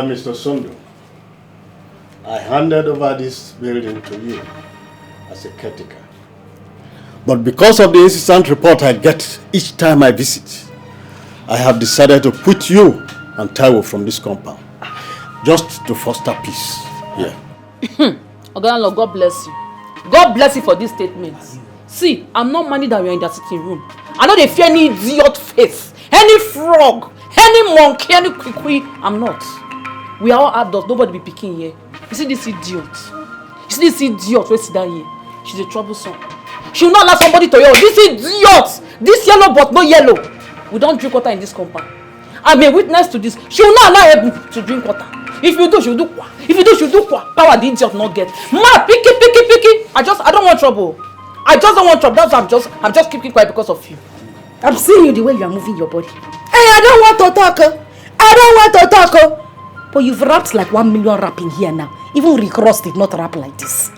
Mr. Sundu, I handed over this building to you as a caretaker. But because of the incessant report I get each time I visit, I have decided to put you and Taiwo from this compound, just to foster peace here. Oganlo, God bless you. God bless you for this statement. See, I'm not minding that we are in the sitting room. I know they fear any idiot face, any frog, any monkey, any kwikwi. I'm not. We are all adults. Nobody be picking here. You see this idiot? You see this idiot? Wait, sit down here. She's a troublesome. She will not allow somebody to yell. This idiot! This yellow but no yellow. We don't drink water in this compound. I'm a witness to this. She will not allow Ebu to drink water. If you do, she'll do kwa. If you do, she'll do kwa. Power the idiot not get. Ma, picky. I don't want trouble. I just don't want trouble. That's why I'm just keeping quiet because of you. I'm seeing you the way you are moving your body. Hey, I don't want to talk. But you've rapped like 1 million rapping here now. Even Rick Ross did not rap like this.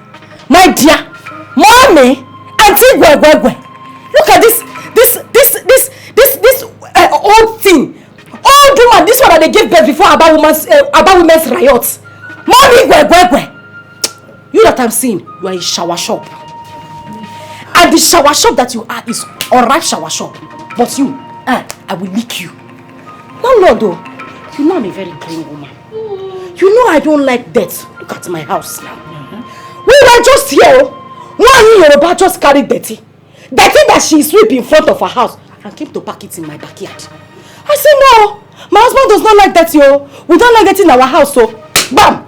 My dear, mommy, auntie Gwe. Look at this old thing. Old woman, this one that they gave birth before about women's riots. Mommy Gwe. You that I'm seeing, you are a shower shop. And the shower shop that you are is alright shower shop. But you, I will lick you. No, though. You know I'm a very clean woman. You know I don't like death. Look at my house now. We were just here. One Yoruba just carried dirty that she sweep in front of her house and came to pack it in my backyard. I said no. My husband does not like that, yo. We don't like that in our house, so bam!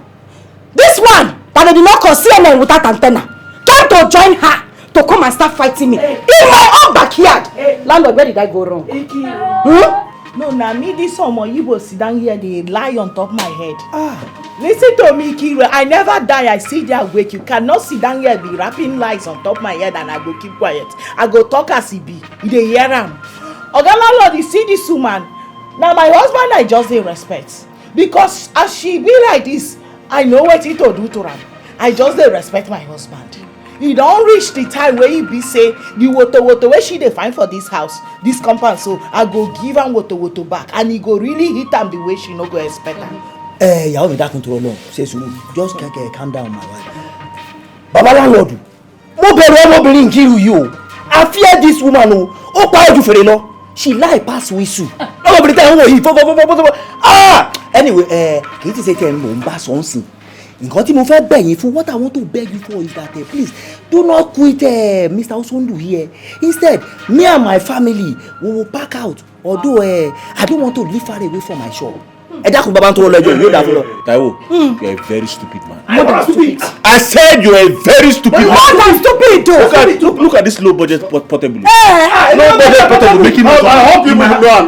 This one that they did not call CNN without antenna came to join her to come and start fighting me in my own backyard. Landlord, where did I go wrong? No, now me this summer you will sit down here, they lie on top of my head. Listen to me, Kira. I never die. I see their wake. You cannot sit down here be rapping lies on top of my head and I go keep quiet. I go talk as he be. They hear him. Ogalala, you see this woman. Now my husband I just dey respect because as she be like this, I know what to do to her. I just dey respect my husband. He don't reach the time where he be say the water where she dey find for this house, this compound. So I go give am water back, and he go really hit am the way she no go expect am. Yàwó mi dákun tó lọ ṣe sùúrù just calm down my wife. Baba landlord, mo bẹ̀rù ọmọbìnrin kiri yìí o. I fear this woman o. Ó pa ojú fèrè lọ. She lie pass whistle. Ọmọbìnrin tẹ́ ń wò yìí fọ́fọ́fọ́fọ́fọ́. Anyway, kì í ti ṣe tẹ̀ ń mò ń bá sọ́nsìn. Nǹkan tí mo fẹ́ bẹ̀ yín fún, what I want to beg you for is that please do not quit Mr. Osondu here. Instead, me and my family we will pack out. Although I don't want to live far away from my shop. Taiwo, you're a very stupid man. I said you're a very stupid man. I'm stupid too. Look at this low budget portable. Low budget portable making me. I hope you will know.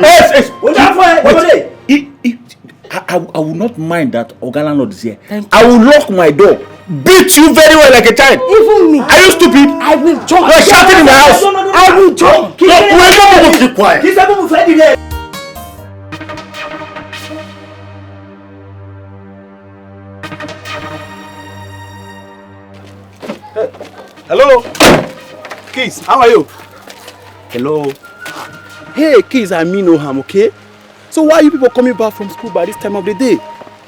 I will not mind that Ogalano is here. I will lock my door, beat you very well like a child. Even me. Are you stupid? I will jump. You're shouting in the house. No. I will jump. Keep quiet. Hello, Keys, how are you? Hello. Hey, Keys, I mean no harm, okay? So why are you people coming back from school by this time of the day?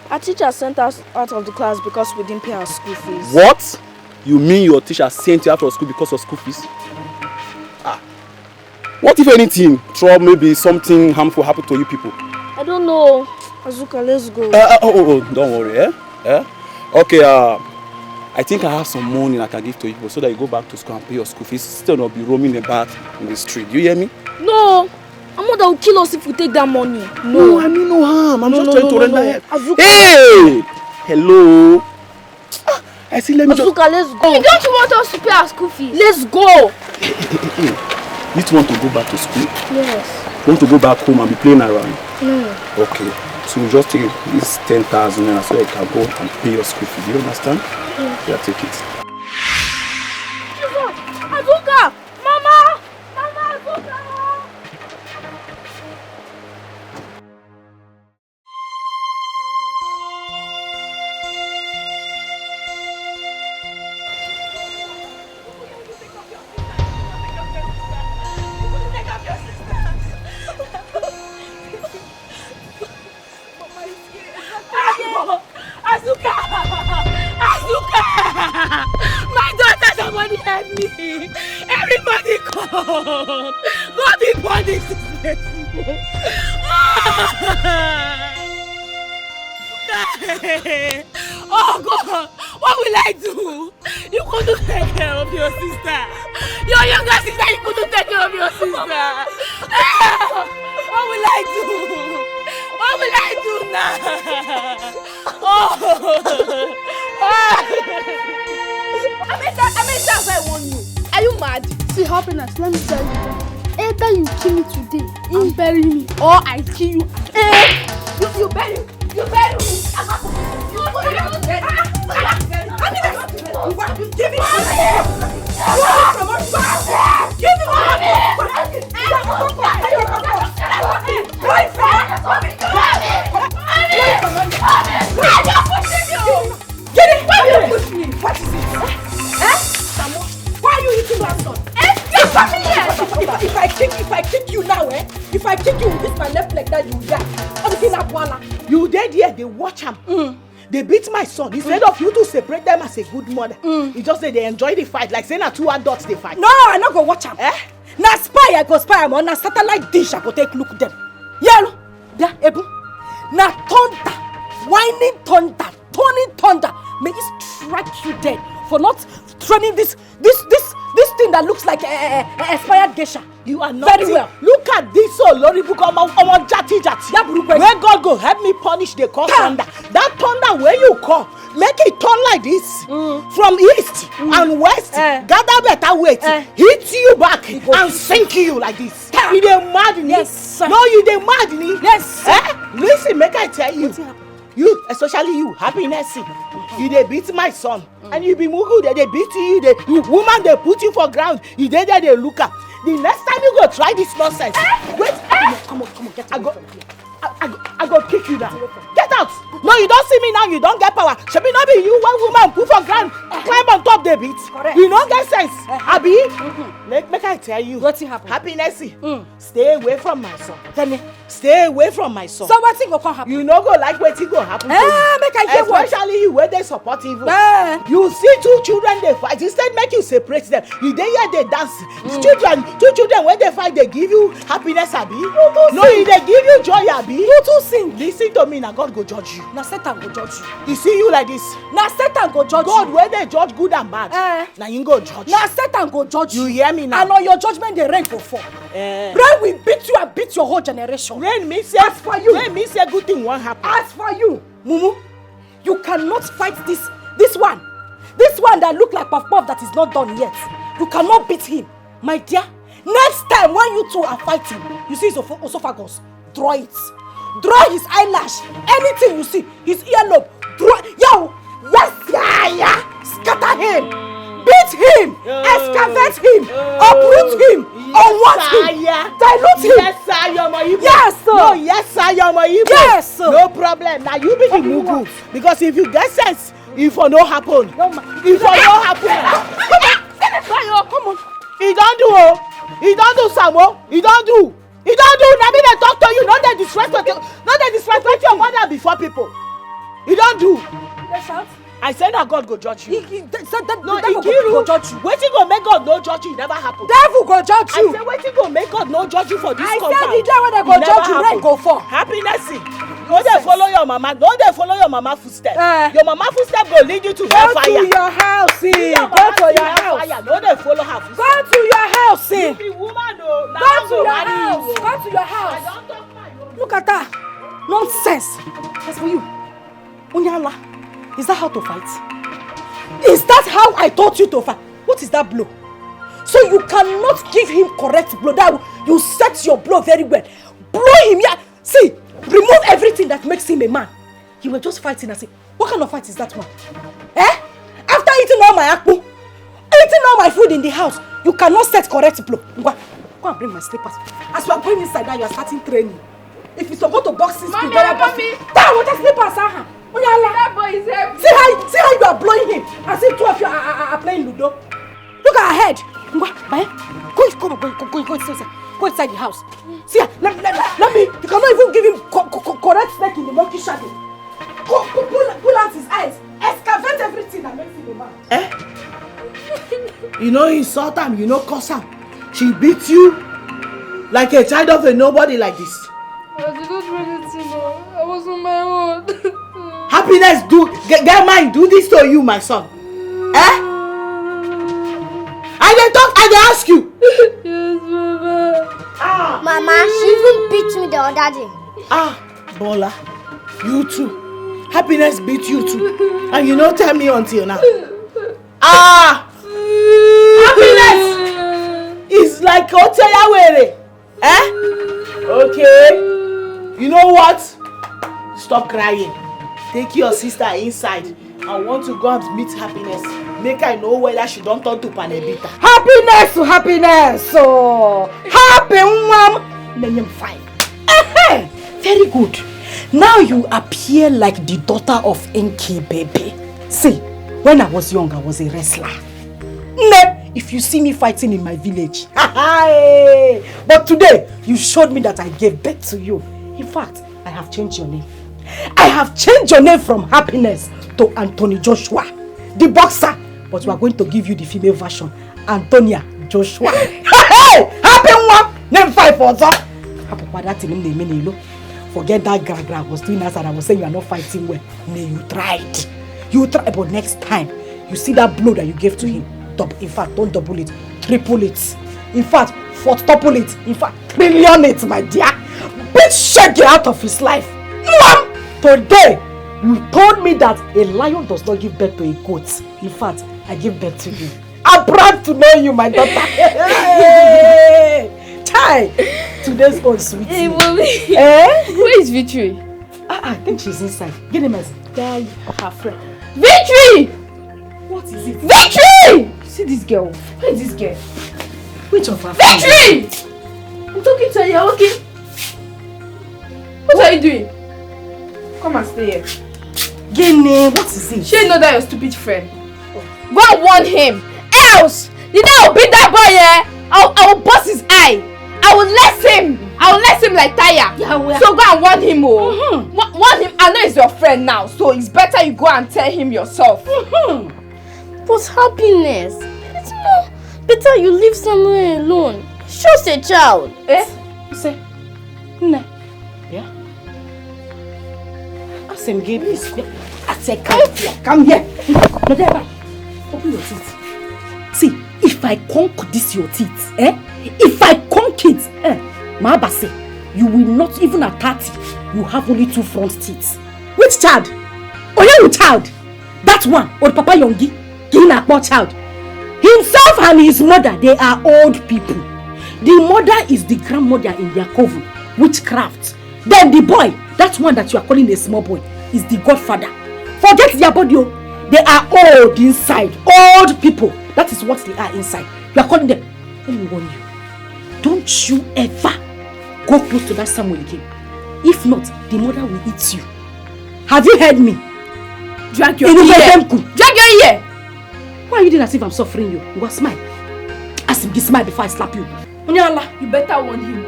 Our teacher sent us out of the class because we didn't pay our school fees. What? You mean your teacher sent you out of school because of school fees? What if anything, trouble, maybe something harmful happened to you people? I don't know. Azuka, let's go. Don't worry, Okay, I think I have some money I can give to you people so that you go back to school and pay your school fees. Still not be roaming about in the street. You hear me? No. Amanda will kill us if we take that money. No, I mean no harm. I'm just trying to render help. Azuka. Hey! Hello. I see, let me Azuka, let's go. Hey, don't you want us to pay our school fees? Let's go. You want to go back to school? Yes. You want to go back home and be playing around? No. Okay. So you just take this 10,000 naira so you can go and pay your school fees. Do you understand? Yes. Yeah, take it. Azuka! Mama! Azuka! Everybody come! God is punished this person! Oh God! What will I do? You couldn't take care of your sister! Your younger sister, you couldn't take care of your sister! What will I do? What will I do now? Oh! I mean, that's why I warn you. Are you mad? See, happiness, let me tell you. Either you kill me today and bury me, or I kill you. You bury me. You bury me. You bury me. Give me What is it? Why are you eating my son? If I kick you now, if I kick you with this my left leg, that you die. You dead here, they watch him. They beat my son. Instead of you to separate them as a good mother, you just say they enjoy the fight, like saying that two adults they fight. No, I not go watch him. Na spy I go spy am on, na satellite dish I go take look them. Yeah, Ebu. Na thunder, whining thunder, turning thunder. May it strike you dead for not training this thing that looks like expired geisha. You are not very well. Look at this Lori book on jati. Where God go help me punish the call thunder. That thunder where you call, make it turn like this from east and west. Gather better weight, hit you back and sink you like this. You dey mad me? Yes, sir. No, you dey mad me? Yes, sir. Listen, make I tell you. You, especially you, happiness. You dey beat my son, and you be mugu. They beat you. Woman, they put you for ground. You dey there, they look up. The next time you go try this nonsense, wait. Come on, get out. I go kick you down. Get out. No, you don't see me now. You don't get power. Should be not be you one woman put for ground, climb on top the beat. Correct. You don't get sense. Abi, make I tell you. What's happen? Happiness. Stay away from my son. Tell me. Stay away from my son. So what's go happen? You no go like wetin go happen to you. Make I hear what? Especially you where they support evil. You see two children they fight. Instead make you separate them. You dey here they dance. Two children when they fight they give you happiness, abi. No, they give you joy, abi. You too sing. Listen to me, now God go judge you. Now Satan go judge you. You see you like this. Now Satan go judge God you. where they judge good and bad. Now you go judge. Now Satan go judge you. You hear me now? And on your judgment the rain go fall. Rain will beat you and beat your whole generation. Rain me say. As for you. Rain me say good thing won't happen. As for you, Mumu, you cannot fight this one. This one that look like Puff Puff that is not done yet. You cannot beat him. My dear, next time when you two are fighting, you see his esophagus, draw it. Draw his eyelash. Anything you see, his earlobe, draw. Yo, yes, scatter him. Beat him, excavate him, uproot him, unwatch him, dilute him. Yes, sir, you're my Igbo. Yes, sir. No, yes, sir, you're my Igbo. Yes, sir. No problem. Now you be the mugu. Because if you get sense, if for no happen. If for no happen. Come on. He don't do. He don't do, Samo. He don't do. He don't do. Now me they talk to you. Not they disrespect your mother before people. He don't do. Yes, sir. I said that God go judge you. He said that No, the devil go judge you. Wetin go make God no judge you? It never happen. Devil go judge you. I say wetin go make God no judge you for this compound? I said the day when they go judge you, rain go fall. Happiness. No dey follow your mama. No dey follow your mama footstep. Your mama footstep go lead you to hellfire. Go to your house, go to your house. No dey follow her footstep. Go to your house, You be woman o. Go to your house. Go to your house. I don talk my own. Look at that. Nonsense. As for you, Onyala, is that how to fight? Is that how I taught you to fight? What is that blow? So you cannot give him correct blow. That you set your blow very well. Blow him, yeah. See, remove everything that makes him a man. You were just fighting and say, what kind of fight is that one? After eating all my akpu, eating all my food in the house, you cannot set correct blow. Go and bring my slippers. As you are going inside now, you are starting training. If you go to boxing school, you are boxing. That with the slippers, that boy is heavy. See how you are blowing him. As if two of you are playing Ludo. Look at her head. Go inside the house. See, let me. You cannot even give him correct snake in the monkey shadow. Pull out his eyes. Excavate everything that makes him a man. You know insult am, you know curse am. She beat you like a child of a nobody like this. I did not do anything. I was on my own. Happiness, get mine, do this to you, my son. Eh? I dey talk, I dey ask you. Yes, Mama. Mama, she even beat me the other day. Bola, you too. Happiness beat you too. And you don't tell me until now. Happiness is like Oteyawere. Eh? Okay. You know what? Stop crying. Take your sister inside. I want to go and meet Happiness. Make I know whether she don't turn to Panebita. Happiness! Oh, happy mom. Then I'm fine. Very good. Now you appear like the daughter of Enki baby. See, when I was young, I was a wrestler. If you see me fighting in my village. But today, you showed me that I gave birth to you. In fact, I have changed your name. I have changed your name from Happiness to Anthony Joshua, the boxer. But we are going to give you the female version, Antonia Joshua. Happy one! Name 5 for that. Forget that gra I was doing as I was saying you are not fighting well. No, you tried. You tried, but next time, you see that blow that you gave to him. In fact, don't double it, triple it. In fact, quadruple it. In fact, trillion it, my dear. Beat Shaggy out of his life. Mom! Today, you told me that a lion does not give birth to a goat. In fact, I give birth to you. I'm proud to know you, my daughter. Chai! Today's old sweetie. Hey, Mommy. Where is Victory? I think she's inside. Get him as There, her friend. Victory! What is it? Victory! See this girl. Where is this girl? Which of her Victory! I'm talking to you, okay? What are you doing? Come and stay here. Gene, what is it? She know that your stupid friend. Go and warn him. Else, the day I'll beat that boy, I will bust his eye. I will less him like tire. Yeah, so go and warn him, warn him. I know he's your friend now, so it's better you go and tell him yourself. But Happiness, it's more better you leave somewhere alone. It's just a child. You say, no. Yeah. I said, give me. I said, come here. No, there, open your teeth. See, if I conk this your teeth, if I conk it, Maaba say, you will not even at 30. You have only 2 front teeth. Which child? Oyewu child. That one, or Papa Yongi, Gina poor child. Himself and his mother, they are old people. The mother is the grandmother in their coven, witchcraft. Then the boy, that one that you are calling a small boy, is the godfather. Forget their body. They are old inside. Old people. That is what they are inside. You are calling them. Let me warn you. Don't you ever go close to that Samuel again. If not, the mother will eat you. Have you heard me? Drag your ear. Drag your ear. Why are you doing as if I'm suffering you? You will smile. Ask him to smile before I slap you. Onyala, you better warn him.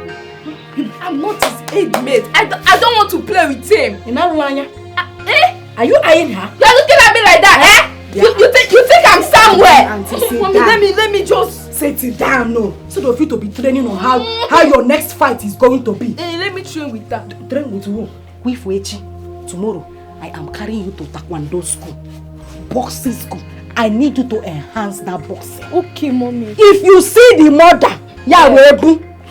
I'm not his aid mate. I don't want to play with him. Are you eyeing her? You're looking at me like that, Yeah. You think I'm somewhere? Mommy, let me just sit it down, no. So of you to be training on how your next fight is going to be. Let me train with that. Train with who? With Wechi. Tomorrow, I am carrying you to Taekwondo school, boxing school. I need you to enhance that boxing. Okay, Mommy. If you see the mother,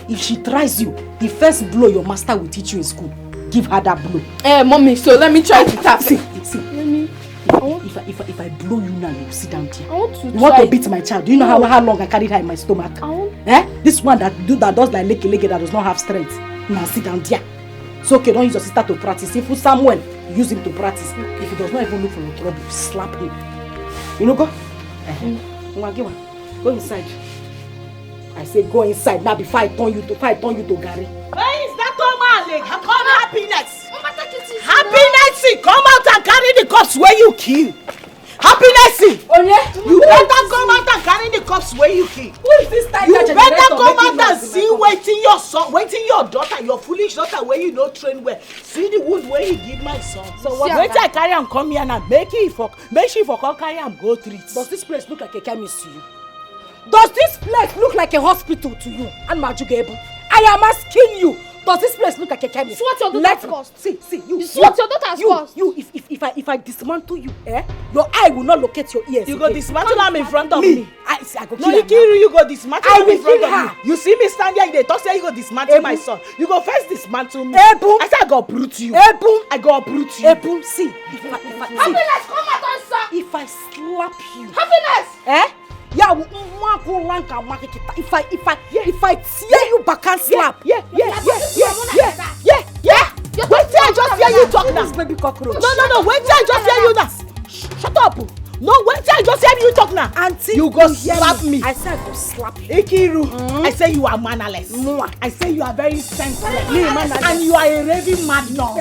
if she tries you, the first blow your master will teach you in school. Give her that blow. Mommy, so let me try to tap. See. Let me. If I blow you now, you sit down there. I want to You want to beat my child? Do you know how long I carried her in my stomach? This one that does like leke that does not have strength. Now sit down there. It's okay, don't use your sister to practice. If you Samuel, use him to practice. If he does not even look for your trouble, slap him. You know, go. Go inside. I say go inside now before I turn you to Gary. Where is that Maleek? Come Happiness. Happiness, come out and carry the cups where you kill. Happiness, you better come out and carry the cups where you kill. Who is this tiger? You better come out and see waiting your son, waiting your daughter, your foolish daughter where you don't train well. See the wood where you give my son. So what? Wait till I carry him come here and make she for come carry him go treat. Does this place look like a chemist to you? Does this place look like a hospital to you? And Majugebu, I am asking you. Does this place look like a chemist? It's what your daughter's cost. See, you. It's what your daughter's cost. You, if I dismantle you, your eye will not locate your ears. You go dismantle am in front of me. I go kill No, her. you go dismantle am in front kill her. of me. You see me stand here, they talk say you go dismantle my son. You go first dismantle me. Ebu. I say I go uproot you. Ebu. I go uproot you. Ebu, see. Happiness, come out, answer. If I slap you. Happiness. Yeah, if I tear you back and slap. Yeah. Wait till I just hear you talk now. Baby cockroach. No. Wait till I just hear you now. Shut up. No, wait till I just hear you talk now. Auntie, you go slap me. I said I go slap you. Ikiru, I say you are mannerless. I say you are very senseless. And you are a raving madman.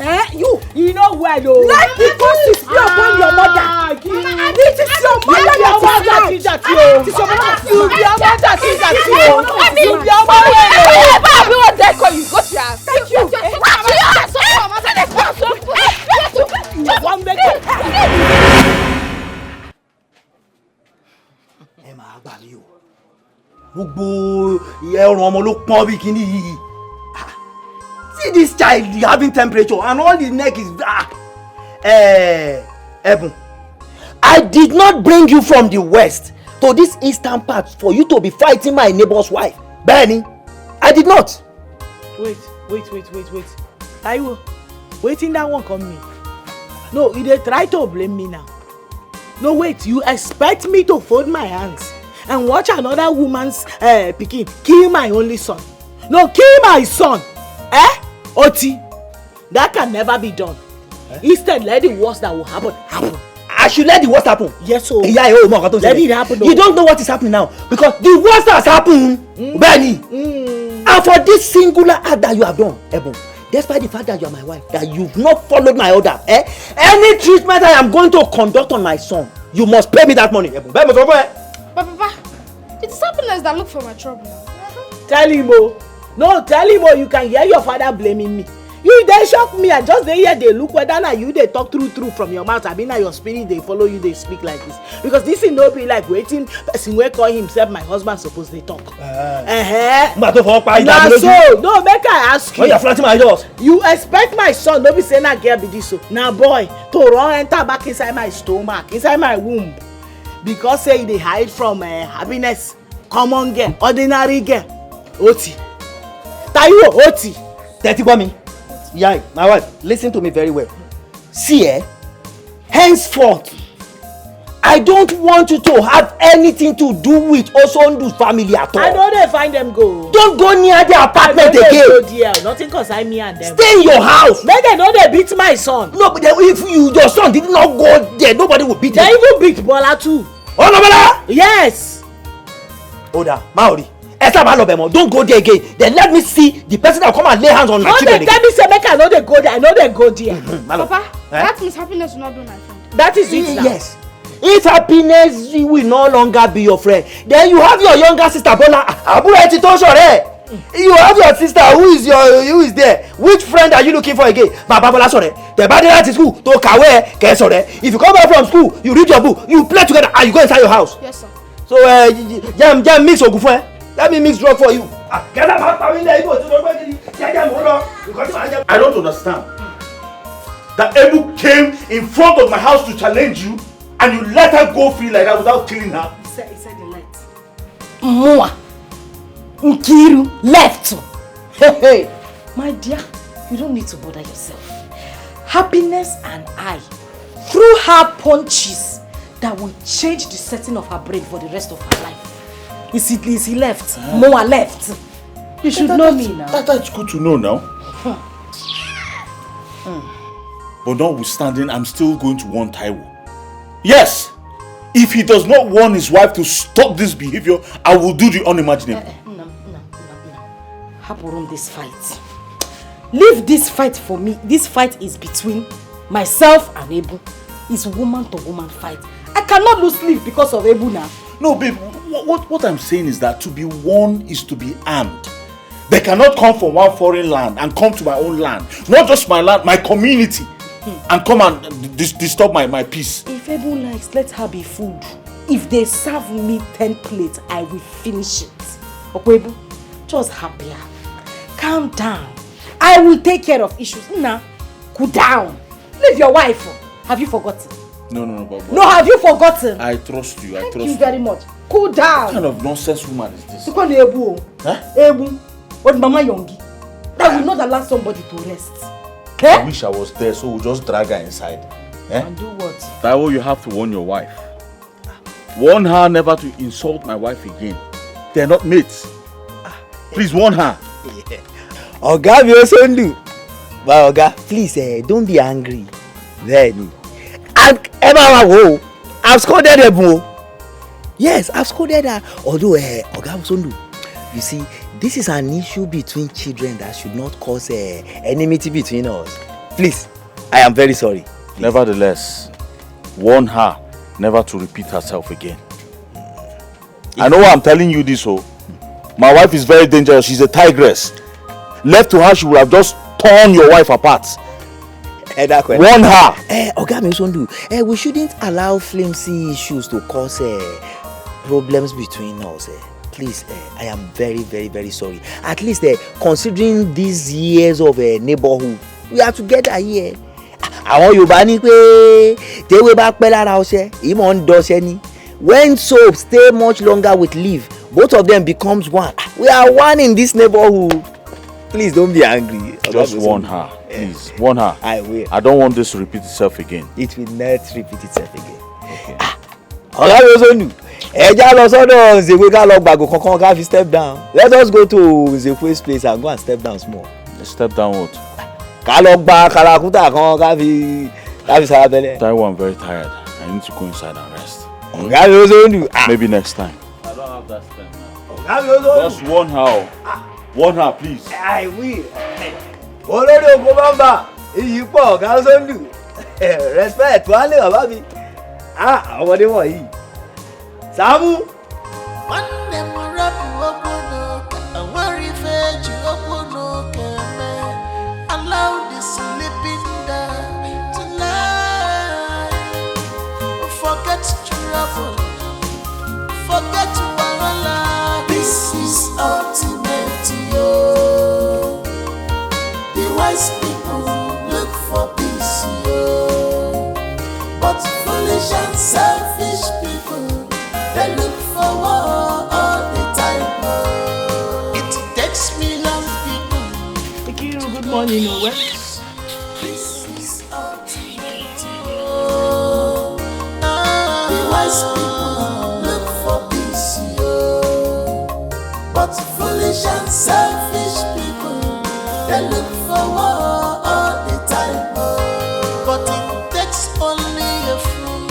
You know where though? Like because it's upon your mother. It is your mother that is that you. It is your mother that is that you. You be your mother. I will there call you. Go to your house. Thank you. One minute. Gbogbo ẹrùn ọmọ ló pọ́n bí kíní yìí. See this child having temperature and all his neck is Ebun, I did not bring you from the west to this eastern part for you to be fighting my neighbor's wife. Benny, I did not. Wait. Taiwo, waiting that one come me. No, you dey try to blame me now. No, wait, you expect me to fold my hands and watch another woman's pikin kill my only son? No, kill my son. Oti, that can never be done. Instead, let the worst that will happen. I should let the worst happen. Yes, so. Let it happen. You don't know what is happening now because the worst has happened, Benny. And for this singular act that you have done, Ebon, despite the fact that you are my wife, that you've not followed my order, any treatment I am going to conduct on my son, you must pay me that money. Ebon, But Papa, it's happiness that look for my trouble. Tell him, you can hear your father blaming me. You dey shock me. I just dey hear they look whether na you dey talk true from your mouth. I mean, na your spirit they follow you. They speak like this because this thing no be like waiting person wey call himself my husband suppose dey talk. Na so no make I ask you. When you are flattering my doors. You expect my son no be say na girl be this so na boy to run enter back inside my stomach, inside my womb because say they hide from happiness, common girl, ordinary girl. Oti, Taiwo, Oti. Tẹ́tí gbọ́ mi. Yeah, my wife, listen to me very well. See, henceforth, I don't want you to have anything to do with Osondu's family at all. I know they find them go. Don't go near their apartment again. Go there. Nothing concern me and them. Stay in your house. Make they know they beat my son. No, but if your son did not go there, nobody will beat him. They even beat Bola too. Oh, no, Bola? Yes. Oda, Maori. Don't go there again. Then let me see the person that will come and lay hands on my children. Tell me say make I know they go there. I know they go there. Papa, that means happiness will not be my friend. That is it now. Yes. If happiness will no longer be your friend, then you have your younger sister Bola. You have your sister who is there. Which friend are you looking for again? Baba Bola sore. The body at school to kawe ke sore. If you come back from school, you read your book, you play together, and you go inside your house. Yes, sir. So jam mix ogufun. Let me mix drug for you. I don't understand. That Ebu came in front of my house to challenge you and you let her go free like that without killing her. He said he left. Mua. Nkiru left. Hey. My dear, you don't need to bother yourself. Happiness and I threw her punches that will change the setting of her brain for the rest of her life. Is he left? Moa left. You should know me now. That's good to know now. But notwithstanding, I'm still going to warn Taiwo. Yes! If he does not warn his wife to stop this behavior, I will do the unimaginable. No. Hapurum this fight. Leave this fight for me. This fight is between myself and Ebu. It's woman to woman fight. I cannot lose sleep because of Ebu now. No, babe, what I'm saying is that to be won is to be armed. They cannot come from one foreign land and come to my own land. Not just my land, my community. And come and disturb my peace. If Ebu likes, let her be food. if they serve me 10 plates, I will finish it. Okwebu, just happier. Calm down. I will take care of issues. Now, cool down. Leave your wife. Have you forgotten? No, Baba. No, have you forgotten? I trust you. Thank you very much. Cool down. What kind of nonsense woman is this? Huh? Ebu. What Mama Yongi? I will not allow somebody to rest. I wish I was there, so we'll just drag her inside. And do what? Taiwo, you have to warn your wife. Warn her never to insult my wife again. They're not mates. Please warn her. Oga, we also do. But Oga, please, don't be angry. Then, I've scolded her. Yes, I've scolded her. Although, Oga Osondu, you see, this is an issue between children that should not cause enmity between us. Please, I am very sorry. Please. Nevertheless, warn her never to repeat herself again. I know I'm telling you this, my wife is very dangerous. She's a tigress. Left to her, she would have just torn your wife apart. Warn her. Oga Osondu, we shouldn't allow flimsy issues to cause problems between us. Please, I am very, very, very sorry. At least, considering these years of neighborhood, we are together here. Àwọn Yorùbá ní pé tewé bá pẹ́ lára ọṣẹ, ìmọ̀ ń dọṣẹ ni. When soap stay much longer with leaf, both of them becomes one. We are one in this neighborhood. Please don't be angry. Just warn her. Please, warn her. I will. I don't want this to repeat itself again. It will not repeat itself again. Okay. Oga Osondu. Ẹja lọ sọ́dọ̀ Nzekwe ká lọ gbàgò kankan ká fi step down. Let us go to Nzekwe's place and go and step down small. Step down what? Ká lọ gba kàràkútà kan ká fi sarabẹ́lẹ̀. Taiwo, I'm very tired. I need to go inside and rest. Oga Osondu. Maybe next time. I don't have that strength now. Oga Osondu. Just warn her. Warn her, please. I will. Olórí oko bàbá iyì pọ̀ Oga Osondu. Respect wà lè bàbá mi. Ọmọdé wọ̀nyí. Samu. Nwanne m rapụ okwu n'oke, enwere ife ji okwu n'oke mee. Allow the sleeping dog to lie. Forget trouble, forget wahala. This is ultimate, yo. The wise people look for peace, yo. But foolish and selfish people, they look for war all the time. It takes me long people. Ikiru, good morning, Owe. This is ultimate. The wise people look for peace, but foolish and selfish people, they look for war all the time. But it takes only a fool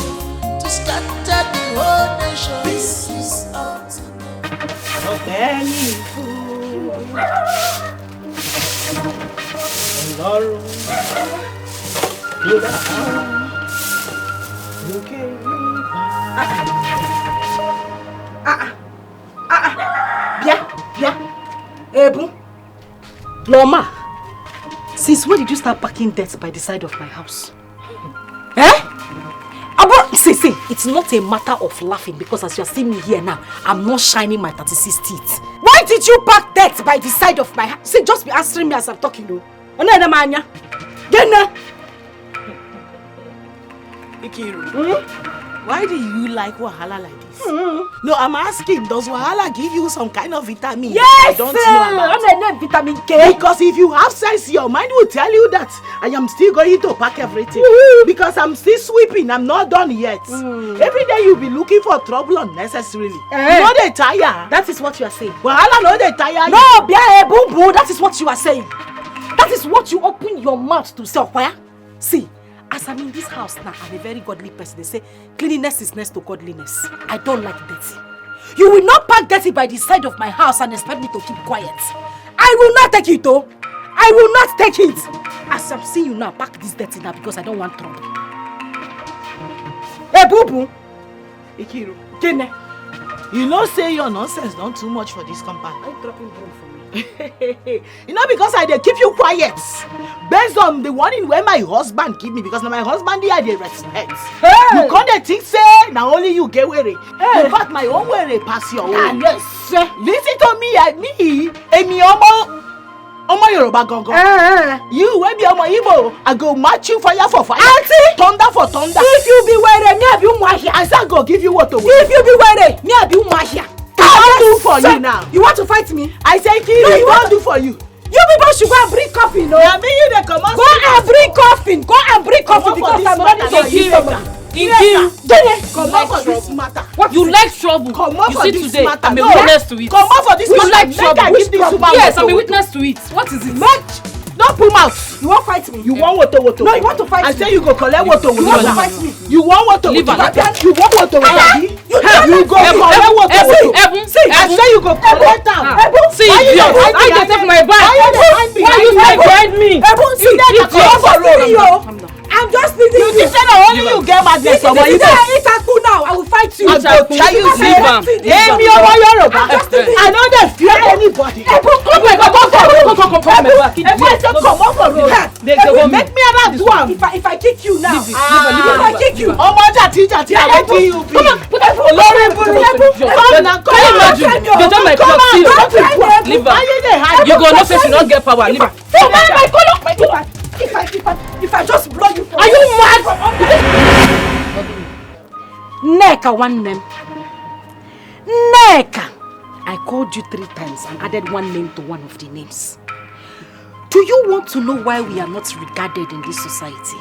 to scatter the whole nation. This is ultimate. Any fool. Lord, Ebu. Loma, since when did you start packing debt by the side of my house? See, it's not a matter of laughing because as you are seeing me here now, I'm not shining my 36 teeth. Why did you pack debt by the side of my house? See, just be answering me as I'm talking, though. Ikiru, why do you like wahala like this? No, I'm asking, does wahala give you some kind of vitamin? Yes, I don't know about. I'm a vitamin K. Because if you have sense, your mind will tell you that I am still going to pack everything. Because I'm still sweeping, I'm not done yet. Every day you'll be looking for trouble unnecessarily. You know they tire. That is what you are saying. Wahala no they tire. No, Bia Boo Boo, that is what you are saying. That is what you open your mouth to say, Okwaya. See, as I'm in this house now, I'm a very godly person. They say cleanliness is next to godliness. I don't like dirty. You will not pack dirty by the side of my house and expect me to keep quiet. I will not take it, though. I will not take it. As I'm seeing you now, pack this dirty now because I don't want trouble. Hey, Boo Boo. Ikiru, Kene. you know say your nonsense not too much for this compound. Are you dropping broom for me? You know, because I dey keep you quiet. Based on the warning where my husband give me, because now my husband here dey respect. Hey. You can't think say now only you get weary. Hey. In fact, my own weary pass your own. Yes, sir. Listen to me, Emi Omo Yoruba gongo. You wey be Omo Igbo, I go match you fire for fire. Auntie, thunder for thunder. If you be weary, me I be umahia. I say go give you what to. If you be weary, me I be umahia. I do for you now. You want to fight me? I say Kiri, you want do for you. You people should go and bring coffee, no? Yeah, me you dey come on. Go and bring coffee. Go and bring coffee because I'm ready to give somebody. Come on for this matter. You like trouble. Come on you for see this today, matter. I'm a witness to it. Come on for this You matter. like trouble. Make I give this woman Yes, woto. I'm a witness to it. What is it? Don't pull mouth. You won't fight me. You want woto. No, you want to fight me. I say you go collect woto. You want to fight me. You want woto. Leave her. You want woto. You go collect woto. I say you go collect am. See, I get off my back. Why you stay behind me? I'm just leaving you. You say that only you get madness. If I cool now, I will fight you. I go tell you, Emi Omo Yoruba. I know they fear anybody. Come on for road. Make me around do am. If I kick you now, if I kick you, Omo jati I wetin you be. Olori buru. Come now, come on. They don't like talk to you. Leave her. You go know say she don't get power. Leave her. If I just blow you for Are you mad? Neka one name. Neka. I called you 3 times and added one name to one of the names. Do you want to know why we are not regarded in this society?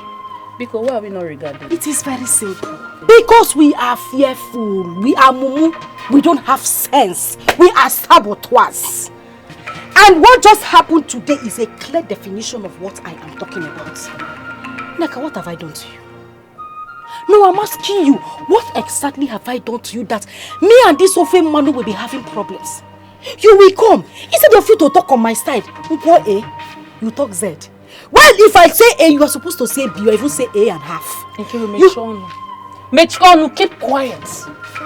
Because why are we not regarded? It is very simple. Because we are fearful. We are mumu. We don't have sense. We are saboteurs. And what just happened today is a clear definition of what I am talking about. Neka, what have I done to you? No, I'm asking you, what exactly have I done to you that me and this Ofe Manu will be having problems? You will come. Instead of you to talk on my side, A, you talk Z. Well, if I say A, you are supposed to say B or even say A and half. Mechonu, keep quiet.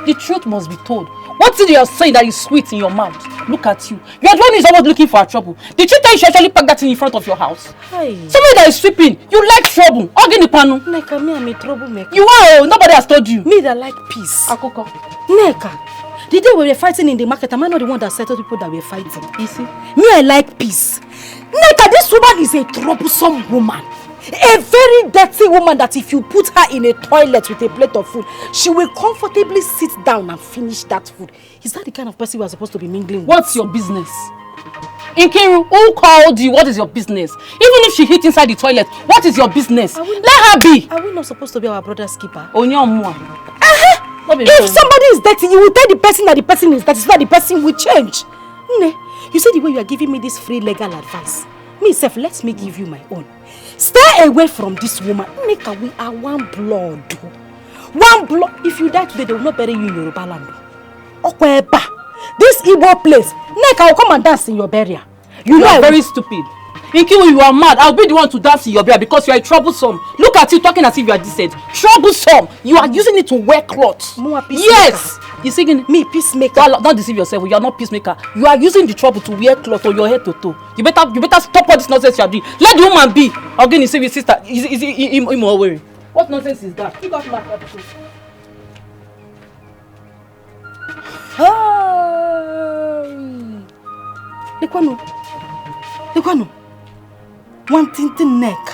The truth must be told. What is it you're saying that is sweet in your mouth? Look at you. You're the one who is always looking for trouble. Did you tell you should actually pack that thing in front of your house? Hi. Somebody that is sweeping. You like trouble. Panu. Neka, me, I'm a troublemaker. You are. Nobody has told you. Me that like peace. Akoko. Neka, the day we were fighting in the market, am I not the one that settled people that were fighting? You see? Me, I like peace. Neka, this woman is a troublesome woman. A very dirty woman that if you put her in a toilet with a plate of food, she will comfortably sit down and finish that food. Is that the kind of person we are supposed to be mingling with? What's your business? Nkiru, who called you? What is your business? Even if she hit inside the toilet, what is your business? Let her be. Are we not supposed to be our brother's keeper? If somebody is dirty, you will tell the person that the person is dirty so that the person will change. You see the way you are giving me this free legal advice. Me self, let me give you my own. Stay away from this woman. Neka, we are one blood. One blood. If you die today, they will not bury you in Yoruba land. Okweba. This Igbo place. Neka will come and dance in your burial. You are very stupid. Nkiru, you are mad. I'll be the one to dance in your burial because you are troublesome. Look at you talking as if you are decent. Troublesome. You are using it to wear clothes. Yes. You singing me peacemaker. Don't deceive yourself. You are not peacemaker. You are using the trouble to wear clothes on your head to toe. You better stop all this nonsense you are doing. Let the woman be. Again, you say your sister. Is him wearing? What nonsense is that? You got my episode. Lekwano. One tintin neck.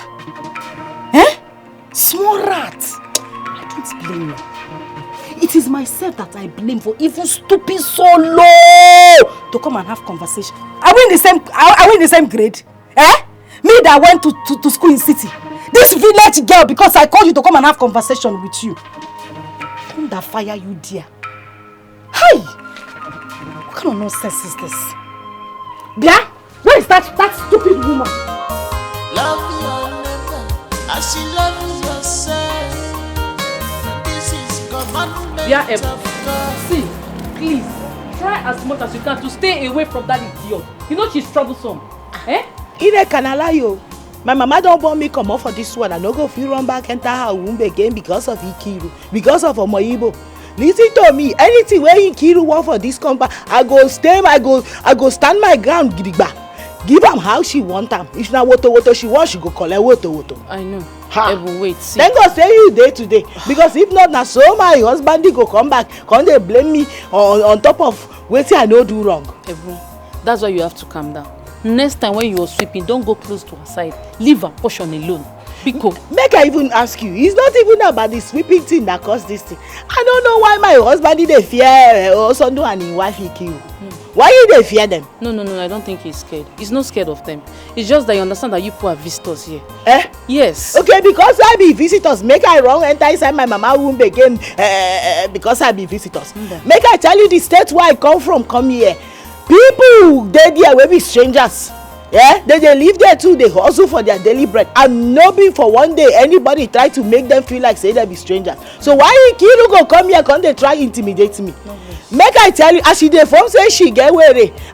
Small rat. I don't blame you. It is myself that I blame for even stooping so low to come and have conversation. Are we in the same grade? Me that went to school in city. This village girl, because I called you to come and have conversation with you. Thunder fire you dear. Hey! What kind of nonsense is this? Bia, where is that stupid woman? Love your neighbor as you love yourself. This is commandment of God. See, please, try as much as you can to stay away from that idiot. You know she's troublesome. Ire can allow you. My mama don't want me come off for this one. I no go feel run back enter her womb again because of Ikiru, because of Omoyibo. listen to me, anything where Nkiru want for this compound, I go stand my ground gidigba. Give am how she want am. If na woto she want, she go collect woto. I know. Ha. Wait, see. Thank God say you day today. Because if not, na so my husband go come back, come they blame me on top of wetin I no do wrong. Ebru, that's why you have to calm down. Next time when you are sweeping, don't go close to her side. Leave her portion alone. Because make I even ask you, it's not even about the sweeping thing that caused this thing. I don't know why my husband dey fear Osondu and his wife Ikiru. Why you dey fear them? No, I don't think he's scared. He's not scared of them. It's just that you understand that you people are visitors here. Yes. Okay, because I be visitors, make I wrong enter inside my mama womb again because I be visitors. Make I tell you the state where I come from, come here. People dey there wey be strangers. Yeah, they live there too, they hustle for their daily bread, and no be for one day anybody try to make them feel like say they be strangers. So why Nkiru go come here, come they try intimidate me? Make I tell you, as she dey form say she get were,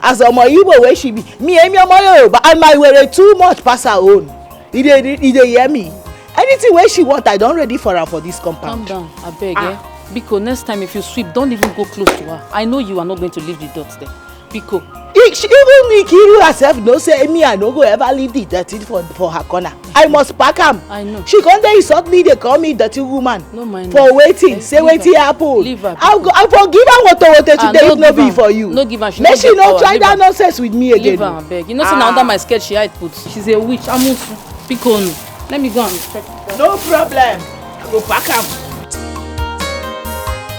as omo Igbo wey she be, me emi omo Yoruba, and my were too much pass her own. He dey hear me. Anything wey she want, I don ready for her for this compound. Calm down, abeg, Because next time if you sweep, don't even go close to her. I know you are not going to leave the dots there. Because even Nkiru herself know say me I no go ever leave the dirty for her corner. I must pack am. I know. She come there insult me, they call me dirty woman. No mind. For waiting, say wetin happen. Leave her. I forgive her woto today if no be for you. No give her. Make she no try that nonsense with me again. Leave her, abeg. You know say na under my skirt she hide put. She's a witch. Amusu. Pikonu. Let me go and check. No problem. I go pack am.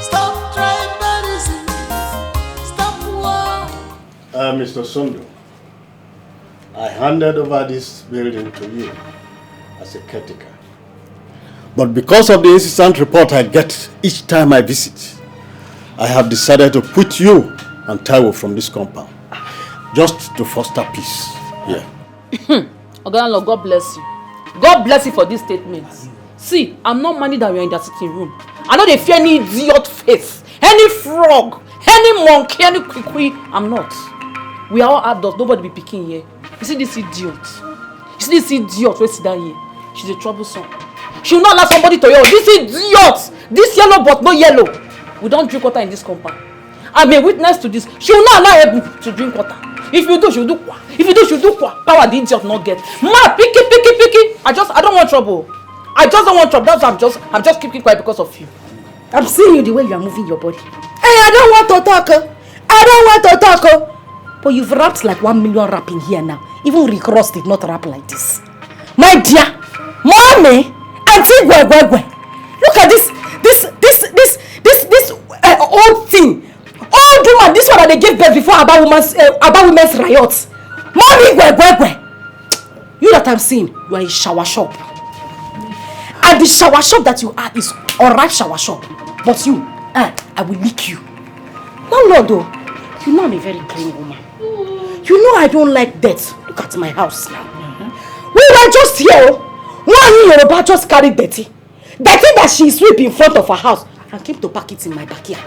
Stop tribalism. Stop war. Mr. Sundu, I handed over this building to you as a caretaker. But because of the incessant report I get each time I visit, I have decided to put you and Taiwo from this compound, just to foster peace. Yeah. Oga, God bless you. God bless you for this statement. See, I'm not minding that we are in the sitting room. I know they fear any idiot face, any frog, any monkey, any kwikwi. I'm not. We are all adults. Nobody be picking here. You see this idiot? You see this idiot wey sit down here? She's a troublesome. She will not allow somebody to yell. This idiot! This yellow but no yellow. We don't drink water in this compound. I'm a witness to this. She will not allow Ebu to drink water. If you do, she'll do kwa. If you do, she'll do kwa. Power the idiot not get. Ma, picky. I don't want trouble. I just don't want trouble. That's why I'm just keeping quiet because of you. I'm seeing you the way you are moving your body. Hey, I don't want to talk. But you've rapped like 1 million rapping here now. Even Rick Ross did not rap like this. My dear, mommy, auntie Gwegwegwe, look at this old thing. Old woman, this one that they gave birth before about women's riots. Mommy Gwegwegwe. You that I'm seeing, you are a shower shop. And the shower shop that you are is alright shower shop. But you, I will lick you. Landlord though, you know I'm a very clean woman. You know I don't like dirt. Look at my house now. We were just here. One Yoruba just carried dirty. Dirty that she sweep in front of her house and came to pack it in my backyard.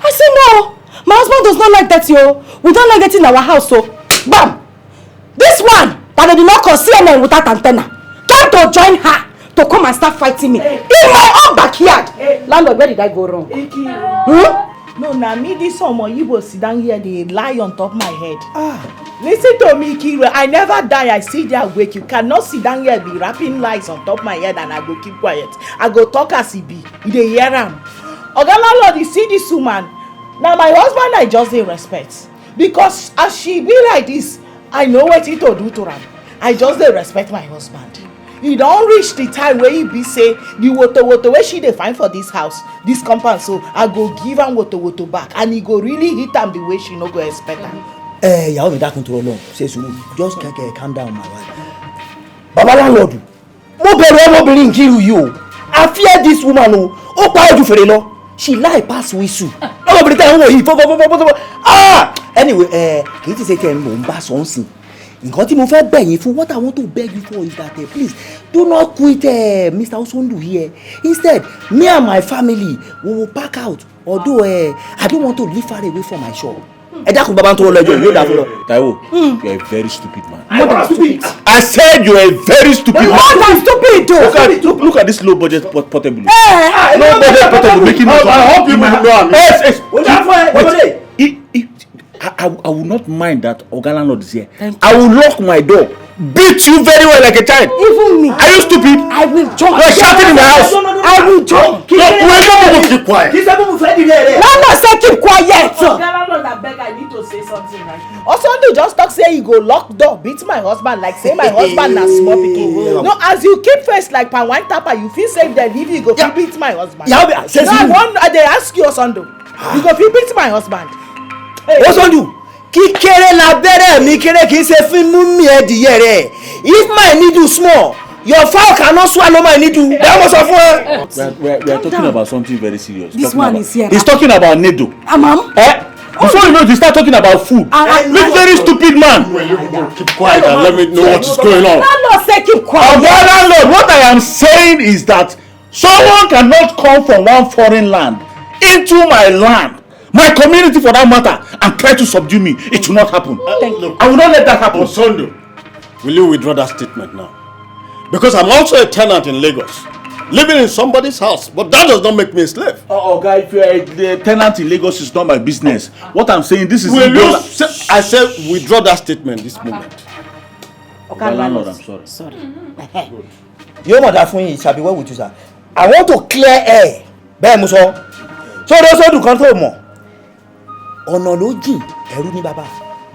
I said no, my husband does not like dirty. We don't like dirty in our house. So, bam! This one that they did not call CNN without antenna came to join her to come and start fighting me in my own backyard. Landlord, where did I go wrong? No, na me this omo Igbo sit down here, they lie on top my head. Listen to me, Kiro. I never die. I see their wake. You cannot sit down here be rapping lies on top my head and I go keep quiet. I go talk as he be. You dey hear am. Oga landlord, you see this woman. Now my husband I just dey respect. Because as she be like this, I know wetin to do to am. I just dey respect my husband. You don't reach the time where you be say the woto where she dey find for this house, this compound, so I go give am woto back and he go really hit am the way she no go expect am. Ìyàwó mi dákun tó lọ ṣe sùúrù, just calm down my wife. Baba landlord, mo bẹ̀rù ọmọbìnrin Nkiru yìí o. I fear this woman o. Ó pa ojú fèrè lọ. She lie pass whistle. Ọmọbìnrin tẹ́ ń wò yìí fọ́fọ́fọ́fọ́fọ́. Anyway, kì í ti ṣe tẹ̀ ń mò ń bá sọ ń sìn. Nǹkan tí mo fẹ́ bẹ̀ yín fún, what I want to beg you for is that please do not quit Mr. Osondu here. Instead, me and my family we will pack out. Although I don't want to live far away from my shop. dákun bàbá tó lọ́jọ́ yóò dà fún lọ. Taiwo, you are a very stupid man. More than stupid. I said you are a very stupid man. More than stupid though. Look at this low budget portable. Low budget portable making me. I hope you will know. Yes. Wait. I will not mind that Oga landlord is here. I will lock my door. Beat you very well like a child. Even me. Are you stupid? I will join. You are shouting in my house. I will join. Keep quiet. Landlord say keep quiet. I need to say something right. Osondu just talk say he go lock door, beat my husband like say my husband na small pikin. No, as you keep face like pan wine tapper, you feel say dem leave you go fit beat my husband. No, I dey ask you Osondu. You go fit beat my husband. Osondu, kíkéré lábẹ́rẹ́ mi kéré kìí ṣe fún mú mi ẹ̀dìyẹ rẹ̀. If my needle small, your fowl cannot swallow my needle. That was a fool. We are talking about something very serious. This one is here. He's talking about needle. Ma'am. Before you know it, you start talking about food. Look, very stupid man. Keep quiet and let me know what is going on. Landlord say keep quiet. Landlord, what I am saying is that someone cannot come from one foreign land into my land, my community for that matter, and try to subdue me. It will not happen. I will not let that happen. Osondu, will you withdraw that statement now? Because I'm also a tenant in Lagos, living in somebody's house, but that does not make me a slave. Guy, if you are a tenant in Lagos, it's not my business. What I'm saying, this is... I said withdraw that statement this moment. Okay, landlord, I'm sorry. Sorry. Your mother fún yín shall be well with you, sir. I want to clear air. Bẹ́ẹ̀ mo sọ. So those who do control mọ̀. Ọ̀nà ló jìn, ẹ̀rù ni bàbá.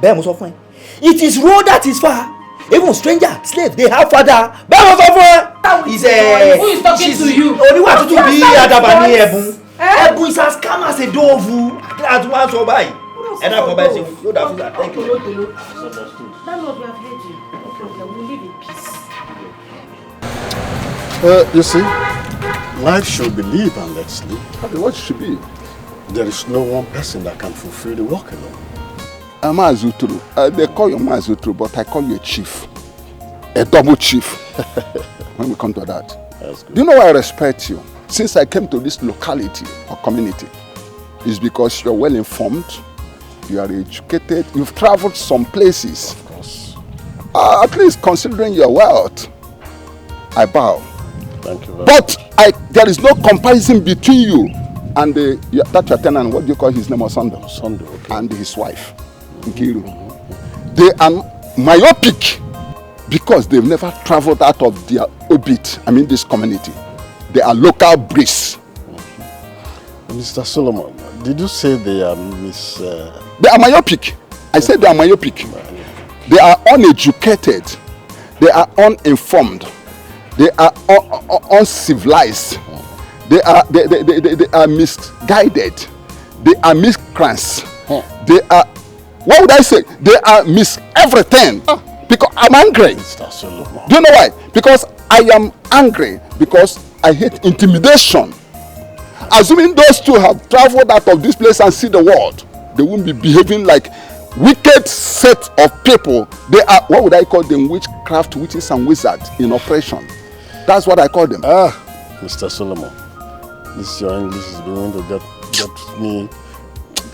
Bẹ́ẹ̀ mo sọ fún ẹ. It is road that is far. Even stranger, slave, they have father. Bẹ́ẹ̀ mo sọ fún ẹ. Who is talking to you? Oníwà tútù bí àdàbà ní ẹ̀bùn. Ẹ̀bùn is as calm as a dove. That's why sọ báyìí. Ẹ̀dá kan báyìí ṣe yóò dà fún that. Thank you. Landlord, we have heard you. Okay, we'll live in peace. You see, life should be lived and let's live. What should be? There is no one person that can fulfill the work alone. I'm Azutru. They call you Azutru, but I call you a chief. A double chief. When we come to that. That's good. Do you know why I respect you? Since I came to this locality or community, it's because you're well informed, you are educated, you've traveled some places. Of course. At least considering your wealth, I bow. Thank you very much. But there is no comparison between you and that your tenant, what do you call his name, Osondu? Osondu, okay. And his wife, Nkiru. They are myopic because they've never traveled out of their orbit, this community. They are local breeds. Mr. Solomon, did you say they are They are myopic. I said they are myopic. They are uneducated. They are uninformed. They are uncivilized. They are misguided. They are miscreants. They are, what would I say? They are everything. Because I'm angry. Do you know why? Because I am angry because I hate intimidation. Assuming those two have traveled out of this place and see the world, they won't be behaving like wicked set of people. They are, what would I call them? Witchcraft, witches and wizards in operation. That's what I call them. Mr. Solomon, this your English is beginning to get me.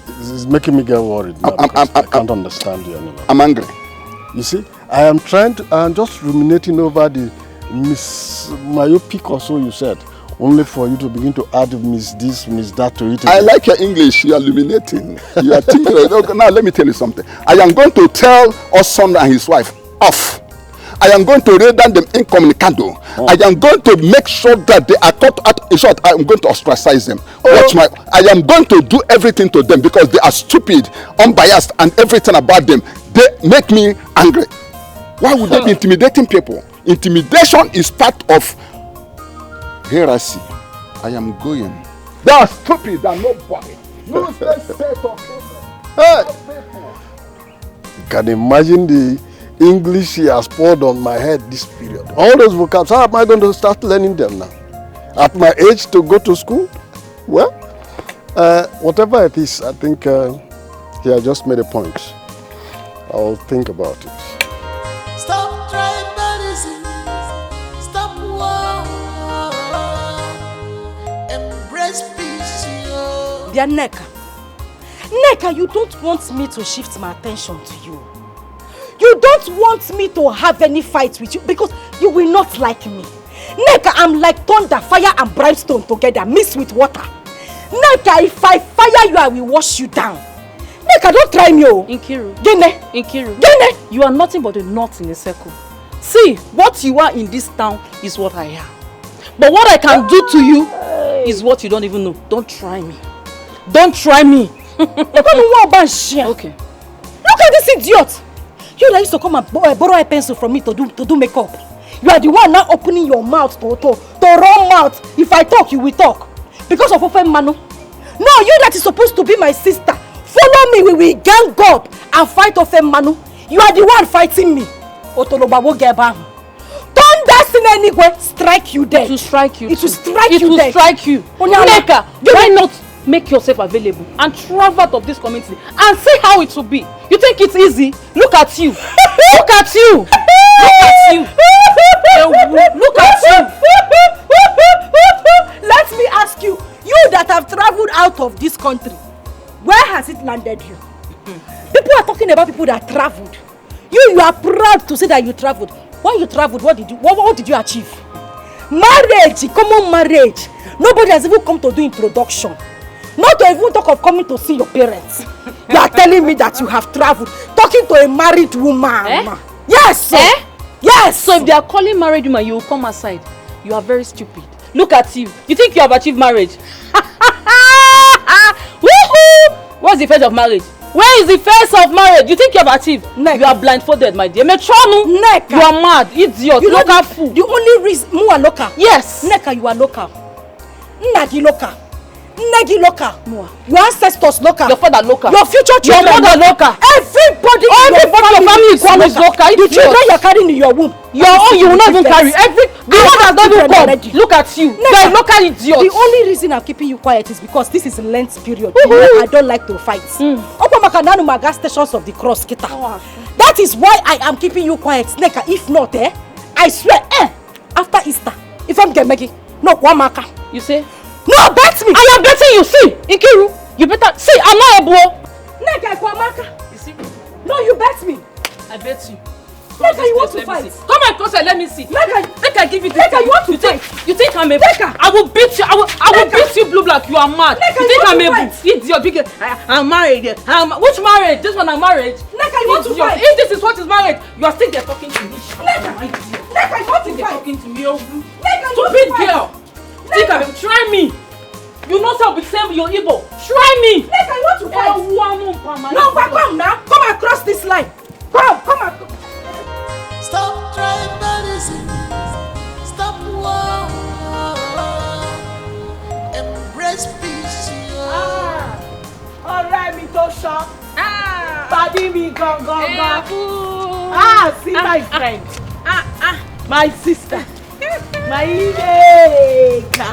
It's making me get worried now I can't understand you anymore. I'm angry. You see, I'm just ruminating over the myopic or so you said, only for you to begin to add miss this, miss that to it. I like your English. You are illuminating. You are thinking. Okay, now let me tell you something. I am going to tell Osondu and his wife off. I am going to render them incommunicado. I am going to make sure that they are taught out. In short, I am going to ostracize them. I am going to do everything to them because they are stupid, unbiased, and everything about them. They make me angry. Why would they be intimidating people? Intimidation is part of heresy. I am going. They are stupid and nobody. Useless set of people. You can imagine the English he has poured on my head this period. All those vocabs, how am I going to start learning them now? At my age to go to school? Well, whatever it is, I think he has just made a point. I'll think about it. Stop tribalism. Stop war. Embrace peace. Their neck. Nneka, you don't want me to shift my attention to you. You don't want me to have any fight with you because you will not like me. Nneka, I'm like thunder, fire and brimstone together, mixed with water. Nneka, if I fire you, I will wash you down. Nneka, don't try me, oh. Nkiru. Gene. You are nothing but a knot in a circle. See, what you are in this town is what I am. But what I can do to you is what you don't even know. Don't try me. Don't try me. Okay. Look at this idiot. You used to come and borrow a pencil from me to do makeup. You are the one now opening your mouth to run mouth. If I talk, you will talk. Because of Ofen Manu. No, you that is supposed to be my sister. Follow me, we will gang up and fight Ofen Manu. You are the one fighting me. Otolobawo Geba. Don't dance in any way, strike you dead. It will strike you. It will strike you dead. It will strike you. Nneka, why not make yourself available and travel out of this community and see how it will be? You think it's easy? Look at you. Look at you. Look at you. Look at you. Let me ask you, you that have traveled out of this country, where has it landed you? People are talking about people that traveled. You are proud to say that you traveled. When you traveled, what did you achieve? Marriage, common marriage. Nobody has even come to do introduction. Not to even talk of coming to see your parents. You are telling me that you have traveled, talking to a married woman. Yes. Yes. So if they are calling married woman, you will come aside. You are very stupid. Look at you. You think you have achieved marriage? Woohoo! What's the face of marriage? Where is the face of marriage? You think you have achieved? Nneka. You are blindfolded, my dear. Nneka. You are mad, idiot, local fool. The only reason you are local. Yes. Nneka, you are local. Nnagi local. Nnagi local. Your ancestors local. Your father local. Your future children. Your mother local. Everybody in your family is local. The children you are carrying in your womb. Your own you will not even carry. The one that doesn't come. Look at you. You are a local idiot. The only reason I'm keeping you quiet is because this is a Lent period. I don't like to fight. Opa gas stations of the cross. That is why I am keeping you quiet, Nneka. If not, I swear, after Easter, if I'm getting no Wamaka. You say? No, bet me. I am betting you. See, Nkiru, you better see. I'm not a boy. Nneka, Wamaka. You see? No, you bet me. I bet you. Nneka, you want to fight? Come and closer, let me see. Nneka, give it. Nneka, you want to fight? You think I'm a Nneka? I will beat you. I will beat you blue black. You are mad. Nneka, you think I'm a idiot? Because I'm married. Which marriage? This one I'm married. Nneka, you want to fight? If this is what is marriage, you are still there talking to me. Nneka, you want to fight? Talking to me. Nneka, stupid girl. Think I'm try me. You know how we say you're evil. Try me. Nneka, you want to fight? No, come now. Come across this line. Come across. Stop tribalism. Stop war. Embrace peace. Alright, me to shop. Body me go. See my friend. My sister. My Nneka.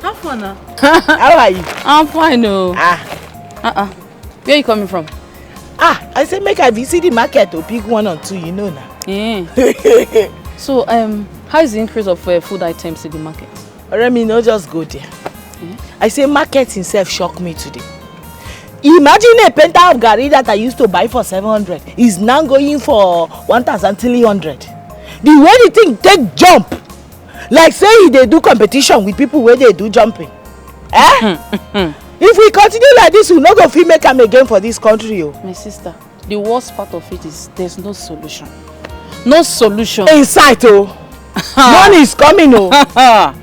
How fun now? How are you? I'm fine, no. Where are you coming from? I say make I visit the market to pick one or two, you know now. Yeah. So, how is the increase of food items in the market? Remy, no, just go there. I say market himself shocked me today. Imagine a penta of garri that I used to buy for 700 is now going for 1,300. The way the thing take jump, like say they do competition with people where they do jumping. If we continue like this, we no go fit make am again for this country. My sister, the worst part of it is there's no solution. No solution. In sight, money is coming, I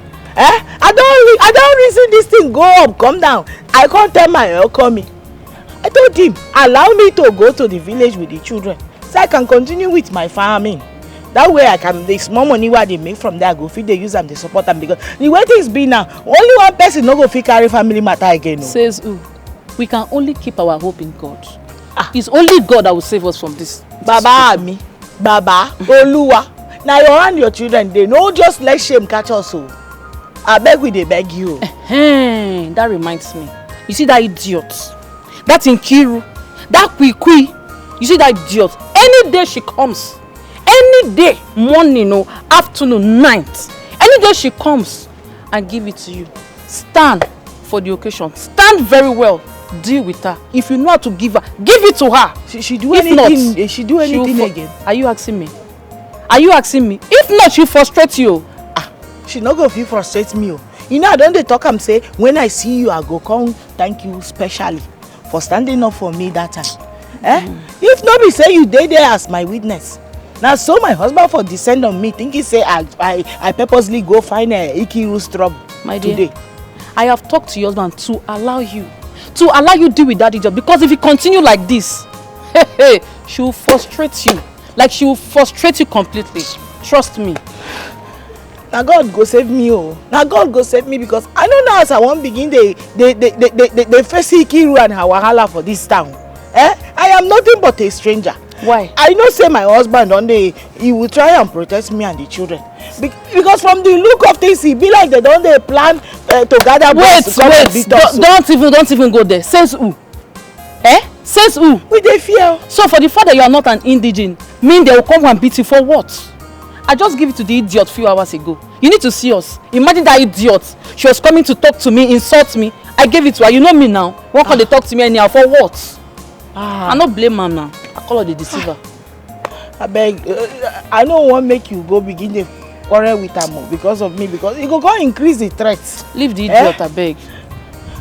don't reason this thing go up, come down. I can't tell my coming. I told him, allow me to go to the village with the children so I can continue with my farming. That way I can, the small money what they make from there, I go feed, they use them, they support them, because the way things be now, only one person no go fit carry family matter again. Says who? We can only keep our hope in God. It's only God that will save us from this. Baba me, Baba, Oluwa. Now you and your children, they no just let shame catch us. I beg we, they beg you. That reminds me. You see that idiot? That Nkiru, that Kwikwi. You see that idiot? Any day she comes, any day, morning or afternoon, night, any day she comes and give it to you, stand for the occasion. Stand very well. Deal with her. If you know how to give her, give it to her. She do if anything. Not, she do anything again. Are you asking me? Are you asking me? If not, she frustrate you. She not go feel frustrate me. You know, I don't talk and say, when I see you, I go come thank you specially for standing up for me that time. If not be say you dey there as my witness. Now so my husband for descend on me, think he say I purposely go find a Ikiru's trouble my dear, today. I have talked to your husband to allow you deal with that idiot, because if you continue like this, she will frustrate you. Like she will frustrate you completely. Trust me. Now God go save me, oh. Now God go save me, because I know now as I won't begin they face Ikiru and her wahala for this town. I am nothing but a stranger. Why? I know say my husband one day he will try and protect me and the children. Because from the look of things, he be like they don't plan to gather boys to come and beat us. Don't even go there. Says who? Says who? We dey fear. So for the fact that you are not an indigene, mean they will come and beat you for what? I just give it to the idiot few hours ago. You need to see us. Imagine that idiot. She was coming to talk to me, insult me. I gave it to her. You know me now. Why can't they talk to me anyhow? For what? I not blame her now. I call her the deceiver. I beg. I don't want to make you go begin the quarrel with her more because of me. Because it go increase the threats. Leave the idiot, I beg.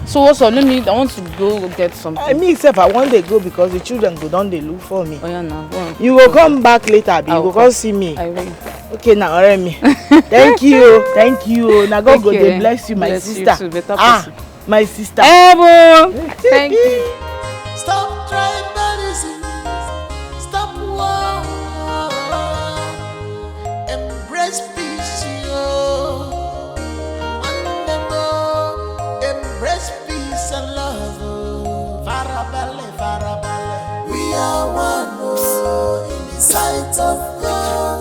So also, I want to go get something. I mean, except I want to go because the children go down, they look for me. Oh yeah, now. You will come back later, you will come see me. I will. Okay, now, me. Thank you. Now God go they bless you, my sister. You too, better my sister. Thank you. Stop tribalism. Stop war. Embrace peace, yo. Embrace peace and love. Farabale. We are one in the sight of God.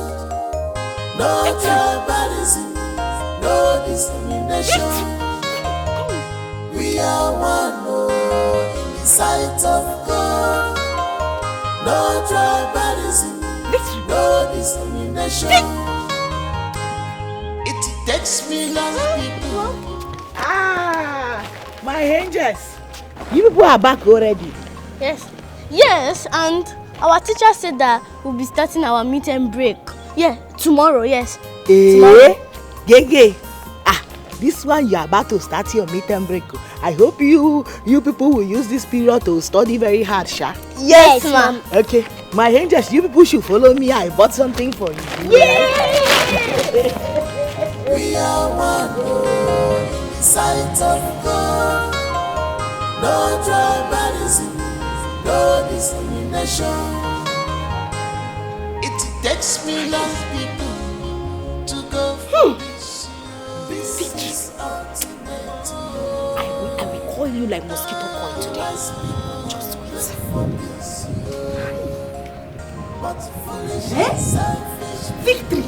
No tribalism, no discrimination. We are one in the sight of God. No tribalism, no discrimination. It takes me long people. My angels. You people are back already. Yes, and our teacher said that we'll be starting our meet and break. Yeah, tomorrow, yes. Tomorrow. Gege. This one you are about to start your meet and break. I hope you people will use this period to study very hard, Sha. Yes, ma'am. Okay, my angels, you people should follow me. I bought something for you. We are one in the sight of God. No tribalism, no discrimination. It takes me long people to go from this. This is ultimate. I will call you like mosquito coil today. Just wait. But foolish selfish Victory!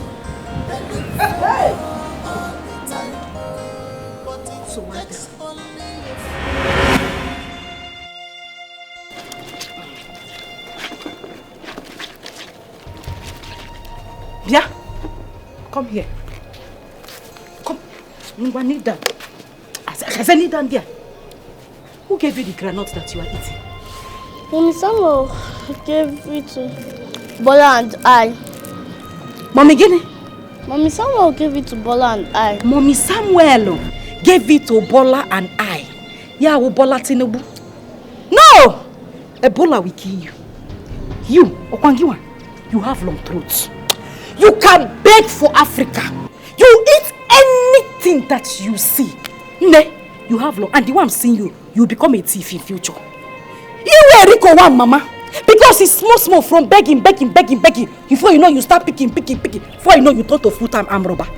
So what? Bia, come here. Come. Kneel down. I said kneel down there. Who gave you the granite that you are eating? Mommy Samuel gave it to Bola and I. Mommy Guinea? Mommy Samuel gave it to Bola and I. Mommy Samuel gave it to Bola and I. Yeah, Bola Tinubu. No! Ebola will kill you. You, Okwangiwa, you have long throats. You can beg for Africa. You eat anything that you see. Ne, you have long. And the one I'm seeing you, you become a thief in future. You were Rico one, mama. Because it's small from begging. Before you know, you start picking. Before you know, you turn to full-time arm robber.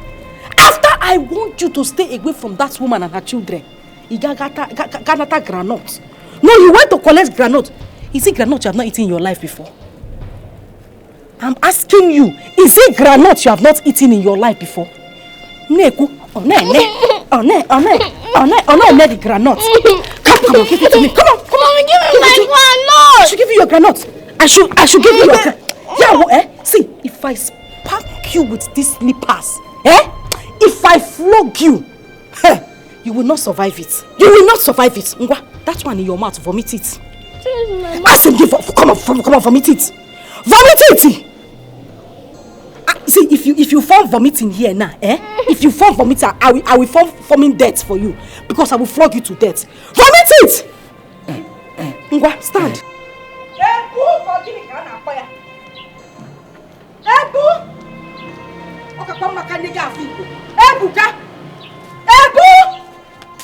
After I want you to stay away from that woman and her children. Ganata granite. No, you went to collect granite. Is it granite you have not eaten in your life before? I'm asking you, is it granite you have not eaten in your life before? Neku, the granite. Come on, give it to me. Come on. Mommy, give me my granite. I should give you your granite. I should give you your granite. Yeah, see, if I spank you with these slippers, if I flog you, You will not survive it. You will not survive it. Ngwa, that one in your mouth, vomit it. Ask him, come on, vomit it. Vomit it! See, if you form vomiting here now, if you form vomiting, I will form forming death for you. Because I will flog you to death. Vomit it! Ngwa, stand.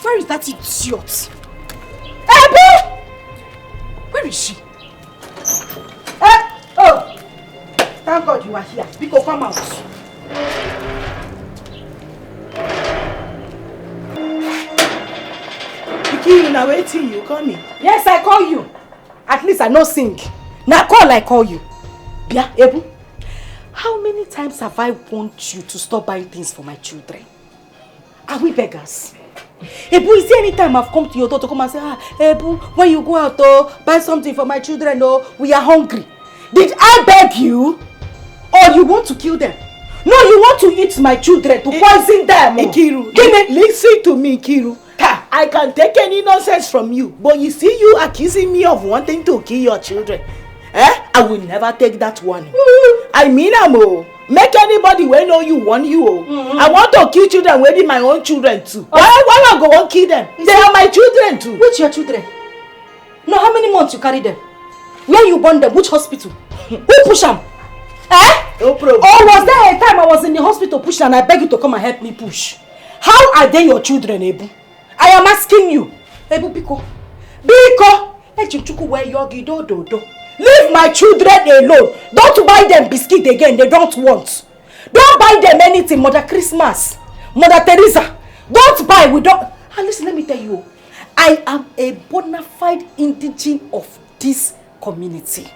Where is that idiot? Where is she? Oh! Thank God you are here. Biko, come out. Iki, now waiting, you call me. Yes, I call you. At least I know sing. Now I call you. Bia, Ebu. How many times have I want you to stop buying things for my children? Are we beggars? Ebu, is there any time I've come to your door to come and say, Ebu, when you go out, buy something for my children, we are hungry. Did I beg you? Or you want to kill them? No, you want to eat my children, to poison them. Ikiru, listen to me, Ikiru. I can take any nonsense from you, but you see you accusing me of wanting to kill your children. I will never take that one. I mean, make anybody wey know you want you. I want to kill children wey be my own children too. Why I go and kill them? They are my children too. Which your children? No, how many months you carry them? Where you born them? Which hospital? Who push them? No problem. Or was there a time I was in the hospital pushing and I beg you to come and help me push? How are they your children, Ebu? I am asking you. Ebu, Biko. Echichuku where yogi do. Leave my children alone. Don't buy them biscuit again. They don't want. Don't buy them anything. Mother Christmas. Mother Teresa. Don't buy. We don't. And listen, let me tell you. I am a bona fide indigene of this community.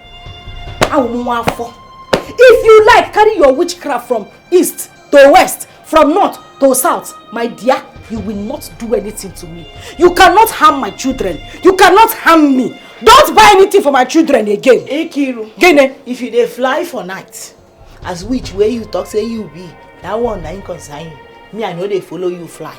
If you like, carry your witchcraft from east to west, from north to south, my dear, you will not do anything to me. You cannot harm my children. You cannot harm me. Don't buy anything for my children again. Ikiru, Gene, if you dey fly for night, as which way you talk say you be, that one na concern you. Me, I know they follow you fly.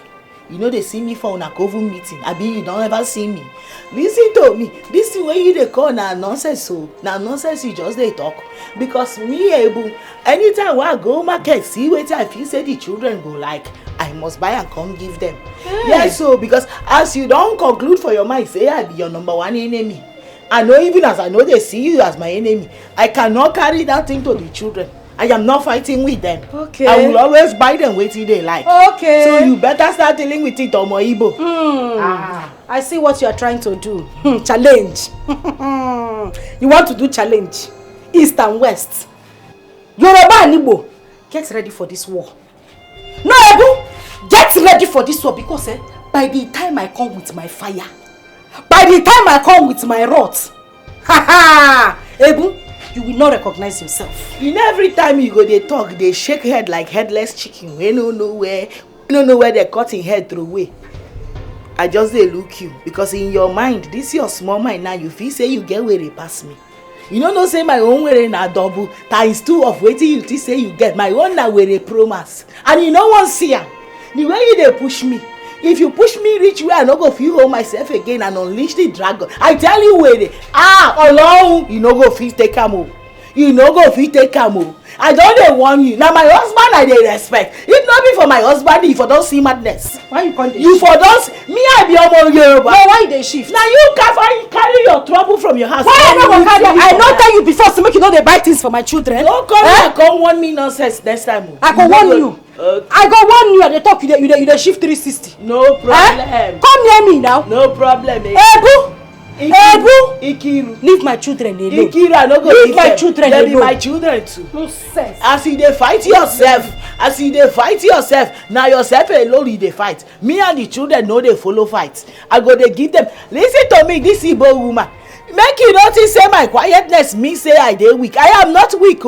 You know they see me for una coven meeting. I be you don't ever see me. Listen to me. This thing wey you dey call na nonsense so. Na nonsense you just dey talk. Because me, Ebu, anytime I go market, see wetin I feel say the children go like, I must buy and come give them. Yes, so because as you don't conclude for your mind, say I be your number one enemy. I know even as I know they see you as my enemy, I cannot carry that thing to the children. I am not fighting with them. Okay. I will always buy them wetin they like. Okay. So you better start dealing with it, Omo Igbo. I see what you are trying to do. Challenge. You want to do challenge. East and West. Yoruba and Igbo, get ready for this war. No, Ebu, get ready for this war because by the time I come with my fire, by the time I come with my wrath, Ebu, you will not recognize yourself. You know, every time you go they talk, they shake head like headless chicken. We don't know where they cut in head through away. I just they look you because in your mind, this your small mind now. You feel say you get where they pass me. You know, no say my own way na double times 2 of waiting you think say you get. My own na where they promise, and you no one see am. The way you they push me. If you push me reach where I no go feel hold myself again and unleash the dragon, I tell you where they alone you no go fit take am. You no go fit take am. I don't dey warn you. Now my husband I dey respect. If not be for my husband, if I don't see madness. Why you can't? You for don't me I be Omo Yoruba. No, why they shift? Now you carry your trouble from your house. Why I no go carry? I not tell you before to make you know they buy things for my children. Don't come here, come warn me nonsense next time. I go warn you. I go warn you at the talk. You shift 360. No problem. Come near me now. No problem. Ebu. Ikiru, leave my children alone. Ikiru, I no go leave my children alone. They be my children too. Nonsense. As you dey fight yourself, now yourself alone you dey fight. Me and the children no dey follow fight. I go dey give them. Listen to me, this Igbo woman. Make you notice say my quietness me say I dey weak. I am not weak.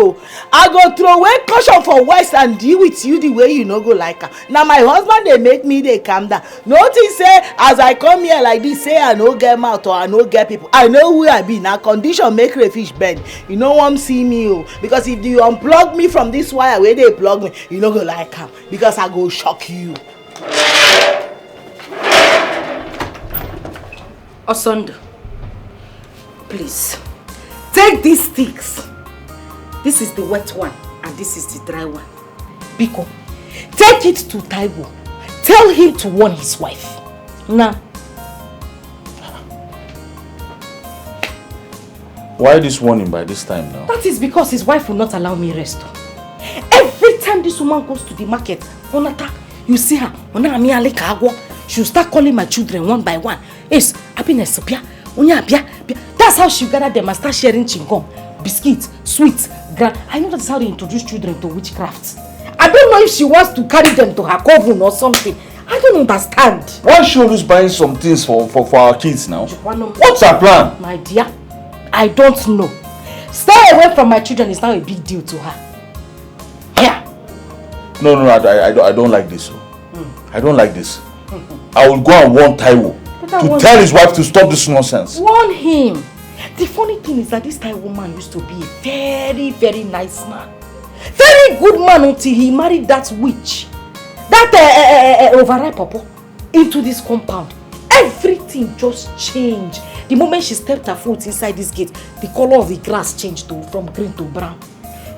I go throw away caution for West and deal with you the way you no go like her. Now my husband they make me they calm down. Notice say as I come here like this, say I no get mouth or I no get people. I know who I be. Now condition make crayfish bend. You no want see me because if you unplug me from this wire where they plug me, you no go like her because I go shock you. Osondo, please, take these sticks. This is the wet one and this is the dry one. Biko, take it to Taiwo. Tell him to warn his wife. Now. Why this warning by this time now? That is because his wife will not allow me rest. Every time this woman goes to the market, Onata, you see her, she'll start calling my children one by one. Yes, happiness, that's how she gather them and start sharing chingom, biscuits, sweets, I know that's how they introduce children to witchcraft. I don't know if she wants to carry them to her coven or something. I don't understand. Why she always buying some things for our kids now? What's her plan? My dear, I don't know. Stay away from my children is now a big deal to her. Yeah. No, I don't like this. I don't like this. I will go and warn Taiwo to tell his wife to stop this nonsense. Warn him. The funny thing is that this Taiwo man used to be a very, very nice man. Very good man until he married that witch. That overripe papa into this compound. Everything just changed. The moment she stepped her foot inside this gate, the color of the grass changed from green to brown.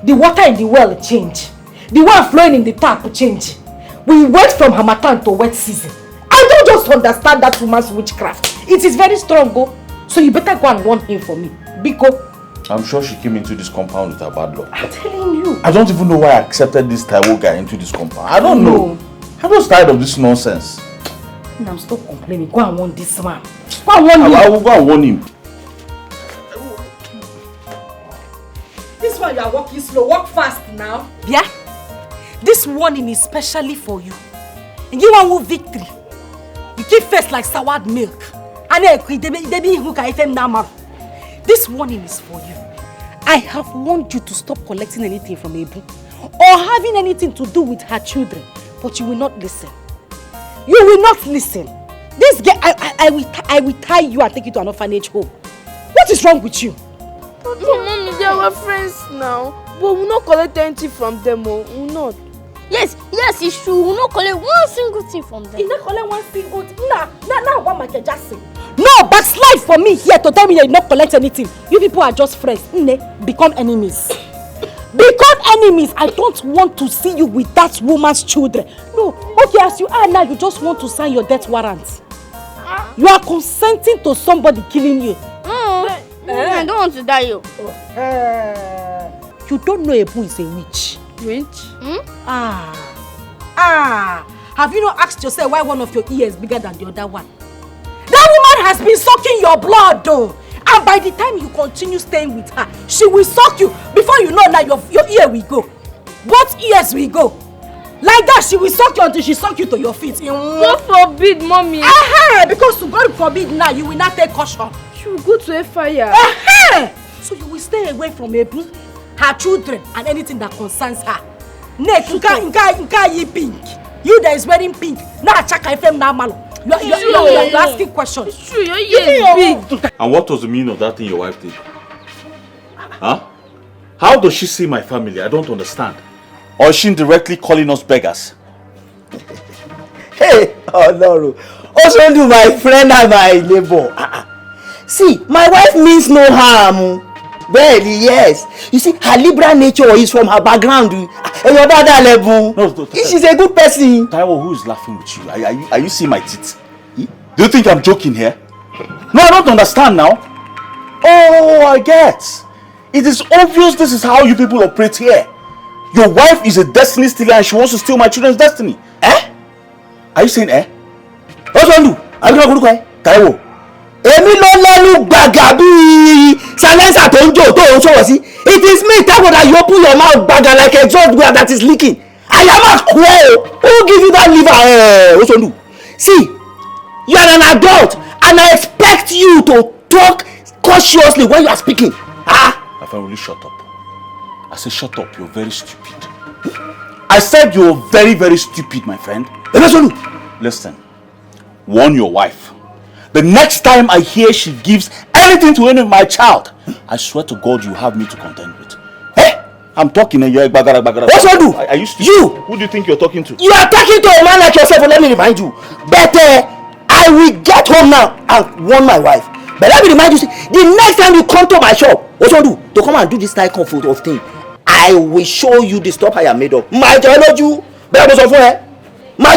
The water in the well changed. The one flowing in the tap changed. We went from Harmattan to wet season. I don't just understand that woman's witchcraft. It is very strong, go. So you better go and warn him for me. Biko. I'm sure she came into this compound with her bad luck. I'm telling you. I don't even know why I accepted this Taiwo guy into this compound. I don't know. I'm just tired of this nonsense. I'm still complaining. Go and warn this man. Go and warn him. I will go and warn him. This one you are walking slow. Walk fast now. Yeah? This warning is specially for you. And you want victory. You keep face like soured milk. This warning is for you. I have warned you to stop collecting anything from Ebu or having anything to do with her children, but you will not listen. You will not listen. This girl, I will tie you and take you to an orphanage home. What is wrong with you? But mommy, they are friends now. But we'll not collect anything from them, we'll not. Yes, it's true. We'll not collect one single thing from them. You not collect one single thing? Nah, what am I just saying? No, backslide for me here to tell me that you not collect anything. You people are just friends. Become enemies. Become enemies. I don't want to see you with that woman's children. No, okay, as you are now, you just want to sign your death warrant. You are consenting to somebody killing you. I don't want to die, you. You don't know Ebu is a witch. Witch? Have you not asked yourself why one of your ears is bigger than the other one? That woman has been sucking your blood though. And by the time you continue staying with her, she will suck you. Before you know that your ear will go. Both ears will go. Like that, she will suck you until she suck you to your feet. God forbid, mommy. Because to God forbid now, you will not take caution. She will go to a fire. So you will stay away from her children and anything that concerns her. Next, you pink. You that is wearing pink. Now check FM now, malo. You're asking questions. It's true, your ear is big. And what was the meaning of that thing your wife did? Huh? How does she see my family? I don't understand. Or is she indirectly calling us beggars? Hey, oh no. Also do my friend and my neighbor. See, my wife means no harm. Really, yes. You see, her liberal nature is from her background. And your brother level. No, she's a good person. Taiwo, who is laughing with you? Are you seeing my teeth? Do you think I'm joking here? No, I don't understand now. Oh, I get. It is obvious this is how you people operate here. Your wife is a destiny stealer and she wants to steal my children's destiny. Are you saying What's wrong with you? Are you not going to go? Taiwo. Èmi ló lẹ́nu gbàgà bí silencer tó ń jò tó ń sọ̀rọ̀ sí. It is me, Taiwo, that you open your mouth gbàgà like a exhaust where that is leaking. I am not queer. Who give you that liver? What's wrong with you? See, you are an adult and I expect you to talk cautiously when you are speaking. My friend, will you shut up? I said shut up, you're very stupid. I said you're very, very stupid, my friend. Listen, warn your wife. The next time I hear she gives anything to any of my child, I swear to God you have me to contend with. Hey, I'm talking and you're bagara. What's wrong with you? Are you? Who do you think you're talking to? You are talking to a man like yourself, let me remind you. But I I will get home now and warn my wife. But let me remind you, the next time you come to my shop, what you do to come and do this type of thing, I will show you the stuff I am made of. My geology, my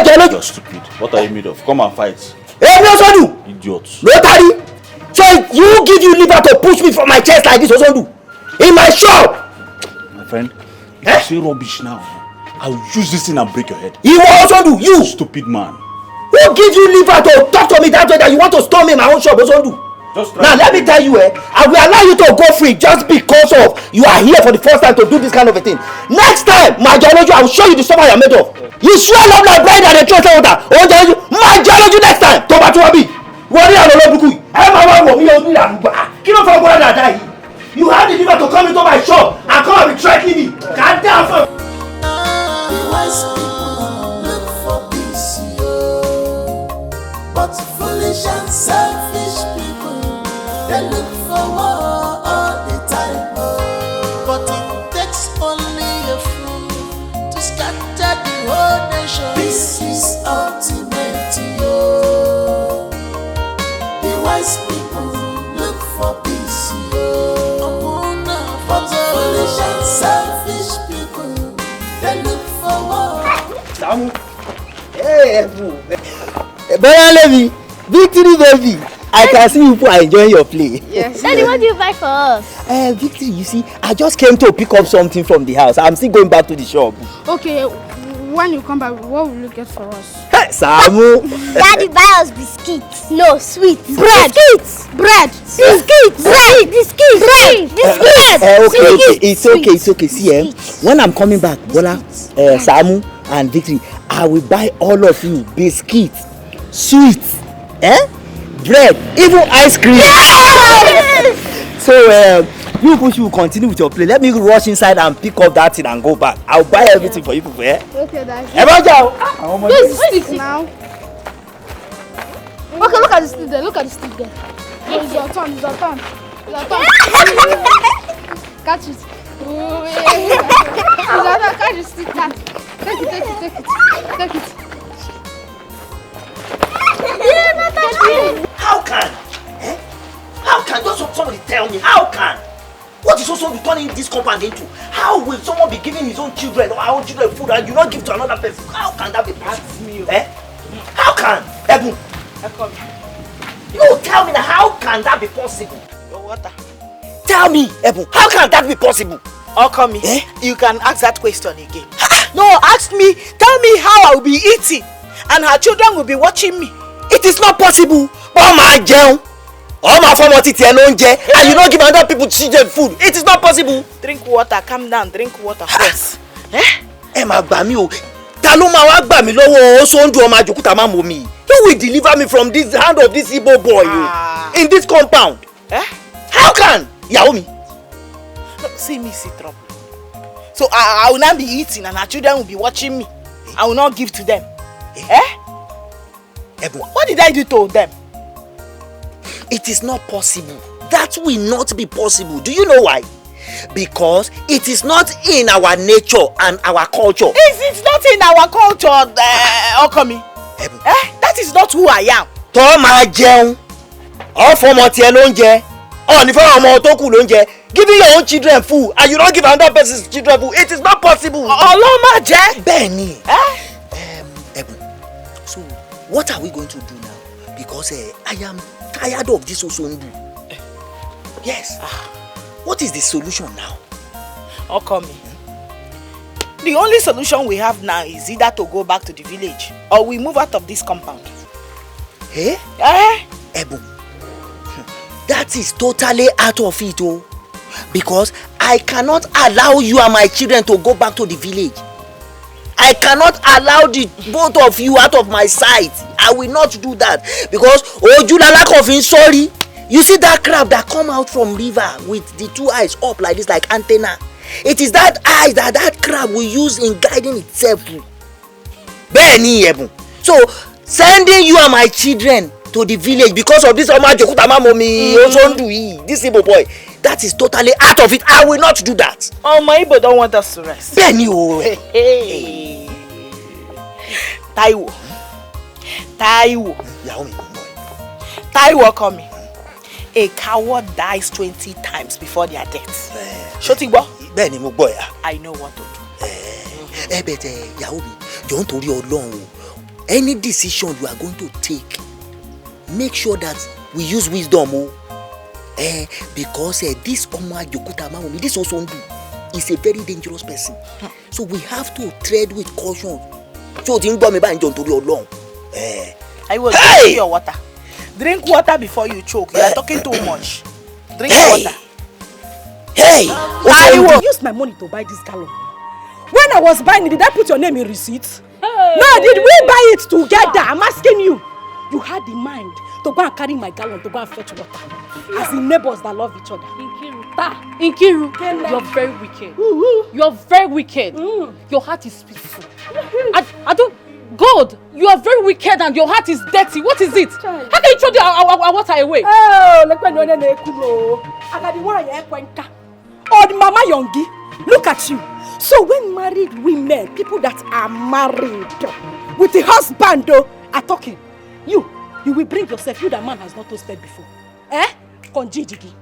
geology. You're stupid. What are you made of? Come and fight. Hey, no, so do. Idiots. Rotary. So you give you liver to push me from my chest like this, also do. In my shop. My friend, if you say rubbish now, I will use this thing and break your head. You will also do. You. Stupid man. Who gives you liver to talk to me that way that you want to storm me in my own shop, also do? Now let me tell you, I will allow you to go free just because of you are here for the first time to do this kind of a thing. Next time, my geology, I will show you the stuff I am made of. You swell up like bread and a trust water. Oh, geology, my geology next time. Toba Toba B. What are you? You have the liver to come into my shop and come and be threatening me. God damn. The wise people look for peace, but foolish and selfish people, they look for war all the time. But it takes only a fool to scatter the whole nation. Peace is ultimate, yo. The wise people look for peace, yo. But foolish and selfish people, they look for war. Samu. Hey, Brother Levi, Victory baby. I can see you are enjoying your play. Yes. Daddy, what do you buy for us? Victory, you see, I just came to pick up something from the house. I'm still going back to the shop. Okay, when you come back, what will you get for us? Hey, Samu. Daddy, buy us biscuits. No, sweets. Bread. Biscuits. Bread. Biscuits. Bread. Biscuits. Bread. Biscuits. Okay, it's okay. See, when I'm coming back, Bola, Samu, and Victory, I will buy all of you biscuits, sweets, bread, even ice cream. Yes! So you push, you continue with your play. Let me rush inside and pick up that thing and go back. I'll buy everything for you people. Okay, Daddy. Please stick now. Okay, look at the stick there. Look at the stick there. It's your turn. It's your turn. It's your turn. Catch it. Catch the stick. Take it. How can just somebody tell me? How can? What is also turning this compound into? How will someone be giving his own children or our own children food and you not give to another person? How can that be possible? How can? Ebu? You tell me now, how can that be possible? Your water. Tell me, Ebu, how can that be possible? Okoli, you can ask that question again. No, ask me, tell me how I will be eating and her children will be watching me. It is not possible. Oh my girl. All my family and you don't give other people children food. It is not possible. Drink water, calm down, drink water first. Emma Bamio, Taloma Wagbami Lowo also do my Jokuta Mamomi. Who will deliver me from this hand of this Igbo boy in this compound? How can? Yaomi. No, see me see trouble. So I will not be eating and our children will be watching me. I will not give to them. What did I do to them? It is not possible. That will not be possible. Do you know why? Because it is not in our nature and our culture. It's not in our culture, Okoli. That is not who I am. Toma jẹun. All for mo tie lo nje. Only for ọmọ tó kù ló ń jẹ. Giving your own children food and you don't give another person's children food. It is not possible. Ọlọ́run má jẹ́. Bẹ́ẹ̀ni. So what are we going to do now? Because I am tired of this Osondu. Yes. What is the solution now? Okoli. The only solution we have now is either to go back to the village or we move out of this compound. Ebu. That is totally out of it, because I cannot allow you and my children to go back to the village. I cannot allow the both of you out of my sight. I will not do that because Ojulala sorry. You see that crab that come out from river with the two eyes up like this, like antenna. It is that eye that crab will use in guiding itself. Bẹ́ẹ̀ni Ebu. So sending you and my children to the village because of this this Igbo boy, that is totally out of it. I will not do that. My Igbo don't want us to rest. Bẹ́ẹ̀ni o. Taiwo. Yaomi. Taiwo call me. A coward dies 20 times before their death. Shotigbo? Bẹ́ẹ̀ni mo gbọ́ ya. I know what to do. Bẹ̀tẹ̀ ìyàwó mi, jọ̀ọ́ nítorí Ọlọ́run o. Any decision you are going to take, make sure that we use wisdom o. Because this Ọmọ Àjòkúta Máwòmí, this Osondu, is a very dangerous person. So we have to tread with caution. So ti ń gbọ́ mi báyìí jọ̀ọ́ nítorí Ọlọ́run. I will drink your water. Drink water before you choke. You are talking too much. Drink water. Hey! I will use my money to buy this gallon. When I was buying it, did I put your name in receipt? Hey. No, did we buy it together? I'm asking you. You had the mind to go and carry my gallon to go and fetch water. Yeah. As in neighbors that love each other. Nkiru, you're very wicked. You're very wicked. Your heart is peaceful. I don't... God, you are very wicked and your heart is dirty. What is it? How can you throw our water away? Oh, Mama Yongi, look at you. So when married women, people that are married with the husband are talking, you will bring yourself, you that man has not toasted before. Konji Jigi.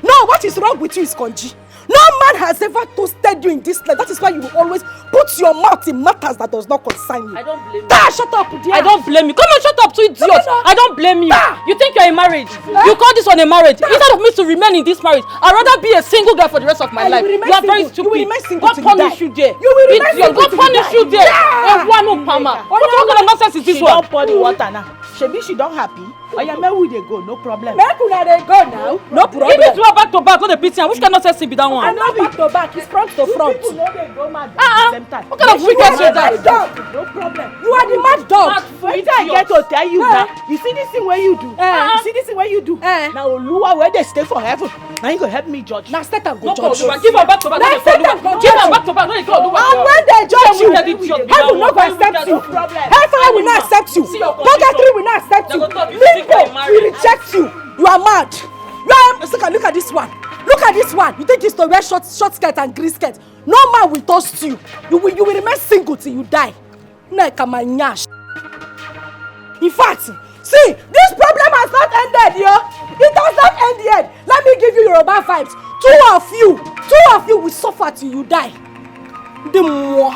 No, what is wrong with you is Konji. No man has ever toasted you in this life. That is why you will always put your mouth in matters that does not concern you. I don't blame you. Shut up, dear. I don't blame you. Come on, shut up, to idiot. I don't blame you. You think you're in marriage? You call this one a marriage? Instead of me to remain in this marriage, I'd rather be a single girl for the rest of my life. You are very stupid. You will remain single. God punish you there. You will remain single. God punish you there. What kind of nonsense is this one? She don't pour the water now. She don't happy. Oya, where will they go? No problem. Where could they go now? No problem. If it's back to back, not the pity. Which kind of nonsense be that one? I know back to back. It's front to front. People know they go mad at the same time. What kind of wicked is that? No problem. You are the mad dog. Wait I get to tell you now. You see this thing where you do? You see this thing where you do? Now Oluwa where they stay for heaven. Now you go help me judge. Now Satan go judge. Give her back to back. Give her back to back. And when they judge you, heaven will not accept you. Hellfire will not accept you. Purgatory will not accept you. Limbo will reject you. You are mad. Look at this one. Look at this one. You think it's to wear short skirt and green skirt? No man will toast you. You will remain single till you die. In fact, see, this problem has not ended, yo. It has not ended yet. Let me give you Yoruba vibes. Two of you will suffer till you die. The more.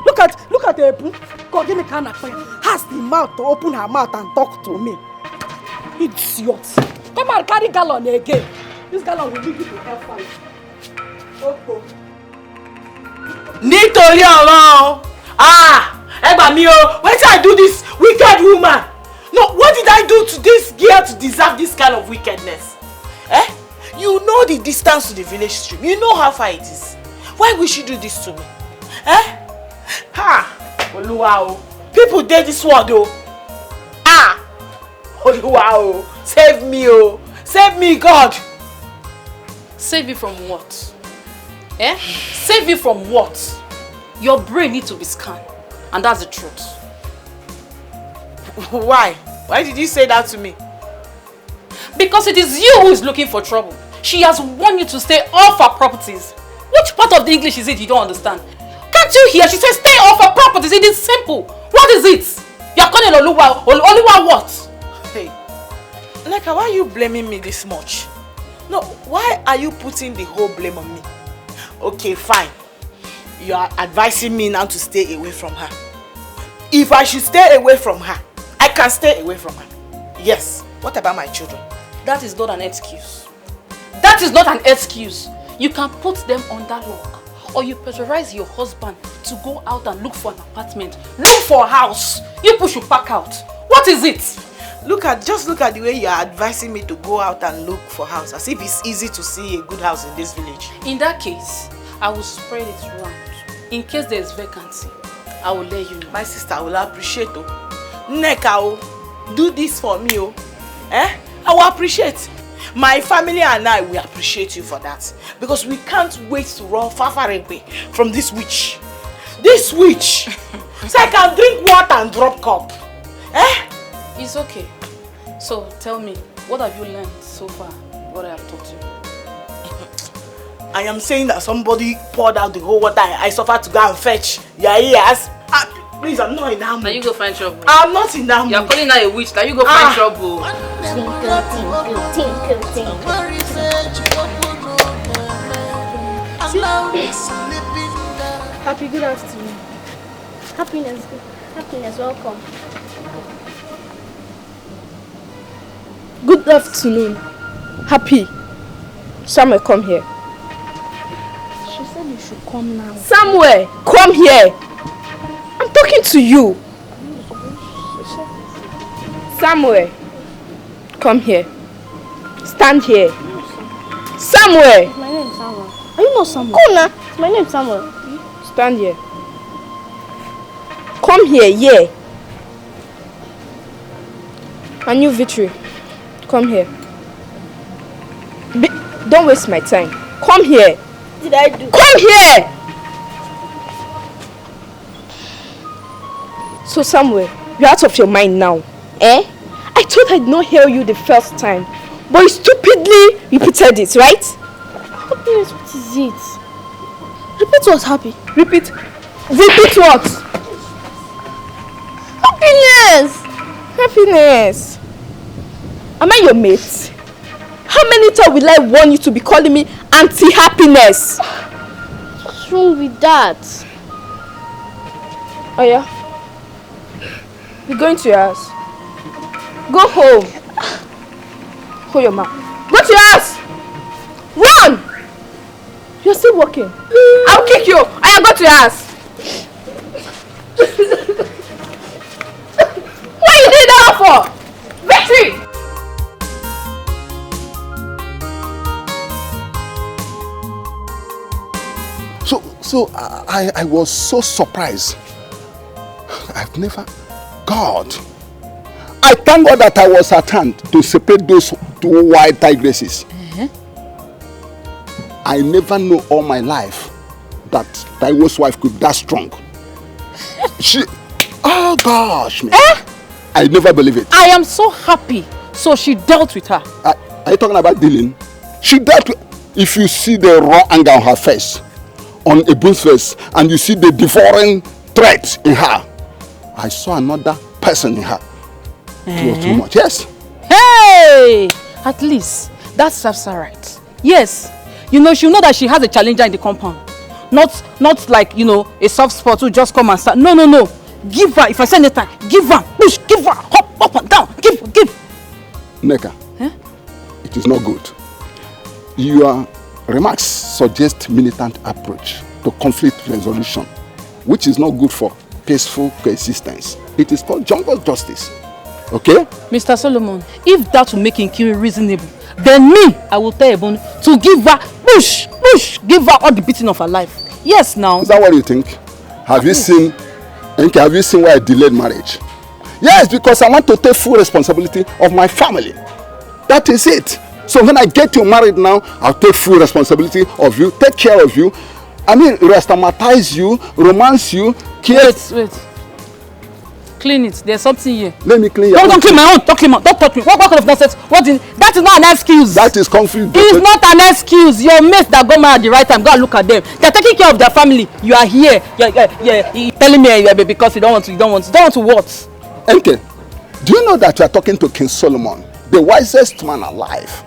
Look at the God, give me kind of thing. Has the mouth to open her mouth and talk to me. Idiot. Come and carry gallon again. This gallon will lead you to hellfire. Okay. Nítorí Ọlọ́run. Ẹ gbà mí o. Why did I do this wicked woman? No, what did I do to this girl to deserve this kind of wickedness? You know the distance to the village stream. You know how far it is. Why would she do this to me? Oluwa o. People did this world o. Oluwa o. Save me o. Save me, God. Save you from what? Save you from what? Your brain needs to be scanned. And that's the truth. Why? Why did you say that to me? Because it is you who is looking for trouble. She has warned you to stay off her properties. Which part of the English is it you don't understand? Can't you hear? She says stay off her properties. It is simple. What is it? You are calling Oluwa. Oluwa what? Hey, Neka, why are you blaming me this much? No, why are you putting the whole blame on me? Okay, fine. You are advising me now to stay away from her. If I should stay away from her, I can stay away from her. Yes. What about my children? That is not an excuse. That is not an excuse. You can put them under lock. Or you pressurize your husband to go out and look for an apartment. Look for a house. You push you pack out. What is it? Just look at the way you are advising me to go out and look for a house. As if it's easy to see a good house in this village. In that case, I will spread it around. In case there is vacancy, I will let you know. My sister, I will appreciate it. Neka, do this for me. I will appreciate. My family and I will appreciate you for that. Because we can't wait to run far away from this witch. This witch! So I can drink water and drop cup. It's okay. So tell me, what have you learned so far? What I have taught you? I am saying that somebody poured out the whole water I suffered to go and fetch. Your ears. Please, I'm not in that mood. Now you go find trouble. I'm not in that mood. You're calling her a witch. Now you go find trouble. Happy good afternoon. Happiness, welcome. Good afternoon. Happy. Samuel, come here. She said you should come now. Samuel, come here. I'm talking to you. Samuel, come here. Stand here. Samuel. My name is Samuel. Are you not Samuel? Come now. My name is Samuel. Stand here. Come here, yeah. And you, Victory. Come here. Don't waste my time. Come here. What did I do? Come here! So Samuel, you're out of your mind now. Eh? I thought I'd not hear you the first time. But you stupidly repeated it, right? Happiness, what is it? Repeat what's happy. Repeat what? Happiness! Happiness. Am I your mate? How many times will I warn you to be calling me anti-happiness? What's wrong with that? Oh yeah? You're going to your house. Go home. Hold your mouth. Go to your house. Run! You're still walking. I'll kick you. I go to your house. What you did that for? Victory! So I was so surprised. I've never... God. I thank God that I was at hand to separate those two white tigresses. I never know all my life that Taiwo's wife could be that strong. Oh gosh, man. I never believe it. I am so happy. So she dealt with her. Are you talking about dealing? She dealt with... If you see the raw anger on her face, on Ebu's face, and you see the devouring threat in her, I saw another person in her. It was too much. Yes. Hey! At least that serves her right. Yes. You know, she'll know that she has a challenger in the compound. Not like, you know, a soft spot who just come and start. No. Give her. If I send it time, give her. Push. Give her. Hop up and down. Give. Neka, it is not good. Your remarks suggest militant approach to conflict resolution, which is not good for peaceful coexistence. It is called jungle justice. Okay? Mr. Solomon, if that will make Nkiri reasonable, then me, I will tell Ebon to give her, push, give her all the beating of her life. Yes, now. Is that what you think? Have you seen why I delayed marriage? Yes, because I want to take full responsibility of my family. That is it. So when I get you married now, I'll take full responsibility of you, take care of you. I mean, restamatize you, romance you, care. Wait. Clean it. There's something here. Let me clean your Don't clean my own. Don't touch me. What kind of nonsense? That is not an excuse. That is conflict. It is not an excuse. Your mates that got married at the right time, go and look at them. They're taking care of their family. You are here. You're telling me because you don't want to what? Okay. Do you know that you are talking to King Solomon, the wisest man alive?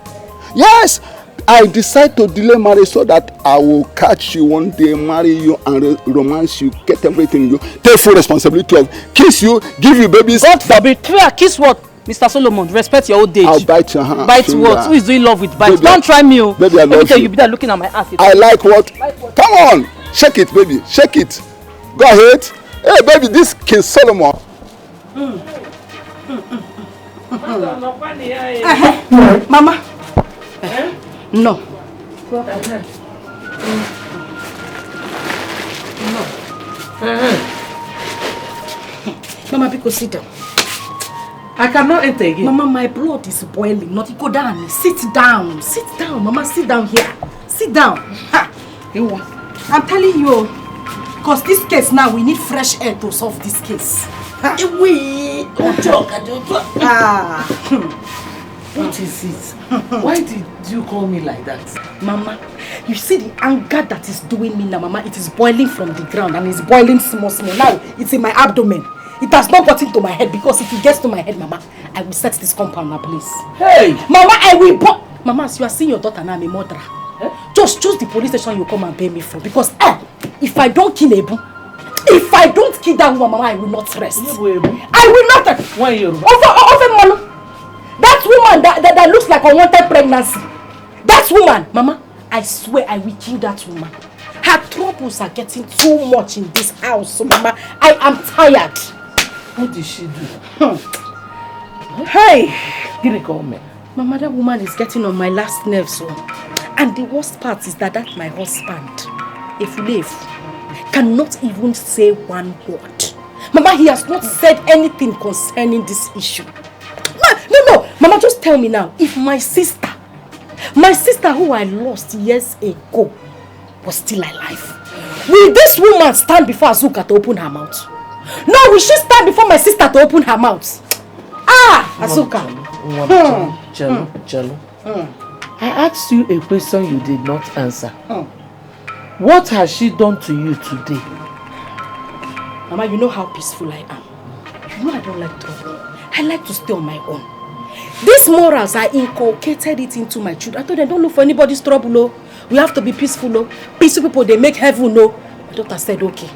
Yes. I decide to delay marriage so that I will catch you one day, marry you and romance you, get everything you, take full responsibility of, kiss you, give you babies. God forbid. Kiss what? Mr. Solomon, respect your old age. I'll bite your hand. Bite what? Who is doing love with bites? Don't try me. Baby, I love you. Let me tell you, be there looking at my ass. I like what? Come on. Shake it, baby. Shake it. Go ahead. Hey, baby, this King Solomon. Mama. No. Mama, because sit down. I cannot enter again. Mama, my blood is boiling. Not go down. Sit down. Sit down. Mama, sit down here. Sit down. Ha. I'm telling you, because this case now, we need fresh air to solve this case. We don't talk. What is it? Why did you call me like that? Mama, You see the anger that is doing me now, Mama? It is boiling from the ground and it's boiling small. Now it's in my abdomen. It has not got into my head because if it gets to my head, Mama, I will set this compound now, please. Hey! Mama, I will... Mama, as you are seeing your daughter now, I'm a murderer. Just choose the police station you come and pay me for. Because if I don't kill Ebu, if I don't kill that woman, Mama, I will not rest. I will not rest. Why you? That woman that looks like unwanted pregnancy. That woman, Mama, I swear I will kill that woman. Her troubles are getting too much in this house. So, Mama, I am tired. What did she do? Hey! Did it call me? Mama, that woman is getting on my last nerve, so. And the worst part is that my husband, if you leave, cannot even say one word. Mama, he has not said anything concerning this issue. No. Mama, just tell me now, if my sister who I lost years ago was still alive, will this woman stand before Azuka to open her mouth? No, will she stand before my sister to open her mouth? Azuka. Chalo. I asked you a question you did not answer. What has she done to you today? Mama, you know how peaceful I am. You know I don't like trouble. I like to stay on my own. These morals, I inculcated it into my children. I told them, don't look for anybody's trouble, no. We have to be peaceful, no. Peaceful people, they make heaven, no. My daughter said, okay.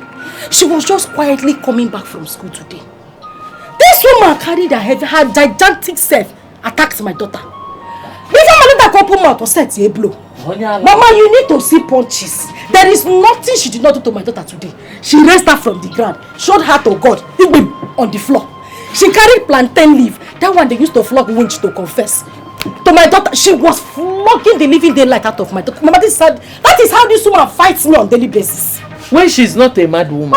She was just quietly coming back from school today. This woman carried her gigantic self, attacked my daughter. Before my daughter could open mouth or set a blow. Mama, you need to see punches. There is nothing she did not do to my daughter today. She raised her from the ground, showed her to God, on the floor. She carried plantain leaf. That one they used to flog winch to confess. To my daughter, she was flogging the living daylight out of my daughter. Mama, that is how this woman fights me on daily basis. When she's not a mad woman.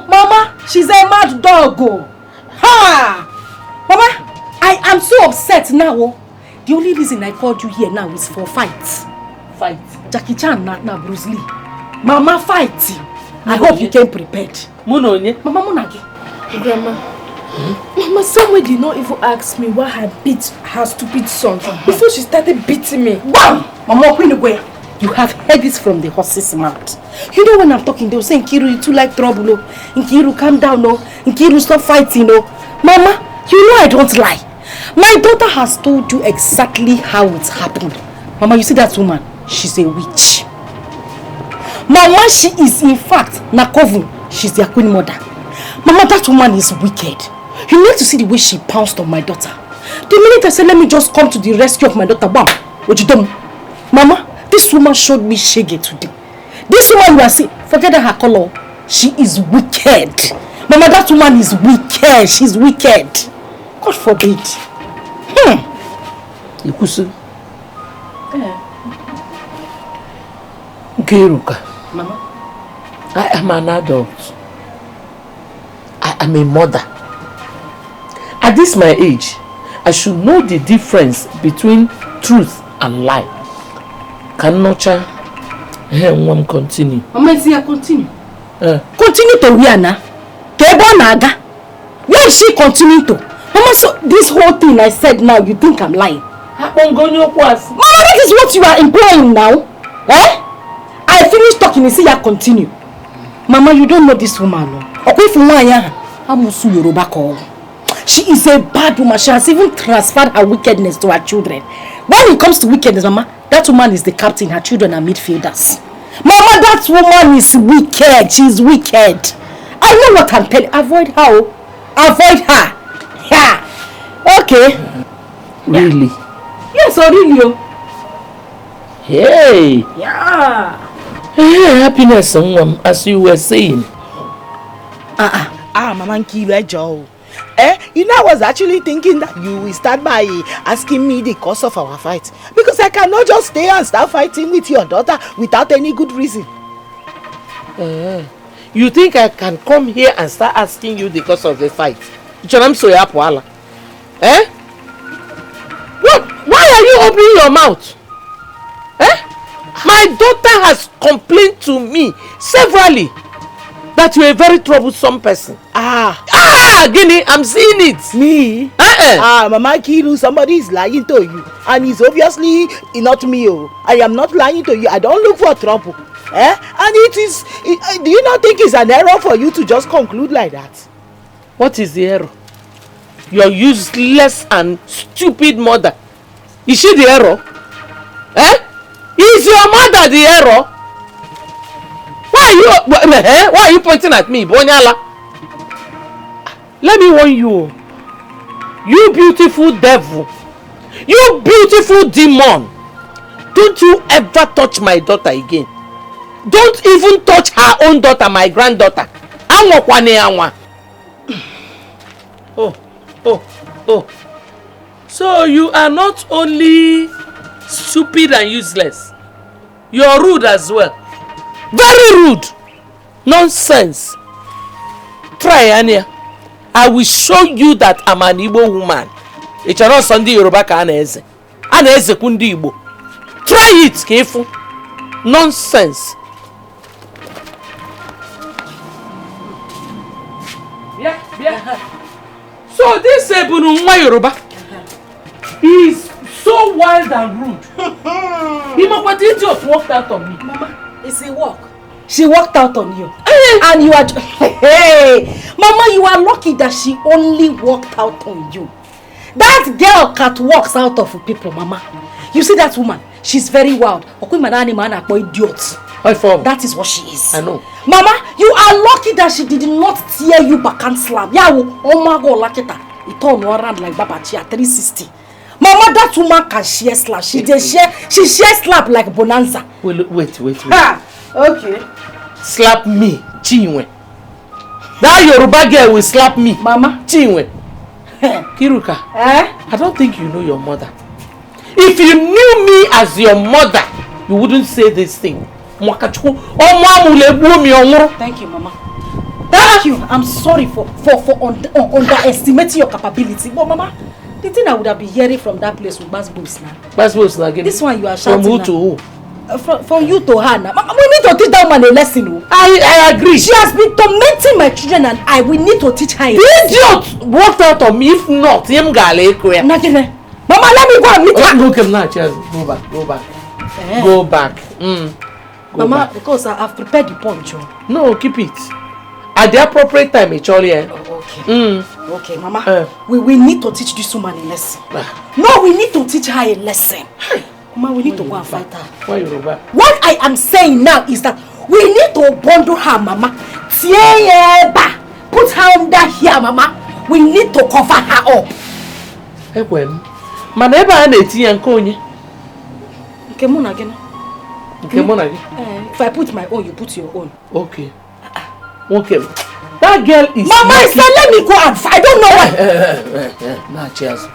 Mama, she's a mad dog. Ha! Mama, I am so upset now. The only reason I called you here now is for fights. Fight? Jackie Chan, not Bruce Lee. Mama, fight. I hope you came prepared. Munonye? Mama Munagi. Grandma. Mama, somebody did not even ask me why I beat her stupid son before she started beating me. Bam! Mama, you have heard this from the horse's mouth. You know when I'm talking, they will say, Nkiru, you too like trouble. No. Nkiru, calm down. No. Nkiru, stop fighting. No. Mama, you know I don't lie. My daughter has told you exactly how it happened. Mama, you see that woman? She's a witch. Mama, she is in fact Nakovu. She's their queen mother. Mama, that woman is wicked. You need to see the way she pounced on my daughter. The minute I said, let me just come to the rescue of my daughter, bam, what you done? Mama, this woman showed me shege today. This woman you are seeing, forget her color. She is wicked. Mama, that woman is wicked. She's wicked. God forbid. Ikusu. Nkiruka. Mama. I am an adult. I am a mother. At this my age, I should know the difference between truth and lie. Can nurture. Continue. Mama, is here continue. Continue to where now? Naga. Where is she continuing to? Mama, so this whole thing I said now, you think I'm lying? Mama, that is what you are implying now. I finished talking and see you continue. Mama, you don't know this woman. She is a bad woman. She has even transferred her wickedness to her children. When it comes to wickedness, Mama, that woman is the captain. Her children are midfielders. Mama, that woman is wicked. She is wicked. I know what I'm telling you. Avoid her. Avoid her. Yeah. Okay. Really? Yes, really. Hey. Yeah. Hey, happiness, as you were saying. Mama Nkiru, Joe. You know, I was actually thinking that you will start by asking me the cause of our fight. Because I cannot just stay and start fighting with your daughter without any good reason. You think I can come here and start asking you the cause of the fight? What? Why are you opening your mouth? My daughter has complained to me severally that you're a very troublesome person. Guinea, I'm seeing it. Me? Mama Kiru, somebody is lying to you. And it's obviously not me. Oh. I am not lying to you. I don't look for trouble. And it is, do you not think it's an error for you to just conclude like that? What is the error? Your useless and stupid mother. Is she the error? Is your mother the error? Why are you pointing at me, Bonyala? Let me warn you. You beautiful devil. You beautiful demon. Don't you ever touch my daughter again. Don't even touch her own daughter, my granddaughter. Oh. So you are not only stupid and useless. You are rude as well. Very rude. Nonsense. Try, Anya. I will show you that I'm an Igbo woman. It's not Sunday Yoruba ka ana-eze. Ana-eze kundi Igbo. Try it, careful. Nonsense. Yeah. So this Ebunu Nwa Yoruba is so wild and rude. He just walked out on me. Mama, it's a walk. She walked out on you. And you are... Hey! Mama, you are lucky that she only walked out on you. That girl catwalks out of people, Mama. You see that woman? She's very wild. Idiot. That is what she is. I know. Mama, you are lucky that she did not tear you back and slap. Yeah, oh my God, like it. It turned around like Baba Chia 360. Mama, that woman can share slap. She shares slap like Bonanza. Wait. Ah, okay. Slap me, Chinwe. That Yoruba girl will slap me. Mama. Chinwe. Kiruka. I don't think you know your mother. If you knew me as your mother, you wouldn't say this thing. Thank you, Mama. Thank you. I'm sorry for underestimating your capability. But Mama, the thing I would have been hearing from that place with Basbos now. Basbos again. This one you are shouting. From who to who? From you to her now. We need to teach that woman a lesson. I agree. She has been tormenting my children and we need to teach her a lesson. Idiot walked out on me. If not, him gale. Mama, let me go and meet her. Look him now, go back. Go back. Mama, because I've prepared the punch. No, keep it. At the appropriate time, actually. Okay. Okay, Mama. We need to teach this woman a lesson. No, we need to teach her a lesson. Mama, we need to go and fight her. Why Yoruba? What I am saying now is that we need to bundle her, Mama. Put her under here, Mama. We need to cover her up. Hey, well, Maneba and Konye. If I put my own, you put your own. Okay. That girl is... Mama, I said let me go and fight. I don't know why. Nah, cheers.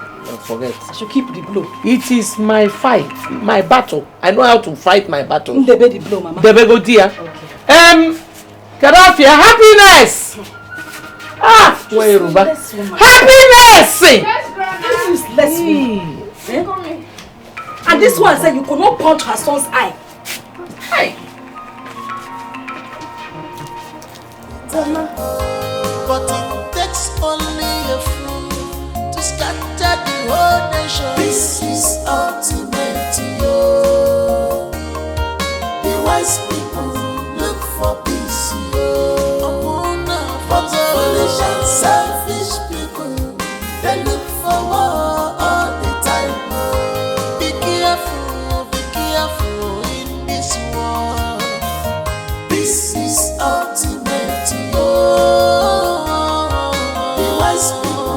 Forget. I should keep the blow. It is my fight, my battle. I know how to fight my battle. Debe the blow, Mama. Debe go dear. Okay. Kadafia, happiness. Where Yoruba? Happiness. This is less And this one said you could not punch her son's eye. Hey. But it takes only a fool to scatter the whole nation. This is ultimate, yo. The wise people look for peace, yo. But the foolish and selfish people, they look for war all the time. Be careful in this world. This is ultimate, yo. The wise people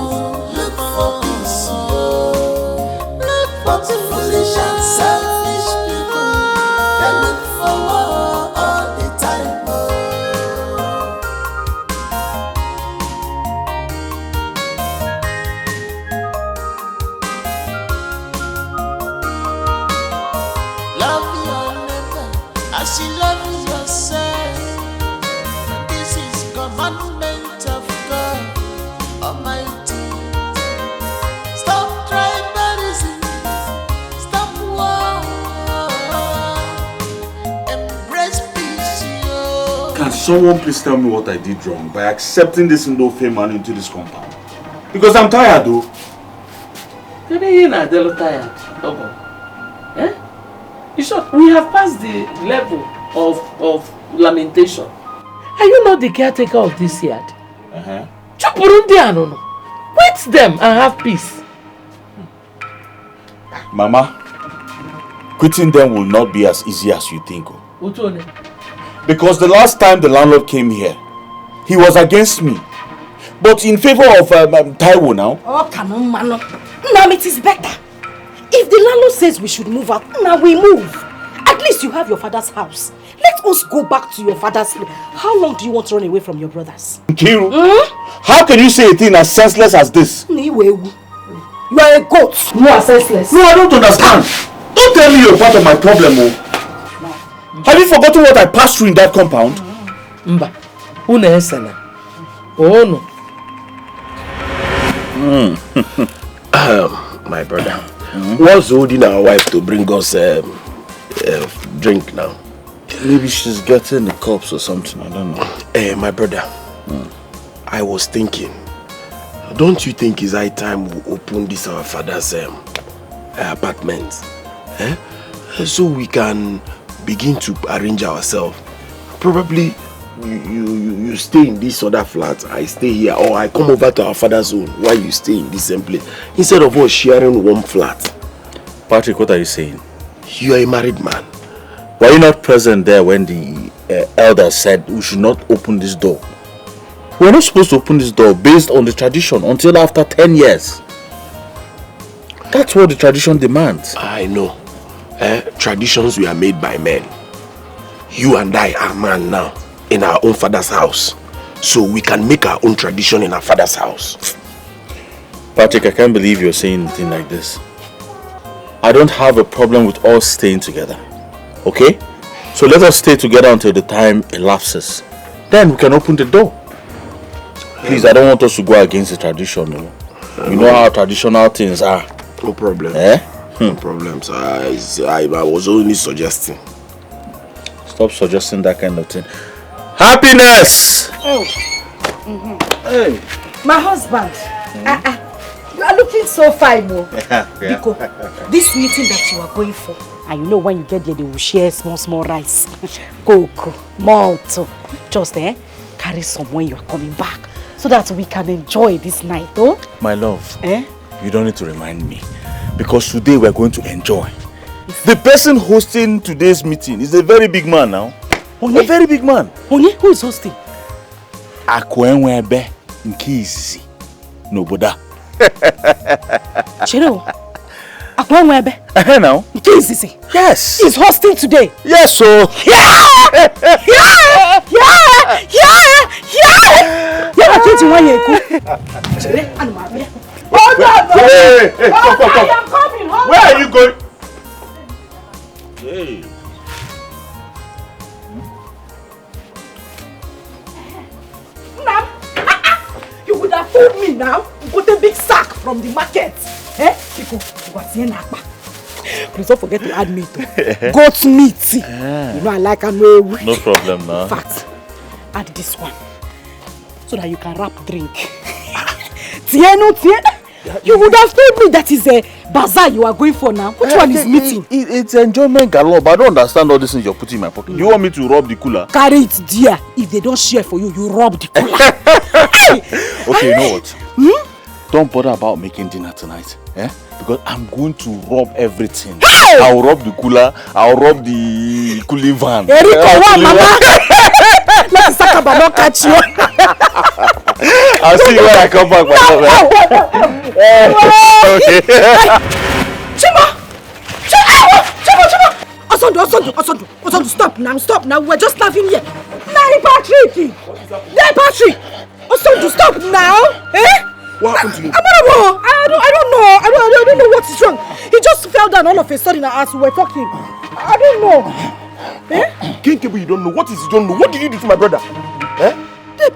look for peace, yo. But the foolish and selfish people, they look for war all the time. Love your neighbor as you love yourself. This is commandment of God Almighty. Stop tribalism, stop war, embrace peace, yo. Can't someone please tell me what I did wrong by accepting this no-fame man into this compound? Because I'm tired though. You're not tired. Eh? In short, we have passed the level of lamentation. Are you not the caretaker of this yard? Wait them and have peace. Mama, quitting them will not be as easy as you think. Because the last time the landlord came here, he was against me. But in favor of Taiwo now. Oh, come on, man. Now it is better. If the landlord says we should move out, now we move. At least you have your father's house. Let us go back to your father's place. How long do you want to run away from your brothers? Kiru, how can you say a thing as senseless as this? You are a goat. You are senseless. No, I don't understand. Don't tell me you're part of my problem, oh. Have you forgotten what I passed through in that compound? Mba, oh no. My brother, what's holding our wife to bring us drink now? Maybe she's getting the cups or something, I don't know. My brother, I was thinking, don't you think it's high time we open this our father's apartment? So we can begin to arrange ourselves. Probably you stay in this other flat, I stay here, or I come over to our father's home while you stay in this same place, instead of us sharing one flat. Patrick, what are you saying? You are a married man. Were you not present there when the elder said we should not open this door? We're not supposed to open this door based on the tradition until after 10 years. That's what the tradition demands. I know. Traditions were made by men. You and I are man now in our own father's house. So we can make our own tradition in our father's house. Patrick, I can't believe you're saying anything like this. I don't have a problem with us staying together. Okay? So let us stay together until the time elapses. Then we can open the door. Please, I don't want us to go against the tradition. You know how traditional things are. No problem. No problem. So I was only suggesting. Stop suggesting that kind of thing. Happiness! Hey. My husband. You are looking so fine, Mo. Biko, this meeting that you are going for, and you know when you get there, they will share small rice, cocoa, malt. Just carry some when you are coming back, so that we can enjoy this night, oh? My love, you don't need to remind me, because today we are going to enjoy. The person hosting today's meeting is a very big man now. A very big man. Who is hosting? Akwenwebe Nkisi Noboda. Chino, Akwenwebe. Now. Nkisi. Yes. He's hosting today. Yes, so. Yeah. Hey, come. Where are you going? Hey. You would have told me now. You got a big sack from the market. Please don't forget to add meat. Goat meat. You know I like a no. No problem now. In fact, add this one so that you can wrap drink. You would have told me that is a bazaar you are going for now. Which one is meeting? It's enjoyment galore, but I don't understand all this things you're putting in my pocket. You want me to rob the cooler? Carry it, dear. If they don't share for you, you rob the cooler. Okay, you know what? Don't bother about making dinner tonight. Because I'm going to rob everything. I'll rob the cooler. I'll rob the cooling van. Mama. Let Sakaba not catch you. I'll see you when I come back. Chima! Osondu, stop now. We're just laughing here. Patrick! Osondu, stop now. What happened to you? I don't know what is wrong. He just fell down all of a sudden as we were talking. I don't know. Kinkebu, you don't know. What is you don't know? What did you do to my brother?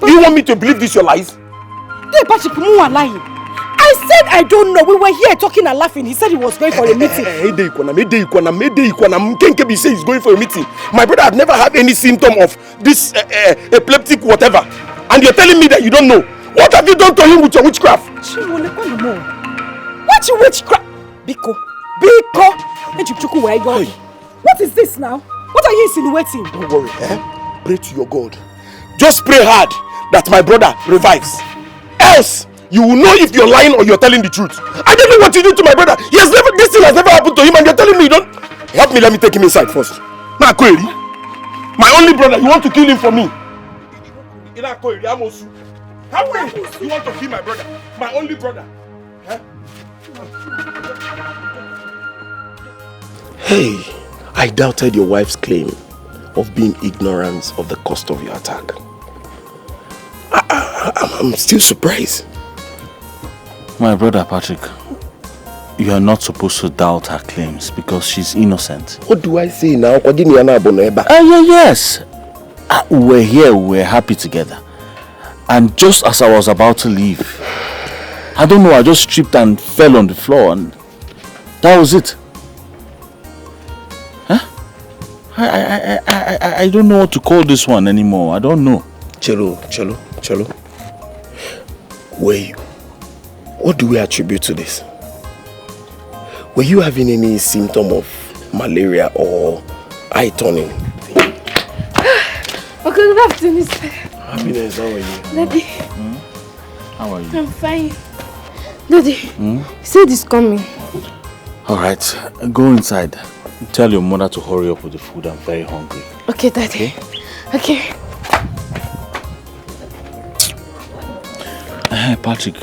Do you want me to believe this your lies? Patrick, you are lying. I said I don't know. We were here talking and laughing. He said he was going for a meeting. Mkenkebi say he's going for a meeting. My brother had never had any symptom of this epileptic whatever. And you're telling me that you don't know. What have you done to him with your witchcraft? What you witchcraft? Biko. What is this now? What are you insinuating? Don't worry, Pray to your God. Just pray hard that my brother revives. Else, you will know if you're lying or you're telling the truth. I don't know what you did to my brother. This thing has never happened to him and you're telling me you don't... Help me, let me take him inside first. My only brother, you want to kill him for me? How will you want to kill my brother? My only brother. Hey, I doubted your wife's claim of being ignorant of the cost of your attack. I'm still surprised. My brother Patrick, you are not supposed to doubt her claims because she's innocent. What do I say now? Yes. We're here, we're happy together. And just as I was about to leave, I don't know, I just tripped and fell on the floor and that was it. I don't know what to call this one anymore. I don't know. Chelo. Wait, what do we attribute to this? Were you having any symptom of malaria or eye turning? Okay, good afternoon, sir. Happiness, how are you? Daddy. How are you? I'm fine. Daddy, say this coming. Alright, go inside. Tell your mother to hurry up with the food. I'm very hungry. Okay, Daddy. Okay. Hey, Patrick.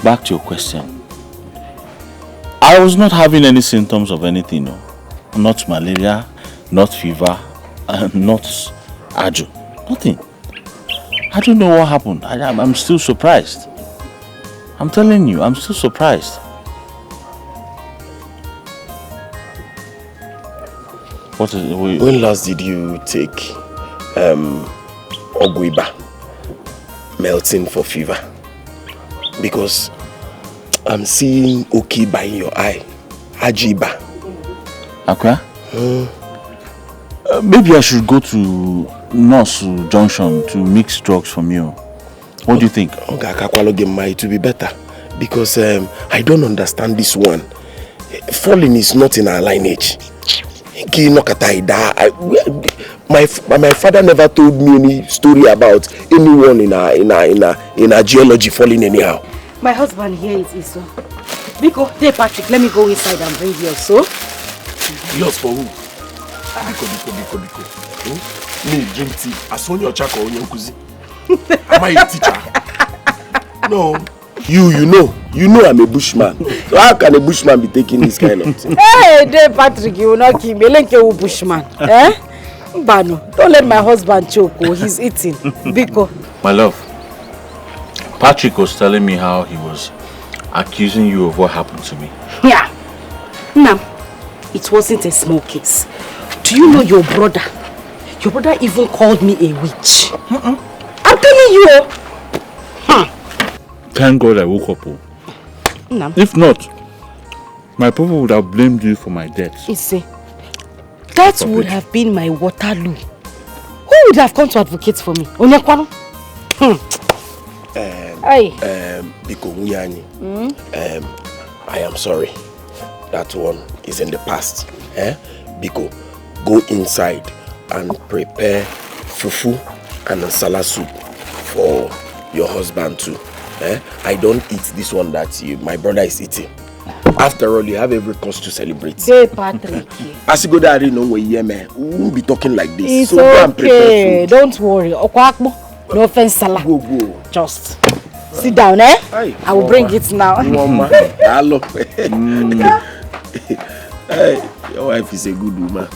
Back to your question. I was not having any symptoms of anything, no. Not malaria, not fever, not ajo. Nothing. I don't know what happened. I'm still surprised. I'm telling you, I'm still surprised. What is it? When last did you take Ogwiba melting for fever? Because I'm seeing Okiba in your eye. Ajiba. Okay. Maybe I should go to Nurse Junction to mix drugs from you. What do you think? It will be better. Because I don't understand this one. Falling is not in our lineage. My father never told me any story about anyone in our geology falling anyhow. My husband here is Iso. Biko, hey Patrick, let me go inside and bring yours, so? Yours for who? Biko. Me drink tea. I saw your chako on your kuzi. Am I a teacher? No. You know I'm a bushman. So how can a bushman be taking this kind of thing? Hey, there, Patrick, you will not kill me. Like a bushman. Bano, don't let my husband choke. He's eating. Biko. My love, Patrick was telling me how he was accusing you of what happened to me. Yeah. Now, it wasn't a small case. Do you know your brother? Your brother even called me a witch. I'm telling you. Thank God I woke up. No. If not, my people would have blamed you for my death. You see, that would have been my Waterloo. Who would have come to advocate for me? Onyekwano? Biko Munyani, I am sorry. That one is in the past. Biko, go inside and prepare fufu and nsala soup for your husband too. I don't eat this one that my brother is eating. After all, you have every cause to celebrate. Hey, Patrick. As you go there, no way, we won't be talking like this. It's so go and prepare okay. food. Don't worry. Okwakbo, no offense, Salah. Go. Just sit down, I will bring it now. Hello. Hey, your wife is a good woman.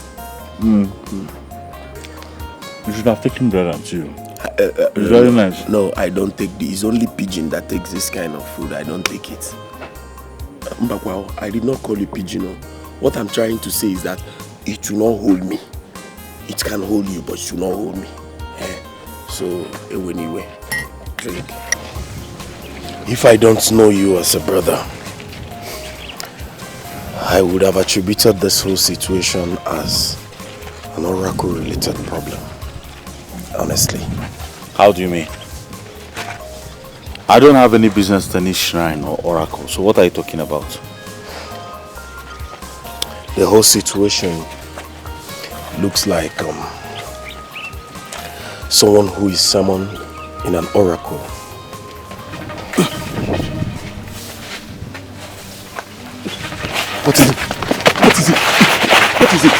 You should have taken bread too. It's very nice. No, I don't take this. It's only pigeon that takes this kind of food. I don't take it. Mbakwao, I did not call you pigeon. What I'm trying to say is that it will not hold me. It can hold you, but it will not hold me. So, anyway, drink. If I don't know you as a brother, I would have attributed this whole situation as an oracle-related problem. Honestly. How do you mean? I don't have any business to any shrine or oracle, so what are you talking about? The whole situation looks like someone who is summoned in an oracle. What is it? What is it? What is it?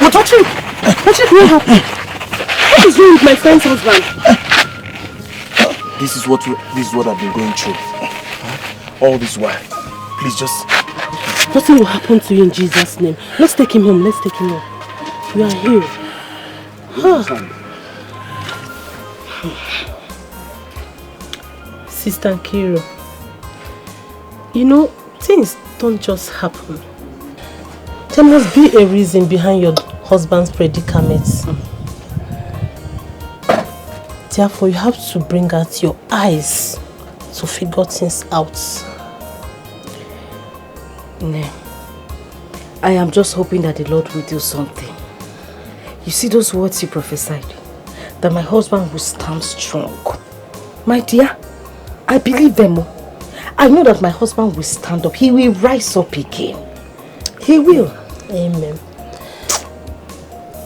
What actually happened? What is wrong with my friend's husband? This is what I've been going through. All this while. Please just... Nothing will happen to you in Jesus' name. Let's take him home. Let's take him home. We are here. Sister Kiro, you know, things don't just happen. There must be a reason behind your husband's predicaments. Therefore, you have to bring out your eyes to figure things out. No. I am just hoping that the Lord will do something. You see those words you prophesied? That my husband will stand strong. My dear, I believe them. I know that my husband will stand up. He will rise up again. He will. Amen.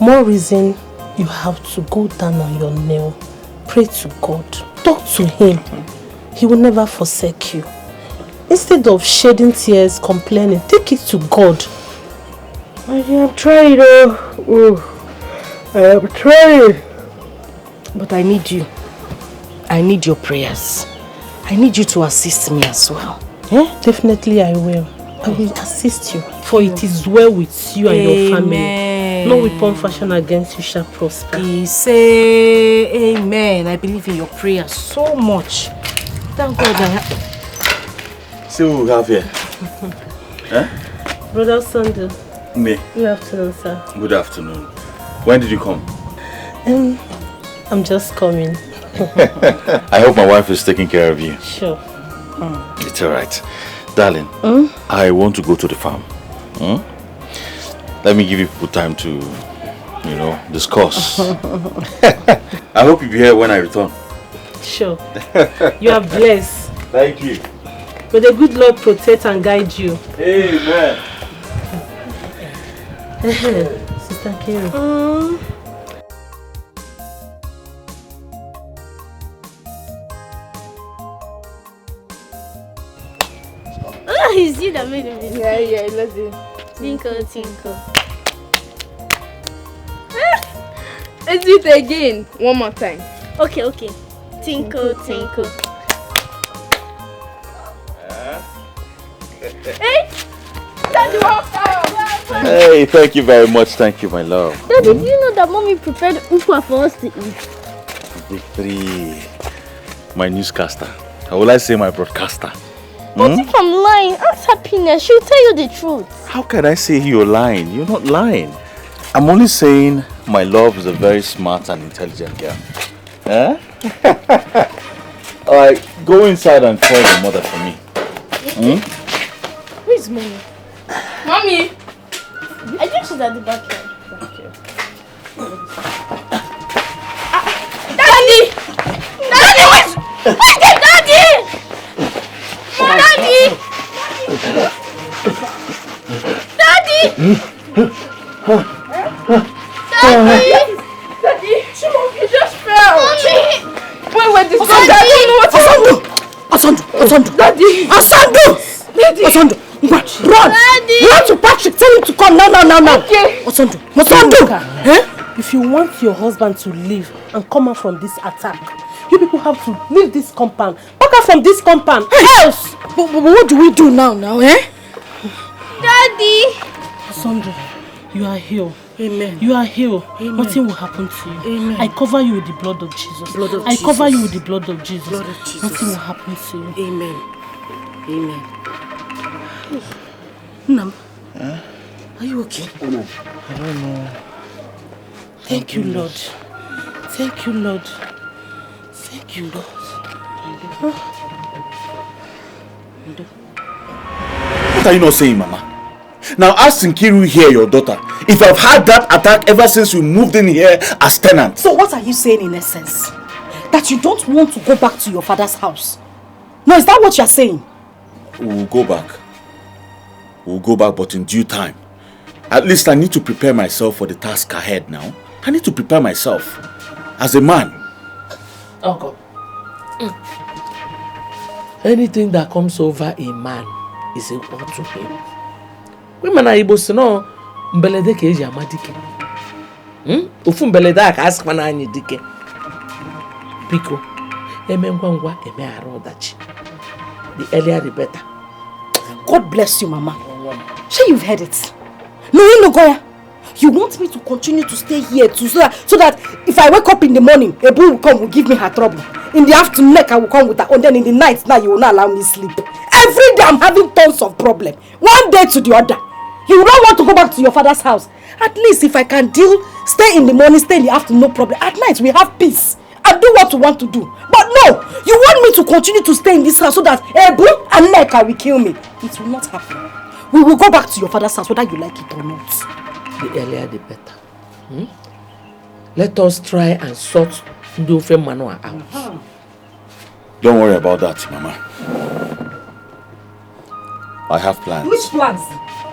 More reason you have to go down on your knee. Pray to God. Talk to him. He will never forsake you. Instead of shedding tears, complaining, take it to God. I am trying, I am trying. But I need you. I need your prayers. I need you to assist me as well. Yeah? Definitely I will. I will assist you. For it is well with you and your family. No weapon fashioned against you shall prosper. Say amen. I believe in your prayers so much. Thank God. See what we have here. Brother Sunday. Me. Good afternoon, sir. Good afternoon. When did you come? I'm just coming. I hope my wife is taking care of you. Sure. It's alright. Darling, I want to go to the farm. Let me give you people time to, discuss. I hope you'll be here when I return. Sure. You are blessed. Thank you. May the good Lord protect and guide you. Amen. Sister Kiro. Oh, is it that made it? Yeah, let's do it. Tinkle, tinkle. Let's do it again. One more time. Okay. Tinkle, tinkle. Hey! Daddy, Hey, thank you very much. Thank you, my love. Daddy, do you know that mommy prepared ukwa for us to eat? Victory. My newscaster. How will I say my broadcaster? But if I'm lying, ask Happiness. She'll tell you the truth. How can I say you're lying? You're not lying. I'm only saying my love is a very smart and intelligent girl. Alright, go inside and call your mother for me. Who is mommy? Mommy! I think she's at the back here. Daddy! Daddy! Where's the daddy? Daddy! Daddy! Daddy! Shimon, you just fell! Mommy! Wait, this one, Daddy! Asandu! Daddy! Asandu! Daddy! Asandu! Run! Daddy! Run to Patrick! Tell him to come now! Okay. Asandu! If you want your husband to leave and come out from this attack, you people have to leave this compound. Back out from this compound. Else! But what do we do now, Daddy! Asandu, you are healed. Amen. You are healed. Amen. Nothing will happen to you. Amen. I cover you with the blood of Jesus. I cover you with the blood of Jesus. Nothing will happen to you. Amen. Nam, are you okay? I don't know. Thank you, Lord. Thank you, Lord. Thank you, Lord. What are you not saying, Mama? Now ask Nkiru here, your daughter, if I've had that attack ever since we moved in here as tenants. So what are you saying in essence? That you don't want to go back to your father's house? No, is that what you're saying? We'll go back. We'll go back, but in due time. At least I need to prepare myself for the task ahead now. I need to prepare myself as a man. Uncle. Anything that comes over a man is equal to him. Women are able to know mbelede ke eji amadike. Ofu mbelede aka ask mana anyi dike. Biko, eme ngwa eme aro dachi. The earlier the better. God bless you, Mama. Sure, you've heard it. No, Goya. You want me to continue to stay here so that if I wake up in the morning, a bull will come, will give me her trouble. In the afternoon, I will come with her, and then in the night, now you will not allow me sleep. Every day I'm having tons of problems. One day to the other. You don't want to go back to your father's house. At least if I can stay in the morning, stay in the afternoon, no problem. At night, we have peace. I do what you want to do. But no, you want me to continue to stay in this house so that Ebu and Neka will kill me. It will not happen. We will go back to your father's house whether you like it or not. The earlier the better. Let us try and sort Ndofe Manoa out. Don't worry about that, Mama. I have plans. Which plans?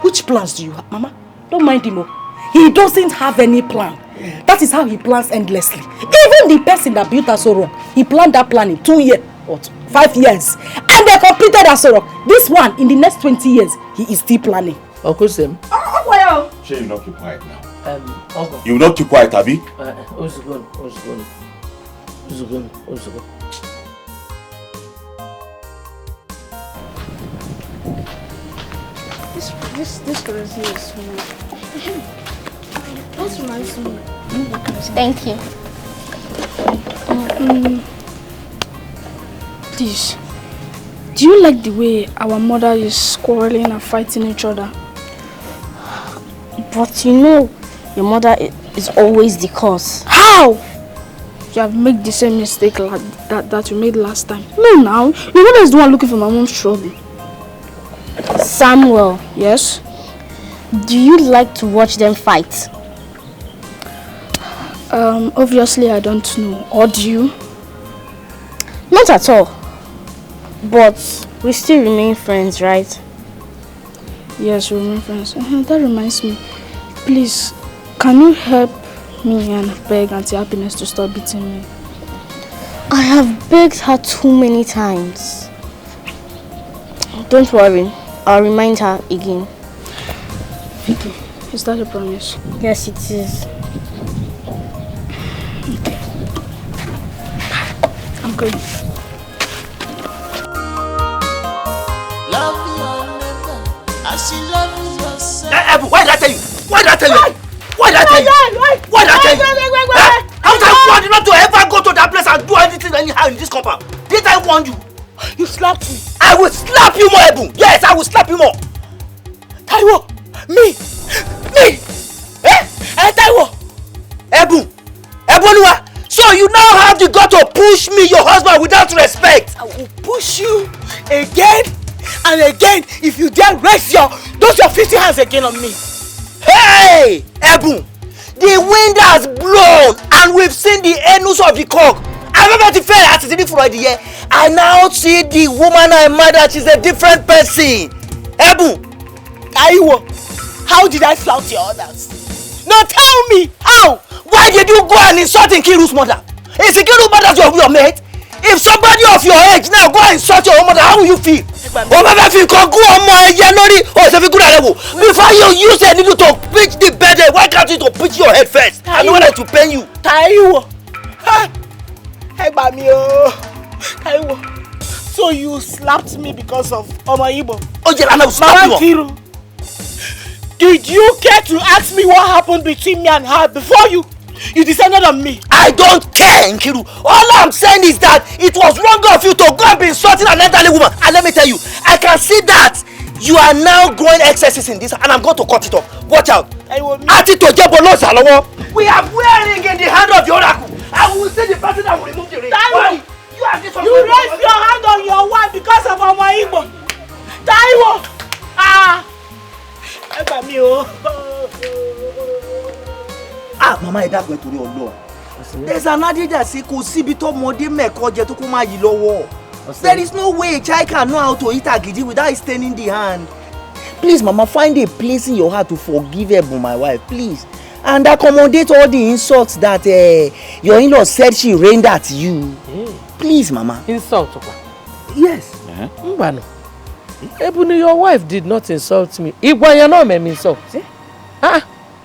Which plans do you have, Mama? Don't mind him. He doesn't have any plan. That is how he plans endlessly. Even the person that built Asoro, he planned that plan in 2 years or 5 years. And they completed Asoro. This one, in the next 20 years, he is still planning. Uncle Sam. Sure, you will not keep quiet now. Uncle. You will not keep quiet, Abi? Ozugun. This girl is here. That's reminds me. Thank you. Please, do you like the way our mother is quarreling and fighting each other? But you know, your mother is always the cause. How? You have made the same mistake that you made last time. No, now. Your mother is the one looking for my mom's trouble. Samuel. Yes? Do you like to watch them fight? Obviously I don't know. Or do you? Not at all. But we still remain friends, right? Yes, we remain friends. That reminds me. Please, can you help me and beg Auntie Happiness to stop beating me? I have begged her too many times. Don't worry. I'll remind her again. Okay. Is that a promise? Yes, it is. Okay. I'm going. Love your neighbor as you love yourself. Why did I tell you? Why did I tell you? Why did I tell you? Why did I tell you? How did I warn you not to ever go to that place and do anything anyhow in this compound? Did I warn you? You slapped me. I will slap you more, Ebu. Yes, I will slap you more. Taiwo, me. Taiwo, Ebu, Eboluwa. So you now have the gut to push me, your husband, without respect. I will push you again and again if you dare raise your 50 hands again on me. Hey, Ebu, the wind has blown and we've seen the anus of the cock. I remember the fair at the for the year. I now see the woman I murdered. She's a different person. Ebu, Aiwo, how did I flout your orders? Now tell me, how? Why did you go and insult Nkiru's mother? Is Nkiru's mother your mate? If somebody of your age now go and insult your own mother, how will you feel? Before you use a needle to pitch the bed, why can't you to pitch your head first? I know that to pain you. Taiwo. Hey, Taiwo. So you slapped me because of Omaibo? Oh, yeah, I slapped you. Did you care to ask me what happened between me and her before you descended on me? I don't care, Nkiru. All I'm saying is that it was wrong of you to go and be insulting an elderly woman. And let me tell you, I can see that you are now growing excesses in this, and I'm going to cut it off. Watch out. We are wearing in the hand of the oracle. I will say the person that will remove the ring. You have this one. You You raise your hand on your wife because of Omo Igbo. Taiwo! Mama, I don't go to your law. There's an adage that says, "Ko sibi to mode meko je to kuma yi lowo." There is no way a child can know how to eat agidi without staining the hand. Please, Mama, find a place in your heart to forgive my wife, please. And accommodate all the insults that your in-law said she rained at you. Please, Mama. Insult? Yes. Mbano. Ebony, your wife did not insult me. Igwayano me insult.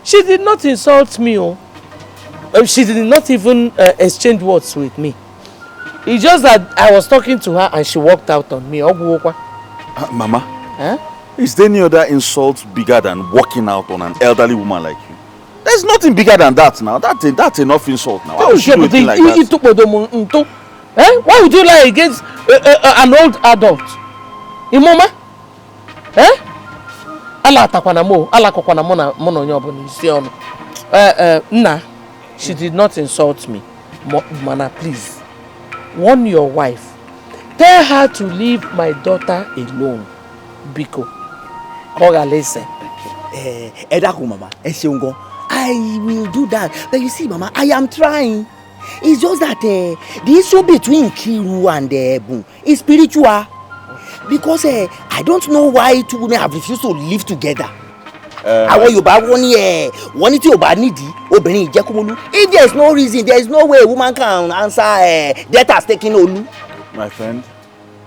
She did not insult me. She did not even exchange words with me. It's just that I was talking to her and she walked out on me. Mama, is there any other insult bigger than walking out on an elderly woman like you? There's nothing bigger than that now. That's enough insult now. Why would you do a thing like that? Why would you lie against an old adult? Imoma? Nah, she did not insult me. Mana, please. Warn your wife. Tell her to leave my daughter alone. Biko. Mama, I will do that. But you see, Mama, I am trying. It's just that the issue between Kiru and Boom is spiritual. Because I don't know why two women have refused to live together. If there is no reason, there is no way a woman can answer death has taken Olu. My friend,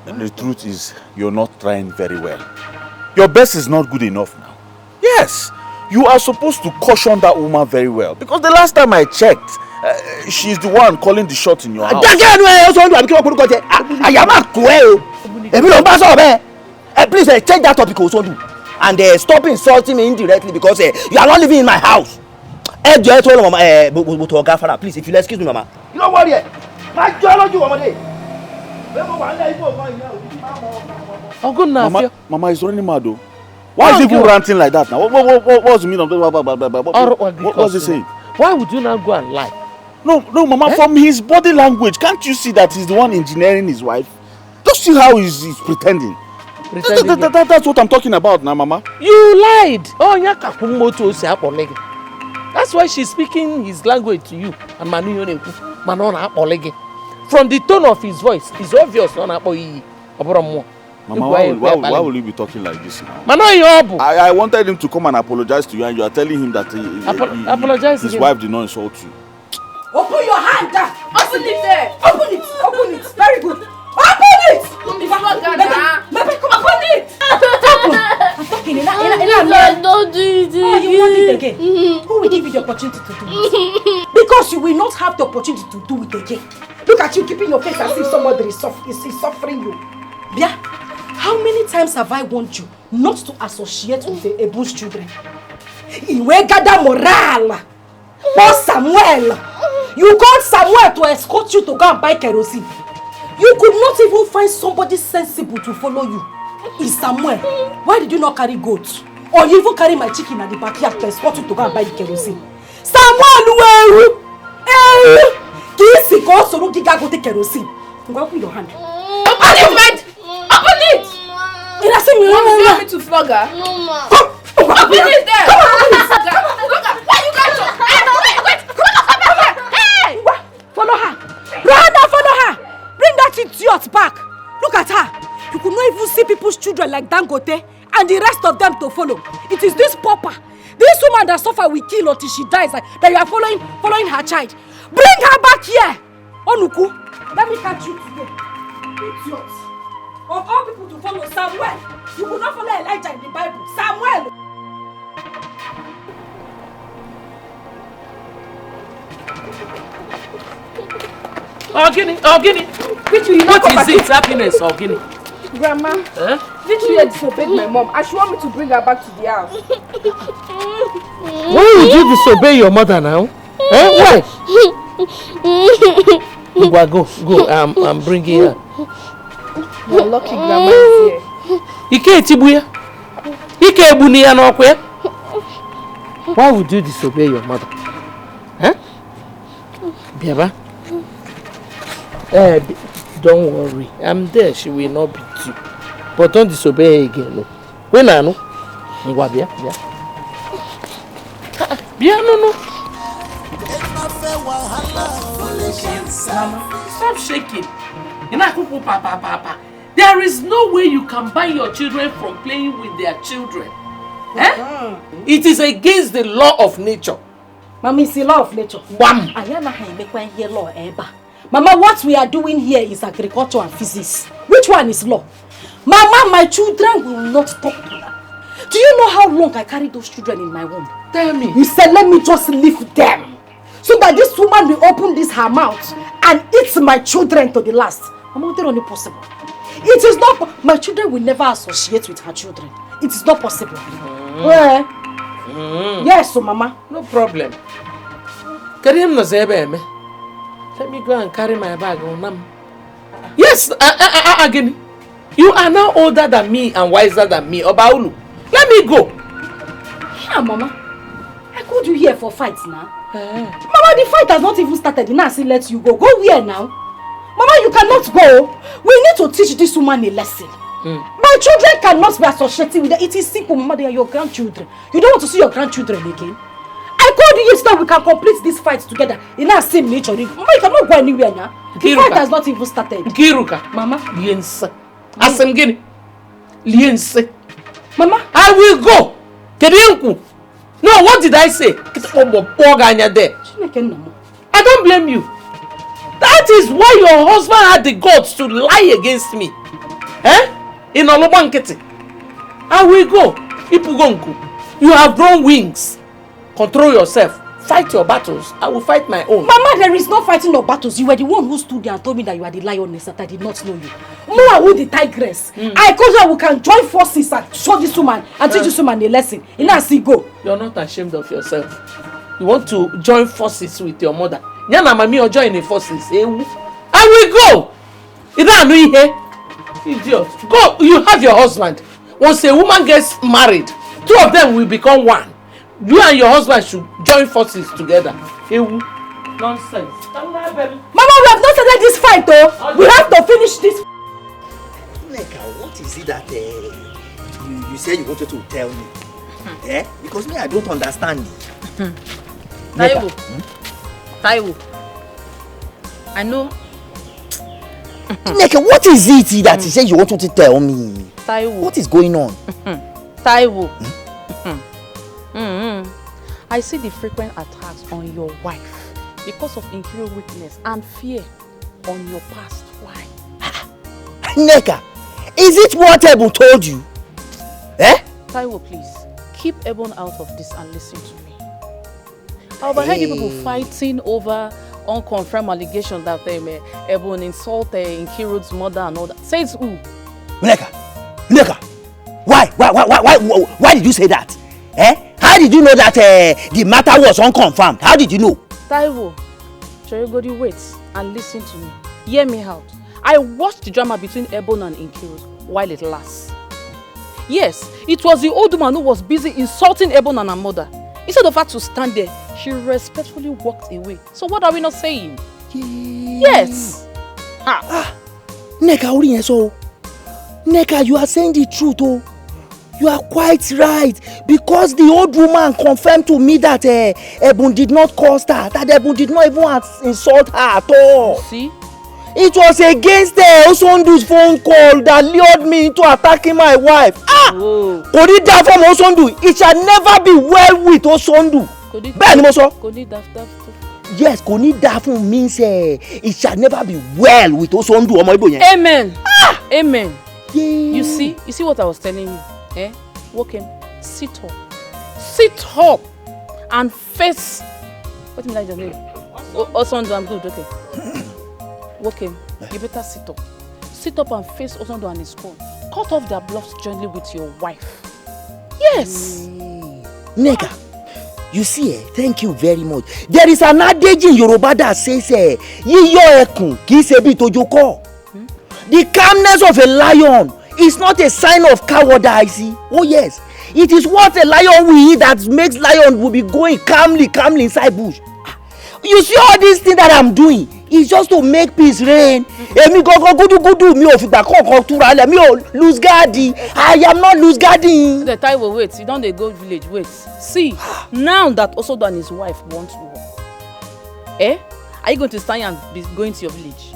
the truth is you're not trying very well. Your best is not good enough now. Yes, you are supposed to caution that woman very well. Because the last time I checked, she's the one calling the shots in your house. Please change that topic also. And stop insulting me indirectly because you are not living in my house. Please, if you'll excuse me, Mama. You don't worry. Mama is running mad though. Why is he even ranting like that now? What's the meaning of that? What's he saying? Why would you not go and lie? No, Mama, from his body language, can't you see that he's the one engineering his wife? Just see how he's pretending. That's what I'm talking about now, Mama. You lied. That's why she's speaking his language to you. From the tone of his voice, it's obvious. Mama, why will you be talking like this now? I wanted him to come and apologize to you, and you are telling him that his wife did not insult you. Open your hand! Open it there! Open it! Open it! Very good! Open it! Open it! I'm talking. Don't do it. Oh, you want it again? Who will give you the opportunity to do it? Because you will not have the opportunity to do it again. Look at you keeping your face as if somebody is suffering you. Yeah? How many times have I warned you not to associate with the Ebu's children? In Wegada Moral, or Samuel. You called Samuel to escort you to go and buy kerosene. You could not even find somebody sensible to follow you. Is Samuel? Why did you not carry goats? Or you even carry my chicken at the backyard to escort you to go and buy the kerosene? Samuel, Kisi go so giga go take kerosene. Open your hand. Open it, man! Open it! You want me to flog her? No, ma. Open it there! Come on, Why you guys so... Wait! Hey! Follow her! Brother, follow her! Bring that idiot back! Look at her! You could not even see people's children like Dangote and the rest of them to follow. It is this pauper, this woman that suffer will kill until she dies, that you are following her child. Bring her back here! Onuku, let me catch you today. Idiot! Of all people to follow, Samuel! You could not follow Elijah in the Bible. Samuel! Ogini. What is it? Happiness, Ogini? Grandma, Victoria disobeyed my mom and she wants me to bring her back to the house. Why would you disobey your mother now? Why? Go. I'm bringing her. You're lucky Grandma is here. Why would you disobey your mother? Don't worry. I'm there. She will not beat you. But don't disobey her again. No. When I know. Bia, no. Mama, stop shaking. Papa. There is no way you can ban your children from playing with their children. Eh? It is against the law of nature. Mama, it's the law of nature. Wham! Mama, what we are doing here is agriculture and physics. Which one is law? Mama, my children will not talk to her. Do you know how long I carried those children in my womb? Tell me. You said let me just leave them. So that this woman will open her mouth and eat my children to the last. Mama, it's not possible. It is not. My children will never associate with her children. It is not possible. Yes, so Mama. No problem. Let me go and carry my bag on. Yes, again. You are now older than me and wiser than me, Obaulu. Let me go. Yeah, Mama. I called you here for fights now. Mama, the fight has not even started. Now I say let you go. Go where now? Mama, you cannot go. We need to teach this woman a lesson. My children cannot be associated with her. It is simple, Mama. They are your grandchildren. You don't want to see your grandchildren again? I called you yesterday. We can complete this fight together in our same nature. Mama, you cannot go anywhere now. The fight has not even started. Kiruka. Mama. Liense. Asemgini. Liense. Mama. I will go. Kedienku. No, what did I say? I don't blame you. That is why your husband had the guts to lie against me. In Olobankete. I will go. Ipugonku. You have grown wings. Control yourself. Fight your battles. I will fight my own. Mama, there is no fighting your battles. You were the one who stood there and told me that you are the lioness, that I did not know you. More who the tigress. I told you we can join forces and show this woman and teach this woman a lesson. You know, see go. You're not ashamed of yourself. You want to join forces with your mother. Yana mami or join the forces. I will go. Idiot. Go. You have your husband. Once a woman gets married, two of them will become one. You and your husband should join forces together. Nonsense. Mama, we have not started this fight though. We have to finish this. Neka, what is it that you said you wanted to tell me? Because me, I don't understand. Taiwo. I know. Neka, what is it that you said you wanted to tell me? Taiwo. What is going on? Taiwo. I see the frequent attacks on your wife because of interior weakness and fear on your past. Why? Neka, is it what Ebon told you? Taiwo, please, keep Ebon out of this and listen to me. I overheard you people fighting over unconfirmed allegations that Ebon insulted Nkiru's mother and all that. Says who? Neka, why did you say that? How did you know that the matter was unconfirmed? How did you know? Taiwo, Chorigodi, wait and listen to me. Hear me out. I watched the drama between Ebon and Nkiru while it lasts. Yes, it was the old woman who was busy insulting Ebon and her mother. Instead of her to stand there, she respectfully walked away. So what are we not saying? Yes. Neka, you are saying the truth, oh. You are quite right, because the old woman confirmed to me that Ebon did not cause her, that Ebon did not even insult her at all. See? It was against Osondu's phone call that lured me into attacking my wife. Could it die from Osondu? It shall never be well with Osondu. Yes, Konidafu means it shall never be well with Osondu. Amen. Amen. Yeah. You see what I was telling you? Walk in, sit up and face. What do you like your name? Osondu, I'm good, okay. Walk in, you better sit up and face Osondu and his phone. Cut off their bluffs jointly with your wife. Yes. Nega, you see, thank you very much. There is an adage in Yoruba that says, Yiyo ekun ki se bi tojoko. The calmness of a lion is not a sign of cowardice. Oh yes, it is what a lion will eat that makes lion will be going calmly inside bush. You see all these things that I'm doing, It's just to make peace reign. Èmi gangan gudu mi ò fìgbà kankan túra lẹ̀ mi ò lose guard. I am not lose guarding. The time will wait. You don't dey go village. Wait. See, now that Osodo and his wife want war, are you going to stand and be going to your village?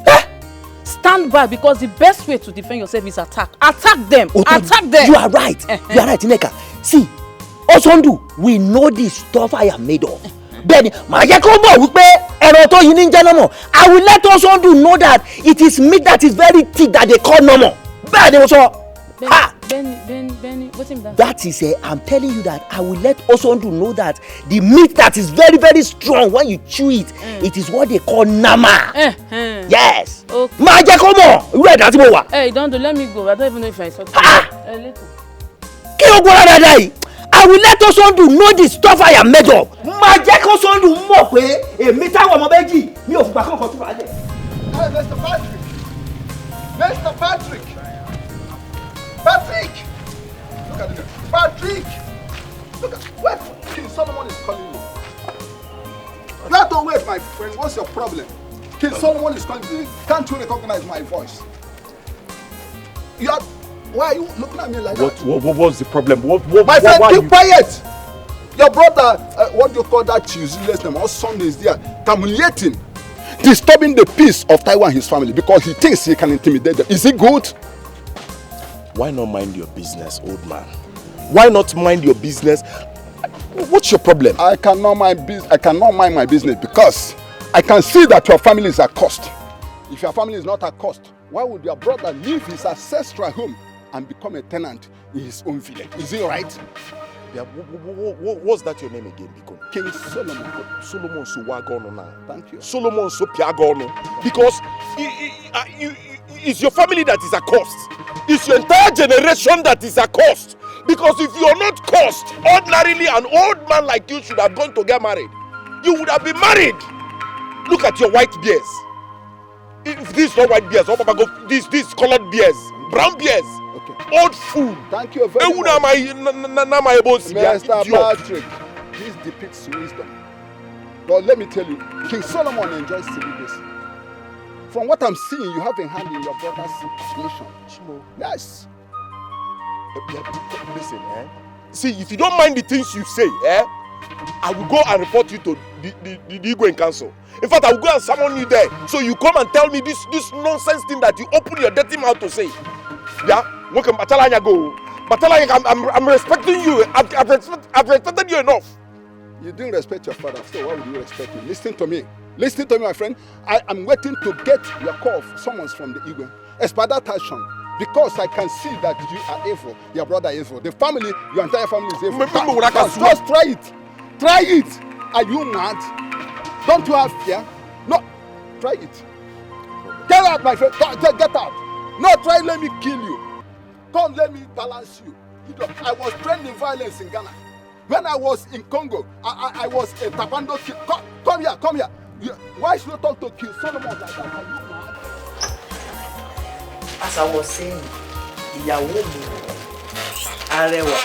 Stand by, because the best way to defend yourself is attack. Attack them. Attack them. You are right. You are right, Nneka. See, Osondu, we know the stuff I am made of. Then, I will let Osondu know that it is meat that is very thick that they call normal. Benny, what's in that? That is I'm telling you that I will let Osondu know that the meat that is very, very strong, when you chew it, it is what they call nama. Yes. Okay. Hey, don't let me go. I don't even know if I saw you. I will let Osondu know the stuff I am made of. Mr. Patrick! Mr. Patrick! Patrick! Look at it. Patrick! Look at wait. King Solomon is calling you. You have to wait, my friend. What's your problem? King Solomon is calling you. Can't you recognize my voice? You are. Why are you looking at me like that? What was the problem? My friend, keep quiet. Your brother, what do you call that useless name? All Sundays there, humiliating, disturbing the peace of Taiwan and his family because he thinks he can intimidate them. Is it good? Why not mind your business, old man? Why not mind your business? What's your problem? I cannot mind my business because I can see that your family is at cost. If your family is not at cost, why would your brother leave his ancestral home and become a tenant in his own village? Is it right? Yeah, what's that your name again? King Solomon. Solomon Suwagono now. Thank you. Solomon Sopiagono. Because it's your family that is a cost. It's your entire generation that is a cost. Because if you're not cost, ordinarily an old man like you should have gone to get married. You would have been married. Look at your white beards. If this is not white beards, this colored beards, brown beards. Okay. Old fool. Thank you very much. Mr. Patrick, this depicts wisdom. But let me tell you, King Solomon enjoys celibacy. From what I'm seeing, you have a hand in your brother's nation. Yes. Listen, see, if you don't mind the things you say, I will go and report you to the Igwe in council. In fact, I will go and summon you there. So you come and tell me this nonsense thing that you open your dirty mouth to say. Yeah? Welcome, Batalanya go. Batalanya, I'm respecting you. I've respected you enough. You didn't respect your father, so why would you respect him? Listen to me. Listen to me, my friend. I am waiting to get your call, summons from the Igwe. Expeditation. Because I can see that you are evil. Your brother is evil. The family, your entire family is evil. Just try it. Try it. Are you mad? Don't you have fear? No. Try it. Get out, my friend. Get out. No, try let me kill you. Come, let me balance you. I was trained in violence in Ghana. When I was in Congo, I was a taekwondo kid. Come here, come here. Why should you talk to King Solomon like that? Are you mad? As I was saying, ìyàwó mi, arẹwà,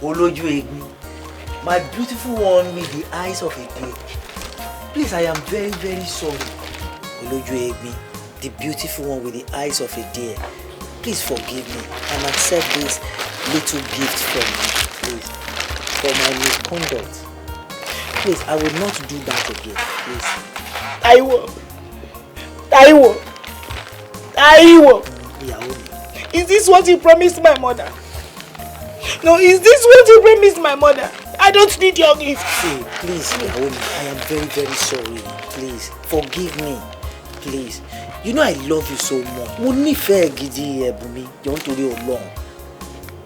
olójú egbin, my beautiful one with the eyes of a deer. Please, I am very, very sorry. Olójú egbin, the beautiful one with the eyes of a deer. Please forgive me and accept this little gift from me, please, for my misconduct. Please, I will not do that again, please. Taiwo. Is this what you promised my mother? No, is this what you promised my mother? I don't need your gift. See, please, Naomi, I am very, very sorry. Please, forgive me. Please. You know I love you so much. Mo nífẹ̀ẹ́ gidi Bùnmi, jọ̀ọ́ nítorí Ọlọ́run.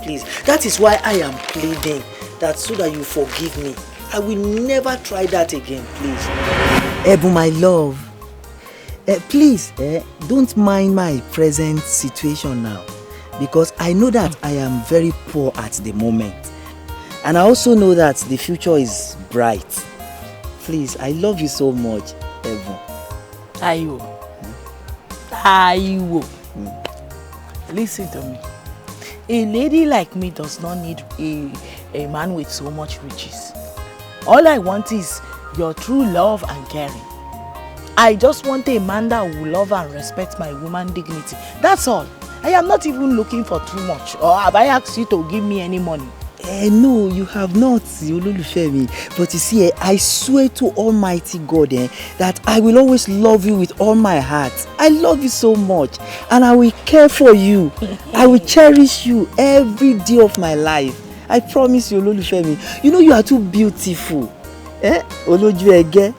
Please, that is why I am pleading that so that you forgive me. I will never try that again, please. Ebu, my love. Please, don't mind my present situation now, because I know that I am very poor at the moment. And I also know that the future is bright. Please, I love you so much, Ebu. Taiwo. Listen to me. A lady like me does not need a man with so much riches. All I want is your true love and caring. I just want a man that will love and respect my woman dignity. That's all. I am not even looking for too much. Or have I asked you to give me any money? No, you have not, Ololufemi. But you see, I swear to Almighty God that I will always love you with all my heart. I love you so much, and I will care for you. I will cherish you every day of my life. I promise you, Ololufemi. You know you are too beautiful. Oloju Ege.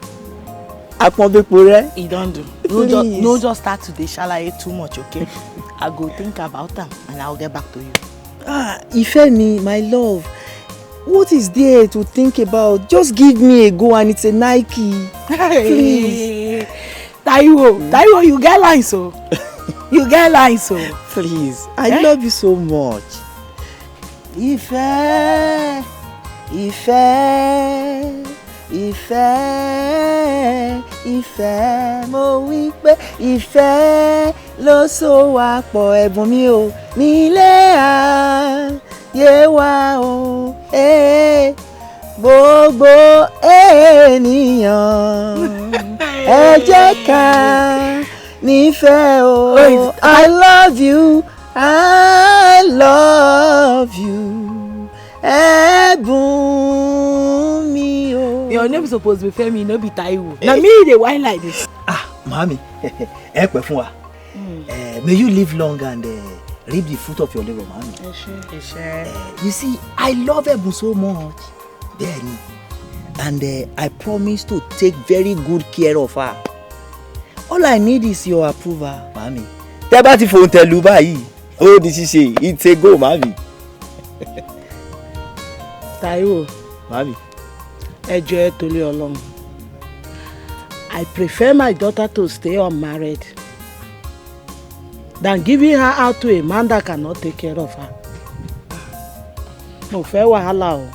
He don't do. No just start today, shall I eat too much, okay? I go think about them and I'll get back to you. Ifemi, my love, what is there to think about? Just give me a go and it's a Nike. Please. Taiwo, you get lines, so. You get lines, so. Please, I love you so much. Ìfẹ́, mo wí pé ìfẹ́ ló so wá pọ̀ ẹ̀bùn mi ò nílé ayé wa o. Gbogbo ènìyàn ẹ jẹ́ ká nífẹ̀ẹ́ o. I love you, I love you. Ẹ̀bùn mi o. Your name is supposed to be Femi, no be Taiwo. Now me dey whine like this. Mami, ẹ pẹ́ fún wa. May you live long and reap the fruit of your labor, mami. You see, I love Ẹ̀bùn so much. Bẹ́ẹ̀ni. And I promise to take very good care of her. All I need is your approval, mami. Tẹ́ bá ti fòun tẹ̀lú báyìí, ó di ṣíṣe, it's a go, mami. Taiwo. Mami. Ẹ jọ̀ọ́ torí Ọlọ́run. I prefer my daughter to stay unmarried than giving her out to a man that cannot take care of her. Mo fẹ́ wàhálà o.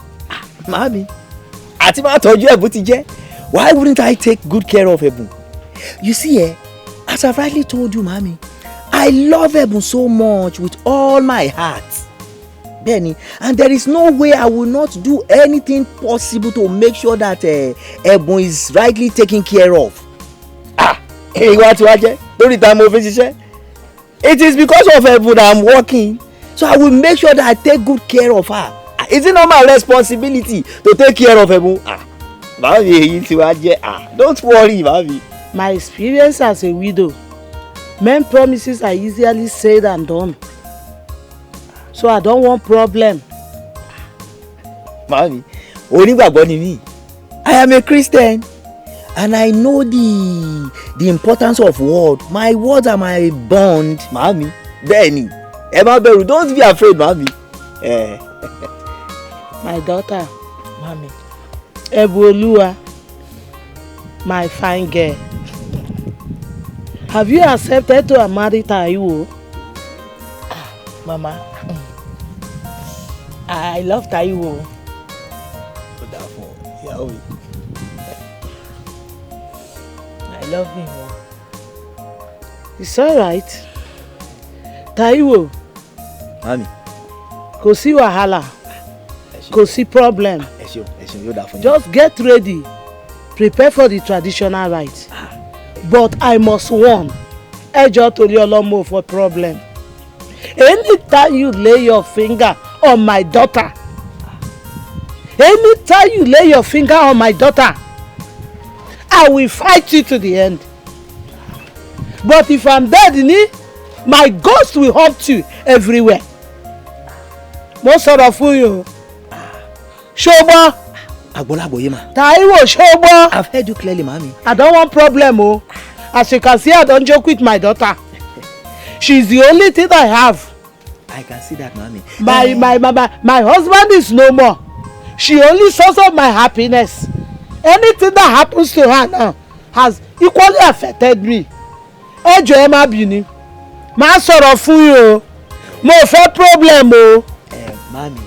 Mami, àti máa tọ́jú Ẹ̀bùn ti jẹ́. Why wouldn't I take good care of Ẹ̀bùn? You see, as I've rightly told you, Mami, I love Ẹ̀bùn so much with all my heart. Benny, and there is no way I will not do anything possible to make sure that Ẹ̀bùn is rightly taken care of. What jẹ́ lórí ta mo fi ṣiṣẹ́. It is because of Ẹ̀bùn that I'm working, so I will make sure that I take good care of her. Is it not my responsibility to take care of Ẹ̀bùn? Mami, èyí tí wàá jẹ́. Don't worry, Mami. My experience as a widow, men promises are easily said and done. So I don't want problem. Mami, onígbàgbọ́ ni mí. I am a Christian and I know the importance of word. My words are my bond, Mami. Bẹ́ẹ̀ni, ẹ má bẹ̀rù, don't be afraid, Mami. My daughter, Mami. Ẹ̀bùn my fine girl. Have you accepted to marry Taiwo? Mama, I love Taiwo. I love him. It's alright. Taiwo. Mami. Kò sí wàhálà. Kò sí problem. Just get ready. Prepare for the traditional rite. But I must warn. Ẹ jọ̀ọ́ torí Ọlọ́run for problem. Anytime you lay your finger on my daughter, anytime you lay your finger on my daughter, I will fight you to the end. But if I'm dead, my ghost will haunt you everywhere. Mo sọ̀rọ̀ fún yín. Ṣọgbọ́n. Agbolagboye ma. Taiwo, ṣọgbọ́n. I've heard you clearly, Mami. I don't want problem, oh. As you can see, I don't joke with my daughter. She's the only thing I have. I can see that, Mami. My husband is no more. She only source of my happiness. Anything that happens to her now has equally affected me. Ẹ jọ̀ọ́ ẹ má bínú. Má sọ̀rọ̀ fún yín o. Mo fẹ́ problem o. Mami,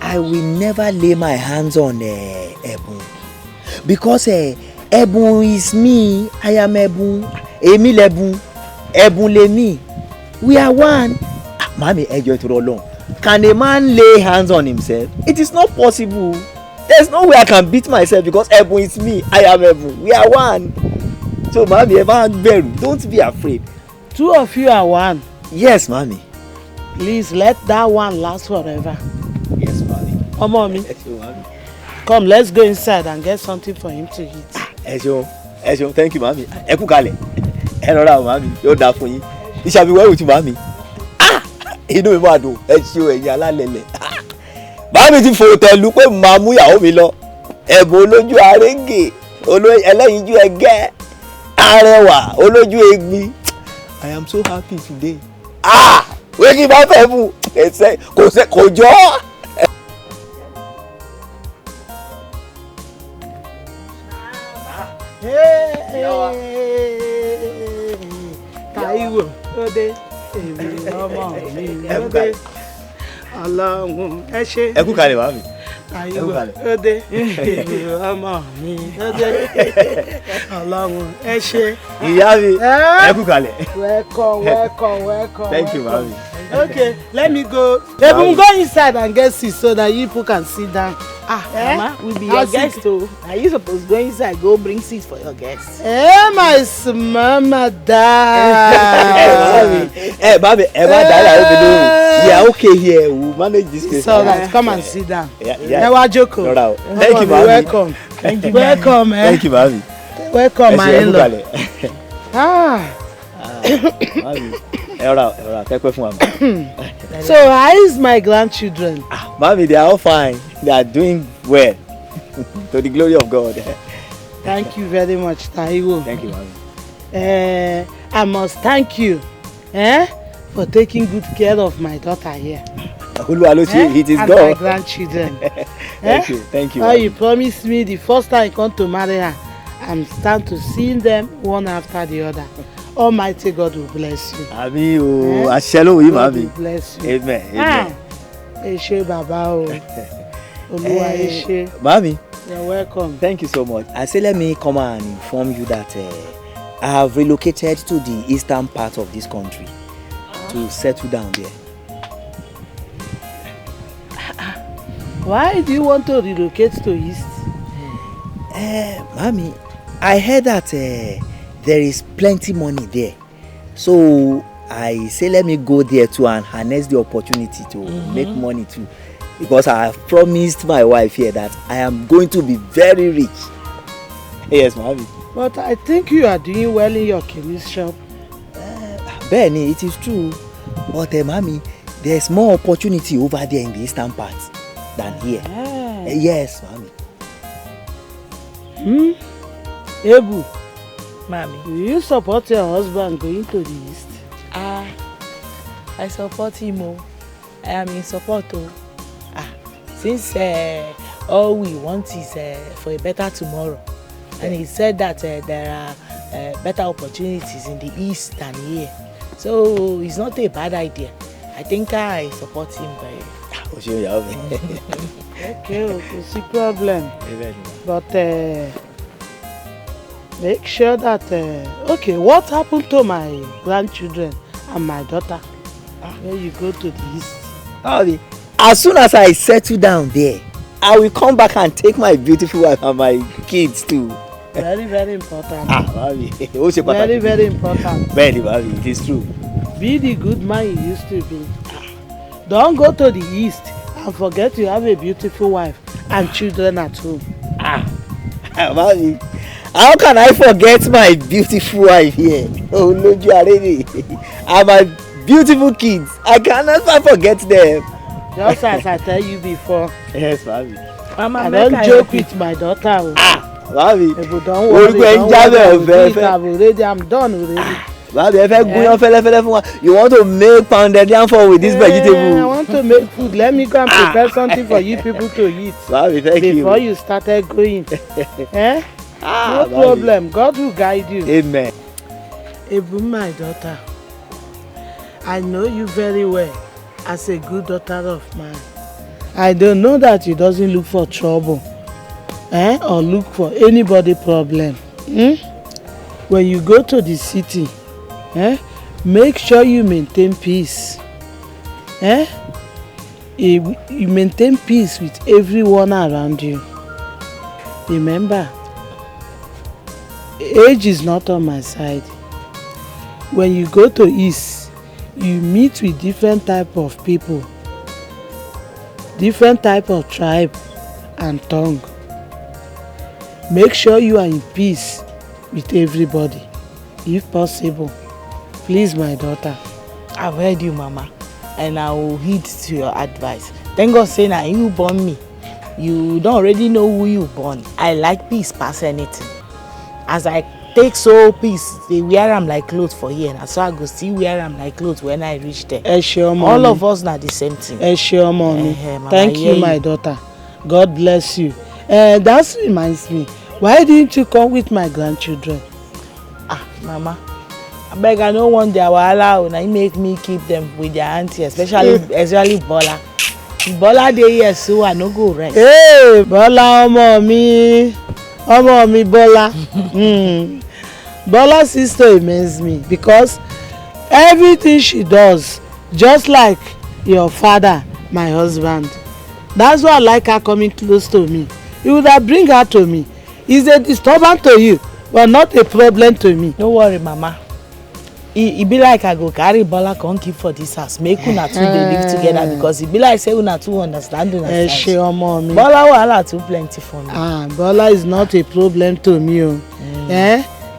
I will never lay my hands on Ẹ̀bùn because Ẹ̀bùn is me. I am Ẹ̀bùn. Èmi l'Ẹ̀bùn. Ẹ̀bùn lèmi. We are one. Mami, ẹ jọ̀ọ́ ìtorí Ọlọ́run. Can a man lay hands on himself? It is not possible. There's no way I can beat myself because Ẹ̀bùn is me. I am Ẹ̀bùn. We are one. So, mommy, don't be afraid. 2 of you are one. Yes, mommy. Please let that one last forever. Yes, mommy. Oh, mommy. Yes, mommy. Come, let's go inside and get something for him to eat. Esho, thank you, mommy. Ẹ kú kalẹ̀. Ẹ rọra, mommy. Yóò dáa fún yín. It shall be well with you, mommy. Inú mi máa dùn. Ẹ ṣé o, ẹ̀yin alálẹ̀lẹ̀. Màmí ti fòrò tẹ̀lú pé màá mú ìyàwó mi lọ. Ẹ̀bùn olójú arẹ́ngè, ẹlẹ́yinjú ẹgẹ́, arẹwà, olójú egbin. I am so happy today. Wé kí n bá fẹ́ mú kò jọ. Táíwò lóde èmi ọmọ mi lóde Ọlọ́run ẹ ṣé. Ẹ kú kalẹ̀ màmí. Táíwò lóde èmi ọmọ mi lóde Ọlọ́run ẹ ṣé. Ìyá mi ẹ kú kalẹ̀. Welcome. Thank you, mami. Okay, let me go. They will go inside and get seats so that you people can sit down. Mama, we be your guest too. Are you supposed to go inside, go bring seats for your guests? My mama Baby, we are okay here. We manage this place. So let's come and sit down. Yeah. Wazico. Thank you, mami. Welcome. Thank you, welcome. Thank you, mami. Welcome, my in-law. So how is my grandchildren? Mami, they are all fine. They are doing well. To the glory of God. Thank you very much, Táíwò. Thank you, mami. I must thank you for taking good care of my daughter here. It is and God. My grandchildren. Thank you. How you promised me the first time I come to marry her, I'm starting to see them one after the other. Almighty God will bless you. Àmín o, àṣẹ ló wí màmí. God will bless you. Amen. Ẹ ṣé bàbá o. Olúwa ẹ ṣé. Màmí. You're welcome. Thank you so much. I say let me come and inform you that I have relocated to the eastern part of this country to settle down there. Why do you want to relocate to east? Mami, I heard that there is plenty money there. So I say let me go there too and harness the opportunity to make money too. Because I have promised my wife here that I am going to be very rich. Yes, Mami. But I think you are doing well in your chemist shop. Benny, it is true. But Mami, there's more opportunity over there in the eastern part than here. Yes, Mami. Ebu. Mami. Do you support your husband going to the east? I support him. I am in support. Since all we want is for a better tomorrow. And he said that there are better opportunities in the east than here. So it's not a bad idea. I think I support him very well. Okay, see problem. But make sure that okay, what happened to my grandchildren and my daughter when you go to the east? As soon as I settle down there, I will come back and take my beautiful wife and my kids too. Very, very important. Very, very important. Very, it is true. Be the good man you used to be. Don't go to the east and forget you have a beautiful wife and children at home. Mami, how can I forget my beautiful wife here? Oh, Uju Okoli. And my beautiful kids. I cannot forget them. Just as I tell you before. Yes, Mami. Mama, I don't joke with my daughter. Mami. Don't worry. I'm done already. Mami, you want to make pounded yam for with this vegetable? I want to make food. Let me go and prepare something for you people to eat. Mami, thank you. Before you started going. No problem. God will guide you. Amen. Ebu, my daughter, I know you very well as a good daughter of mine. I don't know that you doesn't look for trouble or look for anybody problem. When you go to the city, make sure you maintain peace. You maintain peace with everyone around you. Remember, age is not on my side. When you go to East, you meet with different type of people, different type of tribe and tongue. Make sure you are in peace with everybody, if possible. Please, my daughter. I've heard you, Mama, and I will heed to your advice. Thank God say now you born me. You don't already know who you born. I like peace past anything. As I take so peace, they wear am like clothes for here, and so I go see wear am like clothes when I reach there. All of us na the same thing. Sure, mommy. Thank you, my daughter. God bless you. That reminds me. Why didn't you come with my grandchildren? Mama, I beg, I don't want their wahala. Now you make me keep them with their auntie, especially Bola. Bola dey here, so I no go rest. Hey, Bola, ọmọ mi Bola. Bola's sister amazes me because everything she does, just like your father, my husband. That's why I like her coming close to me. You would have bring her to me. It's a disturbance to you, but not a problem to me. Don't worry, Mama. It be like I go carry Bola come keep for this house. Make una two dey live together because it be like say una two understand una side. Bola wahala too plenty for me. Bola is not a problem to me.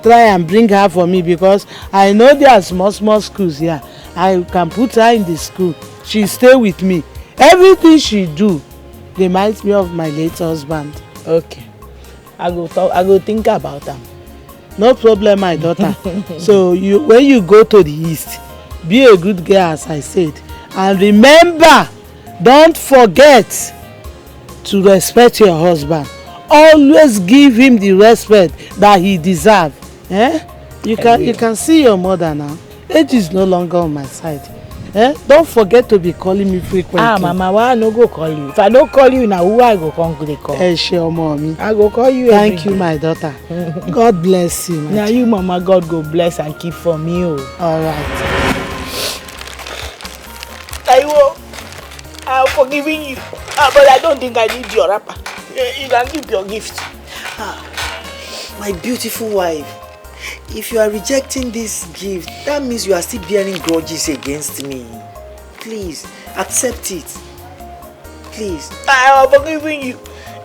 Try and bring her for me because I know there are small schools here. I can put her in the school. She stay with me. Everything she do reminds me of my late husband. Okay. I go think about them. No problem, my daughter. So when you go to the East, be a good girl, as I said. And remember, don't forget to respect your husband. Always give him the respect that he deserves. You can see your mother now. Age is no longer on my side. Don't forget to be calling me frequently. Mama, why I no go call you? If I don't call you now, who I go come to the call? Sure, mommy. I go call you. Thank you, my daughter. God bless you. Now you, Mama, God go bless and keep for me. All right. Taiwo, I'm forgiving you, but I don't think I need your wrapper. You can keep your gift. My beautiful wife. If you are rejecting this gift, that means you are still bearing grudges against me. Please, accept it. Please. I am forgiving you.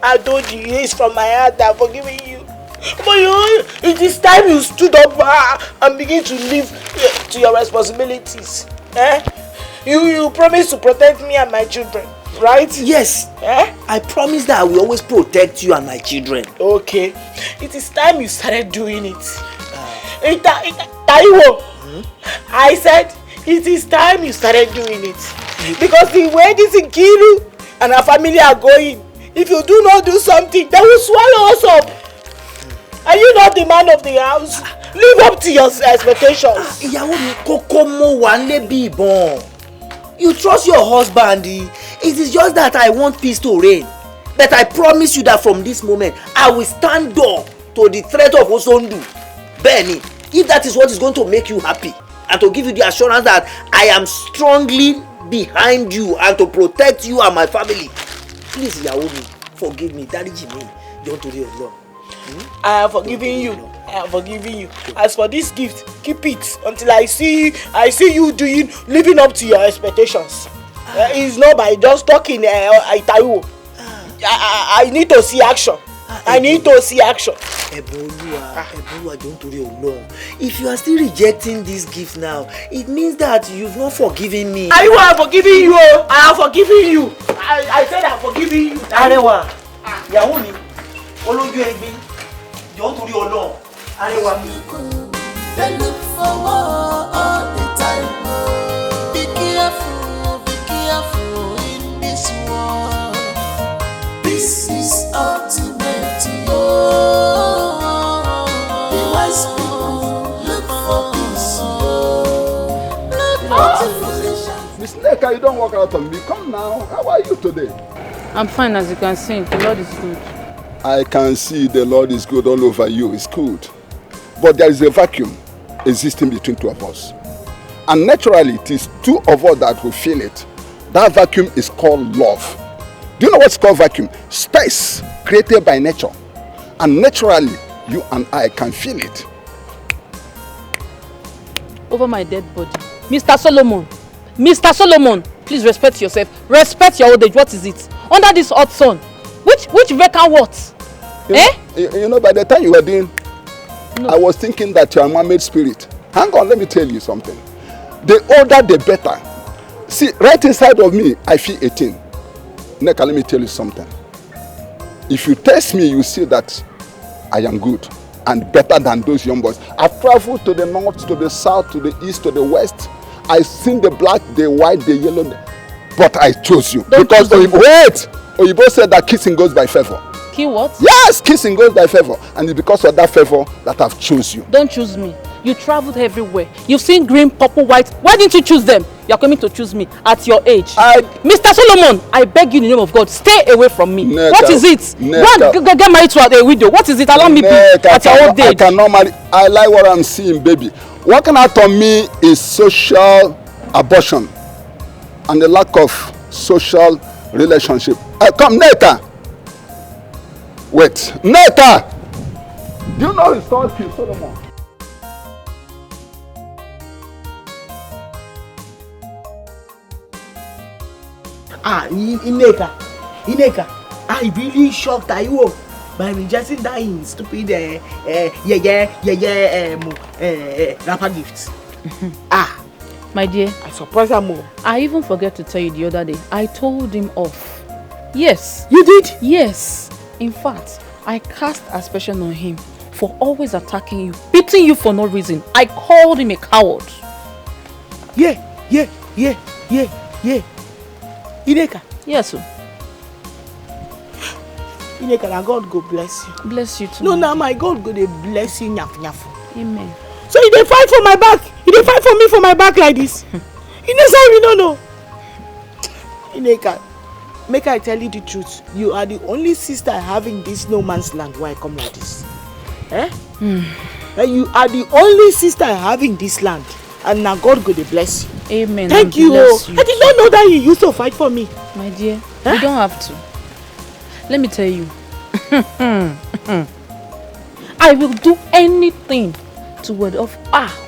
I told you, it's from my heart. I am forgiving you. But it is time you stood up and begin to live to your responsibilities. You promised to protect me and my children, right? Yes. I promise that I will always protect you and my children. Okay. It is time you started doing it. Taiwo, I said it is time you started doing it. Because the way this Nkiru and her family are going, if you do not do something, they will swallow us up. Are you not the man of the house? Live up to your expectations. You trust your husband. It is just that I want peace to reign. But I promise you that from this moment, I will stand up to the threat of Osondu. Benny, if that is what is going to make you happy and to give you the assurance that I am strongly behind you and to protect you and my family, please, Yaomi, forgive me. Dariji me. Don't do it alone. I am forgiving you. I am forgiving you. As for this gift, keep it until I see you living up to your expectations. It's not by just talking. I need to see action. I need to see action. Eboluwa, don't worry alone. If you are still rejecting this gift now, it means that you've not forgiven me. I am forgiving you. I am forgiving you. I said I'm forgiving you. Arewa, Yahoo, Oloju Egbe, don't worry alone. Arewa. They look for war all the time. Be careful in this war. This is ultimate. The wise people look for peace. Miss Neka, you don't walk out on me. Come now. How are you today? I'm fine, as you can see. The Lord is good. I can see the Lord is good all over you. It's good. But there is a vacuum existing between two of us. And naturally, it is two of us that will feel it. That vacuum is called love. Do you know what's called vacuum? Space created by nature. And naturally, You and I can feel it. Over my dead body. Mr. Solomon. Mr. Solomon, please respect yourself. Respect your old age. What is it? Under this hot sun. Which vacant what? You know, by the time you were doing, no. I was thinking that you are a mermaid spirit. Hang on, let me tell you something. The older, the better. See, right inside of me, I feel 18. Neka, let me tell you something. If you test me, you see that I am good and better than those young boys. I've traveled to the north, to the south, to the east, to the west. I've seen the black, the white, the yellow, but I chose you. Because Oyibo said that kissing goes by favor. What? Yes, kissing goes by favor. And it's because of that favor that I've chose you. Don't choose me. You traveled everywhere. You've seen green, purple, white. Why didn't you choose them? You're coming to choose me at your age. Mr. Solomon, I beg you in the name of God, stay away from me. Neka, what is it? Get married to a widow. What is it? Allow me at your old age. I cannot marry. I like what I'm seeing, baby. Working out on me is social abortion and the lack of social relationship. Come, Neta. Wait, Neta! Do you know his called King Solomon? Ineka, I really shocked you by rejecting that stupid rapper gifts. My dear, I surprised her more. I even forgot to tell you the other day. I told him off. Yes. You did? Yes. In fact, I cast aspersion on him for always attacking you, beating you for no reason. I called him a coward. Yeah. Ineka. Yes, sir. Ineka, now God go bless you. Bless you too. No, now my God go dey bless you, nyafu. Amen. So you dey fight for my back? You dey fight for me for my back like this? You know say we don't know. Ineka, make I tell you the truth. You are the only sister I have in this no man's land where I come like this. You are the only sister I have in this land. And now God go dey bless you. Amen. Thank you. I did not know that you used to fight for me. My dear, you don't have to. Let me tell you. I will do anything to ward off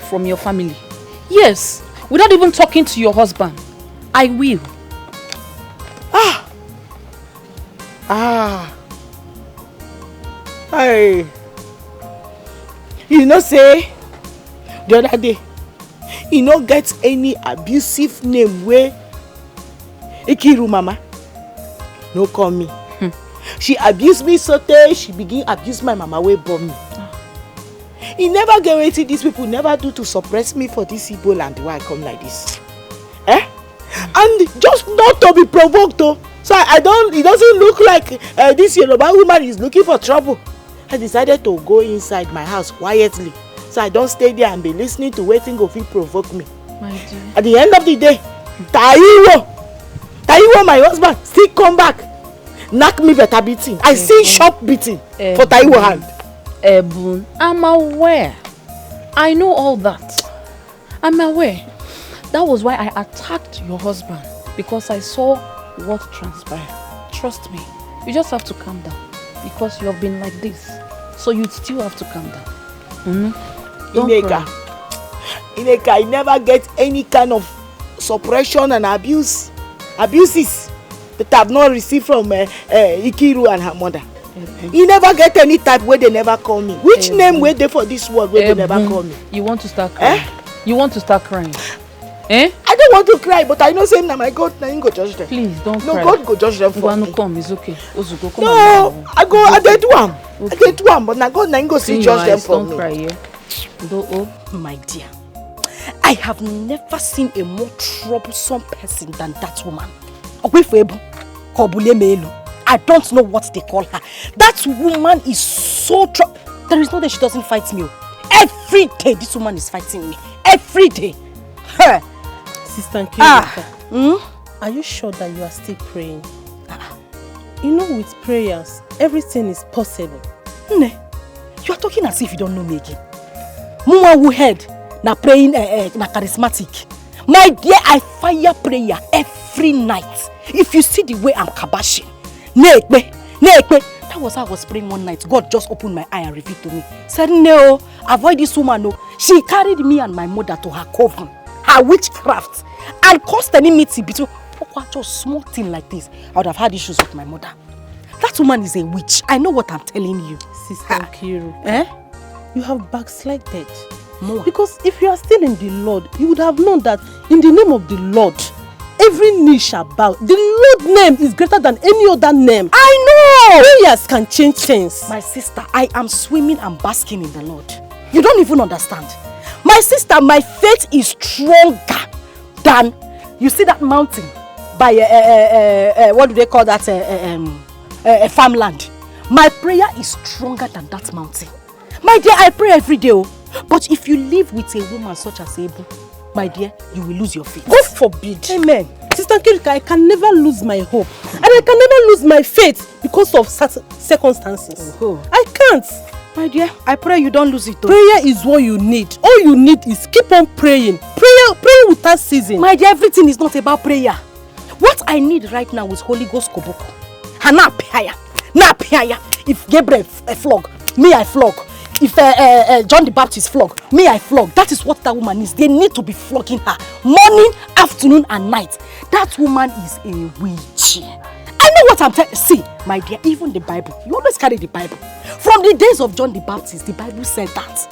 from your family. Yes, without even talking to your husband. I will. Hey. You know say the other day you no get any abusive name where Ikiru mama no call me. She abused me so tey she begin abuse my mama wey born me. He never get wetin these people never do to suppress me for this Igbo land where I come like this. And just not to be provoked though. So it doesn't look like this Yoruba woman is looking for trouble. I decided to go inside my house quietly. So I don't stay there and be listening to wetin go fit provoke me. My dear. At the end of the day, Taiwo, my husband, still come back. Knock me better beating. I see sharp beating for Taiwo hand. Ebun, I'm aware. I know all that. I'm aware. That was why I attacked your husband. Because I saw what transpired. Trust me. You just have to calm down. Because you have been like this. So you still have to calm down. Ineka, I never get any kind of suppression and abuses that I've not received from Ikiru and her mother. You never get any type where they never call me. Which name were they for this word where they never call me? You want to start crying? You want to start crying? I don't want to cry, but I know saying that my God, now you go judge them. Please don't cry. No, God go judge them for me. Come, it's okay. Ozugo, come no, I did one. Okay. I did one, but now God, now you go see judge them for me. Don't cry, yeah? My dear, I have never seen a more troublesome person than that woman. I don't know what they call her. That woman is so there is no day she doesn't fight me. Every day this woman is fighting me. Every day. Her. Sister Nkirika, are you sure that you are still praying? You know, with prayers, everything is possible. You are talking as if you don't know me again. Muma who head na praying na charismatic. My dear, I fire prayer every night. If you see the way I'm kabashing, that That was how I was praying one night. God just opened my eye and revealed to me. Said, no, avoid this woman. No. She carried me and my mother to her coven, her witchcraft, and caused enmity between. Just small thing like this, I would have had issues with my mother. That woman is a witch. I know what I'm telling you. Sister Kiru, you have backslided. More. Because if you are still in the Lord, you would have known that in the name of the Lord, every knee shall bow. The Lord name is greater than any other name. I know! Prayers can change things. My sister, I am swimming and basking in the Lord. You don't even understand. My sister, my faith is stronger than, you see that mountain by, what do they call that, farmland. My prayer is stronger than that mountain. My dear, I pray every day. But if you live with a woman such as Ebu, my dear, you will lose your faith. God forbid. Amen. Sister Kirika, I can never lose my hope. And I can never lose my faith because of circumstances. I can't. My dear, I pray you don't lose it though. Prayer is what you need. All you need is keep on praying. Pray without ceasing. My dear, everything is not about prayer. What I need right now is Holy Ghost Koboko. And now prayer. If Gabriel flog, me I flog. If John the Baptist flog, me I flog. That is what that woman is. They need to be flogging her morning, afternoon and night. That woman is a witch. I know what I'm telling you. See, my dear, even the Bible, you always carry the Bible. From the days of John the Baptist, the Bible said that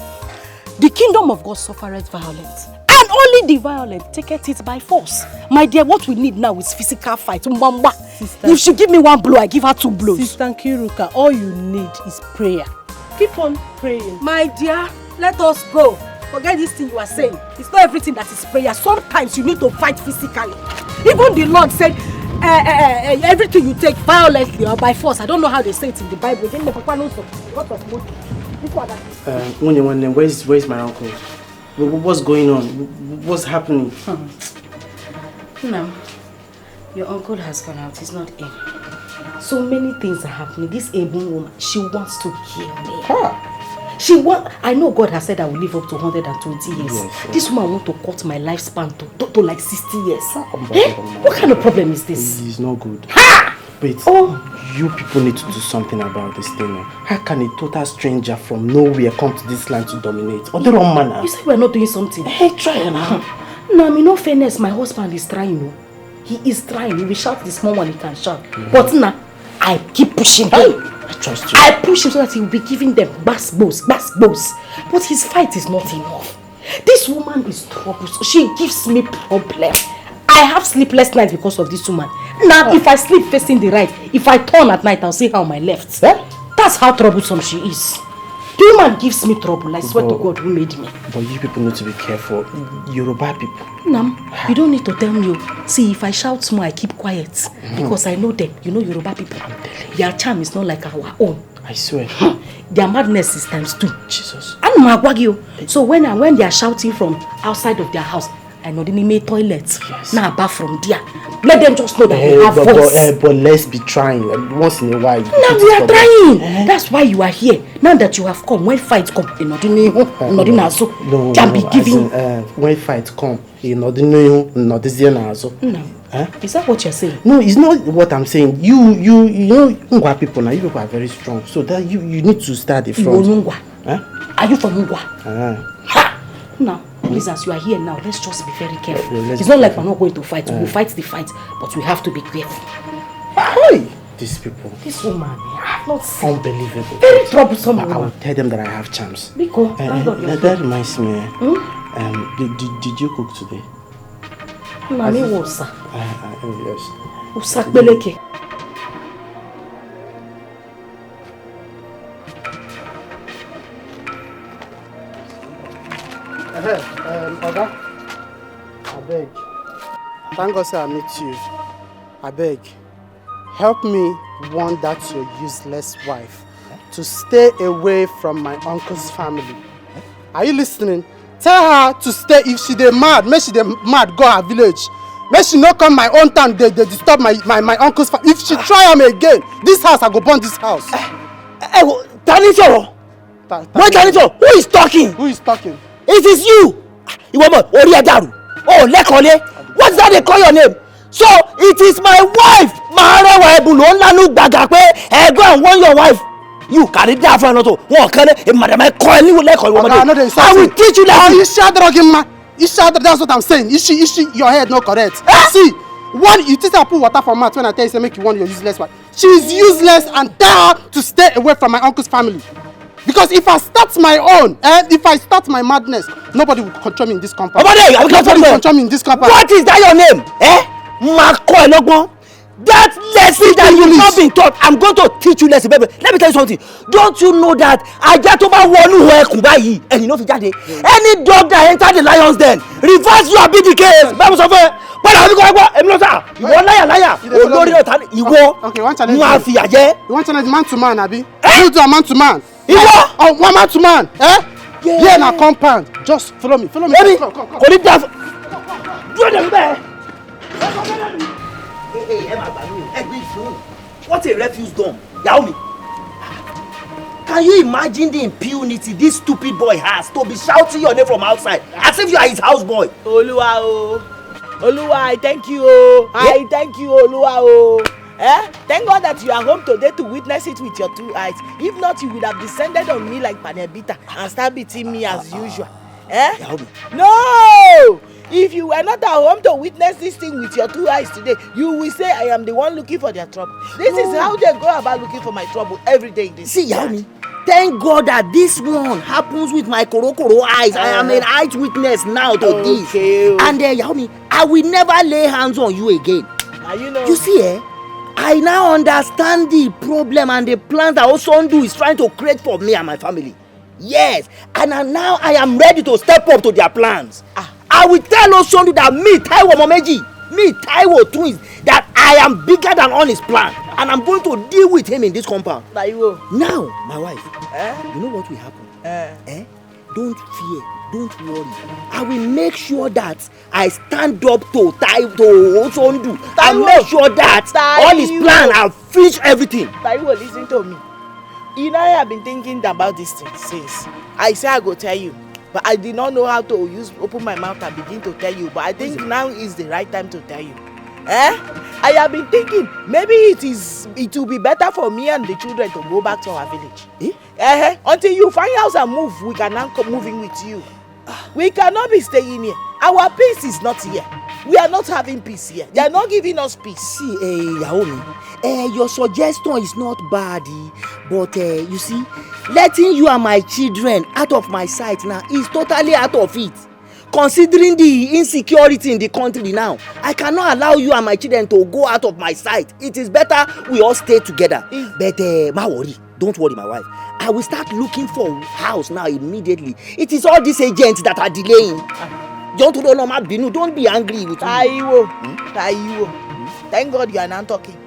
the kingdom of God suffereth violence, and only the violent taketh it by force. My dear, what we need now is physical fight. Sister, if she give me one blow, I give her 2 blows. Sister Kiruka, all you need is prayer. Keep on praying. My dear, let us go. Forget this thing you are saying. It's not everything that is prayer. Sometimes you need to fight physically. Even the Lord said, everything you take violently or by force. I don't know how they say it in the Bible. Where's my uncle? What's going on? What's happening? No, your uncle has gone out. He's not in. So many things are happening. This Ebon woman, she wants to kill me. I know God has said I will live up to 120 years. Yes. This woman wants to cut my lifespan to like 60 years. What kind of problem is this? It's not good. Wait, you people need to do something about this thing. How can a total stranger from nowhere come to this land to dominate? On the wrong manner. You say we're not doing something. Hey, try now. No, I mean, no fairness, my husband is trying. He is trying. He will shout the small one he can shout. But now, I keep pushing him. I trust you. I push him so that he will be giving them bass bows. But his fight is not enough. This woman is troublesome. She gives me problem. I have sleepless nights because of this woman. Now, if I sleep facing the right, if I turn at night, I'll see her on my left. That's how troublesome she is. The woman gives me trouble. I swear to God who made me. But you people need to be careful. Yoruba people. Nam, you don't need to tell me. See, if I shout more, I keep quiet. Because I know them. You know Yoruba people. Their charm is not like our own. I swear. Their madness is ×2. Jesus. So when they are shouting from outside of their house, I know they need toilets. Yes. Now bath from there. Let them just know that they have voice. But let's be trying. Once in a while. Now we are trying. That's why you are here. Now that you have come, when fights come, can be giving. When fights come, not Is that what you're saying? No, it's not what I'm saying. You know, Ngwa people now. You people are very strong. So that you need to start the front. Are you from Ngwa? Now, please, as you are here now, let's just be very careful. It's not like we're not going to fight. We'll fight the fight, but we have to be careful. Hey, these people. This woman, I have not seen. Unbelievable. Very troublesome woman. I will tell them that I have charms. Because that reminds me. Did you cook today? Mami wosa. Yes. Usak beleke. Oga, I beg. Thank God I meet you. I beg. Help me warn that your useless wife to stay away from my uncle's family. Are you listening? Tell her to stay. If she dey mad, make she dey mad go her village. Make she not come my own town. They disturb my uncle's family. If she try him again, this house I go burn this house. Tanifio! Who is talking? Who is talking? It is you! Oh, Lekole! What's that they call your name? So it is my wife. Maharewa Ebulon Lanu Bagakwe. Go and warn your wife. You carry that for another. What can madam I call you like I will teach you that. You shut the you shut the, that's what I'm saying. Is she your head not correct? See, one you teach her put water for mouth when I tell you say make you want your useless wife. She is useless and tell her to stay away from my uncle's family. Because if I start my own, if I start my madness, nobody will control me in this compound. Nobody will control me in this compound. What is that your name? That lesson that you've not been taught, I'm going to teach you lesson, baby. Let me tell you something. Don't you know that I get over one who and you know any dog that enter the lion's den, reverse your BDK. Okay, one challenge. You want challenge man to man, Abi? You do a man to man. Oh, one man to man. Yeah, na compound. Just follow me. Follow me. Come. What a refuse dump. Yaomi. Can you imagine the impunity this stupid boy has to be shouting your name from outside as if you are his houseboy? Oluwa, I thank you. I thank you, Oluwa. Thank God that you are home today to witness it with your 2 eyes. If not, you would have descended on me like Panebita and start beating me as usual. No! If you were not at home to witness this thing with your 2 eyes today, you will say I am the one looking for their trouble. This is how they go about looking for my trouble every day in this. See, Yaomi, thank God that this one happens with my korokoro eyes. I am an eyewitness now to this. And Yaomi, I will never lay hands on you again. You see, I now understand the problem and the plans that Osondu is trying to create for me and my family. Yes, and now I am ready to step up to their plans. I will tell Osondu that me, Taiwo twins, that I am bigger than on his plan. And I'm going to deal with him in this compound. Now, my wife, you know what will happen? Don't fear, don't worry. I will make sure that I stand up to Osondu and make sure that all his plan and finish everything. Taiwo, listen to me. You know, I have been thinking about this thing since. I say I go tell you. But I did not know how to open my mouth and begin to tell you. But I think now is the right time to tell you. I have been thinking maybe it will be better for me and the children to go back to our village. Until you find house and move, we can now come moving with you. We cannot be staying here. Our peace is not here. We are not having peace here. They are not giving us peace. See, Yaomi, your suggestion is not bad, but you see, letting you and my children out of my sight now is totally out of it. Considering the insecurity in the country now, I cannot allow you and my children to go out of my sight. It is better we all stay together. But don't worry, my wife. I will start looking for a house now immediately. It is all these agents that are delaying. Don't be angry with me. Taiwo. Thank God you are now talking.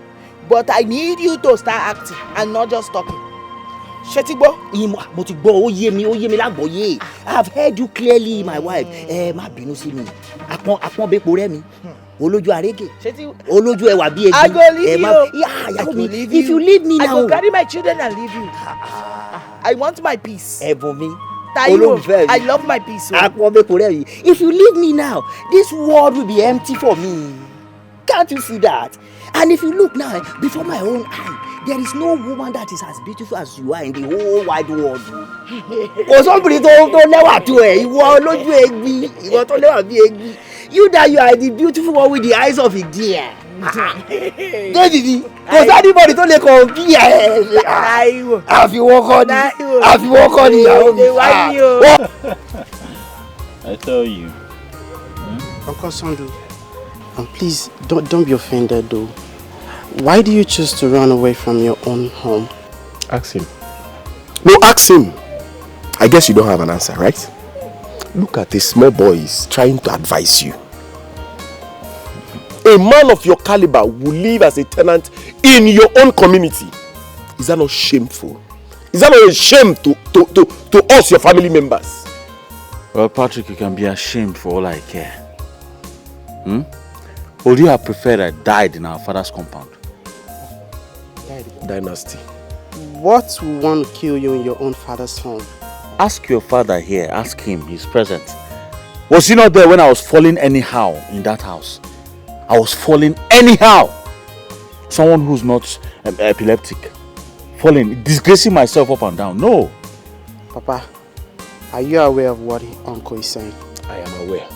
But I need you to start acting and not just talking. Shetibo. I have heard you clearly, my wife. Olójú arege. Olójú ẹwà bí egbin. I go leave you. If you leave me now. I go carry my children and leave you. I want my peace. Taiwo, I love my peace. If you leave me now, this world will be empty for me. Can't you see that? And if you look now, before my own eye, there is no woman that is as beautiful as you are in the whole wide world. You that you are the beautiful one with the eyes of a deer. Baby, because anybody don't let compare. Have you walk on I tell you. Uncle Sondu, please don't be offended though. Why do you choose to run away from your own home? Ask him. No, ask him. I guess you don't have an answer, right? Look at this small boy is trying to advise you. A man of your caliber will live as a tenant in your own community. Is that not shameful? Is that not a shame to us, your family members? Well, Patrick, you can be ashamed for all I care. Would you have preferred I died in our father's compound? Dynasty. What will want to kill you in your own father's home? Ask your father here. Ask him. He's present. Was he not there when I was falling anyhow in that house? I was falling anyhow. Someone who's not epileptic. Falling, disgracing myself up and down. No. Papa, are you aware of what Uncle is saying? I am aware.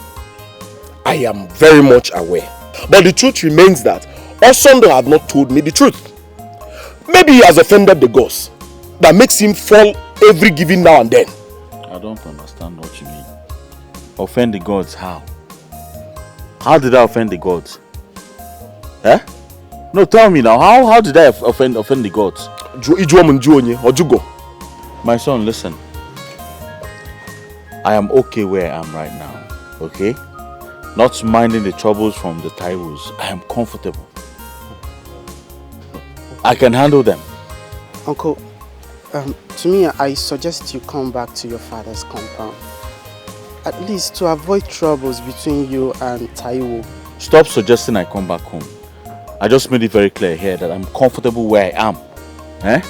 I am very much aware. But the truth remains that Osondo have not told me the truth. Maybe he has offended the gods. That makes him fall every giving now and then. I don't understand what you mean. Offend the gods how? How did I offend the gods? Eh? No, tell me now. How did I offend the gods? My son, listen. I am okay where I am right now. Okay? Not minding the troubles from the Taiwos. I am comfortable. I can handle them. Uncle, to me, I suggest you come back to your father's compound. At least to avoid troubles between you and Taiwo. Stop suggesting I come back home. I just made it very clear here that I'm comfortable where I am. Eh?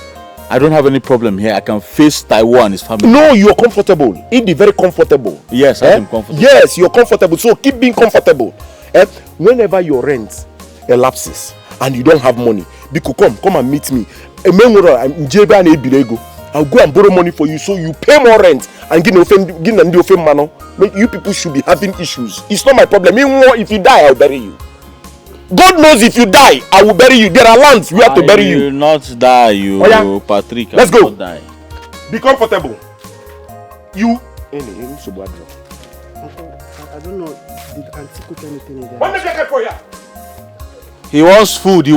I don't have any problem here. I can face Taiwo and his family. No, you're comfortable. Be very comfortable. Yes, I am comfortable. Yes, you're comfortable. So keep being comfortable. Whenever your rent elapses and you don't have money, Biko, come and meet me. I'll go and borrow money for you so you pay more rent and give man. You people should be having issues. It's not my problem. If you die, I'll bury you. God knows if you die, I will bury you. There are lands we have to bury you. I will not die, you, Patrick. Let's go. Not die. Be comfortable. You. I don't know. Did Auntie cook anything in there? He wants food.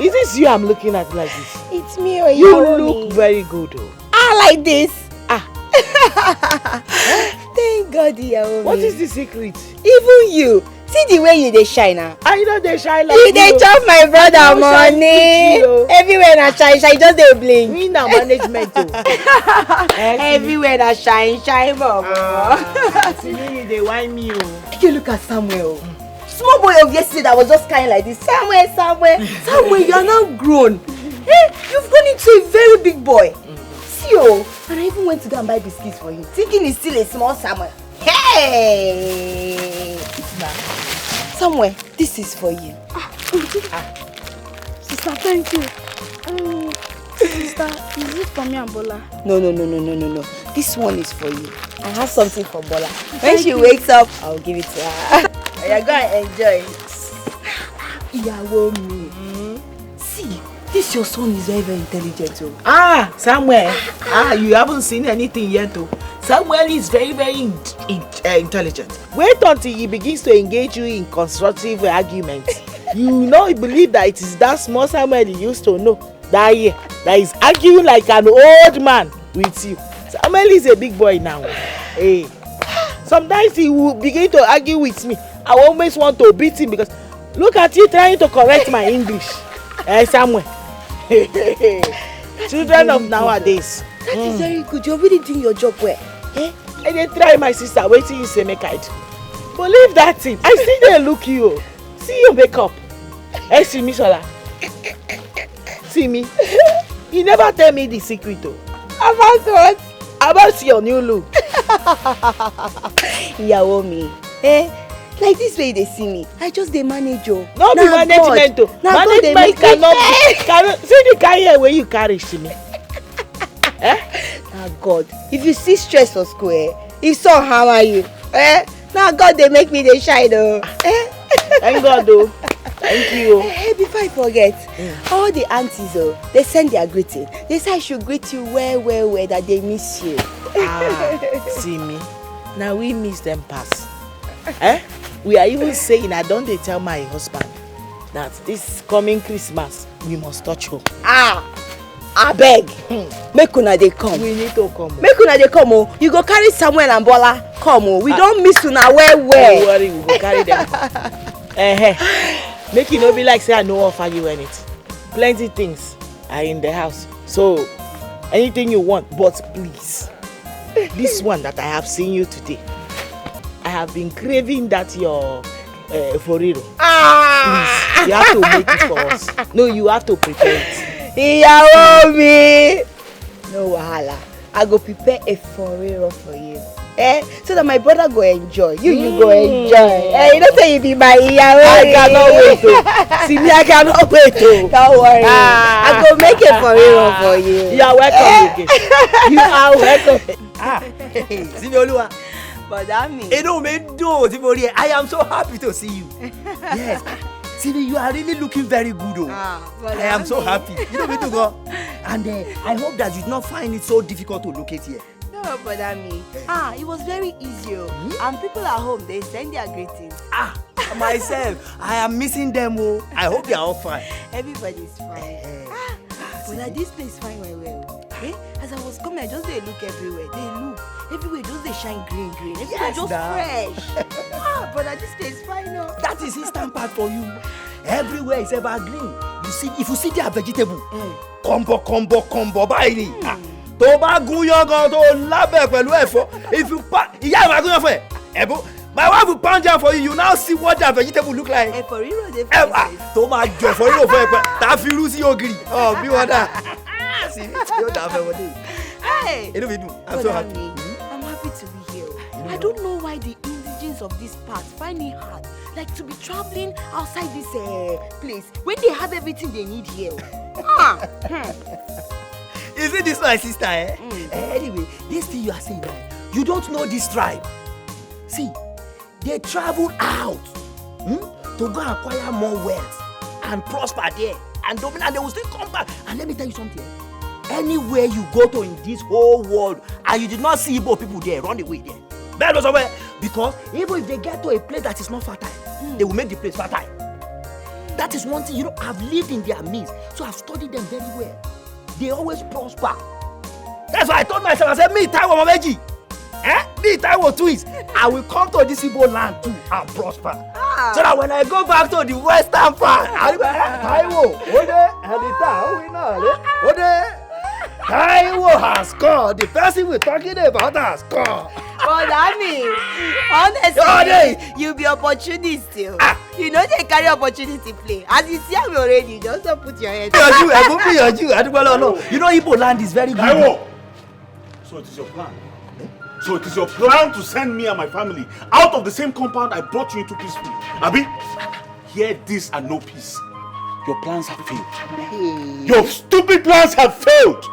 Is this you I'm looking at like this? It's me or you look very good. Like this. Thank God you are What is the secret? Even you. See the way you dey shine now. I know they shine like you. They chop my brother money. Everywhere na shine, just dey blink. Me na management everywhere na shine, baba. See me, they whine me. You look at Samuel. Small boy of yesterday that was just kind like this. Samuel, you are now grown. Hey, you've gone into a very big boy. See and I even went to go and buy biscuits for him, thinking he's still a small Samuel. Hey! Samuel, this is for you. Sister, thank you. Sister, is it for me and Bola? No. This one is for you. I have something for Bola. When she wakes up, I'll give it to her. You're going to enjoy it. See, this your son is very, very intelligent. Samuel. You haven't seen anything yet though. Samuel is very, very intelligent. Wait until he begins to engage you in constructive arguments. You believe that it is that small Samuel you used to know. That is arguing like an old man with you. Samuel is a big boy now. Hey. Sometimes he will begin to argue with me. I always want to beat him because look at you trying to correct my English. Samuel. Children of nowadays. That is very good. You're really doing your job well. I dey try my sister. Wait till you say make I do. Believe that thing. I see they look you. See your makeup. See me, Shola. See me. You never tell me the secret though. About what? About your new look. Yawomi. Like this way they see me. I just dey manage you. No be management though. Management cannot see the career where you carry to me. Now God, if you see stress for school, if so hammer you, now God they make me dey shine though. Thank God though. Thank you. Before I forget, all the aunties they send their greeting. They say I should greet you well, that they miss you. See me. Now we miss them pass. We are even saying I don't tell my husband that this coming Christmas we must touch home. I beg. Make una dey come. We need to come. Make una dey come. You go carry Samuel and Bola. Come. We don't miss una well. Don't worry, we go carry them. Make it not be like say I no offer you anything. Plenty things are in the house. So anything you want, but please, this one that I have seen you today, I have been craving that your foriro. Please, you have to make it for us. No, you have to prepare it. Yawomi. No wahala. I go prepare a foriro for you. So that my brother go enjoy. You go enjoy. You don't say you be my Yahweh. I cannot wait to. See me, I cannot wait to. Don't worry. I go make it for you. You are welcome again. You are welcome. See me, Olua. But that means. I am so happy to see you. Yes. See, you are really looking very good. I am so happy. You know me to go. And I hope that you do not find it so difficult to locate here. No, but I mean, it was very easy. And people at home, they send their greetings. Myself, I am missing them. I hope they are all fine. Everybody's fine. But this place fine well. As I was coming, I just they look everywhere. Everywhere just they shine green. Everywhere just fresh. But this place fine now. That is instant part for you. Everywhere is evergreen. You see, if you see their vegetable, combo, buy it. Tó bá gúnyán gan tó lábẹ́ pẹ̀lú ẹ̀fọ́. If you ìyá ìwà gúnyán fún ẹ. My wife will pound jam for you. You now see what that vegetable look like. For real, they tó máa jọ for real fún ẹ pẹ́. Tá fi rú sí ògiri. Bí wọ́n dà. See, you don't have a Hey. I'm so happy. I'm happy to be here. I don't know why the indigenes of this part find it hard, like to be traveling outside this place when they have everything they need here. Is it this my sister? Anyway, this thing you are saying, you don't know this tribe. See, they travel out to go acquire more wealth and prosper there and dominate. They will still come back. And let me tell you something. Anywhere you go to in this whole world and you did not see Igbo people there, run away there. Better somewhere. Because even if they get to a place that is not fertile, they will make the place fertile. That is one thing, I've lived in their midst, so I've studied them very well. They always prosper. That's why I told myself, I said, me, Taiwo Mameji, me, Taiwo twins, I will come to this Igbo land too and prosper. So that when I go back to the western part, I'll be like, Taiwo, Taiwo has come. The person we're talking about has come. But I mean, honestly, you be opportunist still. You know they carry opportunity play. As you see me already, just don't put your head. You know Igbo land is very good. So it is your plan. So it is your plan to send me and my family out of the same compound I brought you into peacefully. Abi, hear this and no peace. Your plans have failed. Your stupid plans have failed.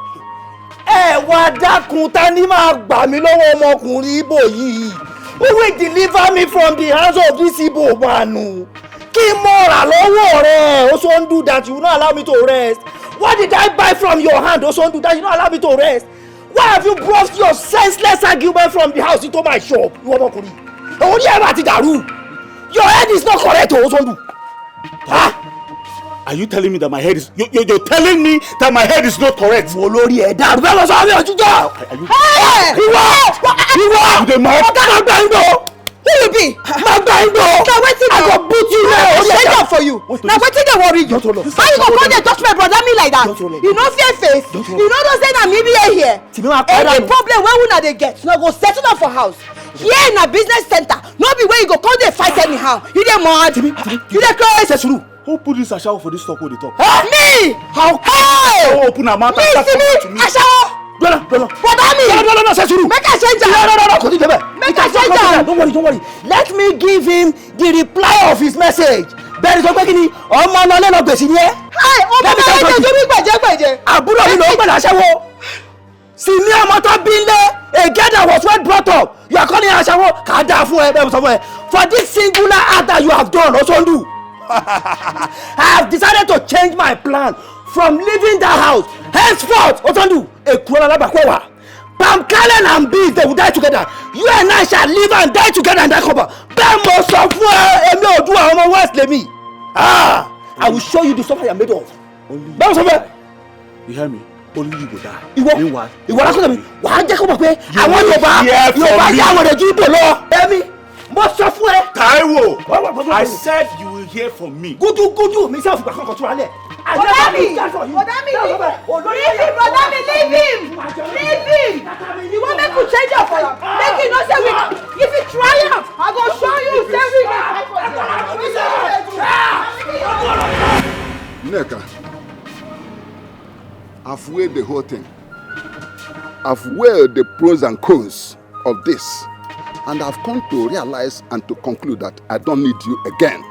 Wá dákun ta ni máa gbà mí lọ́wọ́ ọmọkùnrin Igbo yìí. Who will deliver me from the hands of this Igbo man? Kí mo rà lọ́wọ́ rẹ̀? Also do that, you will not allow me to rest. What did I buy from your hand? Also do that, you will not allow me to rest. Why have you brought your senseless argument from the house into my shop? You ọmọkùnrin. Orí ẹ̀ bá ti dàrú. Your head is not correct, also do. Are you telling me that my head is... You're telling me that my head is not correct? Olórí ẹ̀ dàrú bẹ́ẹ̀ lọ sọ àmì ọ̀jújọ́. Ìwọ! You dey mad? Ọ̀gá máa gbà ń gbọ́. Who you be? Máa gbà ń gbọ́. I go beat you now. I stand up for you. Now wetin dey worry you? How you go come dey touch my brother me like that? You no fear face? You no know say na me be here? Any problem wey una dey get, una go settle am for house. Here na business center. No be where you go come dey fight anyhow. You dey mad? You dey crazy? Who put this ashawo for this talk wey dey talk? Me! How come? How open her mouth and start talking to me? Ashawo! No, Brother me! No, Sesuru! Make I change am! No, continue there. Make I change am! Don't worry. Let me give him the reply of his message. Bẹ́ẹ̀ni sọ pé kí ni ọmọ ọlọ́lẹ́ lọ gbèsè ni ẹ́. Ọmọ ọlọ́lẹ́ tó bí gbẹ̀jẹ̀gbẹ̀jẹ̀. Àbúrò mi ló ń gbẹ̀dẹ̀ aṣẹ́wó. Sì ní ọmọ tó bí lé a girl that was well brought up. You are calling her aṣẹ́wó. Kà á dáa fún ẹ bẹ́ẹ̀ mo sọ fún ẹ. For this singular act that you have done, Osondu. I have decided to change my plan from leaving that house. Henceforth, Osondu, Ekuola Labakwewa, Pamkalen and Bees, they will die together. You and I shall live and die together in that cover. Bemo software, Emi Odua, Omo West Lemi. I will show you the stuff I am made of. Bemo software. You hear me? Only you go die. Ìwọ lákòókò mi, wàá jẹ́ kó mọ̀ pé àwọn Yorùbá yà wọ́n rẹ̀ ju Igbo lọ. Ẹ̀mí. Taiwo, I said you will hear from me. Gudu, me self gba kankan tura lẹ. Brother me, leave him. You want make we change am for you? Make you know say we, if you try am, I go show you say we Nneka, I've weighed the whole thing. I've weighed the pros and cons of this. And I've come to realize and to conclude that I don't need you again.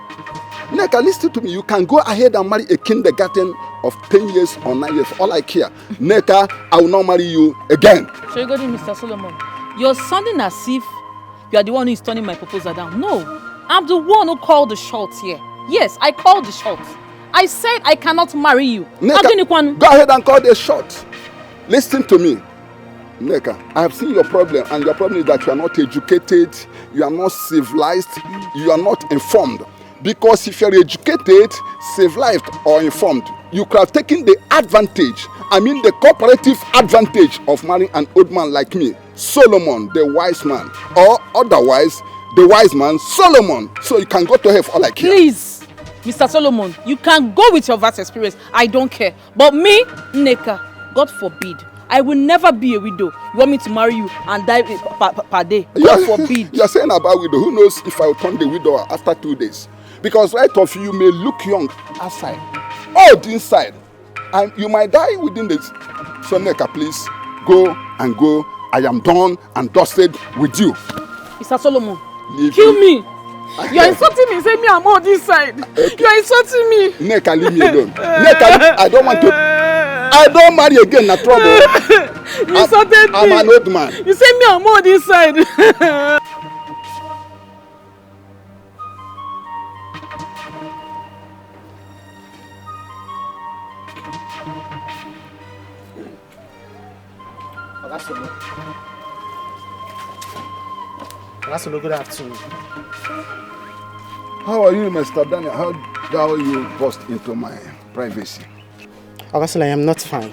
Neka, listen to me. You can go ahead and marry a kindergarten of 10 years or 9 years. All I care. Neka, I will not marry you again. So you go to Mr. Solomon. You're sounding as if you are the one who is turning my proposal down. No, I'm the one who called the shots here. Yes, I called the shots. I said I cannot marry you. Neka, go ahead and call the shot. Listen to me. Neka, I have seen your problem, and your problem is that you are not educated, you are not civilized, you are not informed. Because if you are educated, civilized, or informed, you could have taken the advantage, the cooperative advantage of marrying an old man like me, Solomon, the wise man, or otherwise, the wise man, Solomon. So you can go to hell for all I care. Please, Mr. Solomon, you can go with your vast experience. I don't care. But me, Neka, God forbid, I will never be a widow. You want me to marry you and die per day? God forbid. You're saying about widow. Who knows if I will turn the widow after 2 days? Because right of you may look young outside, old inside, and you might die within this. So Neka, please, go and go. I am done and dusted with you. Mr. Solomon, kill me. You are insulting me. Say me I'm old inside. Okay. You are insulting me. Neka, leave me alone. Neka, I don't want to. I don't marry again, na trouble. You insulted me. I'm an old man. You say me I'm old inside. Good afternoon. How are you, Mr. Daniel? How dare you burst into my privacy? Augustine, I am not fine.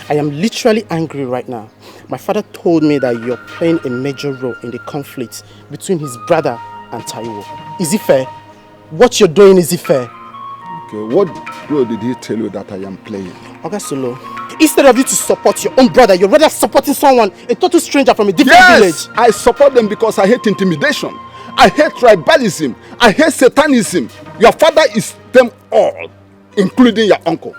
I am literally angry right now. My father told me that you're playing a major role in the conflict between his brother and Taiwo. Is it fair? What you're doing, is it fair? Okay, what role did he tell you that I am playing? Augustine, instead of you to support your own brother, you're rather supporting someone, a total stranger from a different village. I support them because I hate intimidation. I hate tribalism. I hate satanism. Your father is them all, including your uncle.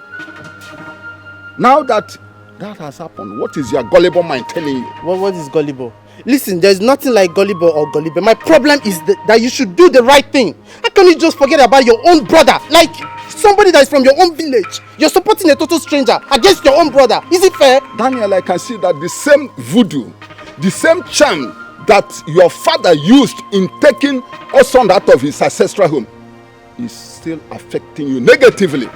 Now that has happened, what is your gullible mind telling you? What is gullible? Listen, there's nothing like gullible or gullible. My problem is that you should do the right thing. How can you just forget about your own brother? Like somebody that is from your own village. You're supporting a total stranger against your own brother. Is it fair? Daniel, I can see that the same voodoo, the same charm that your father used in taking our son out of his ancestral home is still affecting you negatively.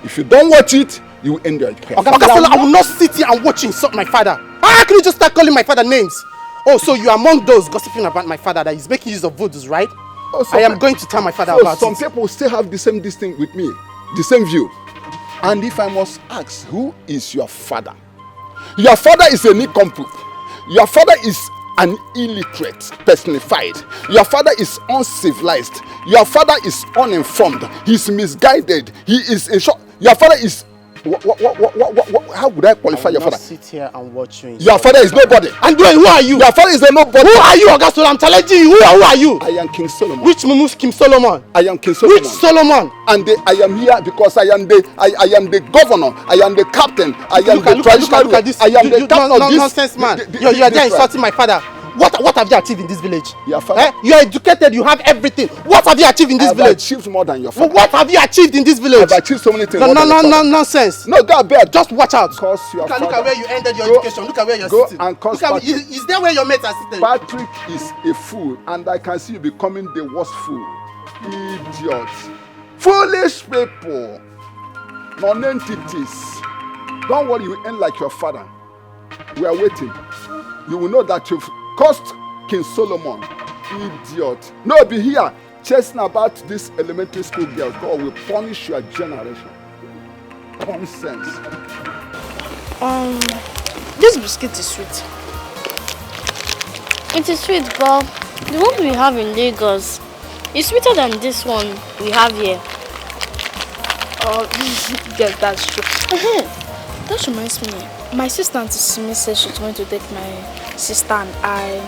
If you don't watch it, you will end your life. I will not sit here and watch you insult my father. How can you just start calling my father names? Oh, so you are among those gossiping about my father that is making use of voodoos, right? Oh, I am going to tell my father about it. Some people still have the same thing with me, the same view. And if I must ask, who is your father? Your father is a nincompoop. Your father is an illiterate personified. Your father is uncivilized. Your father is uninformed. He's misguided. He is a short. Your father is. How would I qualify your father? Sit here and watch you. Your father is nobody. And who are you? Your father is a nobody. Who are you, Augustus? I'm challenging you. Who are you? I am King Solomon. Which Mumus King Solomon? I am King Solomon. Which Solomon? And I am here because I am the governor. I am the captain. I am the traditional. Look at this. I am the captain of this nonsense man. You are there insulting my father. What have you achieved in this village? Your father. You are educated. You have everything. What have you achieved in this village? I have achieved more than your father. What have you achieved in this village? I have achieved so many things. Nonsense. No, God, bear. Just watch out. Because your father. Look at where you ended your education. Look at where you're sitting. And look at is there where your mates are sitting? Patrick is a fool, and I can see you becoming the worst fool. Idiot. Foolish people. Non-entities. Don't worry, you end like your father. We are waiting. You will know that you've caused King Solomon. Idiot. No, be here chasing about this elementary school girls. God will punish your generation. Nonsense. This biscuit is sweet. It is sweet, but the one we have in Lagos is sweeter than this one we have here. Oh, yes, that's true. That reminds me. My sister Auntie Simi said she's going to take my sister and I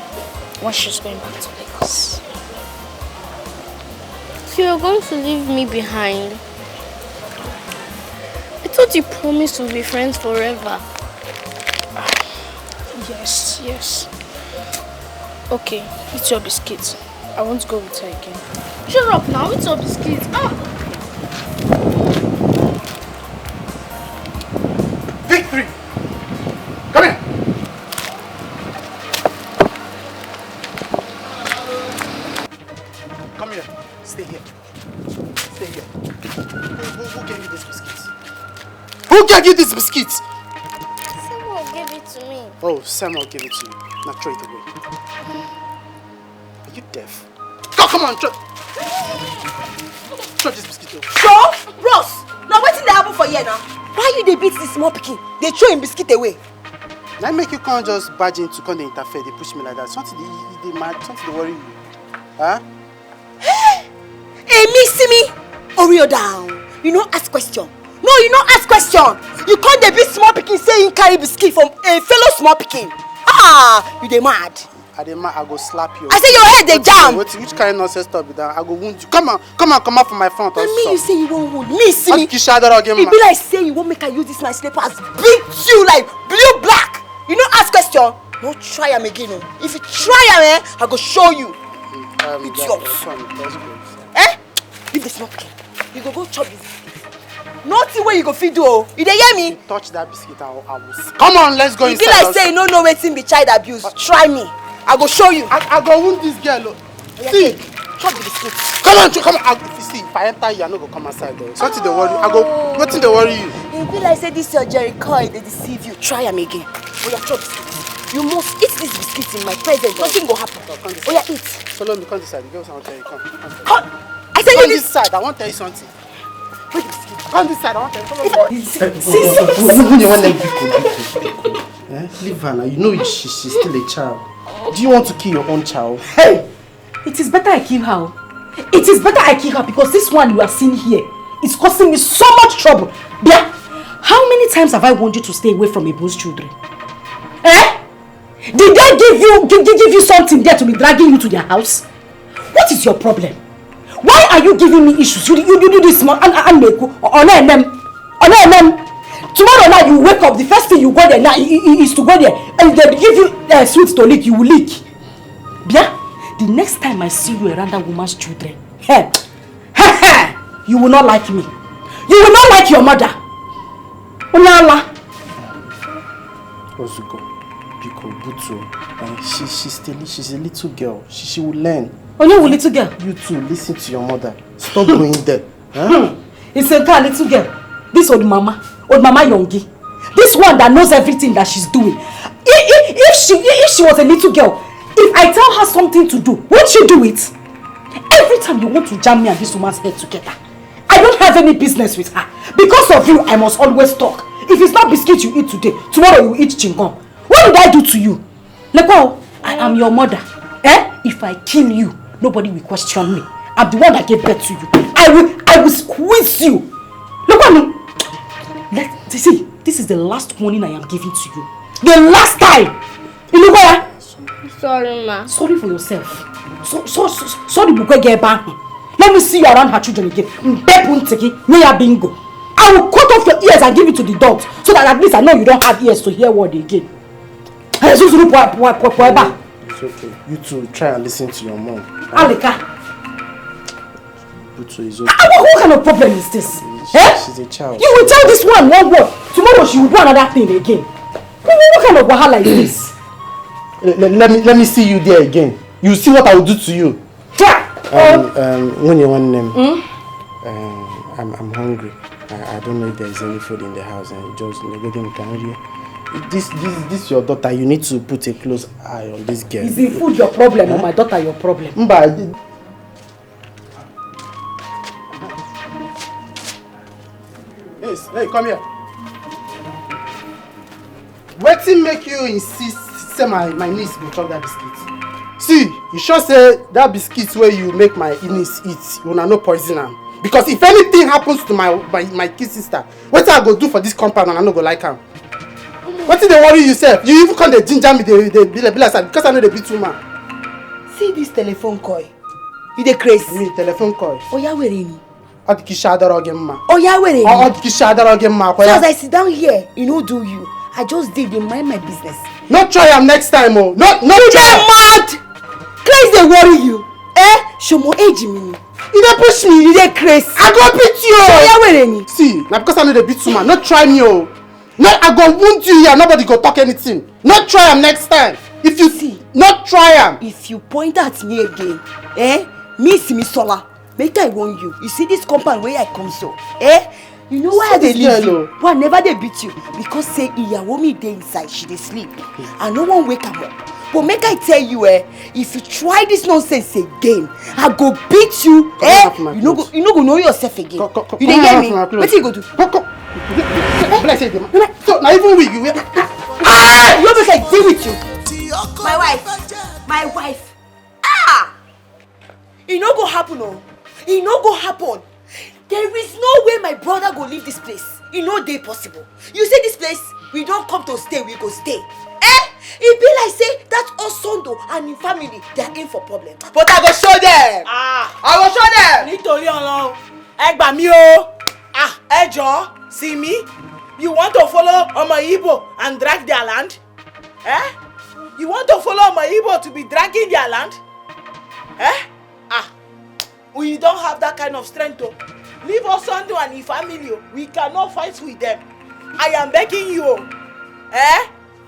when she's going back to Lagos. So you're going to leave me behind? I thought you promised to be friends forever. Yes. Okay, eat your biscuits. I won't go with her again. Shut up now, eat your biscuits. Victory! Come here! Come here. Stay here. Stay here. Who gave you these biscuits? Who gave you these biscuits? Someone gave it to me. Oh, Samuel gave it to you. Now throw it away. Are you deaf? Come on, throw this biscuit away. Sure? Bros, now what's in the happen for you now? Why you they beat this small pikin? They throw him biscuit away. Now make you can't just barge into come they interfere, they push me like that. Something they mad, something they worry you. Huh? Hey, me. Oreo down. You know ask question. No, you don't ask question. You can't they beat small pikin saying carry biscuit from a fellow small pikin. You they mad. I go slap you. I say your head they jam. Which kind of nonsense stuff be that? I go wound you. Come out from my front. And me, you say you won't wound me. See me. It be like say you won't make I use this my slippers. Beat you like blue black. You know ask question. No try am again. If you try am, I go show you. It's yours. Leave the smoke. You go chop this. Nothing where you go feed do. You dey hear me? You touch that biscuit, I will. Come on, let's go inside. You be like say you don't know wetin be child abuse. Try me. I go show you. I go wound this girl. See, chop the biscuit. Come on. See, if I enter you, I no go come outside though. Something they worry. Nothing they worry you. You be like say this your Jericho, they deceive you. Try am again. Oya chop biscuit. You must eat this biscuit in my presence. Nothing go happen. Oya eat. Follow me. Come this side. Girls, I want to tell you. Come. I said you this side. I want to tell you something. Wait, come this side. I want to tell you. Leave her now. You know she's still a child. Do you want to kill your own child? Hey! It is better I kill her. It is better I kill her because this one you are seeing here is causing me so much trouble. Bia, how many times have I warned you to stay away from Ibu's children? Did they give you something there to be dragging you to their house? What is your problem? Why are you giving me issues? You do this small and them. Tomorrow night you wake up, the first thing you go there now is to go there and they give you sweets to lick, you will lick. Bia, the next time I see you around that woman's children, you will not like me. You will not like your mother. Wazico, Biko, Butu, she's a little girl. She will learn. Oh, you little girl? You too, listen to your mother. Stop going there. Huh? It's a girl, little girl. This old mama Yongi. This one that knows everything that she's doing. If she was a little girl, if I tell her something to do, won't she do it? Every time you want to jam me and this woman's head together, I don't have any business with her. Because of you, I must always talk. If it's not biscuit you eat today, tomorrow you eat chingom. What did I do to you? Lekwa, I am your mother. If I kill you, nobody will question me. I'm the one that gave birth to you. I will squeeze you. Look at me. See, this is the last warning I am giving to you. The last time. Sorry, ma. Sorry for yourself. Sorry, let me see you around her children again. Bingo. I will cut off your ears and give it to the dogs so that at least I know you don't have ears to hear word again. It's okay. You two try and listen to your mom. Alika. Butu is okay. What kind of problem is this? She's a child. You will tell this one word. Tomorrow she will do another thing again. What kind of wahala is this? Let me see you there again. You see what I will do to you. When you want them, I'm hungry. I don't know if there is any food in the house, and just this your daughter. You need to put a close eye on this girl. Is the food your problem or my daughter your problem? Yes, hey, come here. Wetin make you insist say my niece go chop that biscuit? See, you sure say that biscuit where you make my niece eat, you no poison am. Because if anything happens to my kid sister, what I go do for this compound and I no go like am? What did they worry yourself? You even come the ginger me, they be like that because I know they beat woman. See this telephone call. You dey crazy? Me telephone call. Oh yeah, where ni? Oh yeah, where ni? So as I sit down here, you know do you? I just did. They mind my business. Not try am next time, oh. Not you try. Mad. Craze dey worry you? Shomo age me. You dey push me, you dey craze. I go beat you. Yeah, where any? See, now because I know the beat woman, not try me oh. No, I go wound you here, nobody go talk anything. Not try am next time. If you see, not try am. If you point at me again, me sola. Make I warn you. You see this compound where I come so, you know why they leave you? Why never they beat you? Because say Iyawo me dey inside, she dey sleep. And no one wake am up. But make I tell you, if you try this nonsense again, I go beat you, you no go know yourself again. You dey hear me? What you go do? So now even we you make I deal with you. My wife. It no go happen, oh. It no go happen. There is no way my brother go leave this place. It no dey possible. You see this place, we don't come to stay, we go stay. It be like say that Osondo and him family, they are in for problem. But I go show them. I go show them. Nítorí Ọlọ́run, ẹ gbà mí o. Ẹ jọ̀ọ́, see me? You want to follow Omo Igbo and drag their land? You want to follow Omo Igbo to be dragging their land? We don't have that kind of strength to leave Osondo and his family. We cannot fight with them. I am begging you.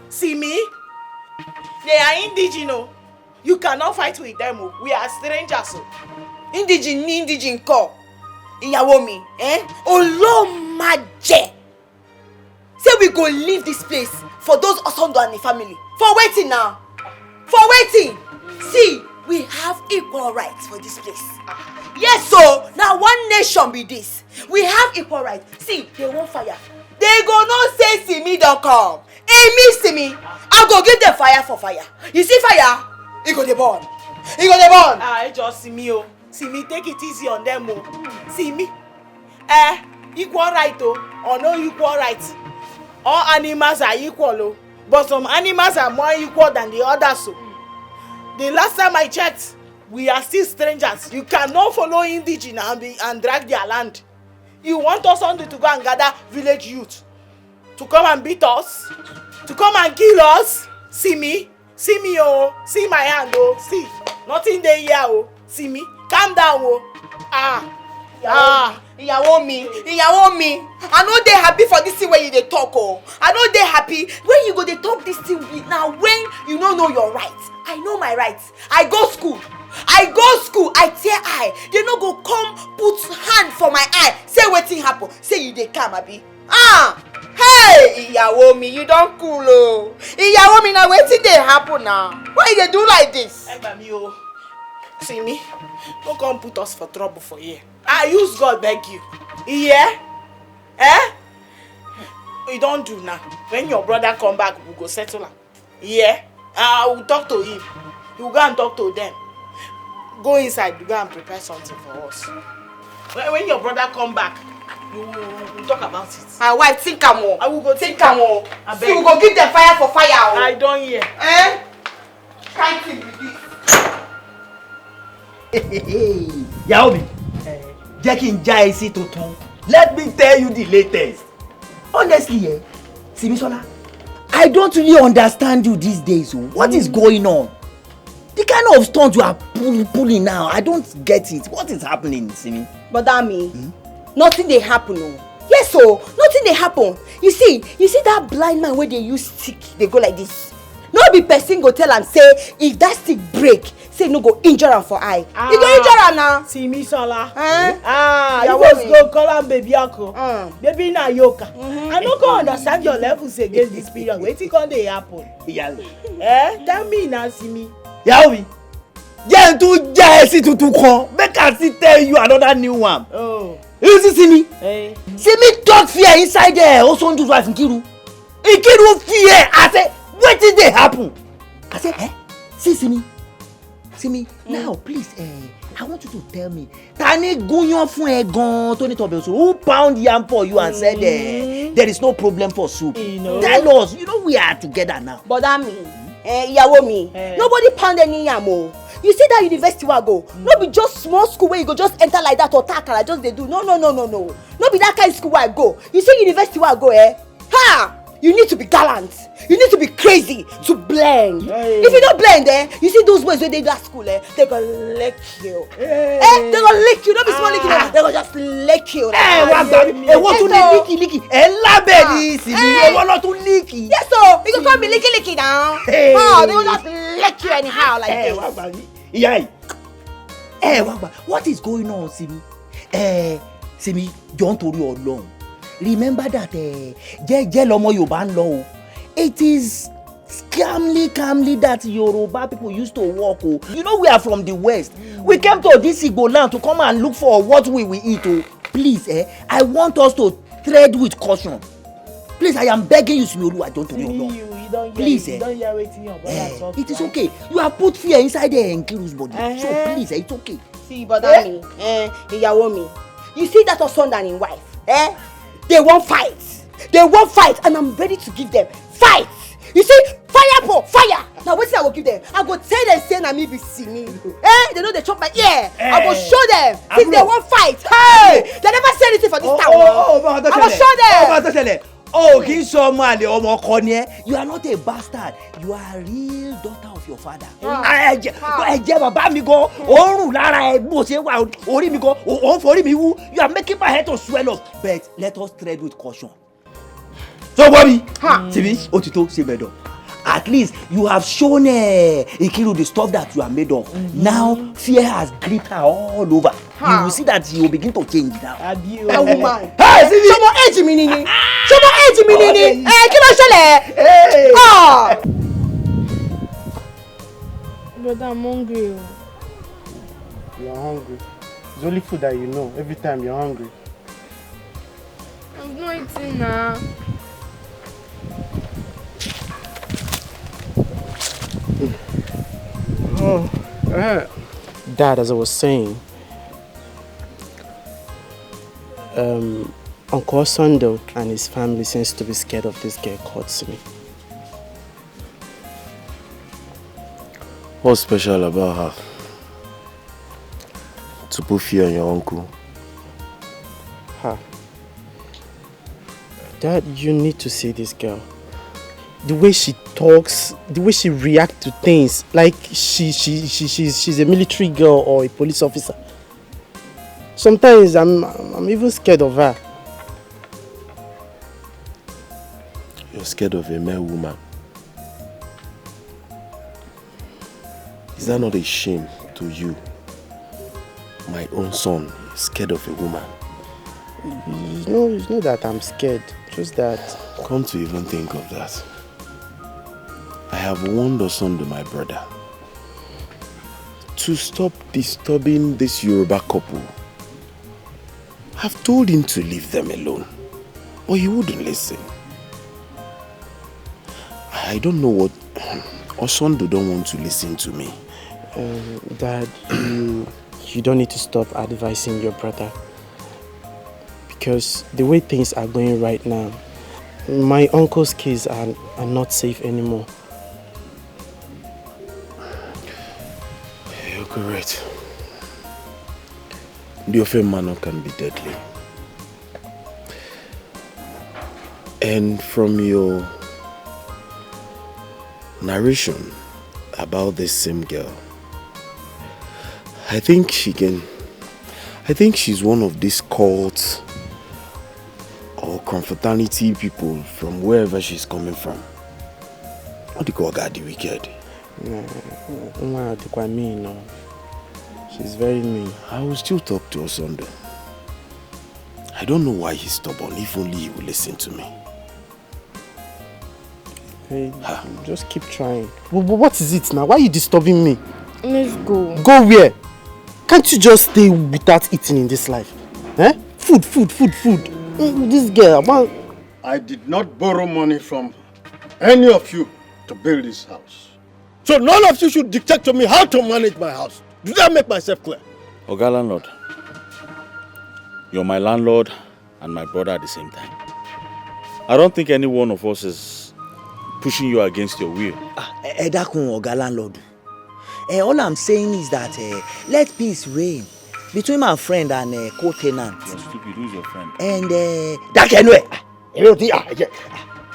See me? They are indigenous. You cannot fight with them. We are strangers. Indigene call. Ìyàwó mi, Olomaje. Say we go leave this place for those Osondo and the family. For waiting now. For waiting. See, we have equal rights for this place. Yes, so now one nation be this. We have equal rights. See, they won't fire. They go no say see me don't come. See me. I go give them fire for fire. You see fire? It go dey burn. It go dey burn. Just see me See me, take it easy on them See me. Equal right or no equal right. All animals are equal but some animals are more equal than the others. The last time I checked, we are still strangers. You cannot follow indigenous and drag their land. You want us only to go and gather village youth to come and beat us, to come and kill us. See me, see my hand see, nothing there here see me, calm down Ìyàwó mi. I know they happy for this thing when you dey talk I know they happy when you go dey talk this thing with now when you don't know your rights. I know my rights. I go school, I tear eye. They no go come put hand for my eye. Say wetin happen. Say you dey calm abi. Hey, Ìyàwó mi, you don't cool Ìyàwó mi, now wetin dey happen now? Why you dey do like this? See me, don't come put us for trouble for here. I use God beg you. Yeah? We don't do now. When your brother come back, we go settle him. Yeah? I will talk to him. You go and talk to them. Go inside, you go and prepare something for us. When your brother come back, we'll talk about it. My wife, think am more. I will go think am more. See, we go give them fire for fire. I don't hear. Can't think with this. Ìyàwó mi, jẹ́ kí n já ẹ sí tuntun. Let me tell you the latest. Honestly, Simisola, I don't really understand you these days. What is going on? The kind of stunt you are pulling now, I don't get it. What is happening, Simi? But that mean, nothing dey happen. Yes, nothing dey happen. You see that blind man where they use stick, they go like this. No be person go tell am say if that stick break, say no go injure am for eye. You go injure am now. See me, Sola. You just go call am baby uncle. Baby na yoka. I no go understand your levels against this period. Wetin come dey happen? Tell me now, see me. Ìyàwó mi, jẹ́ n tún já ẹ sí tuntun kan. Make I still tell you another new one. You see Simi? Simi talk fear inside there. Osondo's wife Nkiru. Nkiru fear. I say, wetin dey happen? I say, see Simi, now please, I want you to tell me, Tani gúnyán fún ẹ gan tó ní tọbẹ̀ òṣù, who pound yam for you and said there is no problem for soup? Tell us, we are together now. But that mean, Ìyàwó mi, nobody pound any yam o. You see that university wey I go, no be just small school where you go just enter like that or takara just dey do. No. No be that kind of school where I go. You see university where I go, You need to be gallant. You need to be crazy to blend. If you don't blend, you see those boys when they do at school, they gonna lick you. They gonna lick you. Don't be small licking. They gonna just lick you. What to licky? Yes, so you can call me licky now. They gonna just lick you anyhow like this. What is going on, Simi? Simi, don't worry alone. Remember that it is calmly that Yoruba people used to walk. You know we are from the West. We came to this Igbo land to come and look for what we will eat. Please, I want us to tread with caution. Please, I am begging you, Simi, I don't worry alone. Please, it is okay. You have put fear inside the Nkiru's body. So please, it's okay. See, brother me, me. You see that husband and his wife, They won't fight, and I'm ready to give them fight. You see, fire. Now what's I will give them? I go tell them say na me be see me. They know they chop my ear. I go show them. If they won't fight, hey, they never say anything for this town. I go show them. You are not a bastard. You are a real daughter of your father. You are making my head to swell up. But let us tread with caution. So, Bobby, Otito, Semedo. At least you have shown Ikiru the stuff that you are made of. Now fear has gripped her all over. You will see that you will begin to change now. That woman. Hey, Somo age mi nini. Kí ló ṣẹlẹ̀? Brother, I'm hungry. You're hungry. It's only food that you know. Every time you're hungry. I'm not eating now. Dad, as I was saying, Uncle Sando and his family seems to be scared of this girl called Simi. What's special about her? To put fear on your uncle? Dad, you need to see this girl. The way she talks, the way she reacts to things, like she's a military girl or a police officer. Sometimes I'm even scared of her. You're scared of a male woman? Is that not a shame to you? My own son is scared of a woman. It's not that I'm scared, just that... Come to even think of that. I have warned Osondo, my brother, to stop disturbing this Yoruba couple. I've told him to leave them alone, but he wouldn't listen. I don't know what... Osondo don't want to listen to me. Dad, you don't need to stop advising your brother. Because the way things are going right now, my uncle's kids are not safe anymore. You're correct. The offense manner can be deadly. And from your narration about this same girl, I think she's one of these cults or confrontation people from wherever she's coming from. What do you call God the wicked? No. She's very mean. I will still talk to Osondo. I don't know why he's stubborn. If only he will listen to me. Hey, just keep trying. What is it now? Why are you disturbing me? Let's go. Go where? Can't you just stay without eating in this life? Food. This girl, man. I did not borrow money from any of you to build this house. So none of you should dictate to me how to manage my house. Do that make myself clear? Oga landlord, you're my landlord and my brother at the same time. I don't think any one of us is pushing you against your will. Edakun Oga landlord. All I'm saying is that let peace reign between my friend and co-tenant. You're stupid. Who's your friend? And that can wait.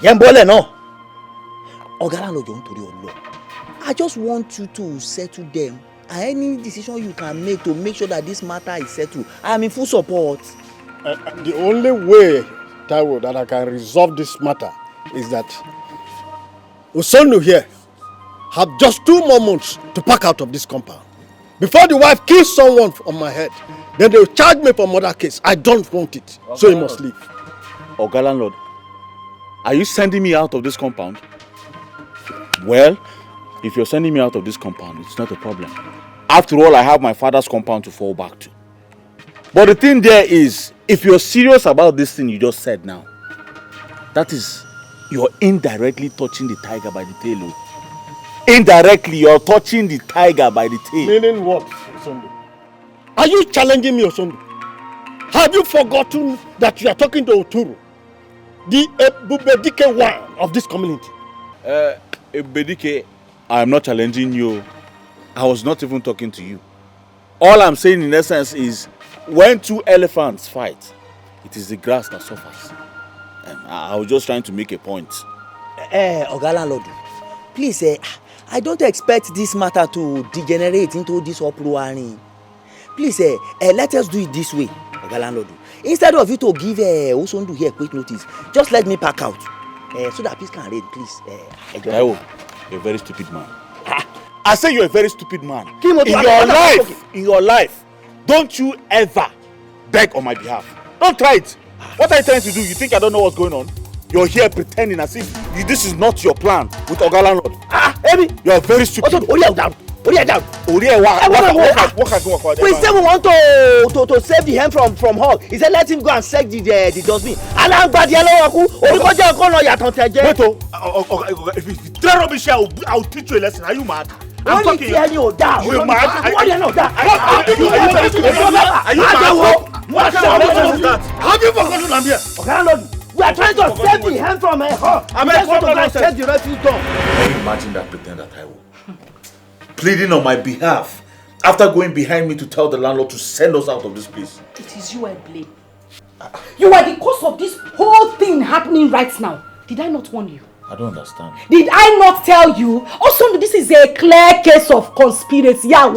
Yembole no. Ogala no don't torí Ọlọ́run. I just want you to settle them. And any decision you can make to make sure that this matter is settled, I am in full support. The only way, Taiwo, that I can resolve this matter is that Osonu here have just 2 more months to pack out of this compound. Before the wife kills someone on my head, then they will charge me for murder case. I don't want it, so he must leave. Oga landlord, are you sending me out of this compound? Well, if you're sending me out of this compound, it's not a problem. After all, I have my father's compound to fall back to. But the thing there is, if you're serious about this thing you just said now, that is, you're indirectly touching the tiger by the tail. Indirectly, you're touching the tiger by the tail. Meaning what, Osondu? Are you challenging me, Osondu? Have you forgotten that you are talking to Oturu, the Ebubedike one of this community? Ebubedike, I am not challenging you. I was not even talking to you. All I'm saying in essence is, when 2 elephants fight, it is the grass that suffers. And I was just trying to make a point. Oga landlord, please, I don't expect this matter to degenerate into this uproar. Please, let us do it this way, Oga landlord. Instead of you to give Osondu here quick notice, just let me pack out, so that peace can reign, please. You're a very stupid man. I say you're a very stupid man. In your life, don't you ever beg on my behalf. Don't try it. What are you trying to do? You think I don't know what's going on? You're here pretending as if this is not your plan with Oga landlord. Amy, you are very stupid. What down? We say we want to save the hen from hog. He said let him go and search the dustbin. If you throw rubbish here, I'll teach you a lesson. Are you mad? I'm talking. You down. You're mad. Are you mad? Have you forgotten I'm here? We are trying to save the hen from a hog. I'm going to check the refuse dump. Can you imagine that pretender, Taiwo? Pleading on my behalf after going behind me to tell the landlord to send us out of this place. It is you I blame. You are the cause of this whole thing happening right now. Did I not warn you? I don't understand. Did I not tell you? Also, this is a clear case of conspiracy. Yeah,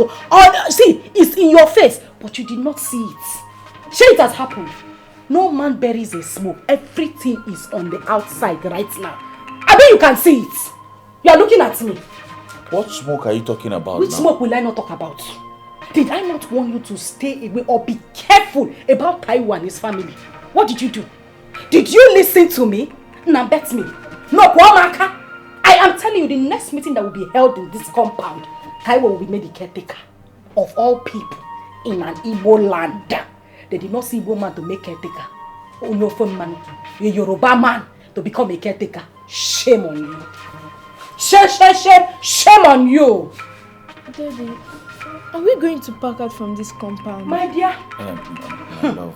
see, it's in your face, but you did not see it. Sure, it has happened. No man buries a smoke. Everything is on the outside right now. I bet you can see it. You are looking at me. What smoke are you talking about? Which smoke will I not talk about? Did I not want you to stay away or be careful about Taiwo and his family? What did you do? Did you listen to me? Now bet me. No, Kwamaka. I am telling you, the next meeting that will be held in this compound, Taiwo will be made the caretaker of all people in an Igbo land. They did not see Igbo man to make caretaker. Onofon man, a Yoruba man to become a caretaker. Shame on you. Shame on you. Daddy, are we going to pack out from this compound? My dear. My love,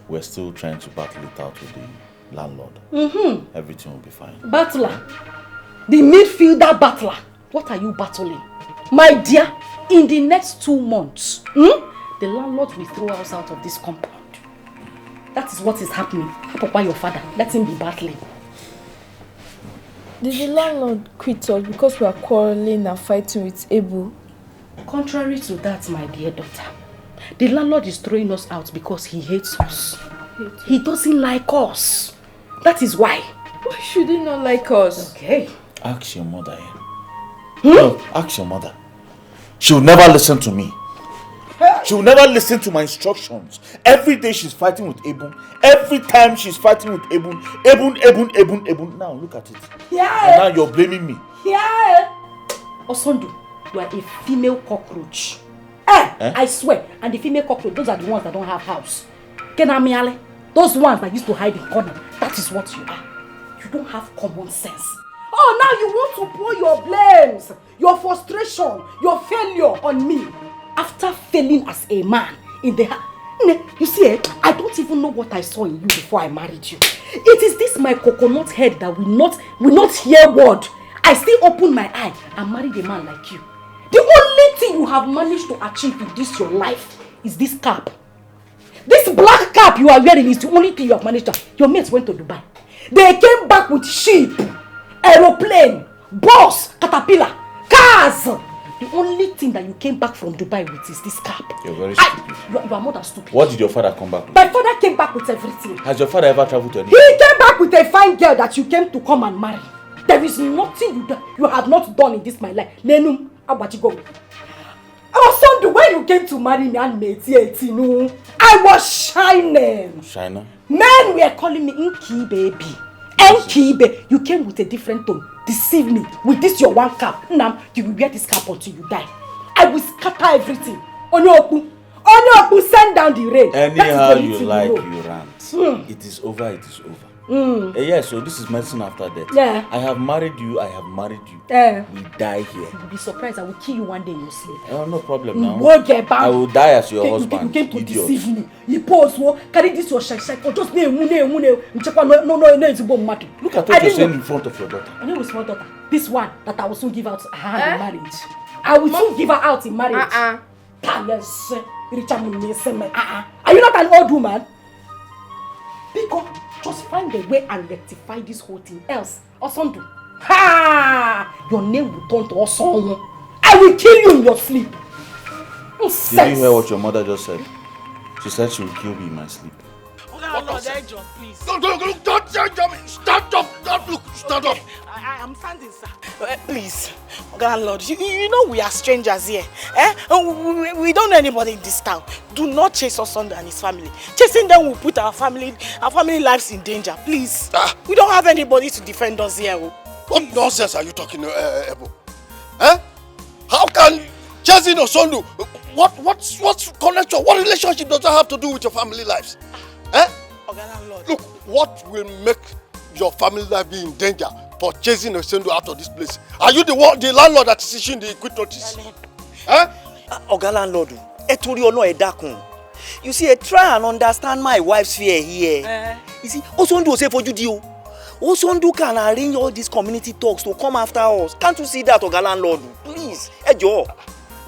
we're still trying to battle it out with the landlord. Everything will be fine. Battler. The midfielder battler. What are you battling? My dear, in the next 2 months, the landlord will throw us out of this compound. That is what is happening. Papa, your father, let him be battling. Did the landlord quit us because we are quarreling and fighting with Ebu? Contrary to that, my dear daughter, the landlord is throwing us out because he hates us. He doesn't like us. That is why. Why should he not like us? Okay. Ask your mother. No, ask your mother. She'll never listen to me. She'll never listen to my instructions. Every day she's fighting with Ebun. Every time she's fighting with Ebun. Ebun. Now look at it. Yeah. And now you're blaming me. Yeah. Osondu, you are a female cockroach. I swear. And the female cockroach, those are the ones that don't have house. Kenamiale, those ones that used to hide in corner. That is what you are. You don't have common sense. Oh, now you want to pour your blames, your frustration, your failure on me. After failing as a man in the you see, I don't even know what I saw in you before I married you. It is this my coconut head that will not hear word. I still open my eye and married a man like you. The only thing you have managed to achieve in this your life is this cap. This black cap you are wearing is the only thing you have managed to. Your mates went to Dubai. They came back with sheep, aeroplane, bus, caterpillar, cars. The only thing that you came back from Dubai with is this cap. You're very stupid. You are more than stupid. What did your father come back with? My father came back with everything. Has your father ever traveled to any? He came back with a fine girl that you came to come and marry. There is nothing you have not done in this my life. Nenum, Abachigo. Also, when you came to marry me and me, I was shining. China? Men were calling me Inky baby. Enkibe. You came with a different tone. Deceive me with this your one cap. Now you will wear this cap until you die. I will scatter everything. Onyoku, send down the rain. Anyhow you like, you rant. It is over, it is over. Yeah, so this is medicine after death. Yeah. I have married you, I have married you. We die here. You will be surprised. I will kill you one day in your sleep. Oh, no problem now. I will die as your husband. You came to deceive me. You pose, carry this your shake or just no. Look at what you're saying in front of your daughter. I know a small daughter. This one that I will soon give out her hand in marriage. I will soon give her out in marriage. Yes. Are you not an old woman? Because just find a way and rectify this whole thing. Else, Osondu, your name will turn to Osondu. I will kill you in your sleep. Did you hear what your mother just said? She said she will kill me in my sleep. Please. Don't jump me. Stand up. Stand up. I'm standing, sir. Please, Lord, you know we are strangers here. We don't know anybody in this town. Do not chase Osondu and his family. Chasing them will put our family lives in danger. Please. We don't have anybody to defend us here. What nonsense are you talking, Ebo? How can chasing Osondu? What's connection? What relationship does that have to do with your family lives? Look, what will make your family life be in danger for chasing Osondu out of this place? Are you the landlord that is issuing the quit notice? Oga landlord, you see, try and understand my wife's fear here. You see, Osondu say for you, Osondu can arrange all these community talks to come after us. Can't you see that, Oga landlord? Please, Ejo.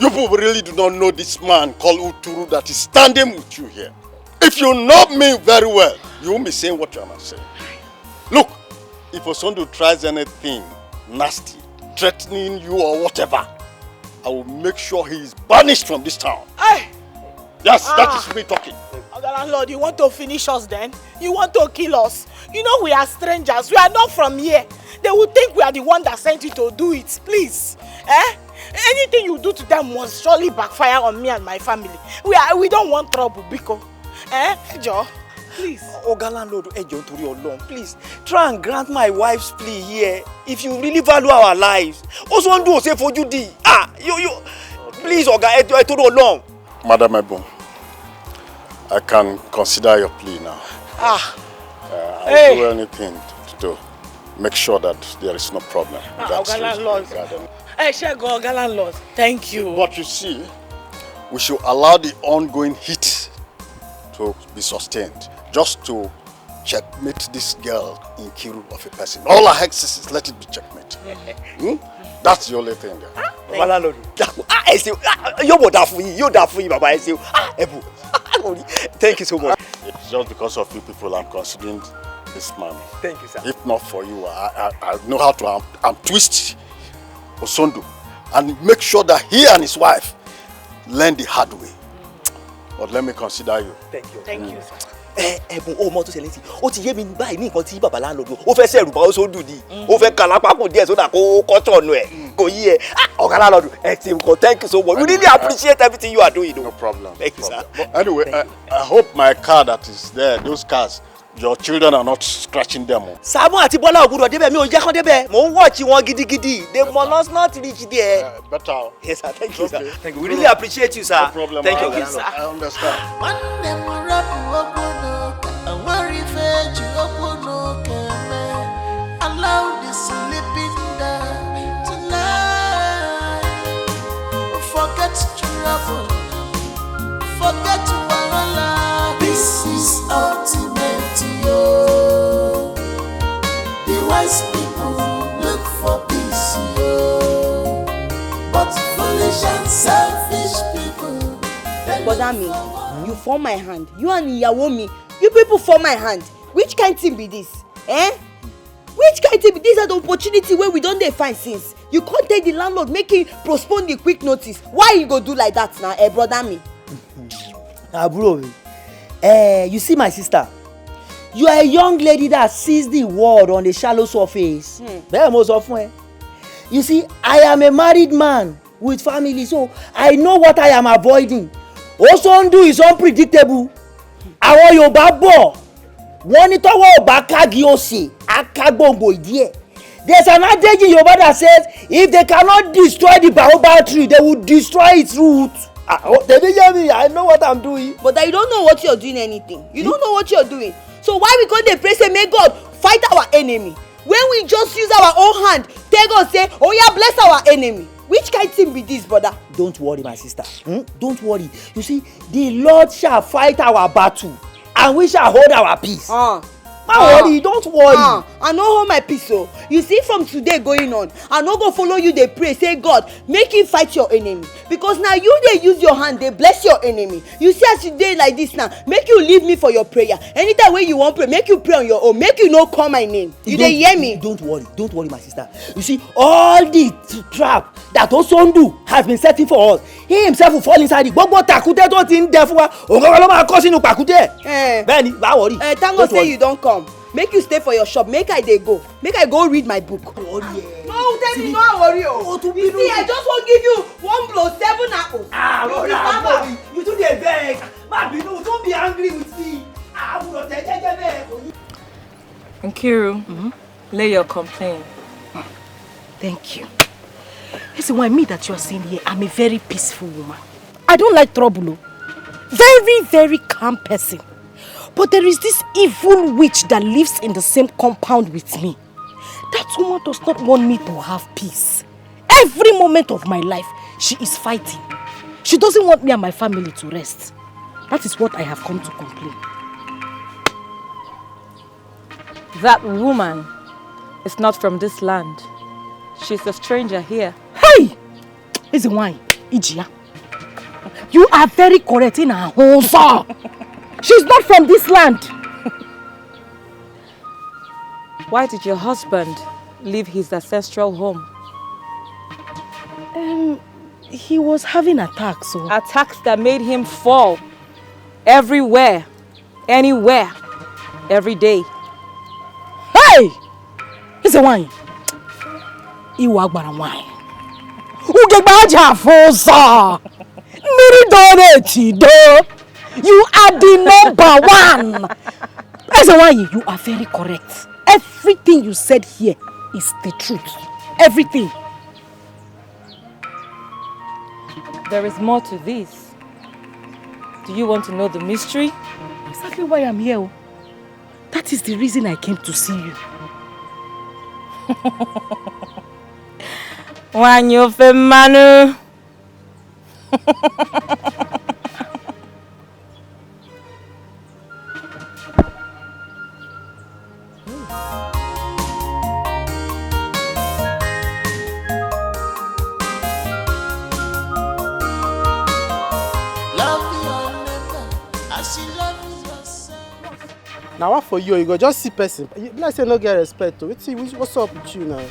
You people really do not know this man called Uturu that is standing with you here. If you know me very well, you won't be saying what you are not saying. Look, if Osondu tries anything nasty, threatening you or whatever, I will make sure he is banished from this town. Yes, that is me talking. Landlord, you want to finish us then? You want to kill us? You know we are strangers. We are not from here. They will think we are the one that sent you to do it. Please. Anything you do to them must surely backfire on me and my family. We don't want trouble, Biko. Ejo, please. Oga landlord, Ejo, please try and grant my wife's plea here. If you really value our lives, Osondu say for you di. Please, Oga, I told you long. Madam Ebon, I can consider your plea now. I'll do anything to make sure that there is no problem. Oga landlord. Oga landlord, thank you. But you see, we should allow the ongoing heat to be sustained, just to checkmate this girl in Kiru of a person. All our hexes, let it be checkmate. That's the only thing there. Thank you so much. It's just because of you people I'm considering this man. Thank you, sir. If not for you, I know how to twist Osondu and make sure that he and his wife learn the hard way. But let me consider you. Thank you. Thank you, sir. Mo to seleti. Ó ti yé mi báyìí ní nǹkan tí baba landlord ó fẹ́ ṣẹ̀rù bá Osondu di. Ó fẹ́ kalapa ko díẹ̀ so that ko turn ẹ. Kò yé ẹ. Oga landlord, thank you so much. We really appreciate everything you are doing. No problem. Thank you, sir. But anyway, I hope my car that is there, those cars, your children are not scratching them. Sabo àti Bola ogudo débẹ̀ mi ò jẹ́ kan débẹ̀. Mo ń watch wọn gidigidi. They must not reach there. Better. Yes, sir. Thank you, sir. Thank you. We really appreciate you, sir. No problem. Thank you, sir. I understand. Allow the sleeping down tonight. Forget trouble. Forget wahala. This is ultimate, yo. The wise people look for peace, yo. But foolish and selfish people. Bother me. You form my hand. You and Iyawo me. You people form my hand. Which kind thing be this? Which kind of these are the opportunity where we don't dey find since? You can't tell the landlord make him postpone the quick notice. Why you go do like that now, brother me? Bro, you see my sister? You are a young lady that sees the world on a shallow surface. Very most often. You see, I am a married man with family, so I know what I am avoiding. Also, undo is unpredictable. Àwọn Yorùbá bọ̀, wọ́n ní tọ́wọ́ ò bá kági òsì, akágbòǹgbò ìdí ẹ̀. There's an adage in Yoruba that says, if they cannot destroy the baobab tree, they will destroy its roots. They didn't hear me. I know what I'm doing. But you don't know what you're doing anything. You don't know what you're doing. So why we go dey pray say may God fight our enemy? When we just use our own hand, tell God say, oh yeah, bless our enemy. Which kind of thing be this, brother? Don't worry, my sister. Don't worry. You see, the Lord shall fight our battle, and we shall hold our peace. Worry, don't worry. I no hold my peace. So you see, from today going on, I no go follow you. They pray, say God, make him fight your enemy. Because now you they use your hand, they bless your enemy. You see, as you dey like this now, make you leave me for your prayer. Anytime when you want pray, make you pray on your own. Make you no call my name. You dey hear me? Don't worry, my sister. You see, all the trap that Osondu has been setting for us, he himself will fall inside it. Gbogbo takute tó ti ń dẹ fún wa, ògógó ló máa kó sínú pàkúté. Bẹ́ẹ̀ni, bá worry. Thank God say you don't come. Make you stay for your shop. Make I dey go. Make I go read my book. Oh yeah. No, tell me no worry. You see, I just want give you 1 blow 7 apples. Brother, you too dey beg. Mabinu, don't be angry with me. Nkiru, lay your complaint. Thank you. Listen, why me that you are seeing here, I'm a very peaceful woman. I don't like trouble. Very, very calm person. But there is this evil witch that lives in the same compound with me. That woman does not want me to have peace. Every moment of my life, she is fighting. She doesn't want me and my family to rest. That is what I have come to complain. That woman is not from this land. She's a stranger here. Hey! It's a wine. Ijia. You are very correct in her home, sir. She's not from this land. Why did your husband leave his ancestral home? He was having attacks. So. Attacks that made him fall. Everywhere. Anywhere. Every day. Hey! It's a wine. Iwagbara wine. Ugebaja fosa. You are the number 1. That's why you are very correct. Everything you said here is the truth. Everything. There is more to this. Do you want to know the mystery? Exactly why I'm here. That is the reason I came to see you. Wanyofe Manu. Now what for you? You go just see person. Like say no get respect. What's up with you now?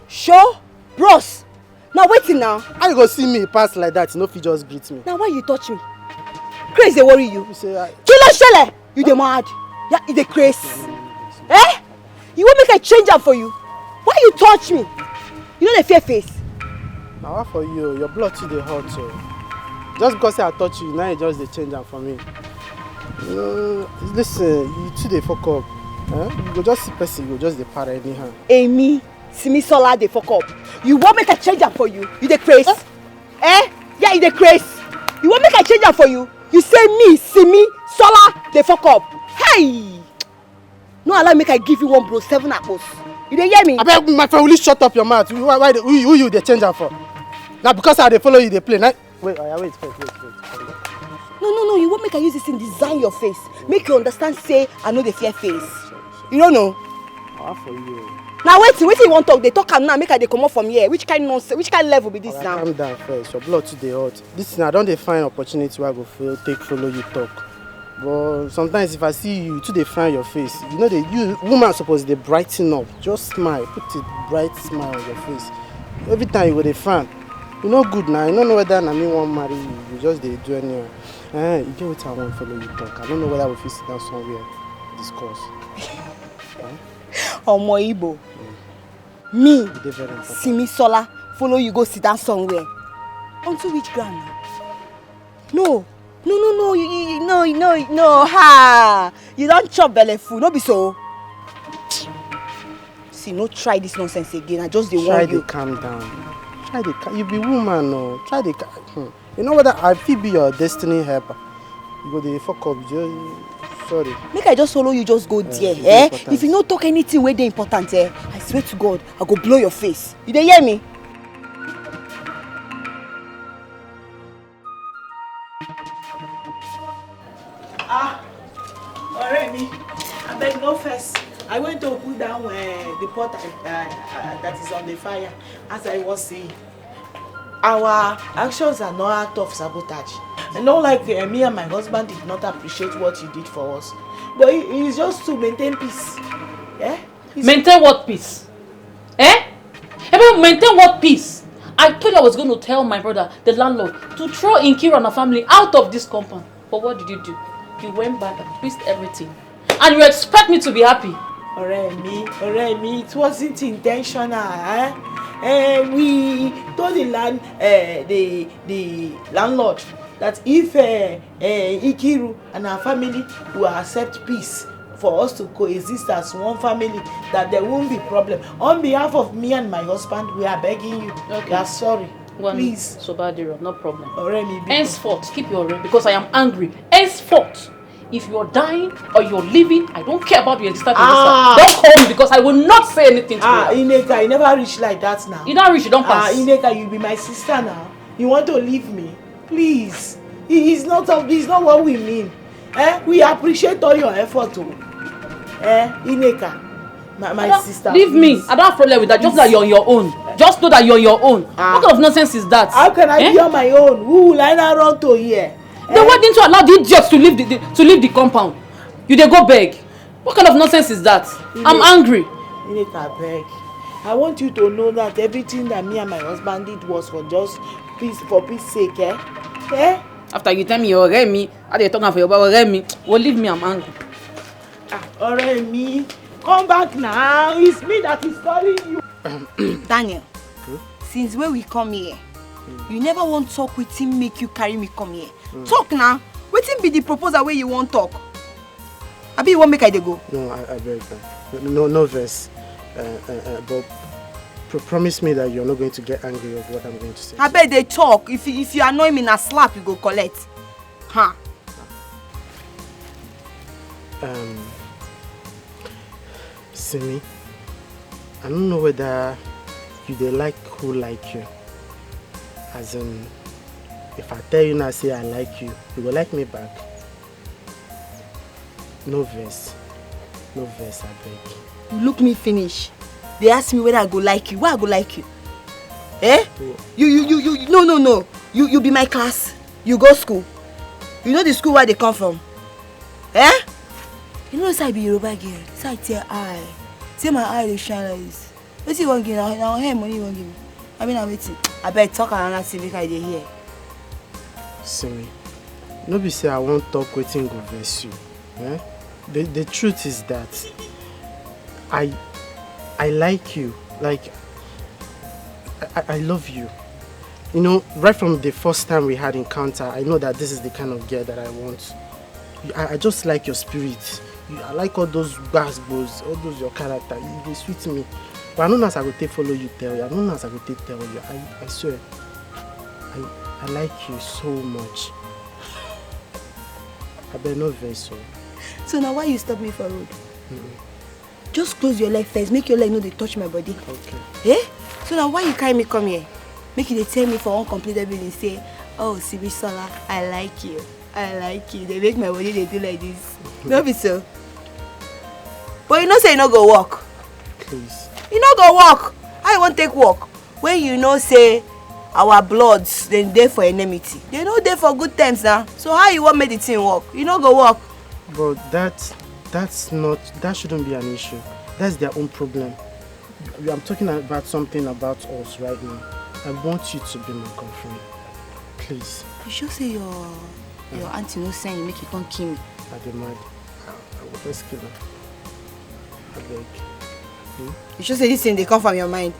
Sure, bros. Now waiting now. How you go see me pass like that? You no fit just greet me. Now why you touch me? Craze they worry you. You say Kilo shele. You dey mad? Yeah, you dey craze. You want make I change am for you? Why you touch me? You know the fear face. Now what for you? Your blood too dey hot. So. Just because I touch you, now you just dey change am for me. Listen, you two dey fuck up. You go just see person, you go just dey para anyhow. Amy, Simi Sola dey fuck up. You want make I change am for you? You dey craze? Yeah, you dey craze. You want make I change am for you? You say me, Simi Sola dey fuck up. Hey! No allow make I give you 1 blow 7 apples. You dey hear me? Abeg, my friend, will you shut up your mouth? Who you dey change am for? Now because I dey follow you dey play. Now, wait. No, you won't make I use this thing design your face. Make you understand, say, I know the fear face. You don't know? How for you? Now wait you want talk. They talk am now, make I dey come up from here. Which kind nonsense, which kind level be this now? Calm down first, your blood too dey hot. This thing, I don't find opportunity where I go follow you talk. But sometimes if I see you too, they frown your face. You know, woman supposed they brighten up. Just smile, put a bright smile on your face. Every time you go they frown. You know good now. You don't know whether I mean one marry you. You just they do anyway. You get what I want to follow you talk. I don't know whether we fit sit down somewhere discuss. Omo Igbo. Me, Simisola, follow you go sit down somewhere. Onto which ground now? No, ha! You don't chop belly food, no be so. See, no try this nonsense again. I just dey warn you. Try to calm down. You be woman, no. Try to. You know what? I feel be your destiny helper. You go the fuck up, sorry. Make I just follow you, just go there, If you don't talk anything where they important, I swear to God, I go blow your face. You dey hear me? Already, I beg no first. I went to put down the pot that is on the fire. As I was saying, our actions are not act of sabotage. I know, like me and my husband did not appreciate what you did for us, but it's just to maintain peace. Yeah. Maintain what peace? Maintain what peace? I told you I was going to tell my brother, the landlord, to throw Nkiru and her family out of this compound. But what did you do? You went back and fixed everything. And you expect me to be happy? Alright, me, it wasn't intentional, we told the landlord that if Nkiru and her family will accept peace for us to coexist as one family, that there won't be problem. On behalf of me and my husband, we are begging you. Okay. We are sorry. Please. Sobadiro, no problem. Already. Henceforth, keep your rent because I am angry. Henceforth, if you're dying or you're living, I don't care about your existence. Don't call me because I will not say anything to you. Ineka, you never reach like that now. You don't reach, you don't pass. Ineka, you be my sister now. You want to leave me? Please. It's not what we mean. We appreciate all your effort too. Ineka, my sister. Leave me. I don't have problem with that. Just that you're on your own. Just know that you're on your own. What kind of nonsense is that? How can I be on my own? Who will I not run to here? Then why didn't you allow the idiots to leave the compound? You they go beg. What kind of nonsense is that? I'm angry. Ineka, beg. I want you to know that everything that me and my husband did was for just peace, for peace sake, After you tell me you're me, how they talking for your baba me? Well, leave me, I'm angry. Alright, me. Come back now. It's me that is calling you. Daniel, since when we come here, you never want to talk with him, make you carry me come here. Talk now. Wetin be the proposal where you want talk? Abi you want make I dey go? No, I beg. No verse. But promise me that you're not going to get angry of what I'm going to say. I bet they talk. If you annoy me na slap, you go collect. Huh? Simi, I don't know whether you dey like who like you. As in, if I tell you now say I like you, you go like me back. No verse, I beg. You look me finish. They ask me whether I go like you. Why I go like you? You no. You be my class. You go school. You know the school where they come from. You know say I be Yoruba girl. So I tell eye. Say my eye dey shine like this. Wetin you wan give me? Now hair money you wan give me? I mean I'm waiting. I beg talk another thing make I dey hear. Simi, no be say I won't talk wetin go vex you. The truth is that I like you. Like I love you. You know, right from the first time we had encounter, I know that this is the kind of girl that I want. I just like your spirit. I like all those basketballs, all those your character. They sweet me. But I don't know as I go take follow you tell you. I don't know as I go take tell you. I swear. I like you so much. I better not vex so. So now why you stop me for road? Just close your leg first. Make your leg know they touch my body. Okay. So now why you carry me come here? Make you they tell me for uncompleted building say, oh Simisola, I like you. They make my body they do like this. No be so. But you know say you no go walk. Please. You no go walk. How you want take walk? When you know say our bloods, then dey for enmity. They no dey for good terms now. So how you want make the thing work? You no go work. But that shouldn't be an issue. That's their own problem. I'm talking about something about us right now. I want you to be my girlfriend. Please. You sure say your auntie no send you make you come kill me? I demand. I will first kill her. I beg. You sure say this thing they come from your mind?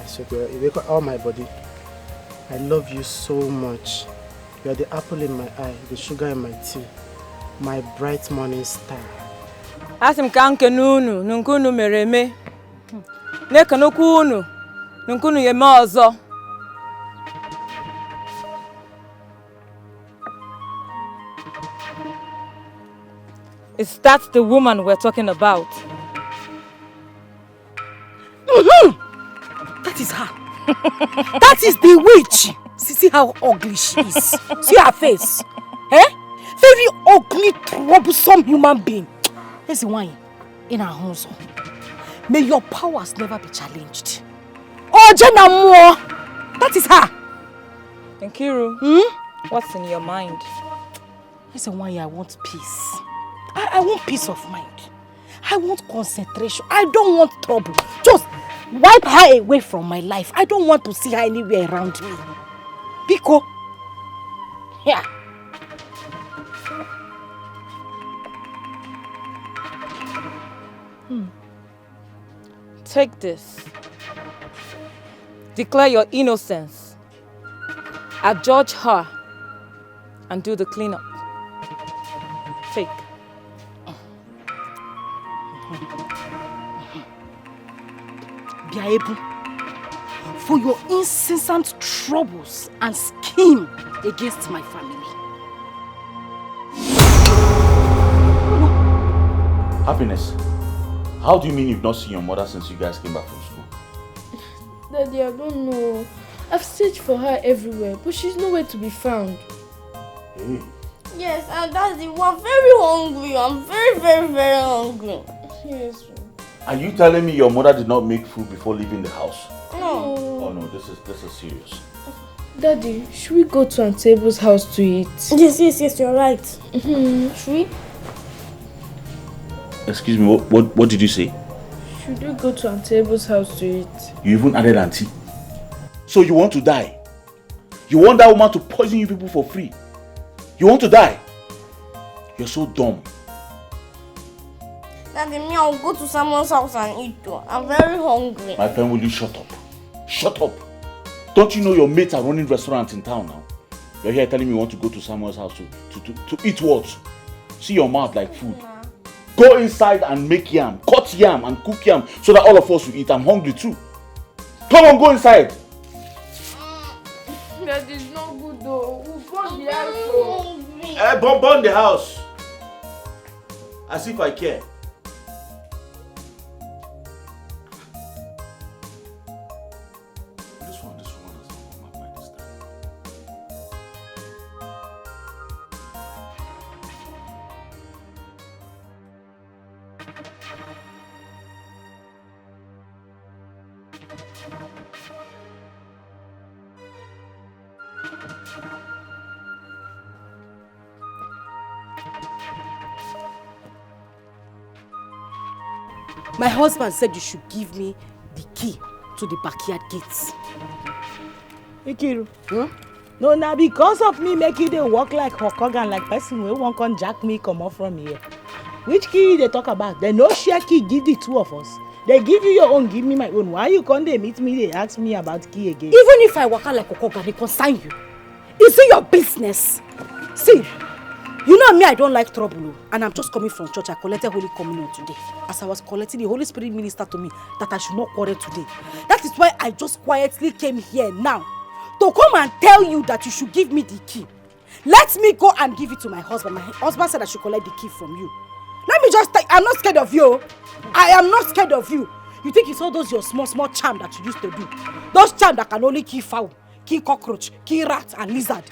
I swear to God, it wake up all my body. I love you so much. You are the apple in my eye, the sugar in my tea, my bright morning star. Asim kanke nunu, nunkunu mereme. Neka nukunu, nunkunu yeme ozo. Is that the woman we're talking about? That is her. That is the witch. See how ugly she is. See her face. Eh? Very ugly, troublesome human being. Here's the one in her house. May your powers never be challenged. Oh, Jenna Moore. That is her. Nkiru, what's in your mind? Here's the one I want peace. I want peace of mind. I want concentration. I don't want trouble. Just wipe her away from my life. I don't want to see her anywhere around me. Biko. Yeah. Take this. Declare your innocence. Adjudge her and do the cleanup. Take. Biaebu, for your incessant troubles and scheme against my family. Happiness, how do you mean you've not seen your mother since you guys came back from school? Daddy, I don't know. I've searched for her everywhere, but she's nowhere to be found. Hey. Yes, and Daddy, we're very hungry. I'm very, very, very hungry. Yes. Are you telling me your mother did not make food before leaving the house? No. Oh no, this is serious. Daddy, should we go to Aunt Abel's house to eat? Yes, you're right. Should we? Excuse me, what did you say? Should we go to Aunt Abel's house to eat? You even added auntie. So you want to die? You want that woman to poison you people for free? You want to die? You're so dumb. Daddy, me, I'll go to someone's house and eat too. I'm very hungry. My friend, will you shut up? Shut up. Don't you know your mates are running restaurants in town now? You're here telling me you want to go to someone's house to eat what? See your mouth like food. Go inside and make yam, cut yam and cook yam so that all of us will eat. I'm hungry too. Come on, go inside. That is not good though. We'll burn the house. Burn the house. As if I care. This one has come up by this time. My husband said you should give me the key to the backyard gates. Ikiru. No, now because of me make you dey walk like Hokogan, like person wey wan come jack me comot from here. Which key they talk about? They no share key give the two of us. They give you your own, give me my own. Why you come dey meet me, they ask me about key again? Even if I walk out like Hokogan, they consign you. Is it your business? See, you know me, I don't like trouble. And I'm just coming from church. I collected Holy Communion today. As I was collecting, the Holy Spirit ministered to me that I should not quarrel today. That is why I just quietly came here now to come and tell you that you should give me the key. Let me go and give it to my husband. My husband said I should collect the key from you. Let me just take, I'm not scared of you. I am not scared of you. You think it's all those your small charm that you used to do? Those charm that can only kill fowl, kill cockroach, kill rat and lizard.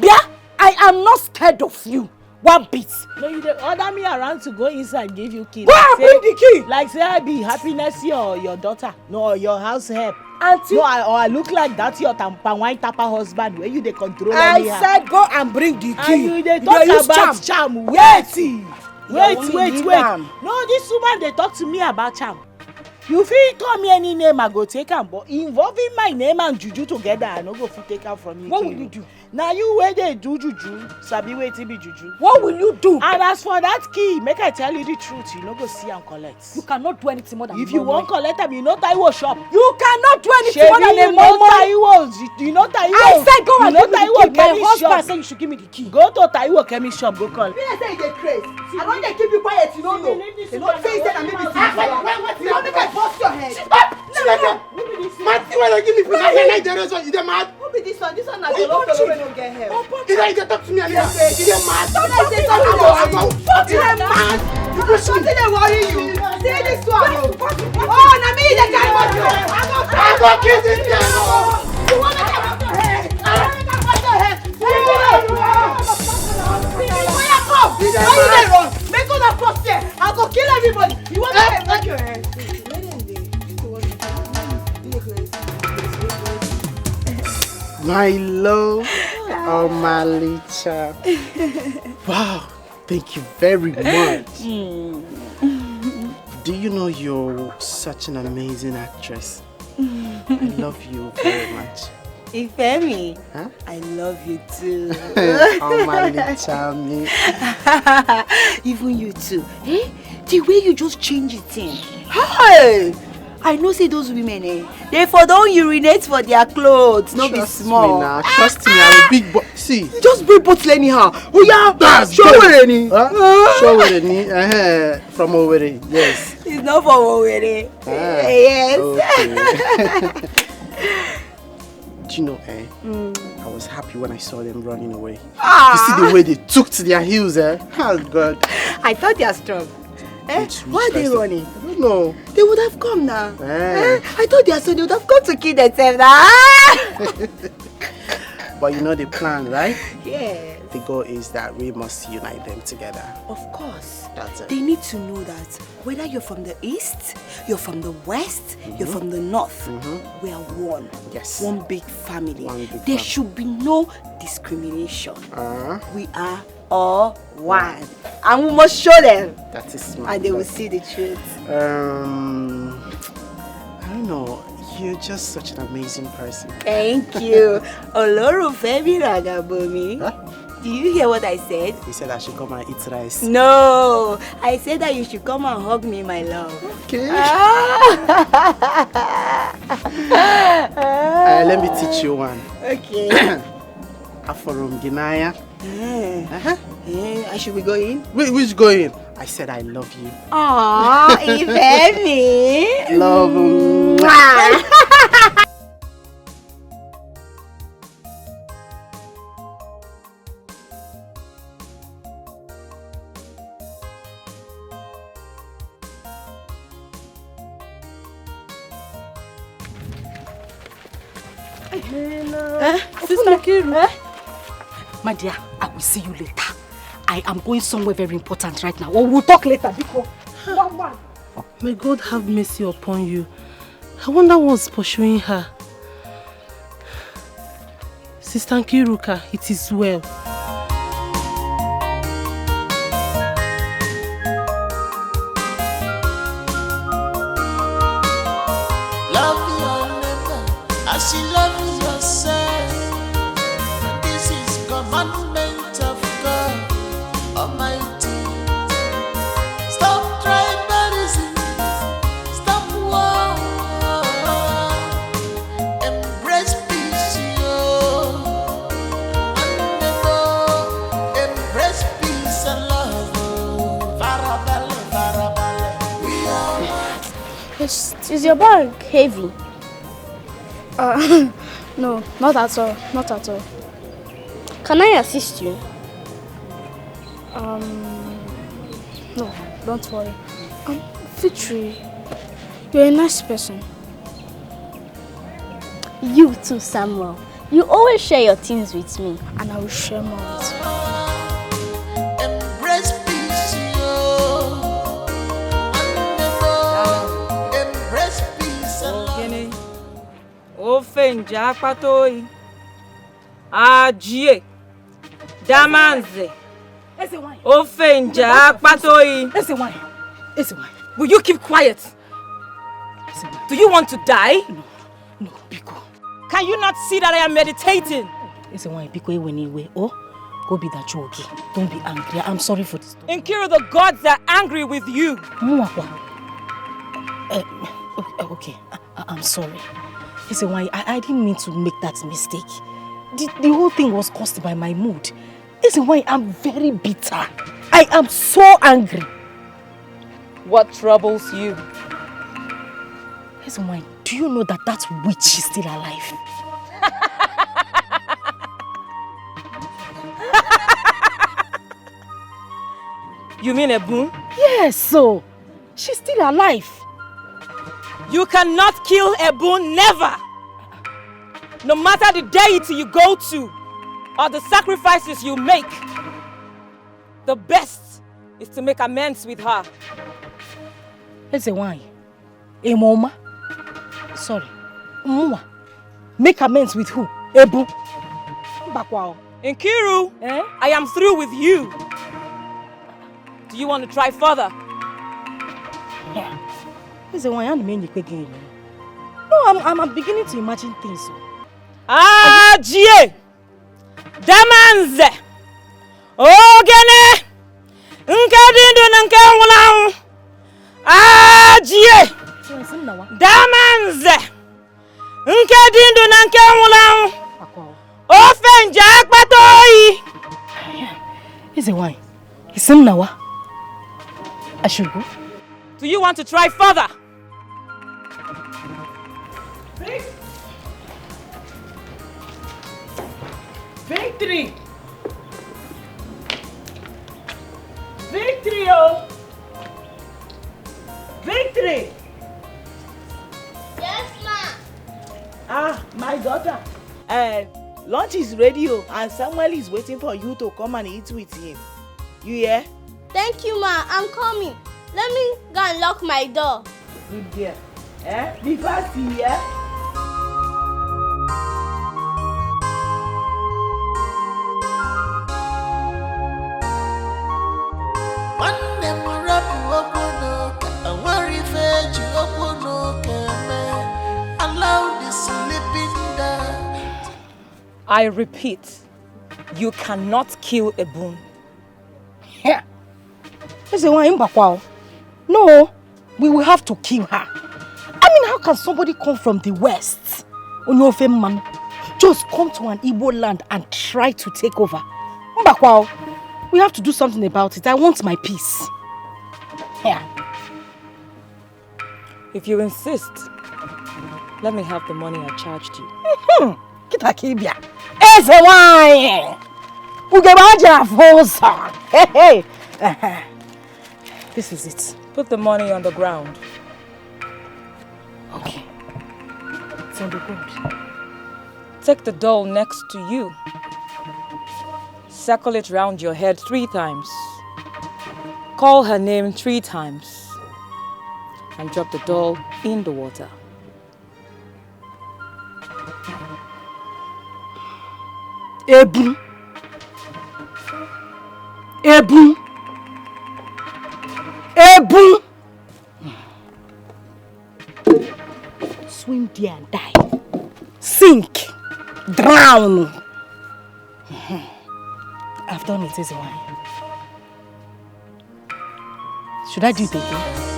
Yeah? I am not scared of you. One bit. No, you dey order me around to go inside give you key. Go and bring the key. Like say I be happiness your daughter. No, your house help. Auntie. No, I look like that your wine tapa husband where you dey control I anyhow. said go and bring the key. And you dey talk about charm. Wait. No, this woman dey talk to me about charm. You fit call me any name, I go take am, but involving my name and juju together, I no go fit take am from you. What will you do? Now you where they do juju, sabi wetin be juju. What will you do? And as for that key, make I tell you the truth, you no go see am collect. You cannot do anything more than if you wan collect am, you know Taiwo shop. You cannot do anything more than a Taiwo. You know Taiwo. I said go and give me the key. My chemist husband shop. said you should give me the key. Go to Taiwo chemist shop, go call. Me say you dey craze. I don dey keep you quiet, you no know. You no say that maybe you no make I bust your head. Marty, why you give me food? I generation. You dey mad? Who be this one? This one na the love wey no get help. You dey talk to me and you dey mad? Don't I say something? You dey mad? Something dey worry you. Say this one. Oh, na me dey carry money. I go kiss this girl. You want make I bust your head? I want make I bust your head. Why you dey run? Make una bust here. I go kill everybody. You want make I break your head? My love, oh my Licha. Wow, thank you very much. Do you know you're such an amazing actress? I love you very much. Ifemi, huh? I love you too. Oh my Licha, me. Even you too. Eh? The way you just change it in. Hey! I know say those women, they for don't urinate for their clothes, not be small. Trust me, I'm a big boy. See, you just bring bottle anyhow. Oh yeah, that's show Owerri. Show Owerri, from Owerri, yes. It's not from Owerri. Yes. Okay. Do you know, I was happy when I saw them running away. You see the way they took to their heels, Oh God. I thought they are strong. Why are they running? I don't know. They would have come now. I thought they would have come to kill themselves now. But you know the plan, right? Yeah. The goal is that we must unite them together. Of course. That's it. They need to know that whether you're from the east, you're from the west, you're from the north, we are one. Yes. One big family. One big there family. should be no discrimination. We are all one. And we must show them. That is smart. And they will see the truth. I don't know. You're just such an amazing person. Thank you. Olorunfemi Ragabomi. Do you hear what I said? He said I should come and eat rice. No, I said that you should come and hug me, my love. Okay. Let me teach you one. Okay. Aforum Ginaya. I should be going? Which going? I said I love you. Aww, Ifemi. Love you. Sister Kiru. My dear, I will see you later. I am going somewhere very important right now. We'll talk later. May God have mercy upon you. I wonder what's pursuing her. Sister Kiruka, it is well. Love your neighbor as you love yourself. This is commandment of God Almighty. Stop tribalism. Stop war. Embrace peace, yo. Embrace peace and love. Farabale, farabale. We are. Is your bag heavy? No, not at all. Not at all. Can I assist you? No, don't worry. Victory, you're a nice person. You too, Samuel. You always share your things with me, and I will share more with you. Ofenja Patoi. Ajie. Damanze. Ofenja Patoi. Will you keep quiet? Do you want to die? No, Biko. Can you not see that I am meditating? Oh, go be that joke. Don't be angry. I'm sorry for this. Nkiru, the gods are angry with you. Okay, I'm sorry. Listen, I didn't mean to make that mistake. The whole thing was caused by my mood. Listen, I'm very bitter. I am so angry. What troubles you? Listen, do you know that witch is still alive? You mean Ebun? Yes, so she's still alive. You cannot kill Ebun, never! No matter the deity you go to, or the sacrifices you make, the best is to make amends with her. Listen, Mama? Sorry. Mwa. Make amends with who? Ebu? Bakwao. Nkiru, I am through with you. Do you want to try further? Yeah. Listen, I'm beginning to imagine things. Ajie! Damanze! Ogene! Nkadindu nkawulau! Ajie! Damanze! Nkadindu nkawulau! Ofenja Patoi! Listen, why? Listen now. I should go. Do you want to try further? Victory! Victory, oh! Victory! Yes, ma. My daughter. Lunch is ready, oh, and Samuel is waiting for you to come and eat with him. You hear? Thank you, ma. I'm coming. Let me go and lock my door. Good girl. Be fast, yeah? I repeat, you cannot kill Ebun. Yeah. No, we will have to kill her. I mean, how can somebody come from the west, man, just come to an Igbo land and try to take over? We have to do something about it. I want my peace. Yeah. If you insist, let me have the money I charged you. Hey. This is it. Put the money on the ground. Okay. It's on the ground. Take the doll next to you. Circle it round your head 3 times. Call her name 3 times. And drop the doll in the water. Ebu. Ebu. Ebu. Swim there and die. Sink. Drown. I've done it, is why. Should I do it again?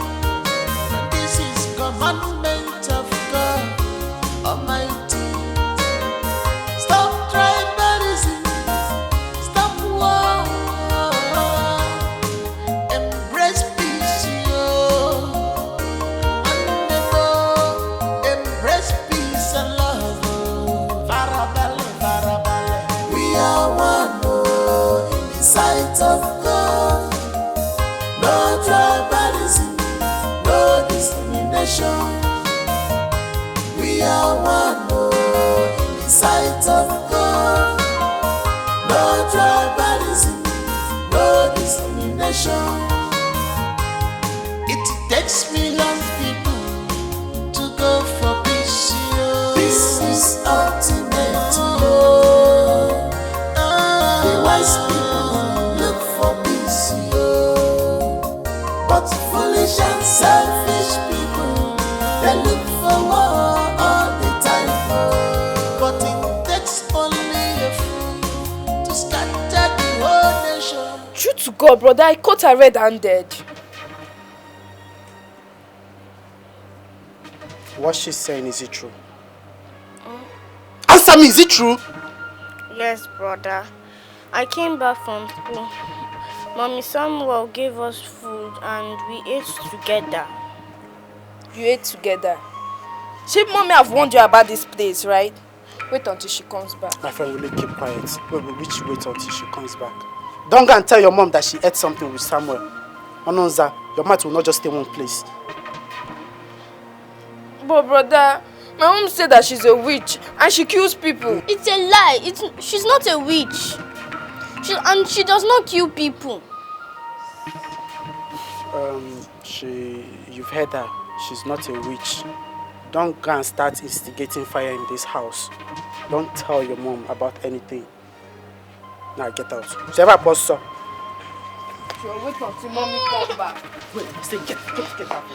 This is commandment of God Almighty. Stop tribalism. Stop war. Embrace peace, yo. Embrace peace and love. Farabale, farabale. We are one in the sight of God. No tribalism, no discrimination. We are one in the sight of God. No tribalism, no discrimination. It takes millions of people to go for peace. This is But brother, I caught her red-handed. What she's saying, is it true? Answer me, is it true? Yes, brother. I came back from school. Mommy Samuel gave us food and we ate together. You ate together? She mommy have warned you about this place, right? Wait until she comes back. My friend, will you keep quiet? Wait until she comes back. Don't go and tell your mom that she ate something with Samuel. Ononza, your mouth will not just stay one place. But brother, my mom said that she's a witch and she kills people. It's a lie. She's not a witch. She does not kill people. You've heard her. She's not a witch. Don't go and start instigating fire in this house. Don't tell your mom about anything. Now get out. Whoever pastor. She'll wait until mommy comes back. Wait, I say get out.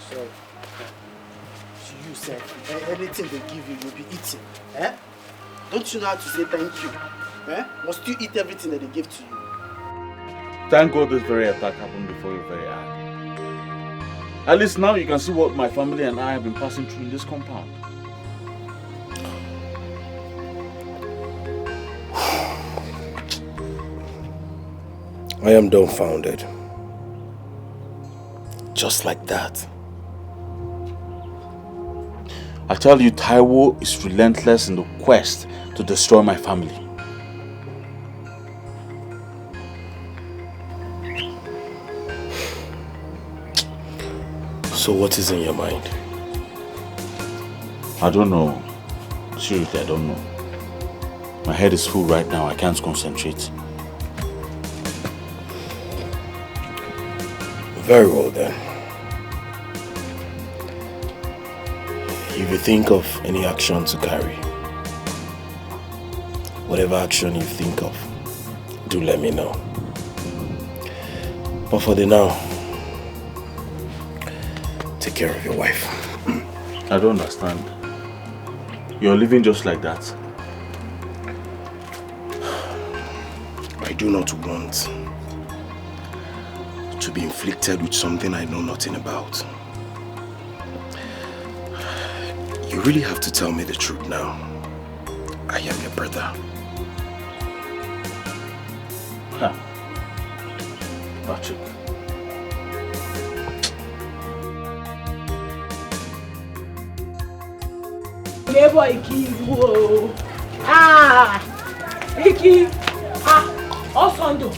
So you said anything they give you, you'll be eating. Eh? Don't you know how to say thank you? Eh? Must you eat everything that they give to you? Thank God this very attack happened before your very eye. At least now you can see what my family and I have been passing through in this compound. I am dumbfounded. Just like that. I tell you, Taiwo is relentless in the quest to destroy my family. So what is in your mind? I don't know. Seriously, I don't know. My head is full right now. I can't concentrate. Very well then. If you think of any action to carry, whatever action you think of, do let me know. But for the now, take care of your wife. I don't understand. You're living just like that. I do not want to be inflicted with something I know nothing about. You really have to tell me the truth now. I am your brother. Huh. Patrick. Neighbor Iki, whoa. Iki, Osondo.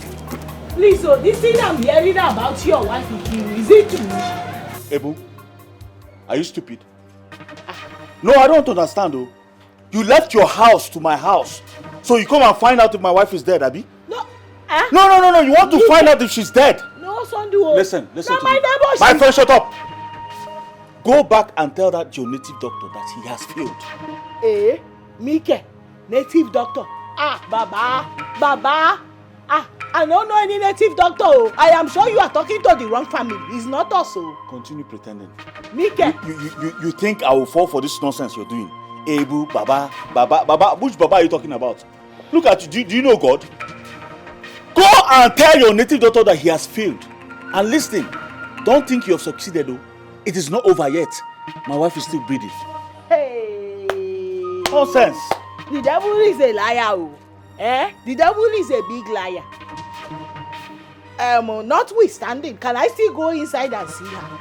Please, so this thing I'm hearing about your wife, Iki, is it true? Ebu, are you stupid? No, I don't understand though. You left your house to my house. So you come and find out if my wife is dead, Abi? No. No. You want to find out if she's dead. No, Sondo. Listen to me. Neighbor, My friend, shut up. Go back and tell that your native doctor that he has failed. Mike, native doctor. Baba. I don't know any native doctor. I am sure you are talking to the wrong family. It's not us. Continue pretending. Mike. You think I will fall for this nonsense you're doing? Ebu, Baba. Which Baba are you talking about? Look at you. Do you know God? Go and tell your native doctor that he has failed. And listen, don't think you have succeeded though. It is not over yet. My wife is still breathing. Hey. Nonsense. The devil is a liar. The devil is a big liar. Notwithstanding, can I still go inside and see her?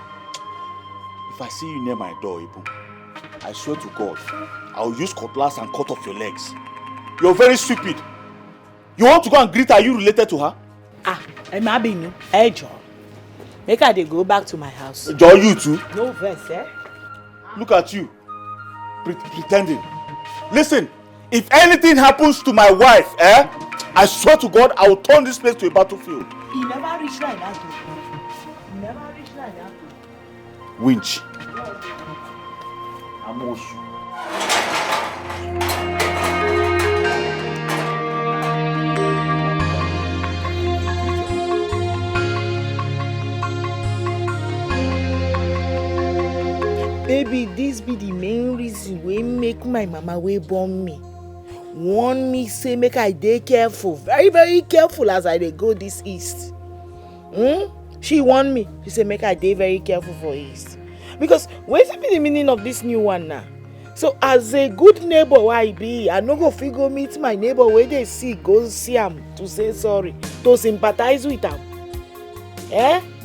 If I see you near my door, Ibu, I swear to God, I will use cutlass and cut off your legs. You're very stupid. You want to go and greet her? Are you related to her? Emabinu, hey John. Make her they go back to my house. John, you too? No verse, Look at you. Pretending. Listen, if anything happens to my wife, I swear to God, I will turn this place to a battlefield. He never reached like that. Winch. Amoshu. Baby, this be the main reason wey make my mama wey born me warn me say make I dey careful, very very careful as I dey go this east. She warn me. She say make I dey very careful for east. Because wetin be the meaning of this new one now? So as a good neighbor wey I be, I no go fit go meet my neighbor wey dey sick, go see am to say sorry, to sympathize with am.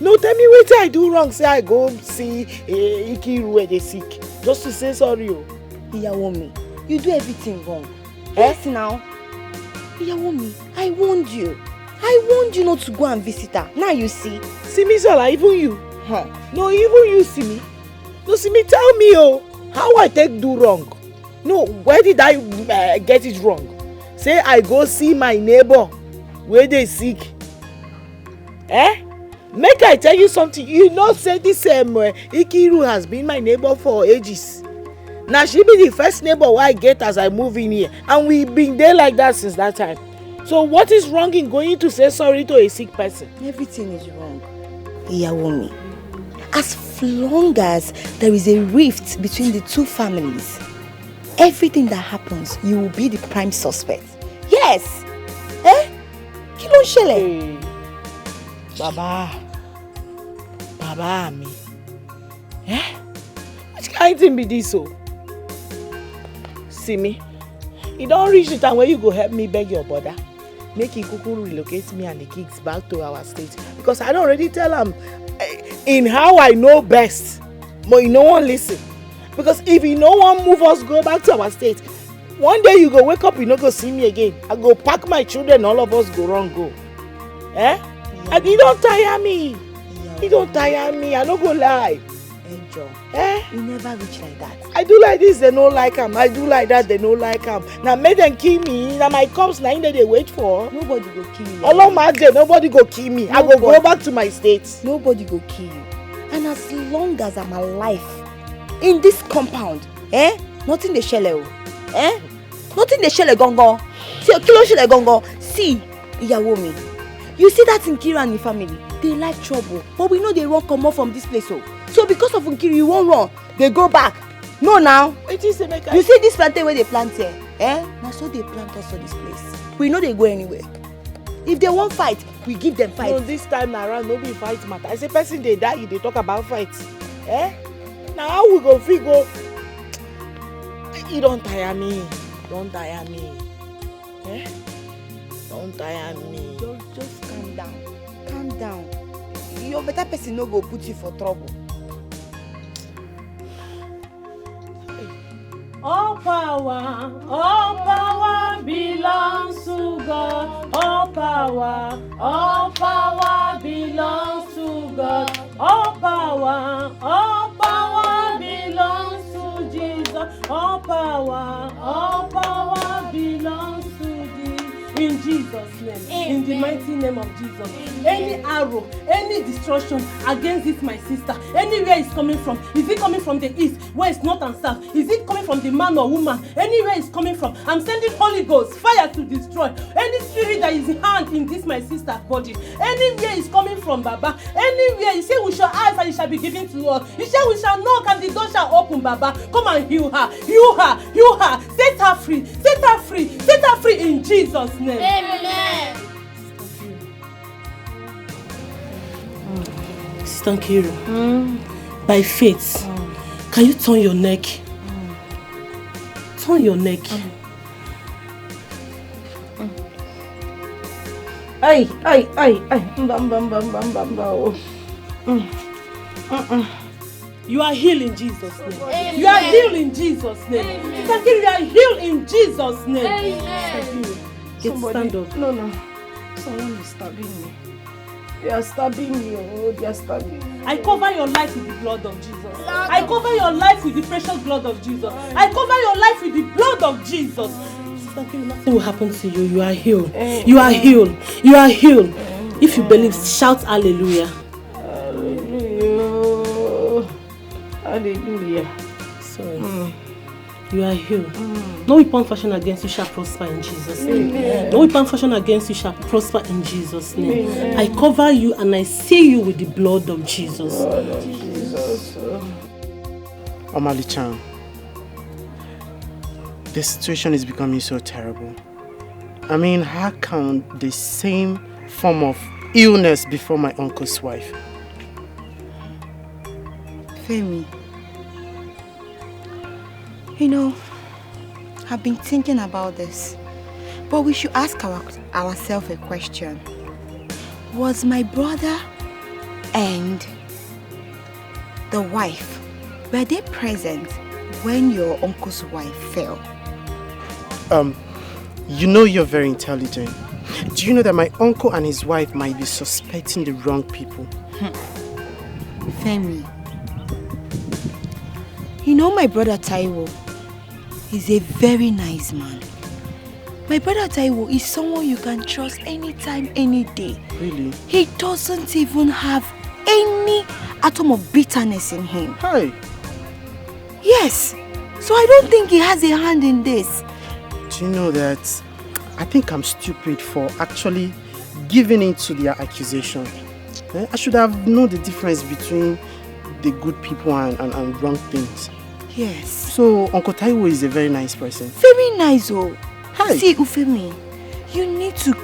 No, tell me wetin I do wrong say I go see Ikiru wey dey sick just to say sorry o. Ìyàwó mi, you do everything wrong. Yes now. Ìyàwó mi, I warned you. I warned you not to go and visit her. Now you see. See me, Zola, even you. No, even you see me. No, see me, tell me, how I take do wrong. No, where did I get it wrong? Say I go see my neighbor where they sick. Make I tell you something. You know, say this Ikiru has been my neighbor for ages. Now she be the first neighbor I get as I move in here. And we been there like that since that time. So what is wrong in going to say sorry to a sick person? Everything is wrong. Ìyàwó mi, as long as there is a rift between the two families, everything that happens, you will be the prime suspect. Yes. Kí ló ń ṣẹlẹ̀? Baba mi. Which kind thing be this o? See me, e don reach the time where you go help me beg your brother make he kuku relocate me and the kids back to our state, because I don already tell am in how I know best, but he no wan listen. Because if he no wan move us go back to our state, one day you go wake up, you no go see me again. I go pack my children, all of us go run go. And he don tire me. He don tire me, I no go lie. Angel, you never reach like that. I do like this, they no like am. I do like that, they no like am. Now make them kill me. Now my cops, now they wait for. Nobody go kill you. All my day, nobody go kill me. I go back to my state. Nobody go kill you. And as long as I'm alive in this compound, nothing dey ṣẹlẹ̀ o. Nothing dey ṣẹlẹ̀ gangan. See, kí ló ṣẹlẹ̀ gangan. See, ìyàwó mi. You see that Nkiru and the family, they like trouble. But we know they run comot from this place. So because of Nkiru, you won't run. They go back. No now. You see this plantain where they plant here? Now so they plant us for this place. We know they go anywhere. If they won't fight, we give them fight. No, this time around, no be fight matter. I say person they die, they talk about fight. Now how we go fit go? You don't tire me. Don't tire me. Don't tire me. Just calm down. Calm down. Your better person no go put you for trouble. All power belongs to God. All power belongs to God. All power belongs to Jesus. All power belongs to Jesus. In Jesus' name. Amen. In the mighty name of Jesus. Amen. Any arrow, any destruction against this my sister, anywhere it's coming from, is it coming from the east, west, north and south? Is it coming from the man or woman? Anywhere it's coming from, I'm sending Holy Ghost fire to destroy any spirit that is hand in this my sister's body. Anywhere it's coming from, Baba. Anywhere you say we shall ask and it shall be given to us. You say we shall knock and the door shall open, Baba. Come and heal her, heal her, heal her. Set her free, set her free, set her free in Jesus' name. Amen. Sister Nkiru, by faith, can you turn your neck? Turn your neck. Ay. You are healed in Jesus' name. Amen. You are healed in Jesus' name. Sister Nkiru, you are healed in Jesus' name. Amen. Stand up. No. Someone is stabbing me. They are stabbing me. They are stabbing me. I cover your life with the blood of Jesus. I cover your life with the precious blood of Jesus. I cover your life with the blood of Jesus. Sister Nkiru, nothing will happen to you. You are healed. You are healed. You are healed. If you believe, shout hallelujah. Hallelujah. Hallelujah. Sorry. You are healed. No weapon fashioned against you shall prosper in Jesus' name. Amen. No weapon fashioned against you shall prosper in Jesus' name. Amen. I cover you and I seal you with the blood of Jesus. Blood of Jesus. Amalichan, The situation is becoming so terrible. I mean, how can the same form of illness before my uncle's wife? Femi, you know, I've been thinking about this, but we should ask ourselves a question. Was my brother and the wife, were they present when your uncle's wife fell? You know you're very intelligent. Do you know that my uncle and his wife might be suspecting the wrong people? Femi, you know my brother Taiwo is a very nice man. My brother Taiwo is someone you can trust anytime, any day. Really? He doesn't even have any atom of bitterness in him. Hi. Yes. So I don't think he has a hand in this. Do you know that I think I'm stupid for actually giving in to their accusation? I should have known the difference between the good people and wrong things. Yes. So Uncle Taiwo is a very nice person. Very nice, oh. Hi. See, Ufemi, you need to,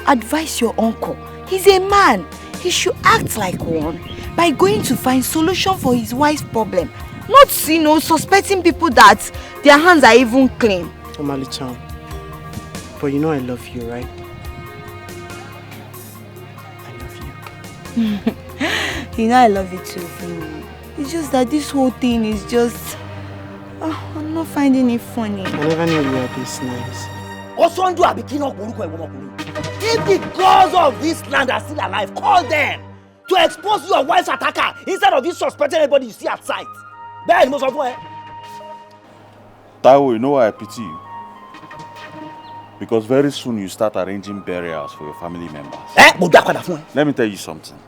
advise your uncle. He's a man. He should act like one by going to find solution for his wife's problem. Not, suspecting people that their hands are even clean. Omali-chan, but you know I love you, right? I love you. You know I love you too, Ufemi. It's just that this whole thing is just... I'm not finding it funny. I never knew you were this nice. If the gods of this land are still alive, call them to expose your wife's attacker instead of you suspecting anybody you see outside. Taiwo, you know why I pity you? Because very soon you start arranging burials for your family members. Let me tell you something.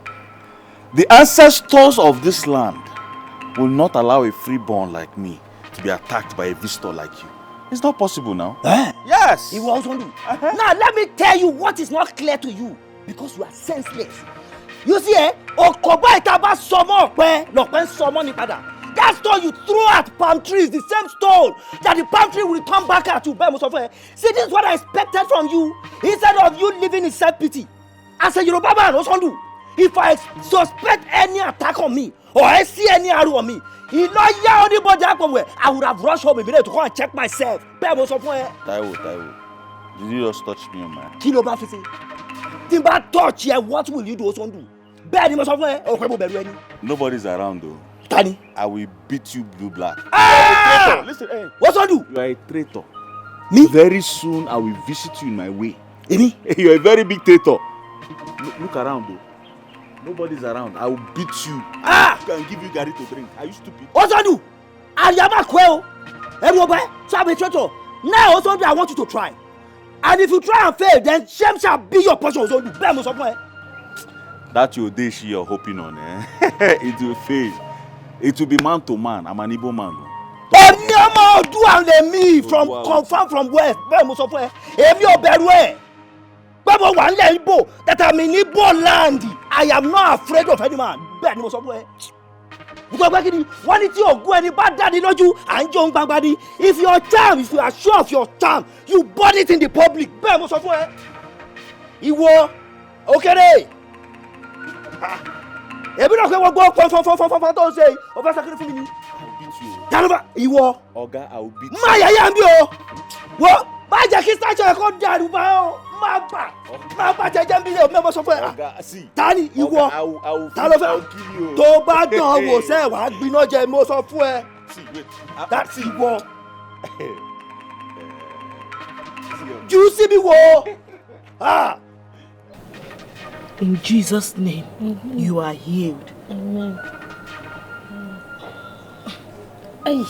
The ancestors of this land will not allow a freeborn like me to be attacked by a visitor like you. It's not possible now. Yes! He will also do. Now let me tell you what is not clear to you. Because you are senseless. You see, that stone you throw at palm trees, the same stone that the palm tree will return back at you. See, this is what I expected from you. Instead of you living in self-pity. As a Yoruba man, if I suspect any attack on me, or I see any arrow on me, I would have rushed home immediately to go and check myself. Taiwo, did you just touch me on my hand? Kilo Bafisi. Timba touch here, what will you do also do? Nobody's around though. Tani, I will beat you blue black. Ah! Listen, hey. What's I do? You are a traitor. Me? Very soon I will visit you in my way. Me? You are a very big traitor. Look around though. Nobody's around. I will beat you. I can give you Gary to drink. Are you stupid? What's I do? I am a quail. Everybody, so I'm a traitor. Now also I want you to try. And if you try and fail, then shame shall be your portion. That's your day you're hoping on, eh? It will fail. It will be man to man. I'm an Igbo man. Me from confirm from west. That I'm in Igbo land. I am not afraid of any man. If your charm, if you are sure of your charm, you burn it in the public. Iwo, okay. Ebi na kwe go don't say over sacrifice me. Janova, Iwo. Oga, I will beat you. Ma ya mbi o. Wo, ba je ki statue ko daru ba o. Ma ba je mbi le o me mo so fun. Oga, see. Tani Iwo. I will kill you. Tó bá dán wò se wá gbiná jẹ mo so fún ẹ. See, wait. That's Iwo. You see me wo. Ah. In Jesus' name, you are healed. Amen. Hey.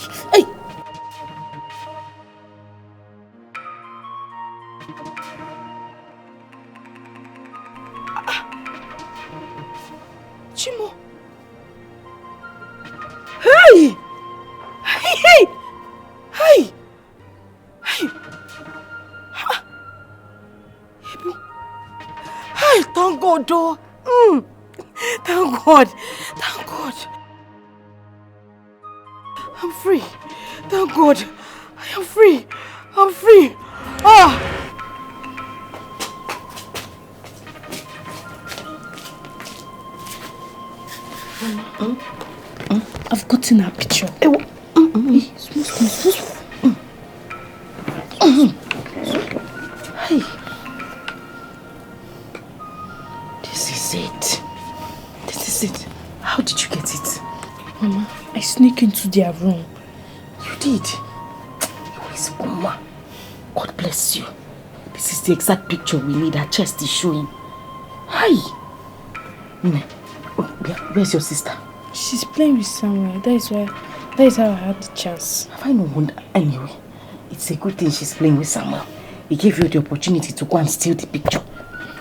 Chimo. Hey. Thank God, though. Thank God. I'm free. Thank God. I am free. I'm free. Ah! I've gotten her picture. Hey. This is it. This is it. How did you get it? Mama, I sneak into their room. You did? Yes, Mama. God bless you. This is the exact picture we need. Her chest is showing. Hi. Where's your sister? She's playing with someone. That is how I had the chance. Have I no wonder? Anyway, it's a good thing she's playing with Samuel. He gave you the opportunity to go and steal the picture.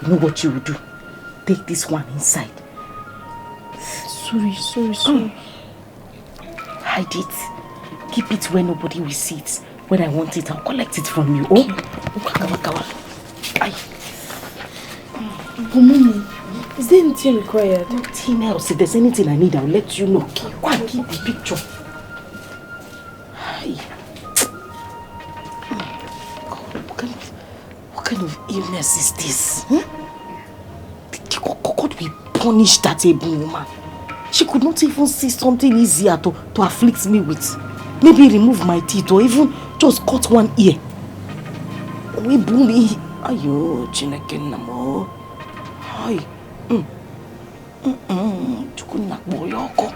You know what you will do? Take this one inside. Sorry. Hide it. Keep it where nobody will see it. When I want it, I'll collect it from you. Okay. Oh? Aye. But Mommy, is there anything required? Nothing else. If there's anything I need, I'll let you know. Go and keep the picture. Aye. What kind of illness is this? Huh? God will punish that able woman. She could not even see something easier to afflict me with. Maybe remove my teeth or even just cut one ear. We bully. Ayo, Chineke namo. Hi. Chukuna boyoko.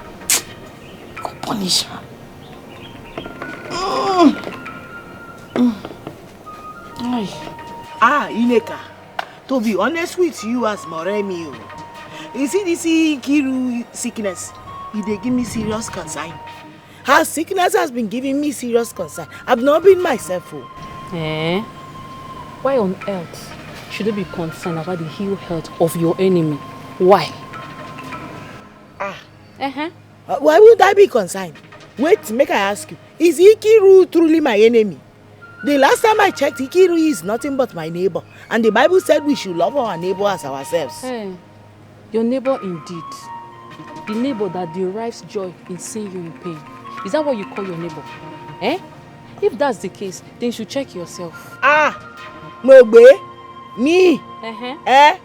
Go punish her. Ineka. To be honest with you as Moremi, you see this Kiru sickness, they give me serious concern. Her sickness has been giving me serious concern. I've not been myself. Why on earth should you be concerned about the ill health of your enemy? Why? Why would I be concerned? Wait, make I ask you. Is Ikiru truly my enemy? The last time I checked, Ikiru is nothing but my neighbor. And the Bible said we should love our neighbor as ourselves. Hey, your neighbor indeed. The neighbor that derives joy in seeing you in pain. Is that what you call your neighbor? If that's the case, then you should check yourself. Mogbe? Me?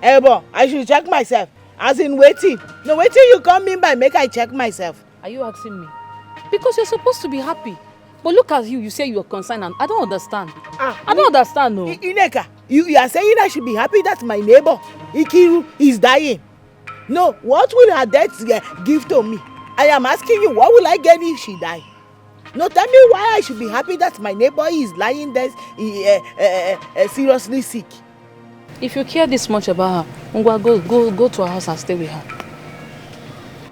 Ebo, I should check myself. As in waiting. No, waiting you come in by make I check myself. Are you asking me? Because you're supposed to be happy. But look at you say you're concerned and I don't understand. I don't understand, no. Ineka, you are saying I should be happy that my neighbor, Ikiru, is dying. No, what will her death give to me? I am asking you, what will I get if she die? No, tell me why I should be happy that my neighbor is lying there seriously sick. If you care this much about her, go to her house and stay with her.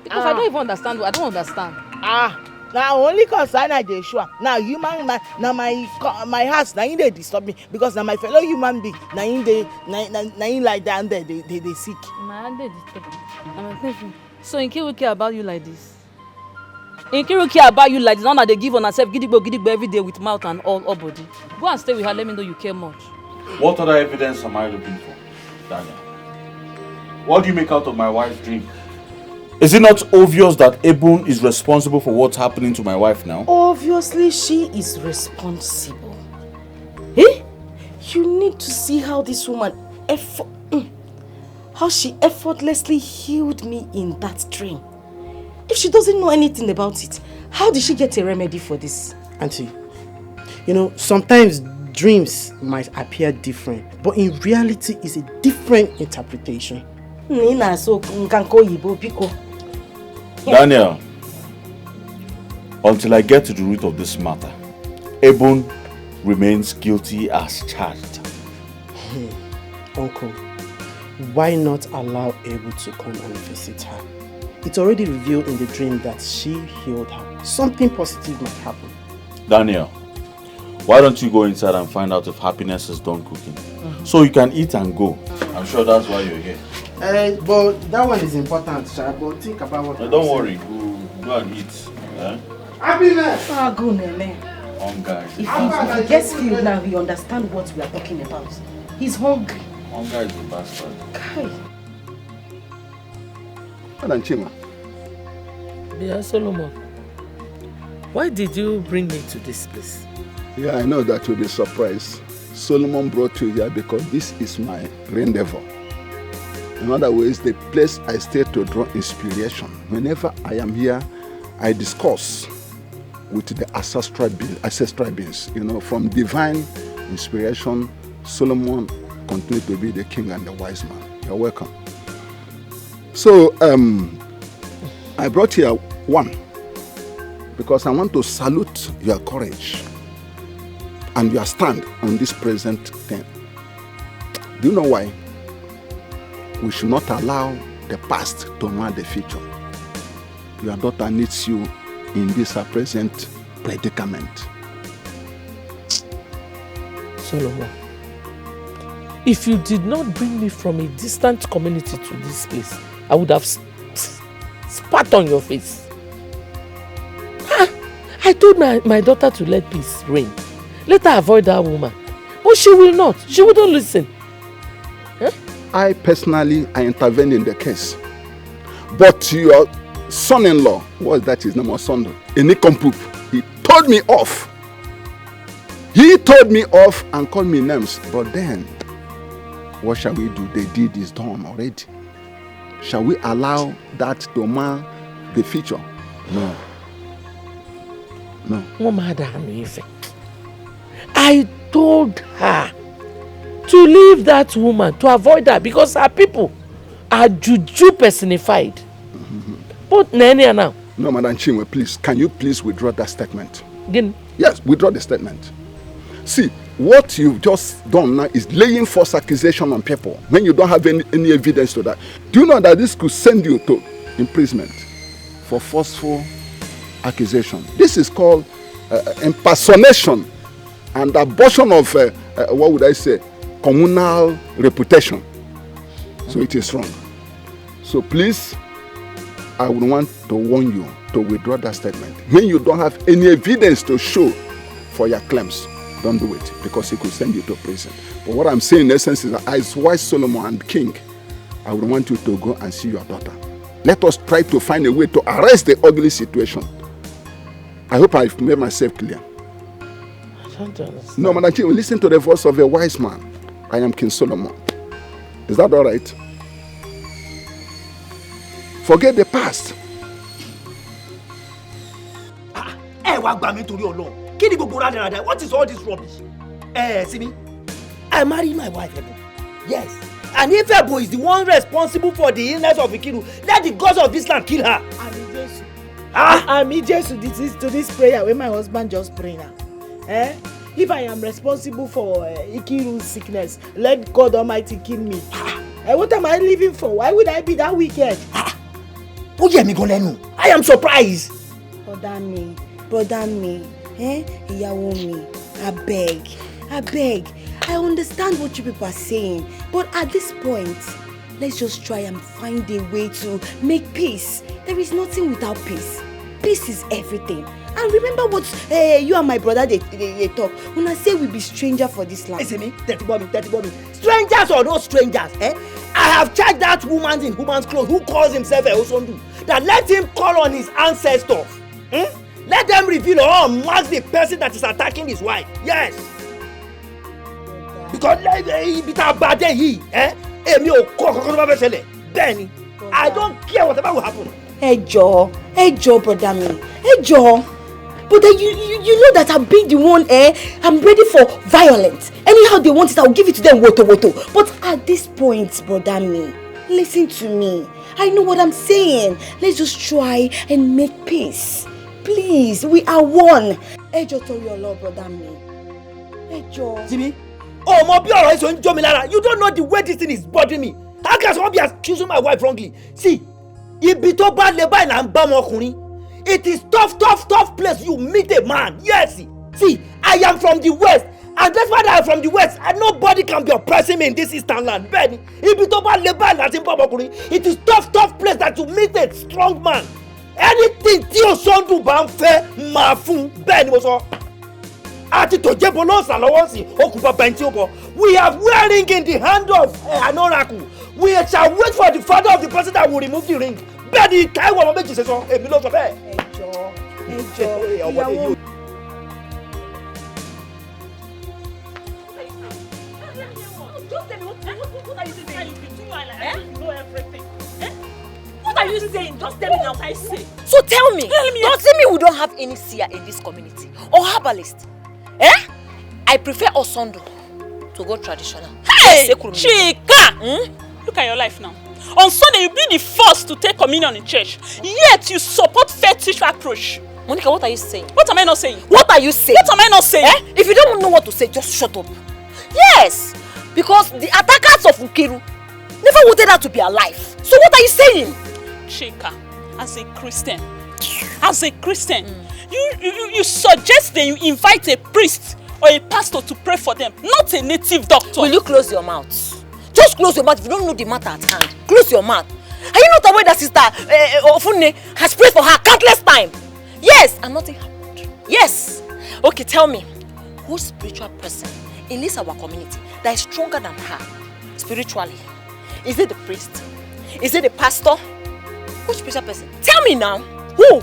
Because I don't even understand. I don't understand. Now only concern I dey sure. Now human now my house now in they disturb me because now my fellow human being now in they like that they sick. My hand they disturb me. So Nkiru care about you like this? Nkiru care about you like this? Now that they give on herself gidigbo every day with mouth and all body. Go and stay with her. Let me know you care much. What other evidence am I looking for, Daniel? What do you make out of my wife's dream? Is it not obvious that Ebun is responsible for what's happening to my wife now? Obviously, she is responsible. You need to see how this woman how she effortlessly healed me in that dream. If she doesn't know anything about it, how did she get a remedy for this? Auntie, you know, sometimes dreams might appear different, but in reality, it's a different interpretation. Daniel, until I get to the root of this matter, Ebun remains guilty as charged. Uncle, why not allow Ebun to come and visit her? It's already revealed in the dream that she healed her. Something positive might happen. Daniel, why don't you go inside and find out if Happiness is done cooking? So you can eat and go. I'm sure that's why you're here. But that one is important, Sha. But think about what. Don't worry, go and eat. Happiness! Go, Nene. Hunger. If he gets filled now, he understands what we are talking about. He's hungry. Hunger is a bastard. Kai. Madam Chima. Dear Solomon, why did you bring me to this place? Yeah, I know that you'll be surprised. Solomon brought you here because this is my rendezvous. In other words, the place I stay to draw inspiration. Whenever I am here, I discuss with the ancestral beings. You know, from divine inspiration, Solomon continued to be the king and the wise man. You're welcome. So, I brought here one because I want to salute your courage and your stand on this present thing. Do you know why? We should not allow the past to mar the future. Your daughter needs you in this present predicament. Solomon, if you did not bring me from a distant community to this place, I would have spat on your face. I told my daughter to let peace reign. Let her avoid that woman. But she will not. She wouldn't listen. Huh? I personally intervened in the case. But your son-in-law, what is that his name? Son, he told me off. He told me off and called me names. But then, what shall we do? The deed is done already. Shall we allow that to mar the future? No. I told her to leave that woman, to avoid her, because her people are juju personified. But Nenia now. No, Madam Chinwe, please, can you please withdraw that statement? Again? Yes, withdraw the statement. See, what you've just done now is laying false accusation on people when you don't have any evidence to that. Do you know that this could send you to imprisonment for forceful accusation? This is called impersonation and abortion of, what would I say, communal reputation. So it is wrong. So please, I would want to warn you to withdraw that statement. When you don't have any evidence to show for your claims, don't do it, because it could send you to prison. But what I'm saying in essence is that as wise Solomon and king, I would want you to go and see your daughter. Let us try to find a way to arrest the ugly situation. I hope I've made myself clear. I don't understand. No, Madam Chief, listen to the voice of a wise man. I am King Solomon. Is that all right? Forget the past. What is all this rubbish? See me? I married my wife, Ebo. Yes. And if Ebo is the one responsible for the illness of Ikiru, let the gods of this land kill her. I'm Jesus to this prayer when my husband just pray now. If I am responsible for Ikiru's sickness, let God Almighty kill me. What am I living for? Why would I be that wicked? Oh yeah, Migolenu. I am surprised. Brother me, ìyàwó mi, I beg. I understand what you people are saying, but at this point, let's just try and find a way to make peace. There is nothing without peace. Peace is everything. And remember what you and my brother they talk. When I say we be stranger for this land. Listen me, 30 bomb. Strangers or no strangers, I have charged that woman in woman's clothes who calls himself a Osondu that let him call on his ancestors. Let them reveal or mark the person that is attacking his wife. Yes. Because I don't care whatever will happen. Hey Joe, brother me. Hey Joe. But then you know that I'm being the one, I'm ready for violence. Anyhow they want it, I'll give it to them, woto. But at this point, brother me, listen to me. I know what I'm saying. Let's just try and make peace. Please, we are one. Ejo told your Lord, brother me. Ejo. See me? Oh, my pure eyes on Jomilara. You don't know the way this thing is bothering me. How can someone be accusing my wife wrongly? See, it is tough place you meet a man. Yes. See, I am from the West. And that's why I am from the West. And nobody can be oppressing me in this Eastern land. It is tough place that you meet a strong man. Anything tí o son du bá ń fẹ́ máa fún bẹ́ẹ̀ ni mo sọ. Àti tó jẹ́ bọ́lọ́sà lọ́wọ́ sí okùnfà bẹ́ntì ó bọ̀. We are wearing in the hand of an oracle. We shall wait for the father of the person that will remove the ring. Bẹ́ẹ̀ ni Táíwò ọmọ méjì ṣe sọ, èmi ló sọ bẹ́ẹ̀. Ẹjọ́ ìyàwó. you saying? Just tell me now what I say. So tell me. Tell me. Does it mean we don't have any seer in this community? Or herbalist? Eh? I prefer Osondo to go traditional. Hey! Chika! Look at your life now. On Sunday, you'll be the first to take communion in church. Yet, you support fetish approach. Monica, what are you saying? What am I not saying? What are you saying? What am I not saying? Eh? If you don't know what to say, just shut up. Yes! Because the attackers of Nkiru never wanted her to be alive. So what are you saying? Chika, as a Christian, you suggest that you invite a priest or a pastor to pray for them, not a native doctor. Will you close your mouth? Just close your mouth if you don't know the matter at hand. Close your mouth. Are you not aware that Sister Ofunne has prayed for her countless times? Yes, and nothing happened. Yes. Okay, tell me, whose spiritual person in this our community that is stronger than her spiritually? Is it the priest? Is it the pastor? Which spiritual person? Tell me now. Who?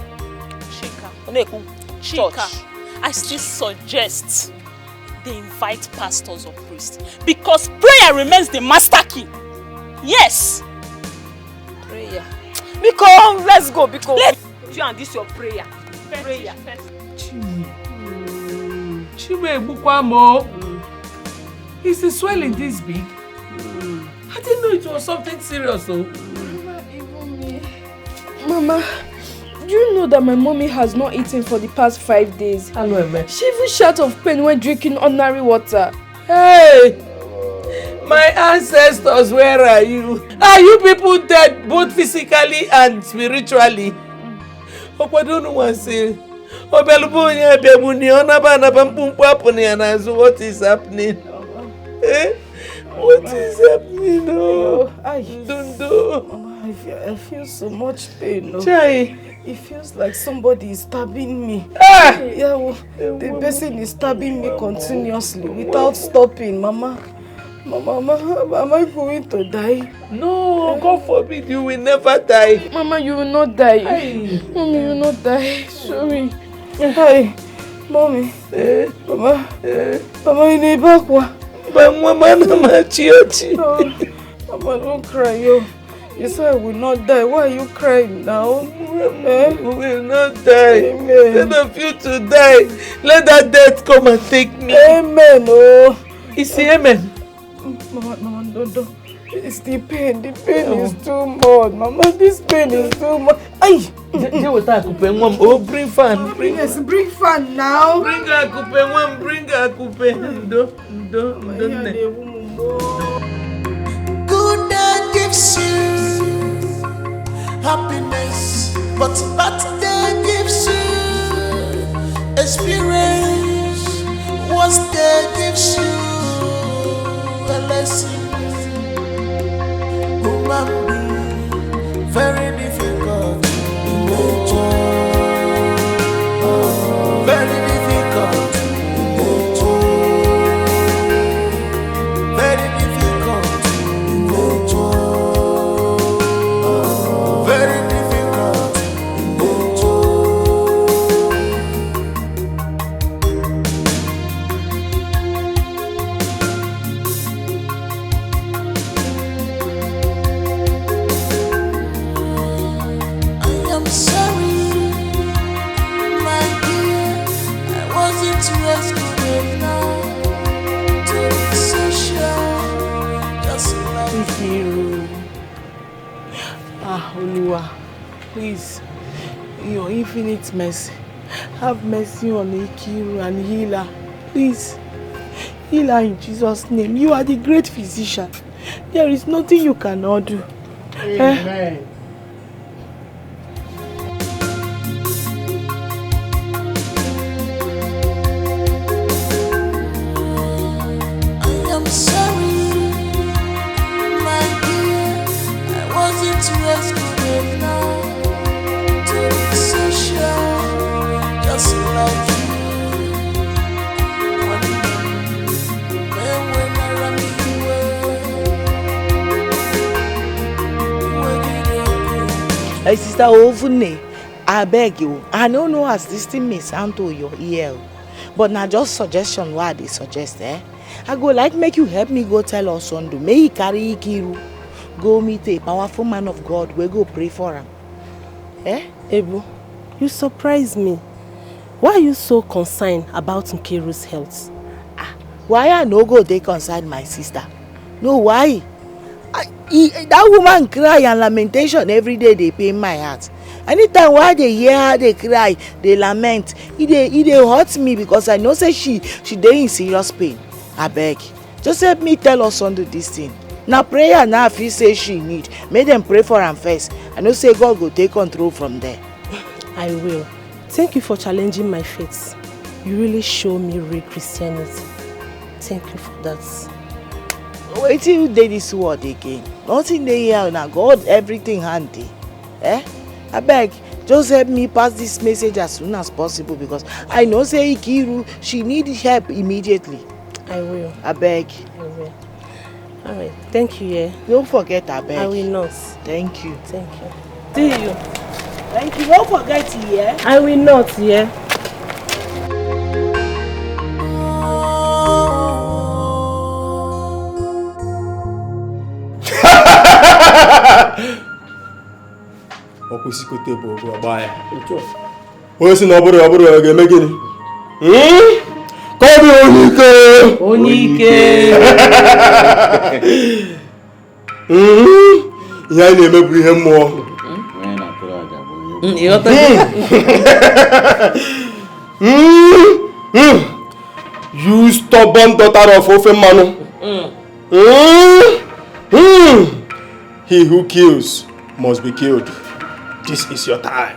Chika, I still suggest they invite pastors or priests because prayer remains the master key. Yes. Prayer. Because let's go. Because you and this your prayer. Prayer. Is the swelling this big? I didn't know it was something serious though. Even me. Mama, do you know that my mommy has not eaten for the past 5 days? She even shouted of pain when drinking ordinary water. Hey! My ancestors, where are you? Are you people dead both physically and spiritually? What is happening? Eh? What is happening? Oh, I feel so much pain. Chai. It feels like somebody is stabbing me. Ah! Yeah, the person is stabbing me continuously without stopping, Mama. Mama, am I going to die? No, God forbid, you will never die. Mama, you will not die. Hey. Mommy, you will not die. Show me. Hi, Mommy. Mama, Mama, you need back. Mama, don't cry, yo. You said I will not die. Why are you crying now? We will not die. Instead of you to die, let that death come and take me. Amen. Oh, it's amen. Mama, don't. It's the pain. The pain is too much. Mama, this pain is too much. Ay! Oh, bring fan. Yes, bring fan now. Bring a coupe, bring a coupe. Good day gives you happiness, but bad day gives you experience. Worst day gives you a lesson. Human being, very difficult in nature. Very difficult in nature. Very difficult in nature. Very difficult in nature. I am sorry, my dear. I wasn't rescued now to be social, just like you. Oluwa, please, in your infinite mercy, have mercy on Ikiru and heal her. Please, heal her in Jesus' name. You are the great physician. There is nothing you cannot do. Amen. I am sorry, my dear. I wasn't rescued now to be social, just like you. When I run Hey, Sister Ovune, I beg you. I don't know as this thing may sound to your ear, but now just suggestion what they suggest, eh? I go like make you help me go tell Osondo, may he carry Ikiru, go meet a powerful man of God, we go pray for him. Eh? Ebu, you surprise me. Why are you so concerned about Nkiru's health? Why I no go dey concern my sister? No, why? That woman cry and lamentation every day dey pain my heart. Anytime why they hear her dey cry, dey lament, e dey hurt me because I know say she dey in serious pain. Abeg, just help me tell us under this thing. Na prayer now I feel say she need. Make them pray for am first. I know say God go take control from there. I will. Thank you for challenging my faith. You really show me real Christianity. Thank you for that. Wetin you dey this word again? Nothing dey here na God everything handy. Abeg, just help me pass this message as soon as possible because I know say Nkiru, she need help immediately. I will. Abeg. I will. Alright, thank you, yeah. Don't forget, abeg. I will not. Thank you. Thank you. See you. Thank you. Don't forget, yeah. I will not, yeah. Okwesikote bụ ogu agba ya. Onye si na ọ bụrụ ya ga-eme gịnị? Ka ọ bụ onye ike. Ihe anyị na-eme bụ ihe mmụọ. You stubborn daughter of ofe mmanụ. He who kills must be killed. This is your time.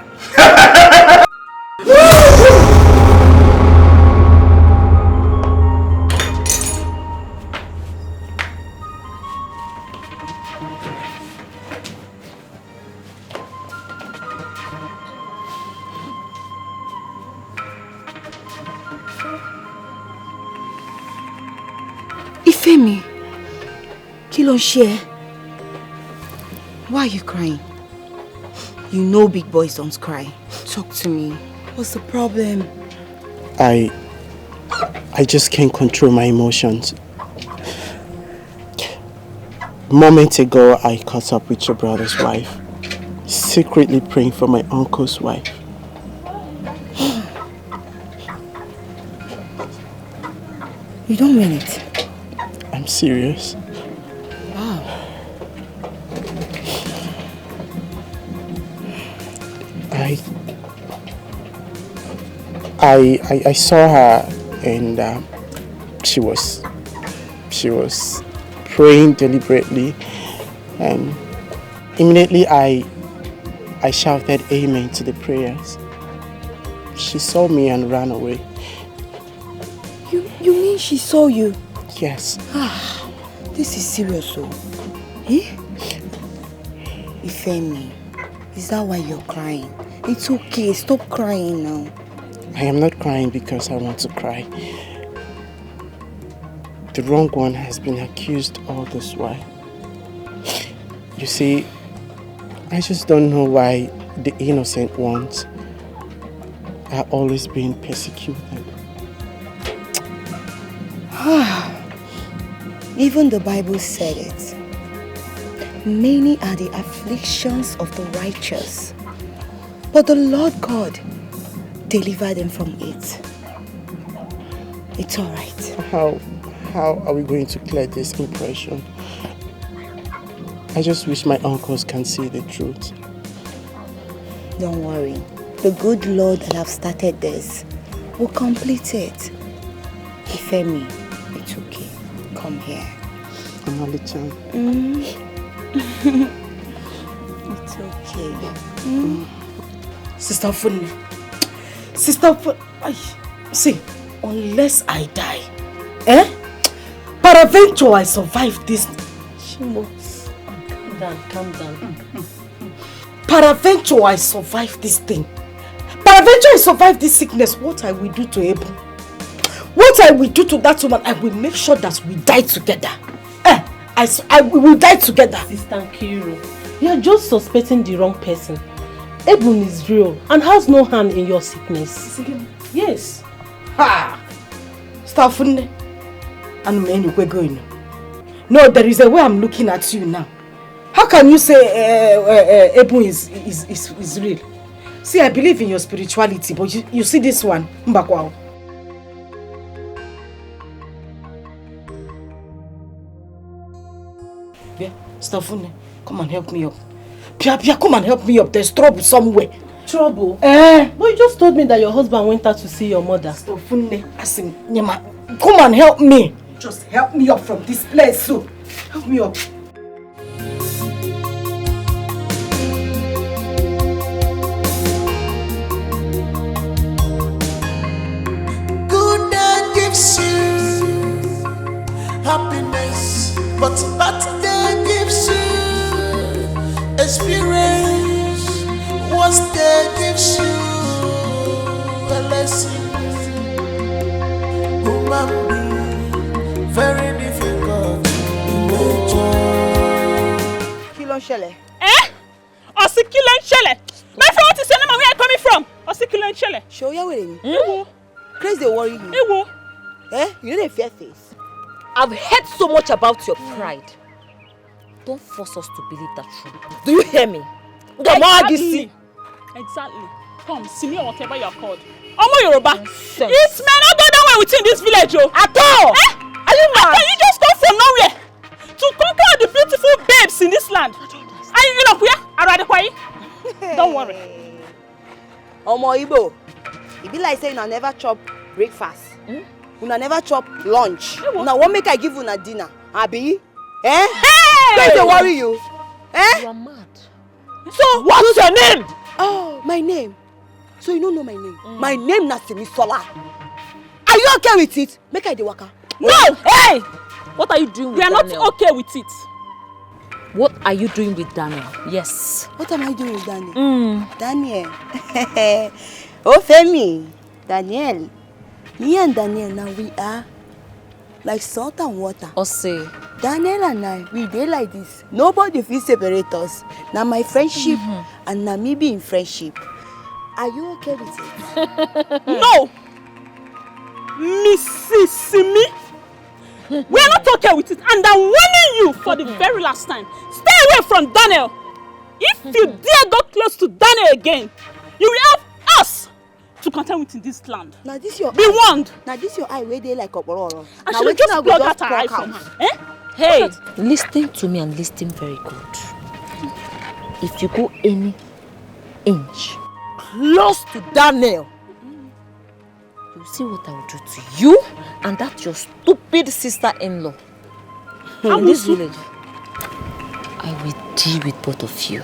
Ifemi, kí ló ń ṣe ẹ́? Why are you crying? You know big boys don't cry. Talk to me. What's the problem? I just can't control my emotions. Moments ago, I caught up with your brother's wife, secretly praying for my uncle's wife. You don't mean it? I'm serious. Wow. I saw her and she was praying deliberately, and immediately I shouted amen to the prayers. She saw me and ran away. You mean she saw you? Yes. This is serious, though. Eh? Ifemi, is that why you're crying? It's okay, stop crying now. I am not crying because I want to cry. The wrong one has been accused all this while. You see, I just don't know why the innocent ones are always being persecuted. Even the Bible said it. Many are the afflictions of the righteous, but the Lord God delivered them from it. It's all right. How are we going to clear this impression? I just wish my uncles can see the truth. Don't worry. The good Lord that have started this will complete it. Ifemi, it's okay. Come here. Amali-chan. It's okay. Sister Funmi. Sister Funmi. See, unless I die, peradventure I survive this. Shimo, calm down. Peradventure I survive this thing. Peradventure I survive this sickness. What I will do to Abel? What I will do to that woman? I will make sure that we die together. We will die together. Sister Nkiru, you are just suspecting the wrong person. Abel is real and has no hand in your sickness. Yes. Ha! Staffune. And men, we're going. No, there is a way I'm looking at you now. How can you say Abel is real? See, I believe in your spirituality, but you see this one, Mbakwao. Yeah, Stafune, come and help me up. Pia, come and help me up. There's trouble somewhere. Trouble? But you just told me that your husband went out to see your mother. Stafune, Nyama, come and help me. Just help me up from this place, so help me up. Happiness, but bad day gives you experience. Worst day gives you a lesson. Human being, very difficult in nature. Kí ló ń ṣẹlẹ̀? Osi kí ló ń ṣẹlẹ̀? My friend, what is your name and where are you coming from? Osi kí ló ń ṣẹlẹ̀? Show your way. Ewo. Crazy dey worry you. Ewo. You know dey fear face. I've heard so much about your pride. Don't force us to believe that truth. Do you hear me? Exactly. Come, see me or whatever you are called. Omo Yoruba. It may not go down well within this village, oh. At all. Are you mad? Can you just come from nowhere to conquer the beautiful babes in this land? Are you know where? Don't worry. Omo Igbo, e be like say una never chop breakfast. Una never chop lunch. Now what make I give una dinner? Abi? Hey! Don't they worry you? You are mad. So what's your name? Oh, my name. So you don't know my name. My name na Simisola. Are you okay with it? Make I dey waka. No! Hey! What are you doing with Daniel? We are not okay with it. What are you doing with Daniel? Yes. What am I doing with Daniel? Daniel. Oh, Femi. Daniel. Me and Daniel now we are like salt and water. Ose. Daniel and I, we dey like this. Nobody fit separate us. Now my friendship and now me being friendship. Are you okay with it? No! Mrs. Simi, we are not okay with it, and I'm warning you for the very last time. Stay away from Daniel. If you dare go close to Daniel again, you will have us to contend with in this land. Now this your be warned. Now this your eye where they like opororo. I should just plug out her eye from her. Eh? Hey, listen to me and listen very good. If you go any inch close to Daniel, you see what I will do to you and that your stupid sister-in-law in this village. I will deal with both of you.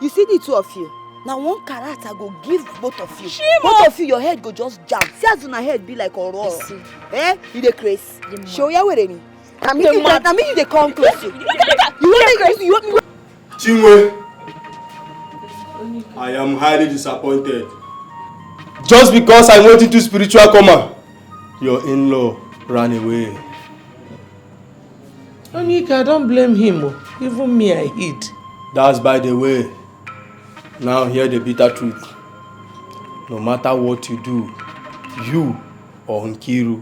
You see the two of you? Now one character go give both of you. Shimo. Both of you, your head go just jam. See as una head be like Aurora. Eh? You dey craze. Show ya where any. I mean you dey come close. You want me? Chinwe, I am highly disappointed. Just because I went into spiritual coma, your in-law ran away. Onika, don't blame him. Even me, I hid. That's by the way. Now hear the bitter truth. No matter what you do, you or Nkiru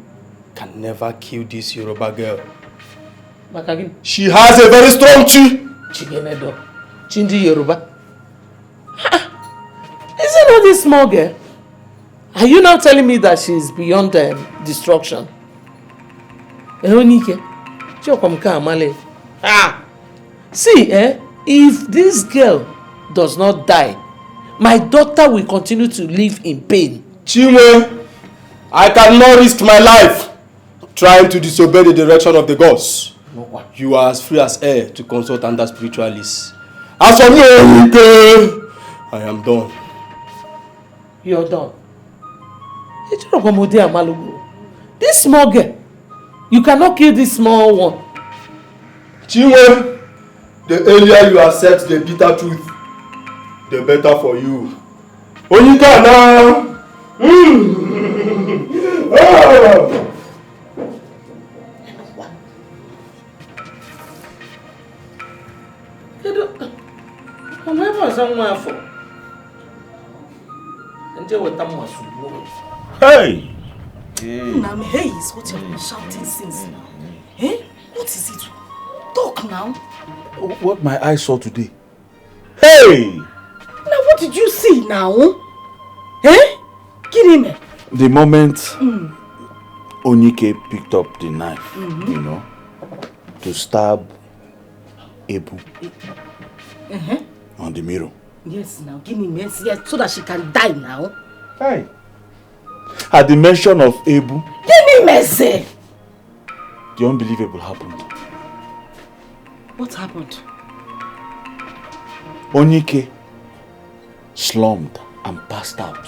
can never kill this Yoruba girl. Makagin. She has a very strong chi. Chigenedo. Chindi Yoruba. Is it not this small girl? Are you now telling me that she is beyond destruction? Eronike. See, if this girl does not die, my daughter will continue to live in pain. Chinwe, I cannot risk my life trying to disobey the direction of the gods. You are as free as air to consult under spiritualists. As for me, I am done. You're done. This small girl, you cannot kill this small one. Chinwe, the earlier you accept the bitter truth, the better for you. Onika now. Hey! Now, hey is what you've been shouting since now. Eh? What is it? Talk now. What my eyes saw today. Hey! Now, what What did you see now? Eh? Kinime? The moment Onyike picked up the knife, you know, to stab Ebu on the mirror. Yes, now give me mercy, yes, so that she can die now. Hey. At the mention of Ebu, Give me mercy. the unbelievable happened. What happened? Onyike slumped and passed out.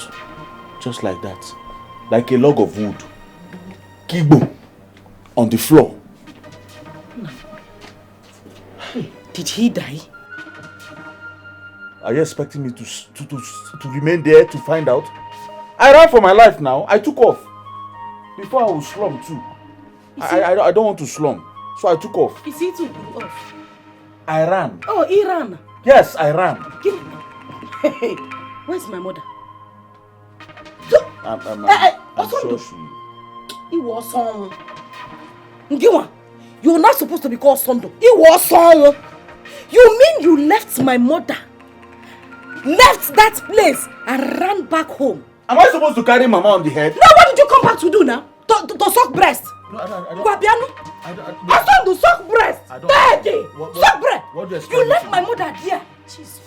Just like that. Like a log of wood. Kibo on the floor. Did he die? Are you expecting me to remain there to find out? I ran for my life now. I took off. Before I would slump too. I don't want to slump. So I took off. Is he too good off? I ran. Oh, he ran. Yes, I ran. Give me. Hey, where's my mother? I'm sure she... He was on. Ngiwa, you're not supposed to be called Sondo. He was on. You mean you left my mother? Left that place and ran back home? Am I supposed to carry Mama on the head? No, what did you come back to do now? To suck breast? No, I don't. Guabiano? I to suck breast. Daddy, suck breast. What do you expect? You left my mother there. Jesus.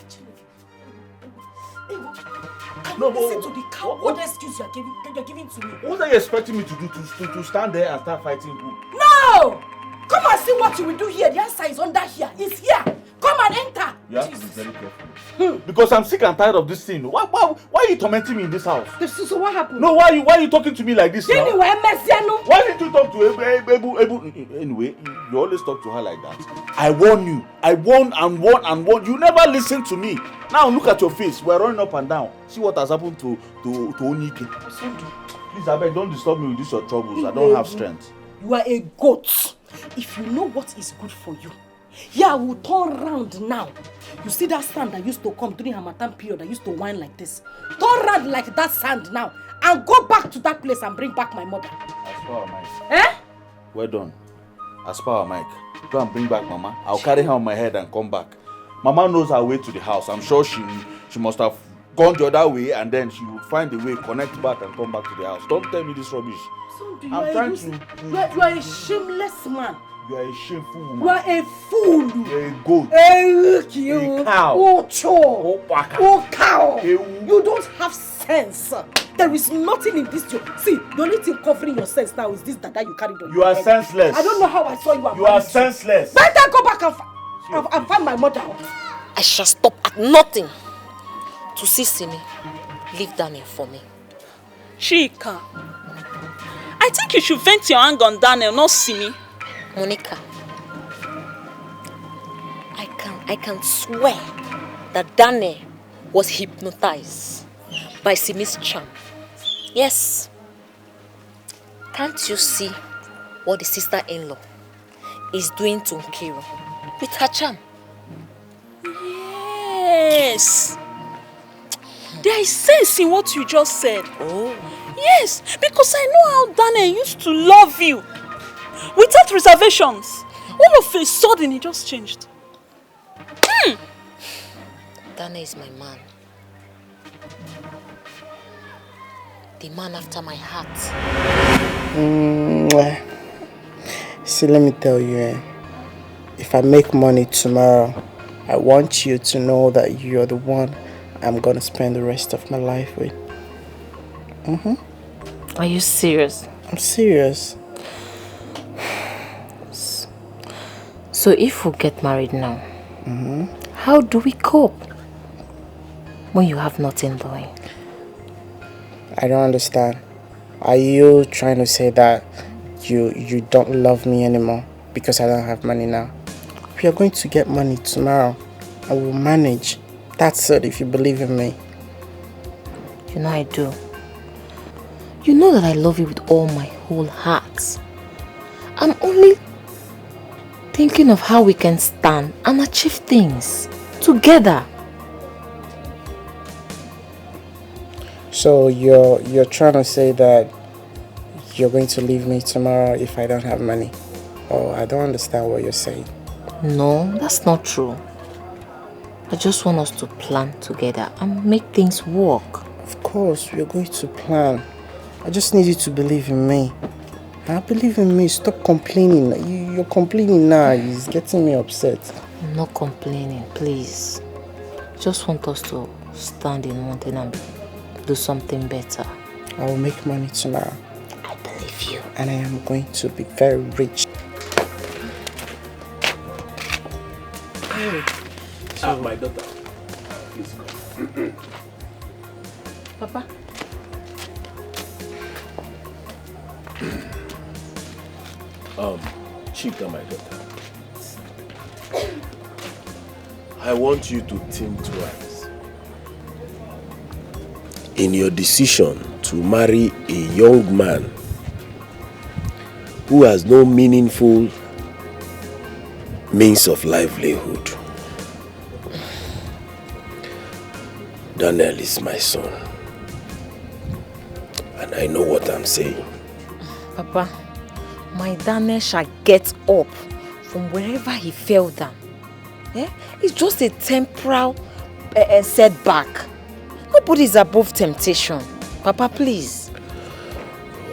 Can you listen to the coward excuse you're giving to me? What are you expecting me to do? To stand there and start fighting who? No! Come and see what you will do here. The answer is under here. It's here. Come and enter. You have to be very careful. Because I'm sick and tired of this thing. Why are you tormenting me in this house? So what happened? No, why are you talking to me like this now? Anyway, Messiano. Why didn't you talk to Ebu? Anyway, you always talk to her like that. I warn you. I warn and warn and warn. You never listen to me. Now look at your face. We're running up and down. See what has happened to Onyike. Please, I beg, don't disturb me with this your troubles. I don't have strength. You are a goat. If you know what is good for you, yeah, we'll turn around now. You see that sand that used to come during Harmattan period that used to whine like this? Turn around like that sand now and go back to that place and bring back my mother. As per Mike. Eh? Well done. As per Mike. Go and bring back Mama. I'll carry her on my head and come back. Mama knows her way to the house. I'm sure she must have gone the other way and then she would find a way, connect back and come back to the house. Don't tell me this rubbish. I'm trying to... You are a shameless man. You are a shameful woman. You are a fool. You are a goat. A cow. Oh, cow. You don't have sense. There is nothing in this job. See, the only thing covering your sense now is this that you carried on. You are senseless. I don't know how I saw you. You are senseless. Better go back and find my mother. I shall stop at nothing to see Simi. Leave Daniel for me. Chika, I think you should vent your anger on Daniel, not Simi. Monica, I can swear that Daniel was hypnotized by Simi's charm. Yes. Can't you see what the sister-in-law is doing to Nkiru with her charm? Yes. There is sense in what you just said. Oh. Yes, because I know how Daniel used to love you. Without reservations. All of a sudden, he just changed. Daniel is my man. The man after my heart. See, let me tell you, if I make money tomorrow, I want you to know that you're the one I'm gonna spend the rest of my life with. Are you serious? I'm serious. So if we get married now, how do we cope when you have nothing doing? I don't understand. Are you trying to say that you don't love me anymore because I don't have money now? We are going to get money tomorrow. I will manage. That's it, if you believe in me. You know I do. You know that I love you with all my whole heart. I'm only thinking of how we can stand and achieve things together. So you're trying to say that you're going to leave me tomorrow if I don't have money? Oh, I don't understand what you're saying. No, that's not true. I just want us to plan together and make things work. Of course, we are going to plan. I just need you to believe in me. Believe in me. Stop complaining. You're complaining now. It's getting me upset. I'm not complaining, please. Just want us to stand in one thing and do something better. I will make money tomorrow. I believe you. And I am going to be very rich. Hey. So, my daughter, please come. Papa. Chika, my daughter. I want you to think twice in your decision to marry a young man who has no meaningful means of livelihood. Daniel is my son, and I know what I'm saying. Papa, my Daniel shall get up from wherever he fell down. It's just a temporal setback. Nobody is above temptation. Papa, please.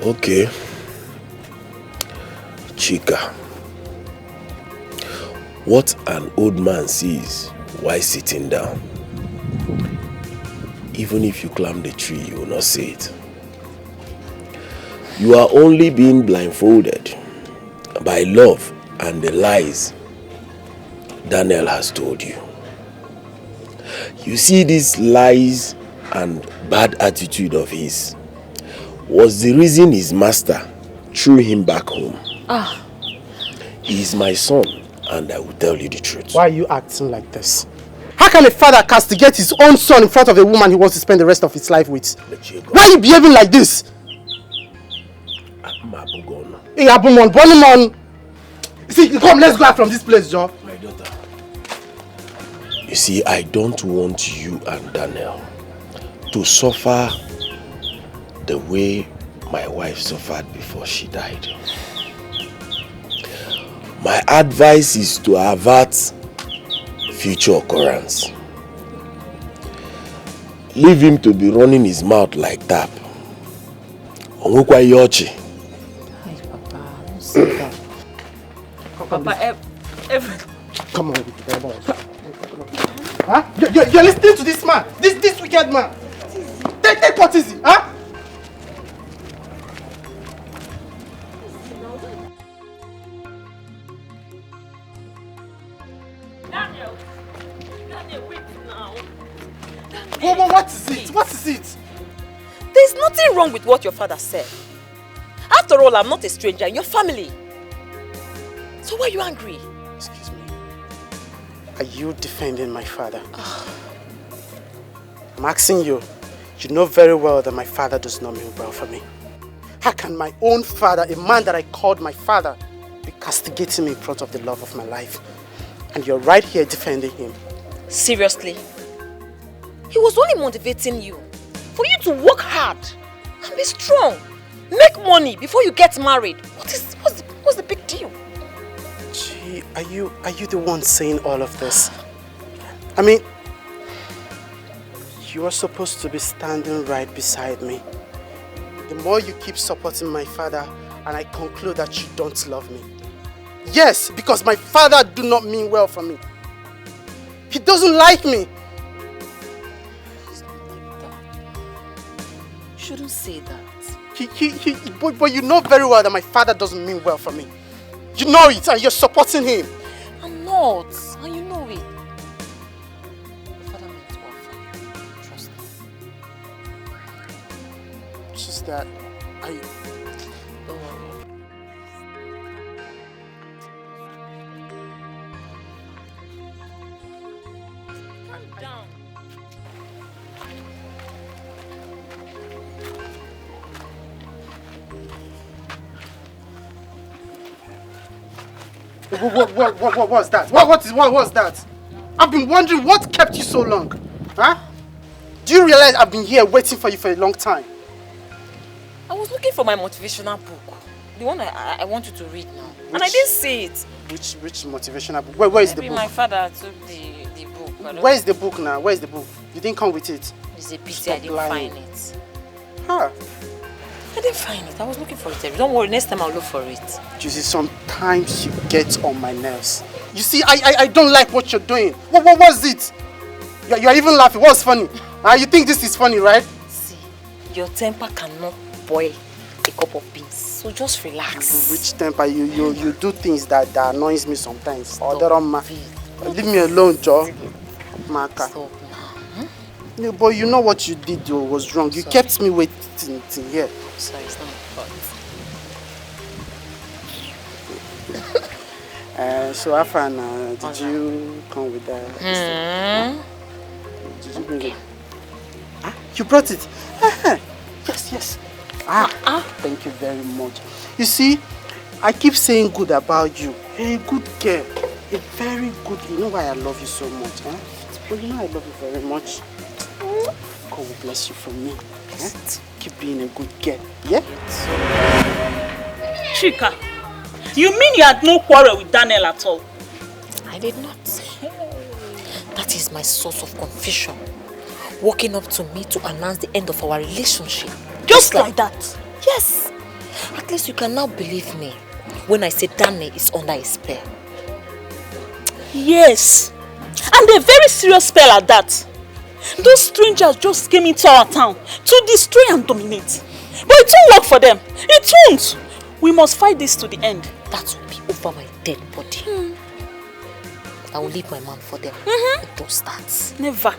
Okay. Chika, what an old man sees while sitting down, even if you climb the tree, you will not see it. You are only being blindfolded by love and the lies Daniel has told you. You see, these lies and bad attitude of his was the reason his master threw him back home. He is my son, and I will tell you the truth. Why are you acting like this? How can a father castigate his own son in front of a woman he wants to spend the rest of his life with? Why are you behaving like this? Hey, Abumon, Bonimon. See, come, let's go out from this place, Joe. My daughter. You see, I don't want you and Daniel to suffer the way my wife suffered before she died. My advice is to avert future occurrence. Leave him to be running his mouth like tap. Onwukwa yochi. Hi, Papa. Don't say that. Papa, come on. Huh? You're listening to this man, this wicked man. Take what is it, huh? Daniel, wait now. What is it? What is it? There's nothing wrong with what your father said. After all, I'm not a stranger in your family. So why are you angry? Excuse me. Are you defending my father? I'm asking you. You know very well that my father does not mean well for me. How can my own father, a man that I called my father, be castigating me in front of the love of my life? And you're right here defending him. Seriously? He was only motivating you for you to work hard and be strong. Make money before you get married. What's the big deal? Gee, are you the one saying all of this? I mean, you are supposed to be standing right beside me. The more you keep supporting my father, and I conclude that you don't love me. Yes, because my father do not mean well for me. He doesn't like me. You shouldn't say that. But you know very well that my father doesn't mean well for me. You know it, and you're supporting him. I'm not, and you know it. Your father meant well for you. Trust me. It's just that Don't worry. Calm down. What was that? What was that? I've been wondering what kept you so long. Huh? Do you realize I've been here waiting for you for a long time? I was looking for my motivational book. The one I want you to read now. And I didn't see it. Which motivational book? Where is the Maybe book? my father took the book. Where's the book now? Where's the book? You didn't come with it. It's a pity Stop I didn't lying. find it. Huh? I didn't find it. I was looking for it. Don't worry, next time I'll look for it. Juicy, sometimes you get on my nerves. You see, I don't like what you're doing. What was it? You're even laughing. What's funny? You think this is funny, right? See, your temper cannot boil a cup of beans. So just relax. Which temper? You do things that annoys me sometimes. Stop. Leave me alone, Joe. Maka. Stop now. Yeah, but you know what you did was wrong. You kept me waiting till here. Sorry, it's not my fault. So Afan, did you come with that? Did you bring it? You brought it? Yes. Thank you very much. You see, I keep saying good about you. You're a good girl. A very good. You know why I love you so much, huh? But you know I love you very much. God will bless you for me. Keep being a good girl. Yeah? Chika, you mean you had no quarrel with Daniel at all? I did not. That is my source of confusion. Walking up to me to announce the end of our relationship. Just like that? Yes. At least you can now believe me when I say Daniel is under a spell. Yes. And a very serious spell at that. Those strangers just came into our town to destroy and dominate. But it won't work for them. It won't. We must fight this to the end. That will be over my dead body. I will leave my man for them. Don't start. Never.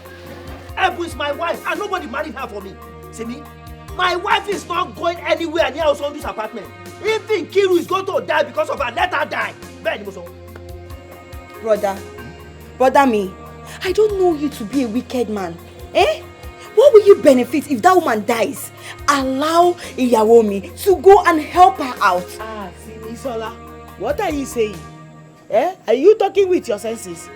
Ebu is my wife and nobody married her for me. See me? My wife is not going anywhere near Osondu's apartment. Even Kiru is going to die because of her. Let her die. Brother me, I don't know you to be a wicked man. What will you benefit if that woman dies? Allow Iyawomi to go and help her out. Simisola, what are you saying? Are you talking with your senses?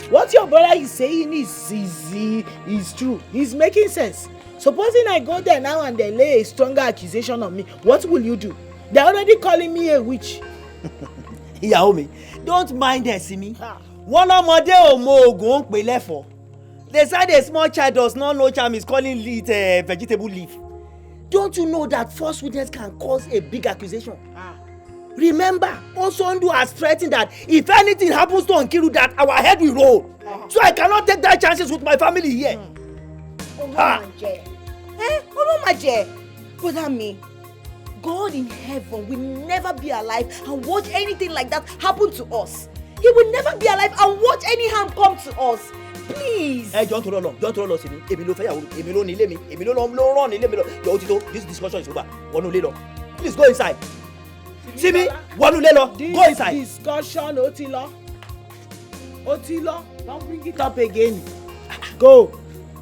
What your brother is saying is true. He's making sense. Supposing I go there now and they lay a stronger accusation on me, what will you do? They're already calling me a witch. Iyawomi, don't mind her, Simi. One ọmọdé ò mọ oògùn ó ń pè lẹ́fọ̀ọ́. They said a small child does not know charm is calling it vegetable leaf. Don't you know that false witness can cause a big accusation? Remember, Osondu has threatened that if anything happens to Nkiru, that our head will roll. So I cannot take that chances with my family here. Brother me, God in heaven will never be alive and watch anything like that happen to us. He will never be alive and watch any harm come to us. Please. Don't roll, Simi. This discussion is over. Please go inside. Simi, go inside. This discussion, Otilo, don't bring it up again. Go.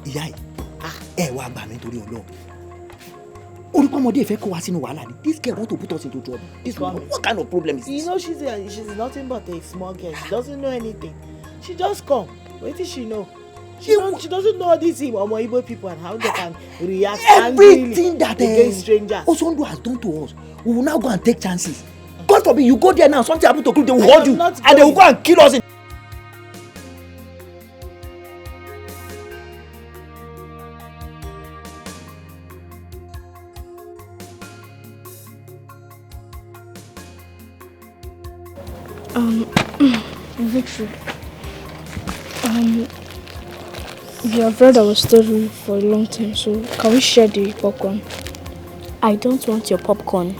Ìyá ẹ wá gbà mí torí Ọlọ́run. Orúkọ ọmọdé ìfẹ́ kó wá sínú wàhálà ni. This girl want to put us into trouble. This woman, what kind of problem is this? You know she's nothing but a small girl. She doesn't know anything. She just come. What does she know? She doesn't know these Omo Igbo people and how they can react everything that against strangers. Osondu has done to us. We will now go and take chances. God forbid you go there now, something happen to you, they will hold you and they will go and kill us. Victory. You have read our story for a long time, so can we share the popcorn? I don't want your popcorn.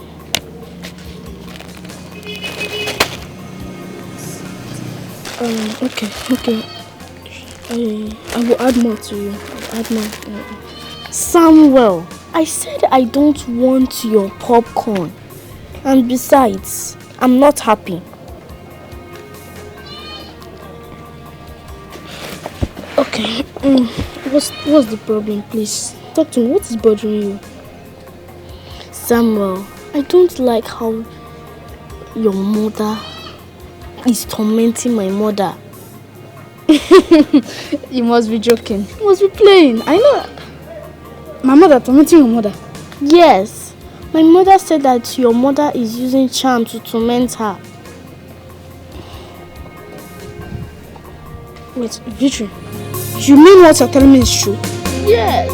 Okay. I will add more to you. Samuel, I said I don't want your popcorn. And besides, I'm not happy. Okay, what's the problem, please? Talk to me. What is bothering you? Samuel, I don't like how your mother is tormenting my mother. You must be joking. You must be playing. I know. My mother tormenting your mother? Yes. My mother said that your mother is using charm to torment her. Wait, Victory. You mean what you're telling me is true? Yes.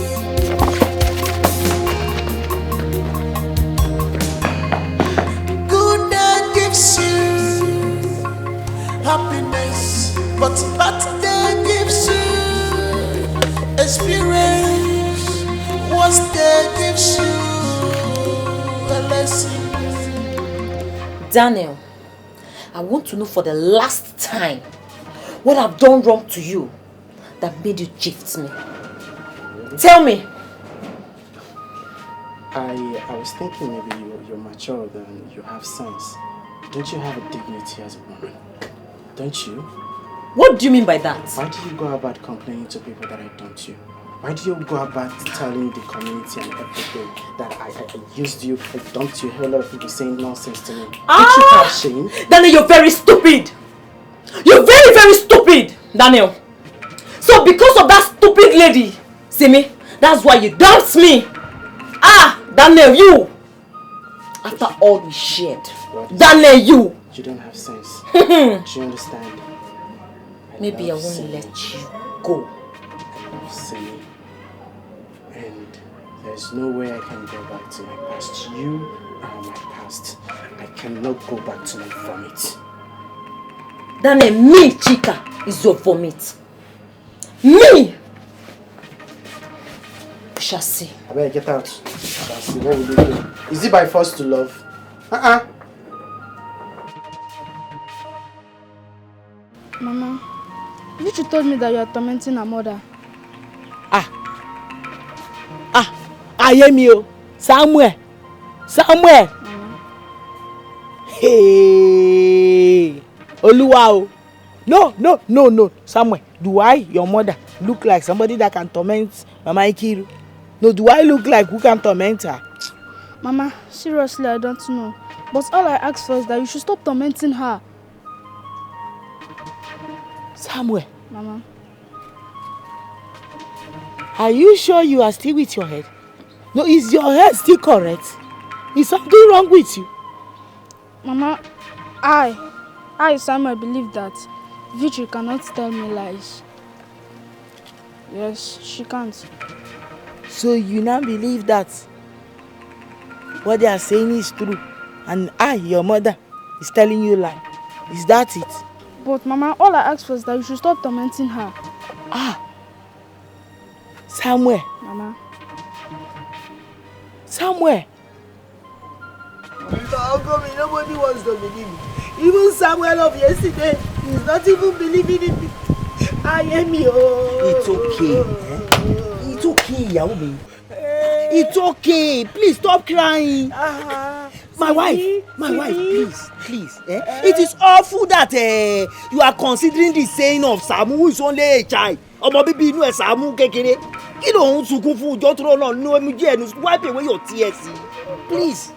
Good day gives you happiness, but bad day gives you experience. Worst day gives you a lesson. Daniel, I want to know for the last time what I've done wrong to you that made you gift me. Tell me. I was thinking maybe you're mature and you have sense. Don't you have a dignity as a woman? Don't you? What do you mean by that? Why do you go about complaining to people that I don't you? Why do you go about telling the community and everything that I used you, I dumped you? A whole lot of people saying nonsense to me. Don't you have shame? Daniel, you're very stupid. You're very, very stupid, Daniel. So because of that stupid lady, see me, that's why you dumped me. Daniel, you. After all we shared, Daniel, you. You don't have sense. Do you understand? Maybe I won't let you go. I love Simi. And there's no way I can go back to my past. You are my past. I cannot go back to my vomit. Daniel, me, Chika, is your vomit. Me! We shall see. I better get out. We shall see. What will you do? Is it by force to love? Mama, you told me that you are tormenting her mother. I hear me, somewhere. Hey, Oluwa. No. Somewhere. Do I, your mother, look like somebody that can torment Mama Ikiru? No, do I look like who can torment her? Mama, seriously, I don't know. But all I ask for is that you should stop tormenting her. Somewhere. Mama. Are you sure you are still with your head? No, is your head still correct? Is something wrong with you? Mama, I, Samuel, believe that Victory cannot tell me lies. Yes, she can't. So you now believe that what they are saying is true, and I, your mother, is telling you lie. Is that it? But Mama, all I ask for is that you should stop tormenting her. Somewhere. Mama. Somewhere. How come nobody wants to believe me? Even Samuel of yesterday is not even believing in me. I am you. It's okay. It's okay, Yaomi. It's okay. Please stop crying. My wife, please. It is awful that you are considering the saying of Samu, who is only a child. Ọmọ bíbí inú ẹ̀ Samu kékeré. Kí ló ń sunkún fún ìjọ tó lọ no emi je nu wipe away your tears. Please.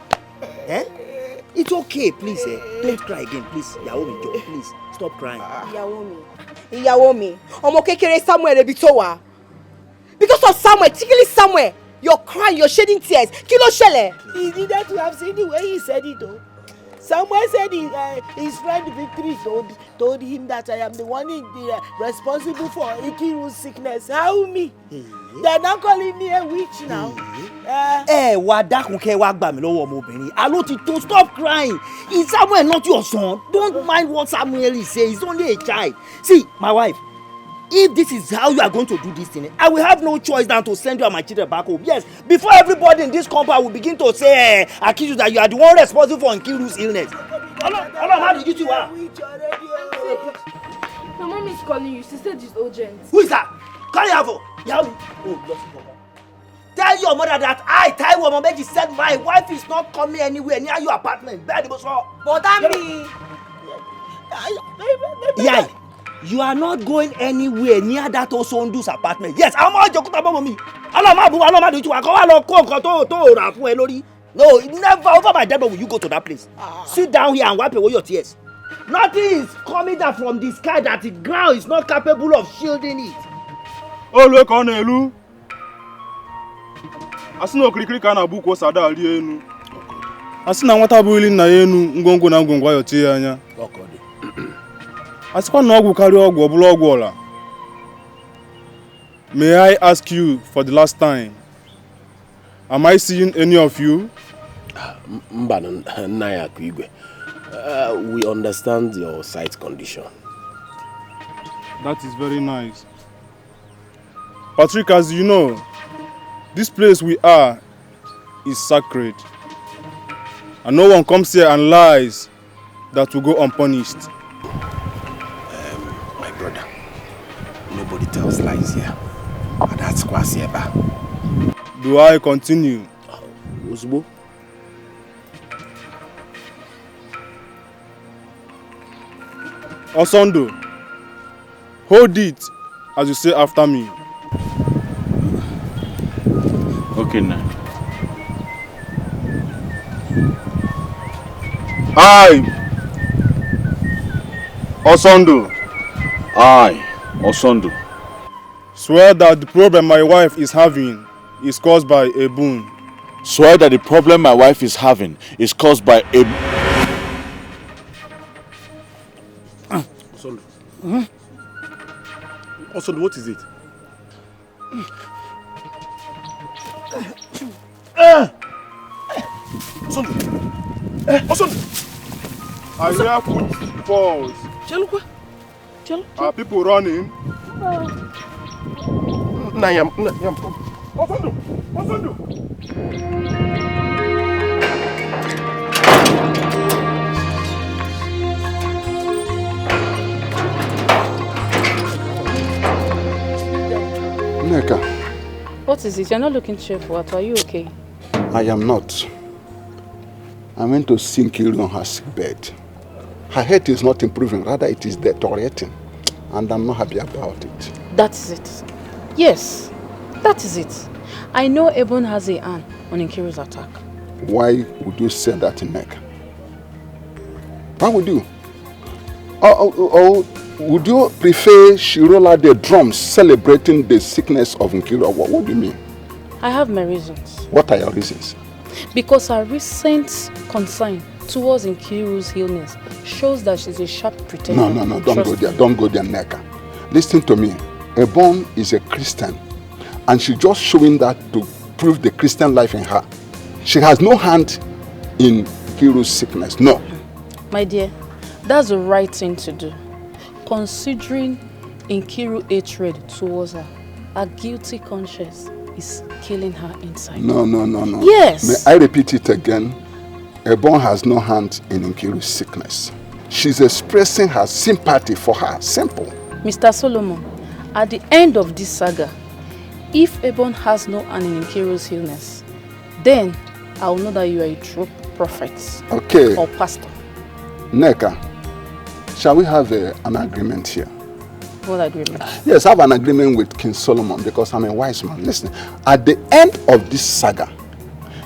It's okay, please. Don't cry again, please. Yaomi, please stop crying. Ìyàwó mi, ọmọ kékeré Samuel ebi tó wà. Because of Samuel, particularly Samuel, you're crying, you're shedding tears. Kí ló ṣẹlẹ̀? He needed to have seen the way he said it though. Samuel said his friend Victory told him that I am the one responsible for Ikiru's sickness. How me? They're not calling me a witch now. Wá dákun kẹ́ wá gbà mí lọ́wọ́ ọmọbìnrin. Àló ti tó, stop crying. Is Samuel not your son? Don't mind what Samuel is saying. He's only a child. See, my wife, if this is how you are going to do this thing, I will have no choice than to send you and my children back home. Yes, before everybody in this compound will begin to say, accuse you that you are the one responsible for Nkiru's illness. How did you do that? My mom is calling you. She said it's urgent. Who is that? Call her for. Tell your mother that I, Taiwo Momeji, said my wife is not coming anywhere near your apartment. But me. Yeah. You are not going anywhere near that Osondu's apartment. Yes, I'm not joking about me. No, never over my dead will you go to that place. Sit down here and wipe away your tears. Nothing is coming down from the sky that the ground is not capable of shielding it. Olwe ka na elu. Asina okirikiri ka na buku osada ali enu. Asina nwata bụ ili na enu ngwongwo na ngwongwo ayo tie anya. Asikwa na ọgwụ karịa ọgwụ ọbụla ọgwụ ọla. May I ask you for the last time? Am I seeing any of you? We understand your sight condition. That is very nice. Patrick, as you know, this place we are is sacred. And no one comes here and lies that will go unpunished. My brother, nobody tells lies here. And that's Kwasieba. Do I continue? Osbo? Osondo, hold it as you say after me. Okay now. I, Osondo. I, Osondo. Swear that the problem my wife is having is caused by a boon. Swear that the problem my wife is having is caused by a... Osondo. Osondo, what is it? Osondo. Osondo. I hear footfalls. Are people running? Nayam. Osondo. Osondo. Neka, What is it? You're not looking cheerful. Are you okay? I am not. I went to see Nkiru on her sick bed. Her health is not improving, rather it is deteriorating. And I'm not happy about it. That is it. Yes, that is it. I know Ebon has a hand on Nkiru's attack. Why would you say that, Neka? Why would you? Or would you prefer she roll out the drums celebrating the sickness of Nkiru? What do you mean? I have my reasons. What are your reasons? Because her recent concern towards Nkiru's illness shows that she's a sharp pretender. No, don't go there. Don't go there, Neka. Listen to me. Ebon is a Christian. And she's just showing that to prove the Christian life in her. She has no hand in Nkiru's sickness. No. My dear, that's the right thing to do. Considering Nkiru's hatred towards her, her guilty conscience is killing her inside. No. Yes. May I repeat it again? Ebon has no hand in Nkiru's sickness. She's expressing her sympathy for her. Simple. Mr. Solomon, at the end of this saga, if Ebon has no hand in Nkiru's illness, then I'll know that you are a true prophet. Okay. Or pastor. Neka, shall we have an agreement here? What agreement? Yes, I have an agreement with King Solomon because I'm a wise man. Listen, at the end of this saga,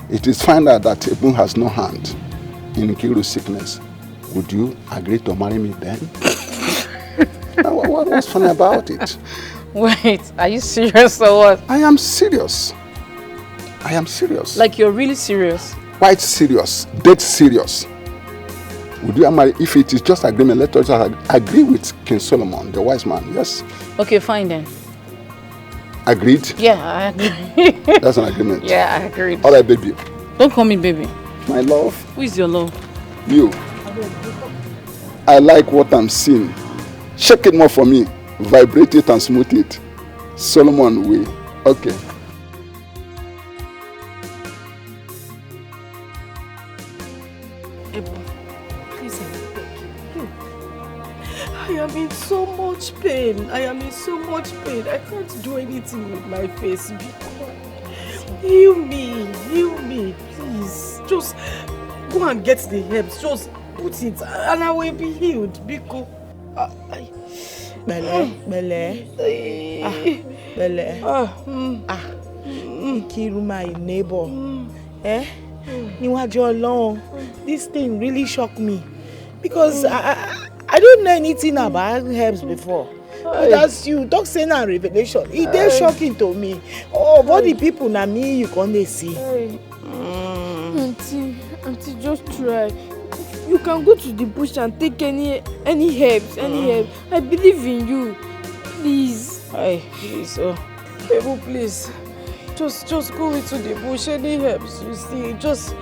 it is found out that Ebon has no hand in Nkiru's sickness. Would you agree to marry me then? What's funny about it? Wait, are you serious or what? I am serious. I am serious. Like you're really serious? Quite serious. Dead serious. Would you marry? If it is just agreement, let us agree with King Solomon, the wise man. Yes. Okay, fine then. Agreed? Yeah, I agree. That's an agreement. Yeah, I agreed. All right, baby. Don't call me baby. My love. Who is your love? You. I like what I'm seeing. Shake it more for me. Vibrate it and smooth it. Solomon way. Okay. I am in so much pain. I can't do anything with my face. Heal me, please. Just go and get the herbs. Just put it and I will be healed. Biko. Bele. Nkiru, my neighbor. Níwájú Ọlọ́run, this thing really shocked me because I don't know anything about herbs before. But as you talk saying a revelation, it is shocking to me. Oh, what the people na me you can't see. Auntie, just try. You can go to the bush and take any herbs. I believe in you. Please. Please. Oh. Ebu, please. Just go into the bush. Any helps you see, just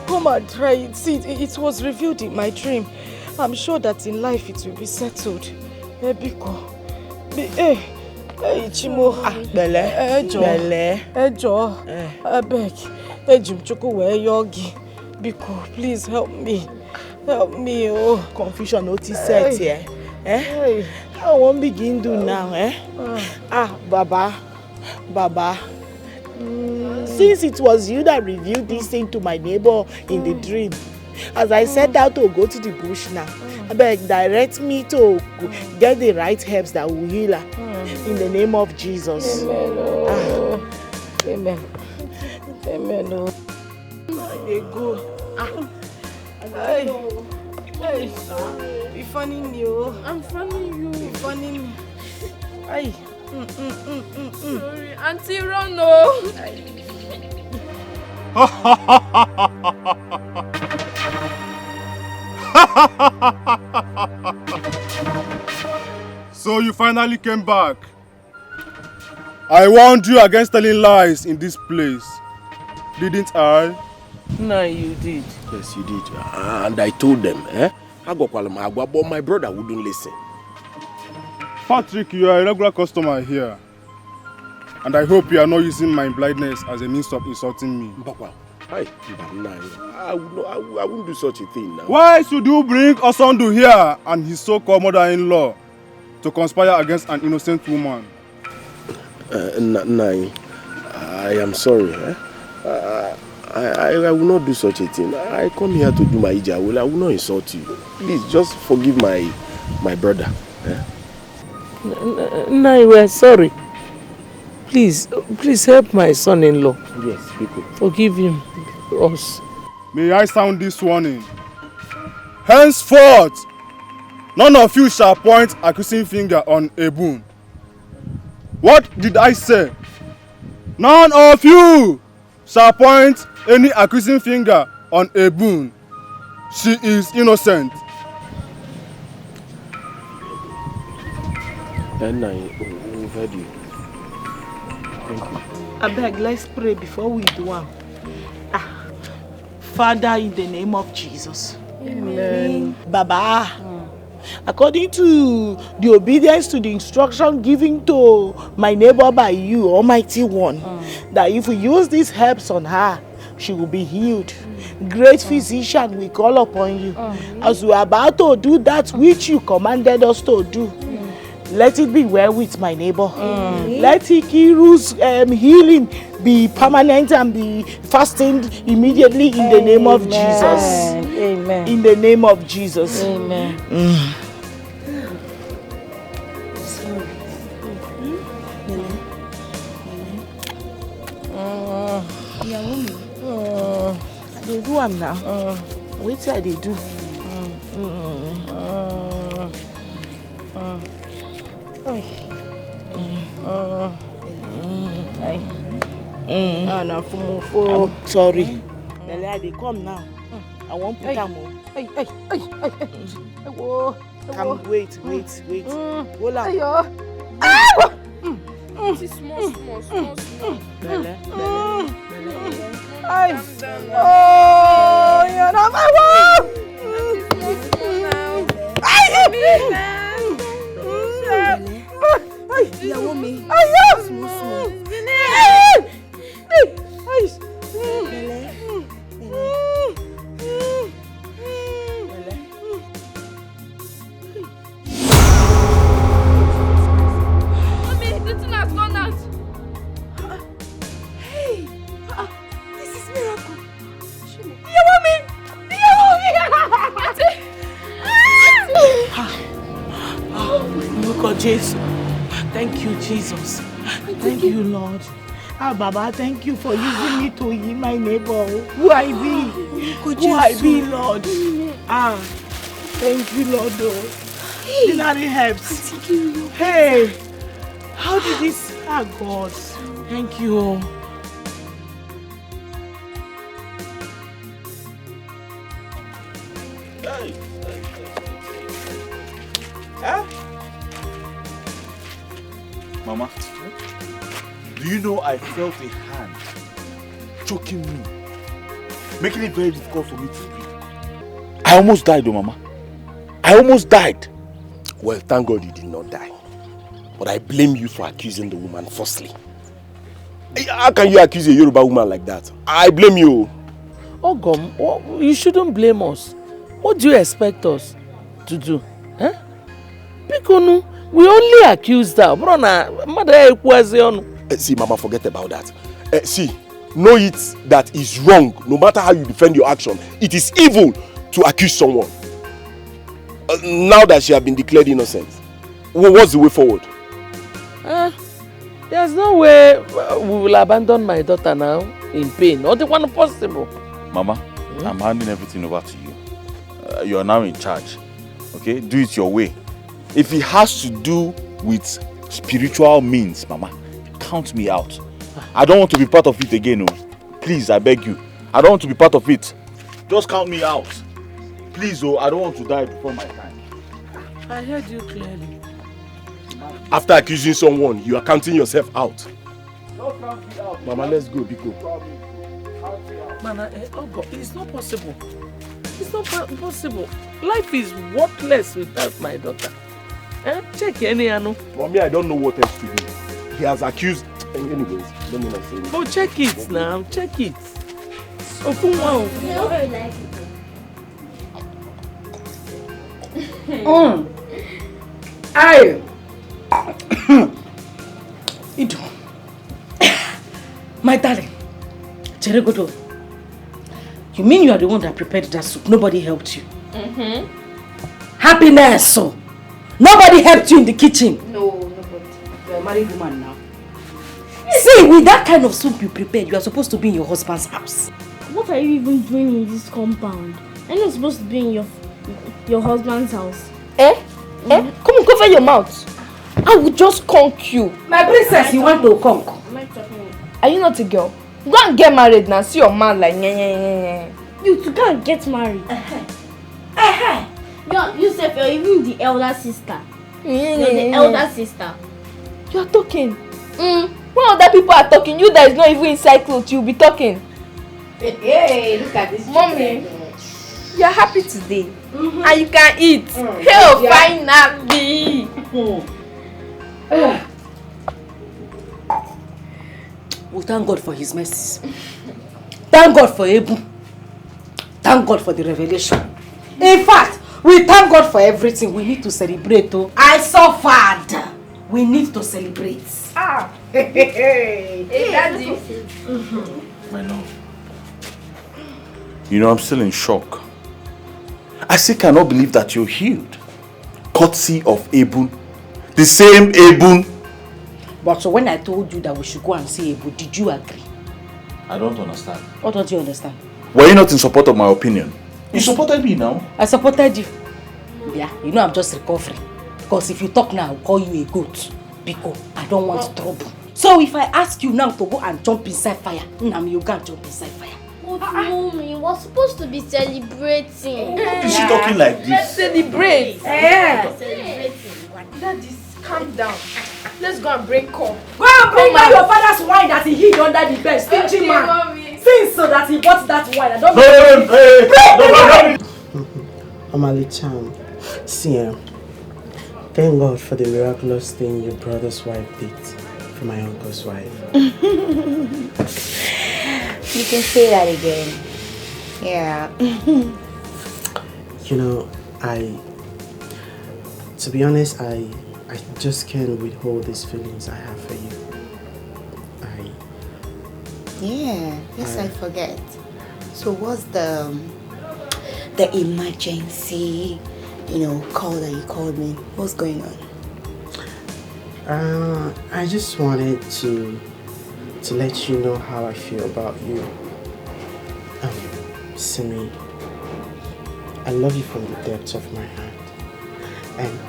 come and try it. See, it was revealed in my dream. I'm sure that in life it will be settled. Ebiko. Chimo. Bele. Ejo. I beg. Ejim chuku we yogi. Biko, please help me. Help me, oh. Confusion notice set here. I won't begin do now, Baba. Since it was you that revealed this thing to my neighbor in the dream, as I set out to go to the bush now, I beg, direct me to get the right herbs that will heal her. In the name of Jesus. Amen. Amen. They go. Hey, be funny me, oh. I'm funny you. Be funny me. Ay. Sorry, Auntie Rono. So you finally came back. I warned you against telling lies in this place. Didn't I? No, you did. Yes, you did. And I told them, but my brother wouldn't listen. Patrick, you are a regular customer here. And I hope you are not using my blindness as a means of insulting me. I wouldn't do such a thing now. Why should you bring Osondu here and his so-called mother-in-law to conspire against an innocent woman? Nai, I am sorry. I will not do such a thing. I come here to do my ija. I will not insult you. Please, just forgive my brother. Nai, we are sorry. Please help my son-in-law. Yes, people. Forgive him. Us. May I sound this warning? Henceforth, none of you shall point accusing finger on Ebun. What did I say? None of you shall point any accusing finger on Ebun. She is innocent. Then I heard you. Thank you. I beg, let's pray before we do one. Father, in the name of Jesus. Amen. Baba, according to the obedience to the instruction given to my neighbor by you, Almighty One, that if we use these herbs on her, she will be healed. Great physician, we call upon you. As we are about to do that which you commanded us to do, let it be well with my neighbor. Let Ikiru's healing be permanent and be fastened immediately in the name of Jesus. Amen. In the name of Jesus. Amen. They do am now. Wait till they do. Sorry. They come now. I won't put them on. Come, wait. Hold on. Small. Bele. Oh, you're not my wife. Jesus. Thank you, Jesus. Thank you, Lord. Baba, thank you for using me to heal my neighbor. Who I be? Lord? Thank you, Lord. Ordinary helps. Hey, how did this? God, thank you. Mama, Do you know I felt a hand choking me, making it very difficult for me to breathe? I almost died, oh Mama. I almost died. Well, thank God you did not die. But I blame you for accusing the woman falsely. How can you accuse a Yoruba woman like that? I blame you. Ogom, you shouldn't blame us. What do you expect us to do? Huh? Because we only accused her. See, Mama, forget about that. See, know it that is wrong. No matter how you defend your action, it is evil to accuse someone. Now that she has been declared innocent, what's the way forward? There's no way we will abandon my daughter now in pain. Not the one possible. Mama, I'm handing everything over to you. You are now in charge. Okay? Do it your way. If it has to do with spiritual means, Mama, count me out. I don't want to be part of it again. Oh. Please, I beg you. I don't want to be part of it. Just count me out. Please, oh, I don't want to die before my time. I heard you clearly. After accusing someone, you are counting yourself out. Just count me out. Mama, let's go, Biko. Mana, it's not possible. It's not possible. Life is worthless without my daughter. Check any Anu. Mommy, I don't know what else to do. He has accused. Anyways, let me not say anything. Oh, check it now. Check it. Open one. Ido. My darling. Cheregodo. You mean you are the one that prepared that soup? Nobody helped you? Happiness, so. Nobody helped you in the kitchen? No, nobody. You're a married woman now. See, with that kind of soup you prepared, you are supposed to be in your husband's house. What are you even doing in this compound? I'm not supposed to be in your husband's house. Come on, cover your mouth. I will just conk you. My princess, you want to conk? Are you not a girl? Go and get married now. See your man like You to go and get married. You say you're even the elder sister. You're the elder sister. You are talking. When other people are talking, you that is not even inside clothes, you'll be talking. Hey, look at this. Mommy, you are happy today. And you can eat. Hell, fine, Nabi. We thank God for his mercies. Thank God for Abu. Thank God for the revelation. In fact, we thank God for everything. We need to celebrate. Oh. I suffered. We need to celebrate. Hey, Daddy. My love. You know, I'm still in shock. I still cannot believe that you're healed. Courtesy of Abun. The same Abun. But so when I told you that we should go and see Abu, did you agree? I don't understand. What don't you understand? Were you not in support of my opinion? You supported me now. I supported you. Yeah, you know I'm just recovering. Because if you talk now, I'll call you a goat. Because I don't want trouble. So if I ask you now to go and jump inside fire, you can't jump inside fire. But Mommy, we're supposed to be celebrating. Is she talking like this? Let's celebrate. Celebrating. Daddy, calm down. Let's go and bring corn. Go and bring out your father's wine that he hid under the bed. Stingy man. Mommy. Since so that he bought that wine. I don't Omali-chan, see, thank God for the miraculous thing your brother's wife did for my uncle's wife. You can say that again. Yeah. You know, to be honest, I just can't withhold these feelings I have for you. Yes, I forget. So what's the emergency, call that you called me? What's going on? I just wanted to let you know how I feel about you. Simi, I love you from the depths of my heart. And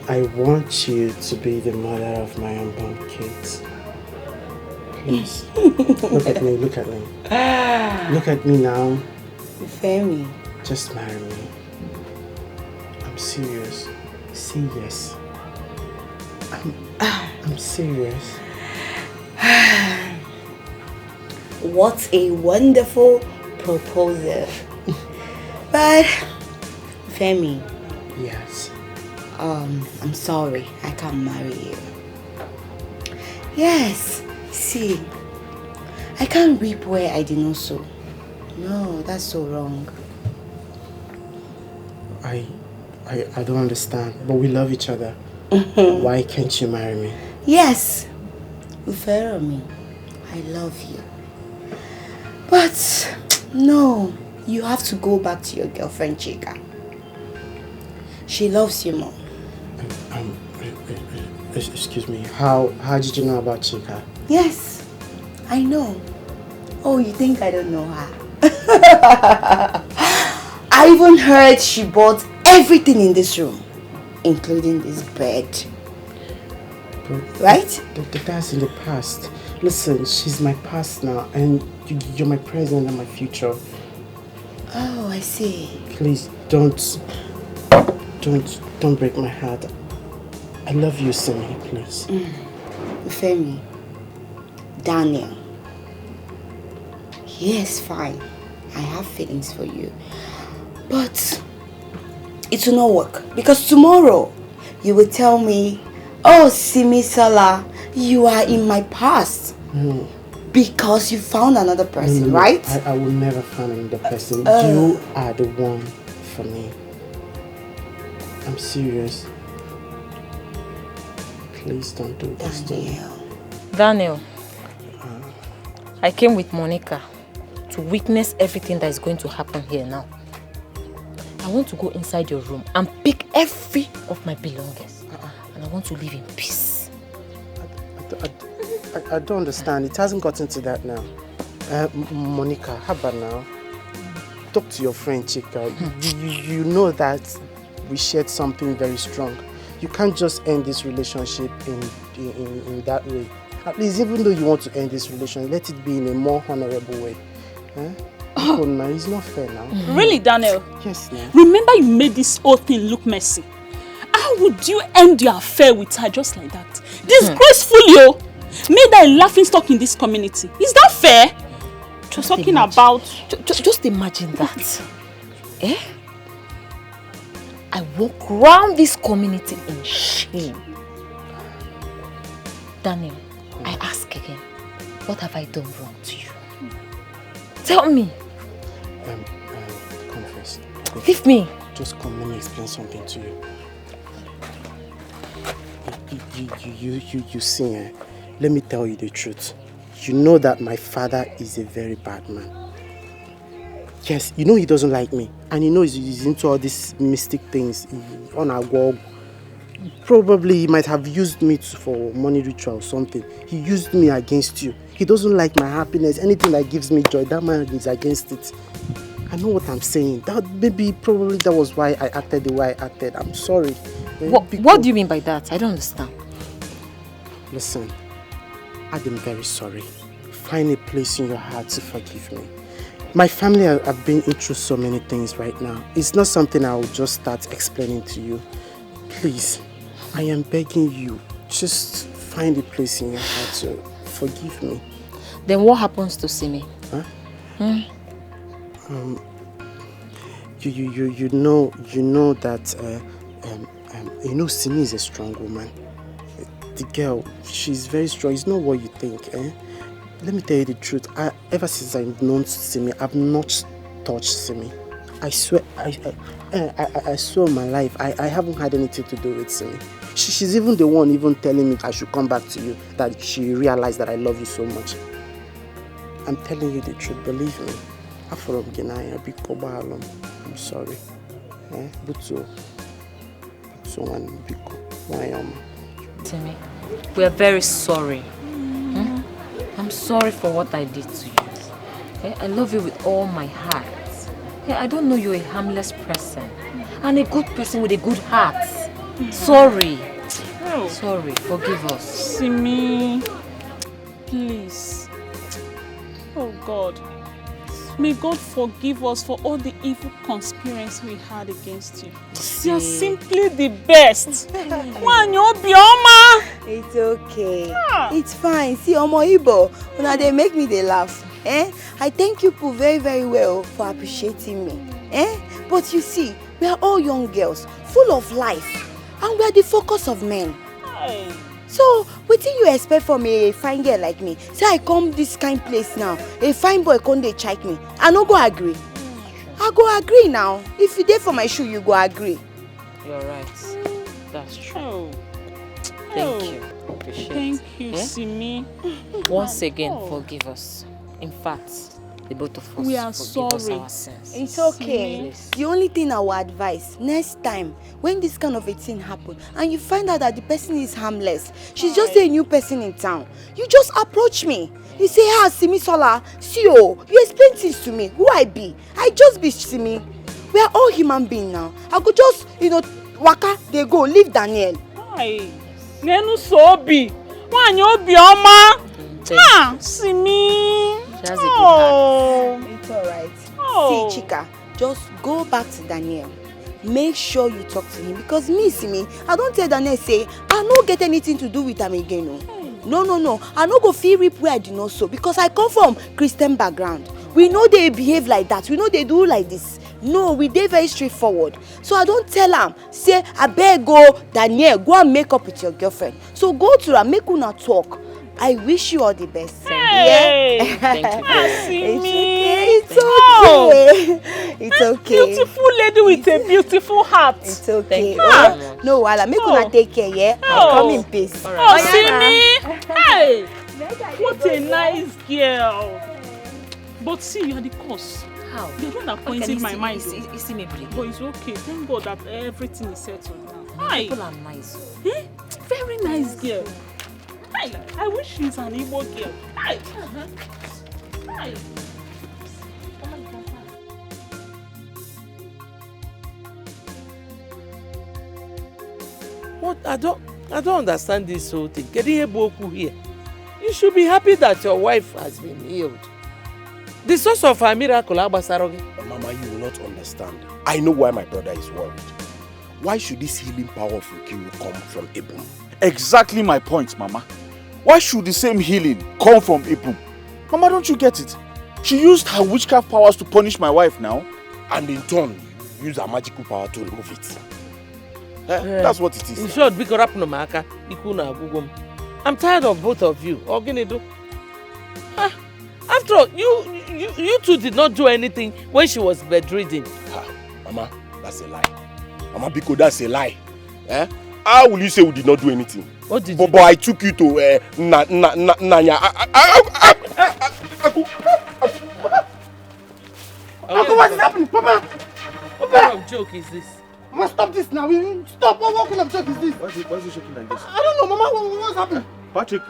I want you to be the mother of my unborn kids. Please, look at me. Look at me now. Femi. Just marry me. I'm serious. Say yes. I'm serious. What a wonderful proposal. But, Femi. Yes. I'm sorry, I can't marry you. Yes, see, I can't reap where I did not sow. No, that's so wrong. I don't understand, but we love each other. Why can't you marry me? Yes, Ufero, I love you. But, no, you have to go back to your girlfriend, Chika. She loves you more. Excuse me, how did you know about Chika? Yes, I know. Oh, you think I don't know her? I even heard she bought everything in this room, including this bed. But right? That's in the past. Listen, she's my past now, and you're my present and my future. Oh, I see. Please don't break my heart. I love you, Simi, please. Femi, Daniel. Yes, fine. I have feelings for you. But it will not work. Because tomorrow you will tell me, oh, Simi Sala, you are in my past. No. Because you found another person, No. right? I will never find another person. You are the one for me. I'm serious. Please don't do this to me. Daniel, I came with Monica to witness everything that is going to happen here now. I want to go inside your room and pick every of my belongings. And I want to live in peace. I don't understand. It hasn't gotten to that now. Monica, how about now? Talk to your friend Chika. You know that we shared something very strong. You can't just end this relationship in that way. At least, even though you want to end this relationship, let it be in a more honorable way. Oh, no, it's not fair now. Really, Daniel? Yes, ma'am. Remember you made this whole thing look messy. How would you end your affair with her just like that? Disgraceful, yo! Made her a laughing stock in this community. Is that fair? Just talking imagine. about... Just imagine that. Eh? I walk around this community in shame. Daniel, I ask again, what have I done wrong to you? Tell me. Confess. Leave me. Just come, let me explain something to you. You see, let me tell you the truth. You know that my father is a very bad man. Yes, you know he doesn't like me. And you know he's into all these mystic things on our wall. Probably he might have used me for money ritual or something. He used me against you. He doesn't like my happiness. Anything that gives me joy, that man is against it. I know what I'm saying. Probably that was why I acted the way I acted. I'm sorry. What do you mean by that? I don't understand. Listen, I'm very sorry. Find a place in your heart to forgive me. My family have been through so many things right now. It's not something I will just start explaining to you. Please, I am begging you, just find a place in your heart to forgive me. Then what happens to Simi? Huh? You know that Simi is a strong woman. The girl, she's very strong. It's not what you think, Let me tell you the truth. Ever since I've known Simi, I've not touched Simi. I swear, I swear on my life, I haven't had anything to do with Simi. She's even the one telling me I should come back to you, that she realized that I love you so much. I'm telling you the truth, believe me. I'm sorry. Timmy, we are very sorry. I'm sorry for what I did to you. Okay? I love you with all my heart. Okay? I don't know you're a harmless person and a good person with a good heart. Sorry. Oh. Sorry, forgive us. Simi, please. Oh God. May God forgive us for all the evil conspiracies we had against you. You are simply the best. It's okay. It's fine. See, Omo Ibo, when they make me they laugh. I thank you people very, very well for appreciating me. But you see, we are all young girls, full of life, and we are the focus of men. So, what do you expect from a fine girl like me? Say I come this kind place now, a fine boy come dey check me. I no go agree. I go agree now. If you dey for my shoe, you go agree. You're right. That's true. Oh. Thank you. Appreciate it. Thank you, Simi. Once again, forgive us. In fact, the both of us We are forgive us sorry. our sins. It's okay. The only thing I will advise, next time, when this kind of a thing happen, and you find out that the person is harmless, she's just a new person in town, you just approach me. You say, Simi Sola, see you explain things to me, who I be. I just be Simi. We are all human beings now. I could just, waka, they go, leave Daniel. Hi. Nenu Sobi. Wanyo Obioma. Simi. She has a good heart. It's alright. See, Chika, just go back to Daniel. Make sure you talk to him because me, Simi, I don't tell Daniel say I no get anything to do with him again. No. I no go feel rip where I do not so because I come from Christian background. We know they behave like that. We know they do like this. No, we dey very straightforward. So I don't tell am, say, I beg go, Daniel, go and make up with your girlfriend. So go to her, make una talk. I wish you all the best. Hey. Yeah? Thank you. It's okay. It's okay. Beautiful lady with a beautiful heart. It's okay. Thank you. No, Wala, make una take care, yeah? I'll come in peace. Simi. Hey. What a nice girl. But see, you are the cause. How? You're the one that points in my mind. You see me break. But it's okay. Thank God that everything is settled now. Hi. People are nice. Very nice girl. Hi. I wish she's an Igbo girl. Hi. Hi. What? I don't understand this whole thing. Getting Boku here. You should be happy that your wife has been healed. The source of her miracle, Abasarogi. Mama, you will not understand. I know why my brother is worried. Why should this healing power of Ukiru come from Ibum? Exactly my point, Mama. Why should the same healing come from Ibum? Mama, don't you get it? She used her witchcraft powers to punish my wife now. And in turn, use her magical power to remove it. That's what it is. In short, I'm tired of both of you. After all, you two did not do anything when she was bedridden. Mama, that's a lie. Mama Biko, that's a lie. How will you say we did not do anything? What did you do? But I took you to Nanya. Uncle, what is happening? Papa! What kind of joke is this? Mama, stop this now. Stop. What kind of joke is this? Why is he shaking like this? I don't know, Mama. What's happening? Patrick.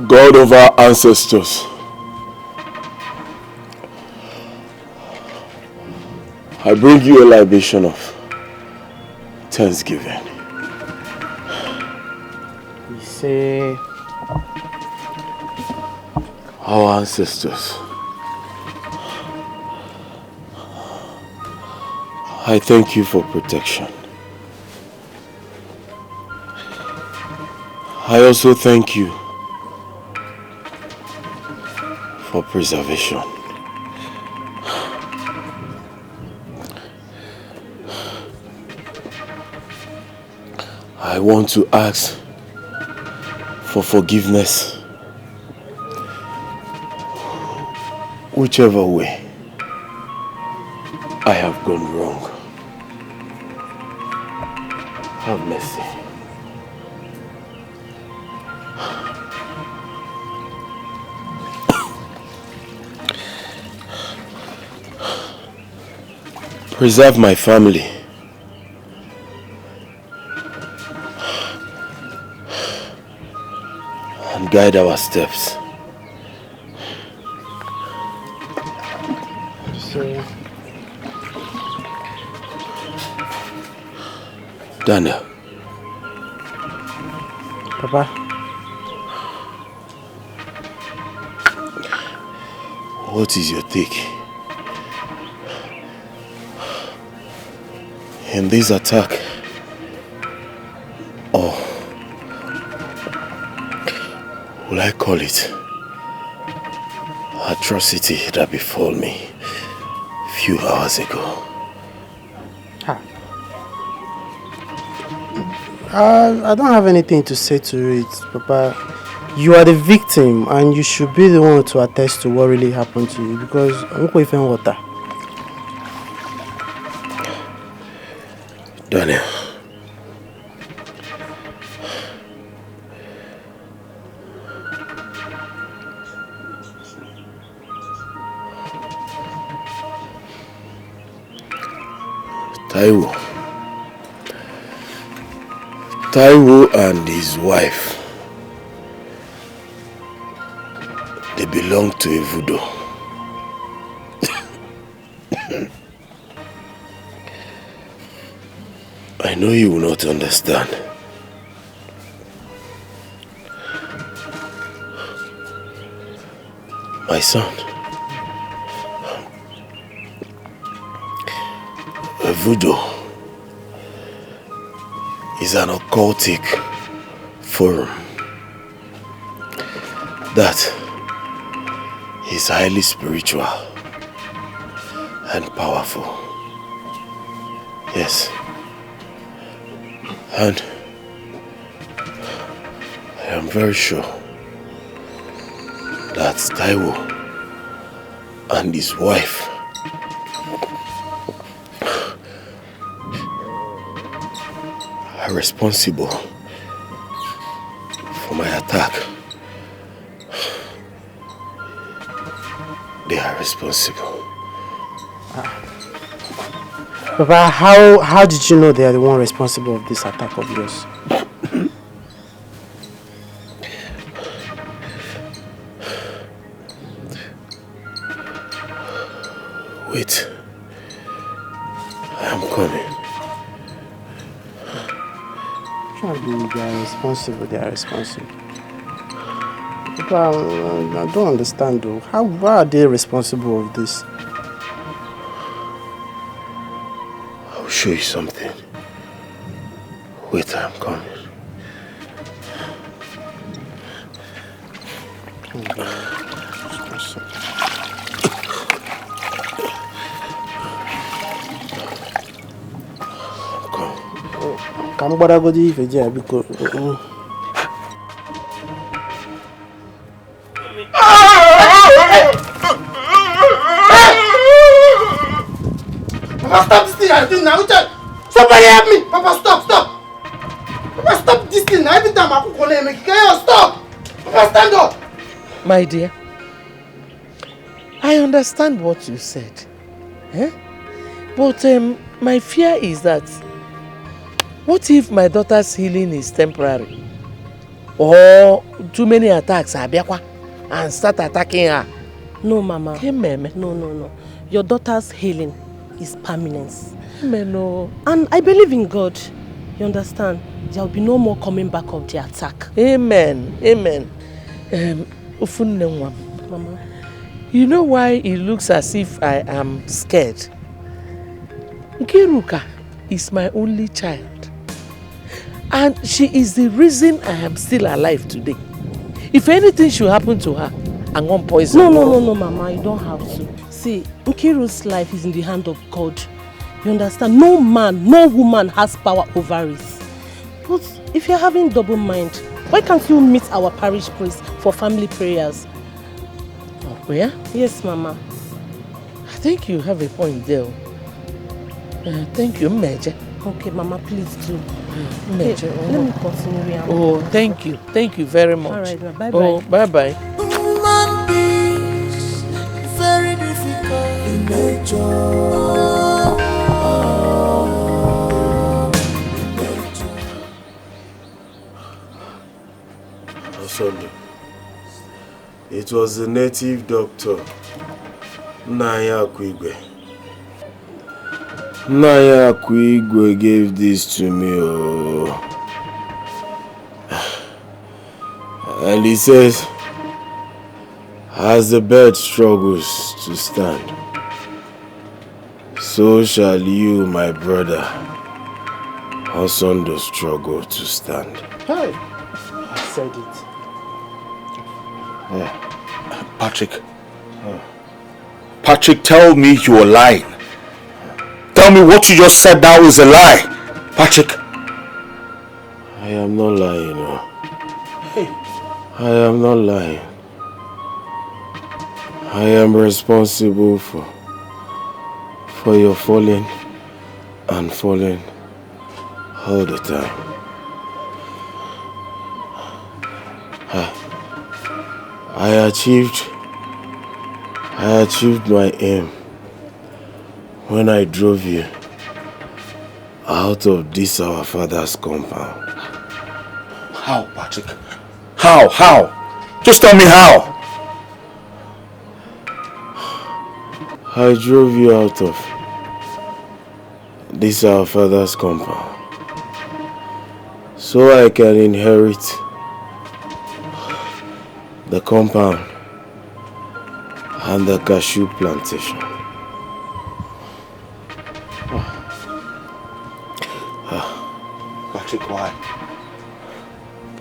God of our ancestors, I bring you a libation of thanksgiving. You say... Our ancestors. I thank you for protection. I also thank you for preservation. I want to ask for forgiveness, whichever way I have gone wrong. Have mercy. Preserve my family. And guide our steps. So... Daniel. Papa. What is your take in this attack? Or will I call it atrocity that befell me a few hours ago? I don't have anything to say to it, Papa. You are the victim and you should be the one to attest to what really happened to you because I'm going to water. Daniel. Taiwo and his wife, they belong to a voodoo. I know you will not understand. My son, a voodoo is an occultic forum that is highly spiritual and powerful. Yes. And I am very sure that Taiwo and his wife are responsible for my attack. They are responsible. Papa, how did you know they are the one responsible of this attack of yours? Wait. I am coming. They are responsible, they are responsible. Papa, I don't understand though. How are they responsible of this? I'll show you something. Wait, I'm coming. Come back go di ifeje abiko. Papa, stop this thing I'm doing now. Somebody help me. Papa, stop. Papa, stop this thing. Every time I cook on him, stop. Papa, stand up. My dear, I understand what you said. But my fear is that what if my daughter's healing is temporary? Or too many attacks and start attacking her? No, Mama. Hey, Meme. No. Your daughter's healing is permanence. Amen. Oh. And I believe in God. You understand? There will be no more coming back of the attack. Amen. Amen. Mama. You know why it looks as if I am scared? Nkiruka is my only child. And she is the reason I am still alive today. If anything should happen to her, I'm going to poison her. No, Mama, you don't have to. See, Nkiru's life is in the hand of God. You understand? No man, no woman has power over it. But if you're having double mind, why can't you meet our parish priest for family prayers? Oh, yeah? Yes, Mama. I think you have a point there. Thank you, Major. Okay, Mama, please do. Major. Okay, let me continue. Oh, thank you. Thank you very much. All right, bye-bye. Oh, bye-bye. Human beings, very difficult in nature. Sunday. It was the native doctor, Naya Kwigwe. Naya Kwigwe gave this to me. Oh. And he says, as the bird struggles to stand, so shall you, my brother, also struggle to stand. Hey, I said it. Patrick. Patrick, tell me you are lying. Tell me what you just said now is a lie. Patrick. I am not lying. No. I am not lying. I am responsible for your falling and falling all the time. I achieved my aim when I drove you out of this our father's compound. How, Patrick? How? Just tell me how. I drove you out of this our father's compound so I can inherit the compound and the cashew plantation. Patrick, why?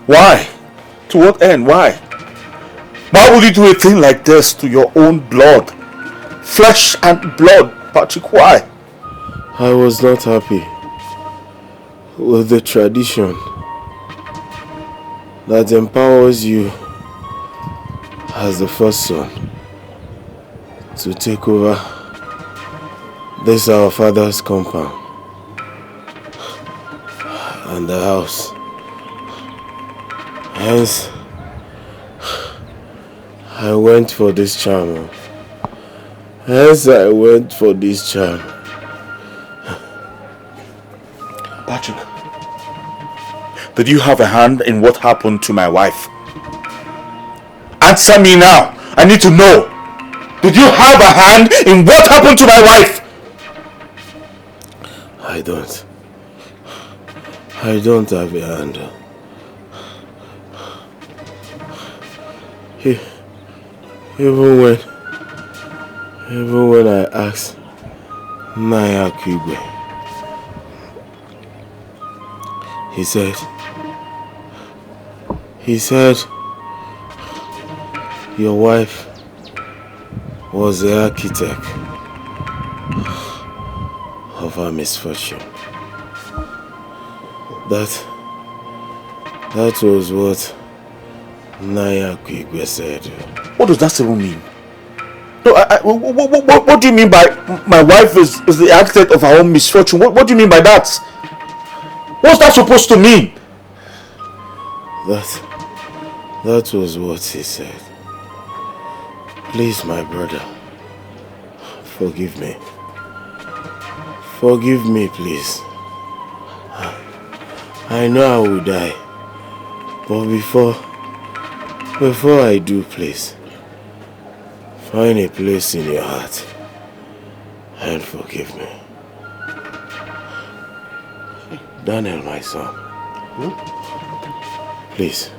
Why? To what end? Why? Why would you do a thing like this to your own blood? Flesh and blood, Patrick, why? I was not happy with the tradition that empowers you as the first son to take over this our father's compound and the house. Hence, I went for this charm. Patrick, did you have a hand in what happened to my wife? Answer me now. I need to know. Did you have a hand in what happened to my wife? I don't have a hand. Even when I asked Naya Kwigwe, he said your wife was the architect of her misfortune. That was what Naya Kwigwe said. What does that even mean? No, what do you mean by my wife is the architect of her own misfortune? What do you mean by that? What's that supposed to mean? That was what he said. Please, my brother, forgive me. Forgive me, please. I know I will die, but before I do, please, find a place in your heart and forgive me. Daniel, my son. Please.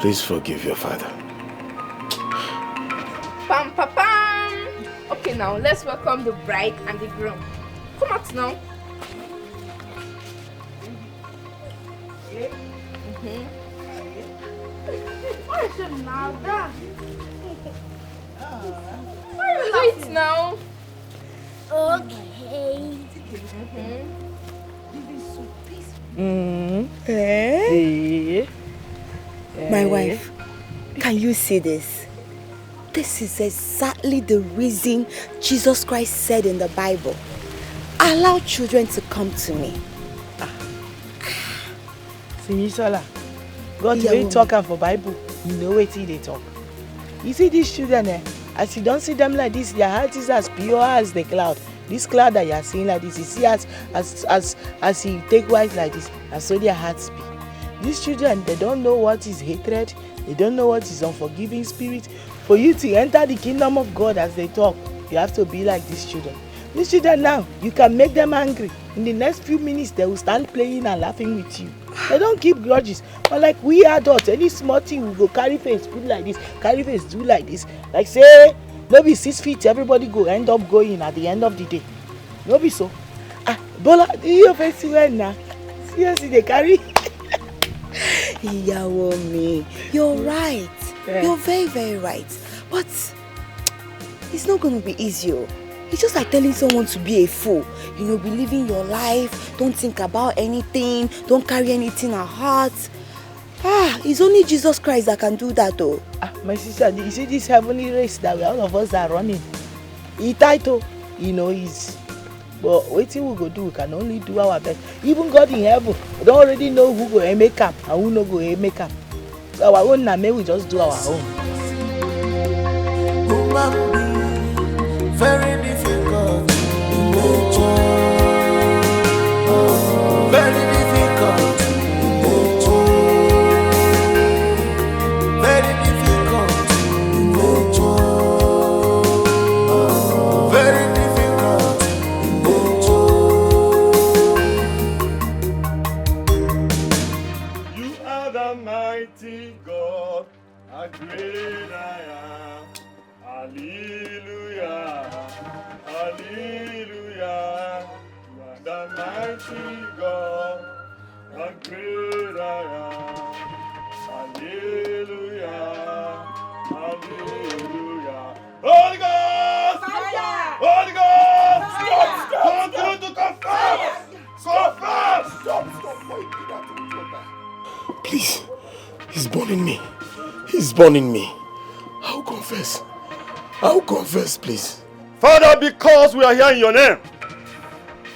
Please forgive your father. Pam, pam, pam. Okay, now let's welcome the bride and the groom. Come out now. Wait now. Okay. My wife, can you see this? This is exactly the reason Jesus Christ said in the Bible, allow children to come to me. Simisola, God will talk am for Bible. You know what they talk. You see these children, as you don't see them like this, their heart is as pure as the cloud. This cloud that you are seeing like this, you see as he take wise like this, and so their hearts be. These children, they don't know what is hatred. They don't know what is unforgiving spirit. For you to enter the kingdom of God as they talk, you have to be like these children. These children now, you can make them angry. In the next few minutes, they will stand playing and laughing with you. They don't keep grudges. But like we adults, any small thing we go carry face, put like this, carry face, do like this. Like say, maybe 6 feet, everybody go end up going at the end of the day. No be so. Bola, do you face well now? Seriously, they carry. Iyawomi, you're right. Yeah. You're very, very right. But it's not going to be easy. It's just like telling someone to be a fool. You know, be living your life. Don't think about anything. Don't carry anything at heart. It's only Jesus Christ that can do that, though. My sister, you see this heavenly race that all of us are running? He title, you know, is. But what we go do, we can only do our best. Even God in heaven, we don't already know who go make up and who no go make up. So our own name, we just do our own. Very difficult in nature. Very difficult in nature. Very difficult in nature. Very difficult in nature. You are the mighty God, a great I am. Hallelujah, hallelujah. You are the mighty God, a great I am. Hallelujah, hallelujah. Holy Ghost! Fire! Holy Ghost! Fire! Stop! Continue to confess! Confess! Stop! Why you do that with your back? Please, he's burning me. He's burning me. I'll confess. I'll confess, please. Father, because we are here in your name,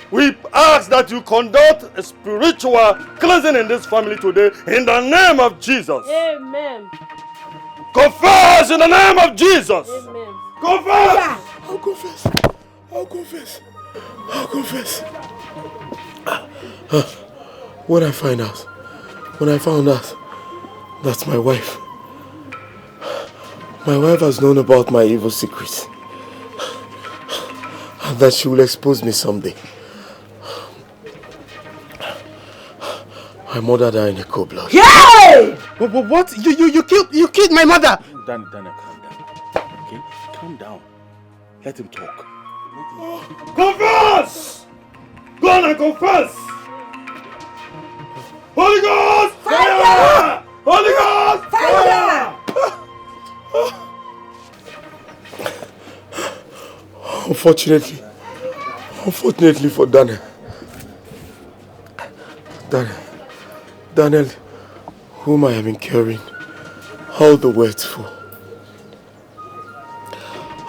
we ask that you conduct a spiritual cleansing in this family today in the name of Jesus. Amen. Confess in the name of Jesus. Amen. Confess. I'll confess. I'll confess. I'll confess. When I found out that my wife has known about my evil secrets and that she will expose me someday. I murdered her in a cold blood. Yay! What? You killed my mother! Daniel, calm down. Okay? Calm down. Let him talk. Confess! Go on and confess! Holy Ghost! Fire! Holy Ghost! Fire! Unfortunately for Daniel, whom I am incurring all the words for,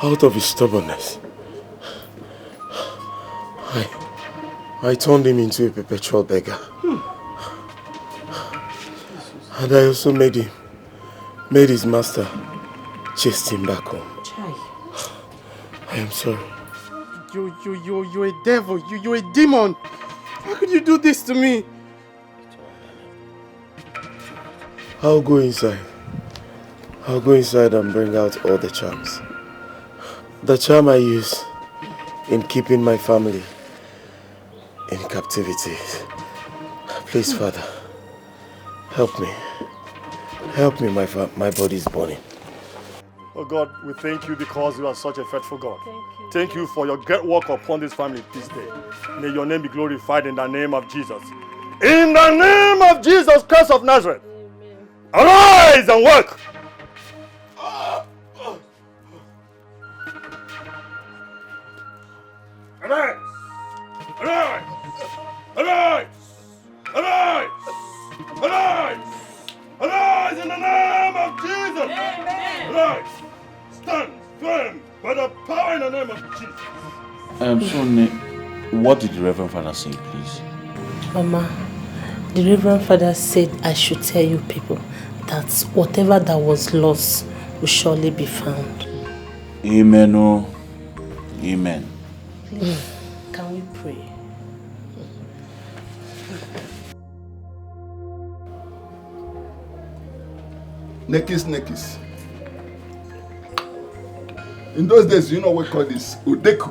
out of his stubbornness, I turned him into a perpetual beggar. And I also made his master chase him back home. I am sorry. You're a devil. You're a demon. How could you do this to me? I'll go inside. I'll go inside and bring out all the charms. The charm I use in keeping my family in captivity. Please, Father, help me. Help me, my body is burning. Oh God, we thank you because you are such a faithful God. Thank you for your great work upon this family this day. May your name be glorified in the name of Jesus. In the name of Jesus Christ of Nazareth. Arise and work. Arise! Arise! Arise! Arise! Arise! Arise in the name of Jesus! Amen. Arise! Stand firm by the power in the name of Jesus. So, what did the Reverend Father say, please? Mama, the Reverend Father said I should tell you people that whatever that was lost will surely be found. Amen. Oh. Amen. Please, can we pray? Nekis. In those days, you know what we call this? Udeku.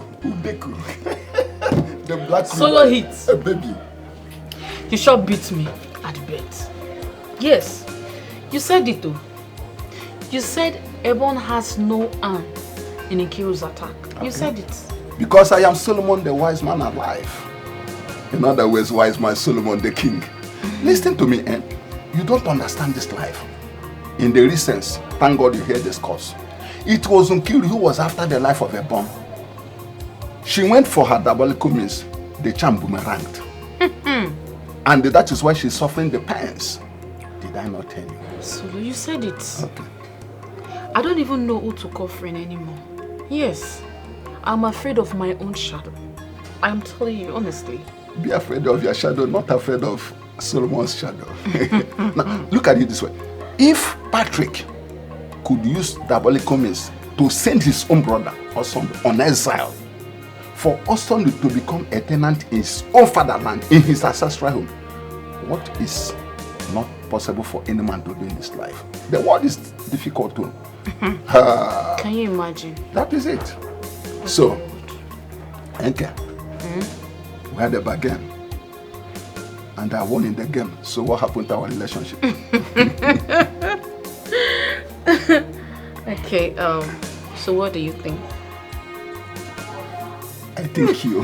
The black solo hit. A baby. You sure beat me at bed. Yes, you said it though. You said Ebon has no hand in Nkiru's attack. You said it. Because I am Solomon, the wise man alive. In other words, wise man Solomon, the king. Listen to me, you don't understand this life. In the recent, thank God you hear this course. It was Nkiru who was after the life of Ebon. She went for her diabolical means. The charm boomeranged. And that is why she's suffering the pains. Did I not tell you? Solo, you said it. Okay. I don't even know who to call friend anymore. Yes, I'm afraid of my own shadow. I'm telling you, honestly. Be afraid of your shadow, not afraid of Solomon's shadow. Now, look at it this way. If Patrick could use diabolical means to send his own brother or son on exile, for Austin to become a tenant in his own fatherland, in his ancestral home, what is not possible for any man to do in this life? The world is difficult to. Can you imagine? That is it. So, okay. We had a bargain. And I won in the game. So what happened to our relationship? Okay, so what do you think? I think you.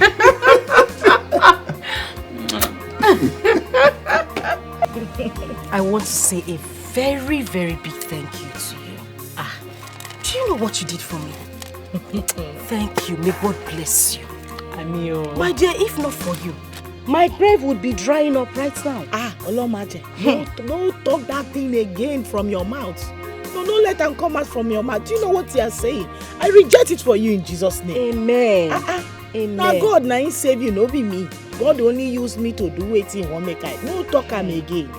I want to say a very, very big thank you to you. Do you know what you did for me? Thank you. May God bless you. My dear, if not for you, my grave would be drying up right now. Olomaje, don't talk that thing again from your mouth. No, don't let them come out from your mouth. Do you know what you are saying? I reject it for you in Jesus' name. Amen. Amen. Now God, now he save you, no be me. God only used me to do it in one make I. No talk am again.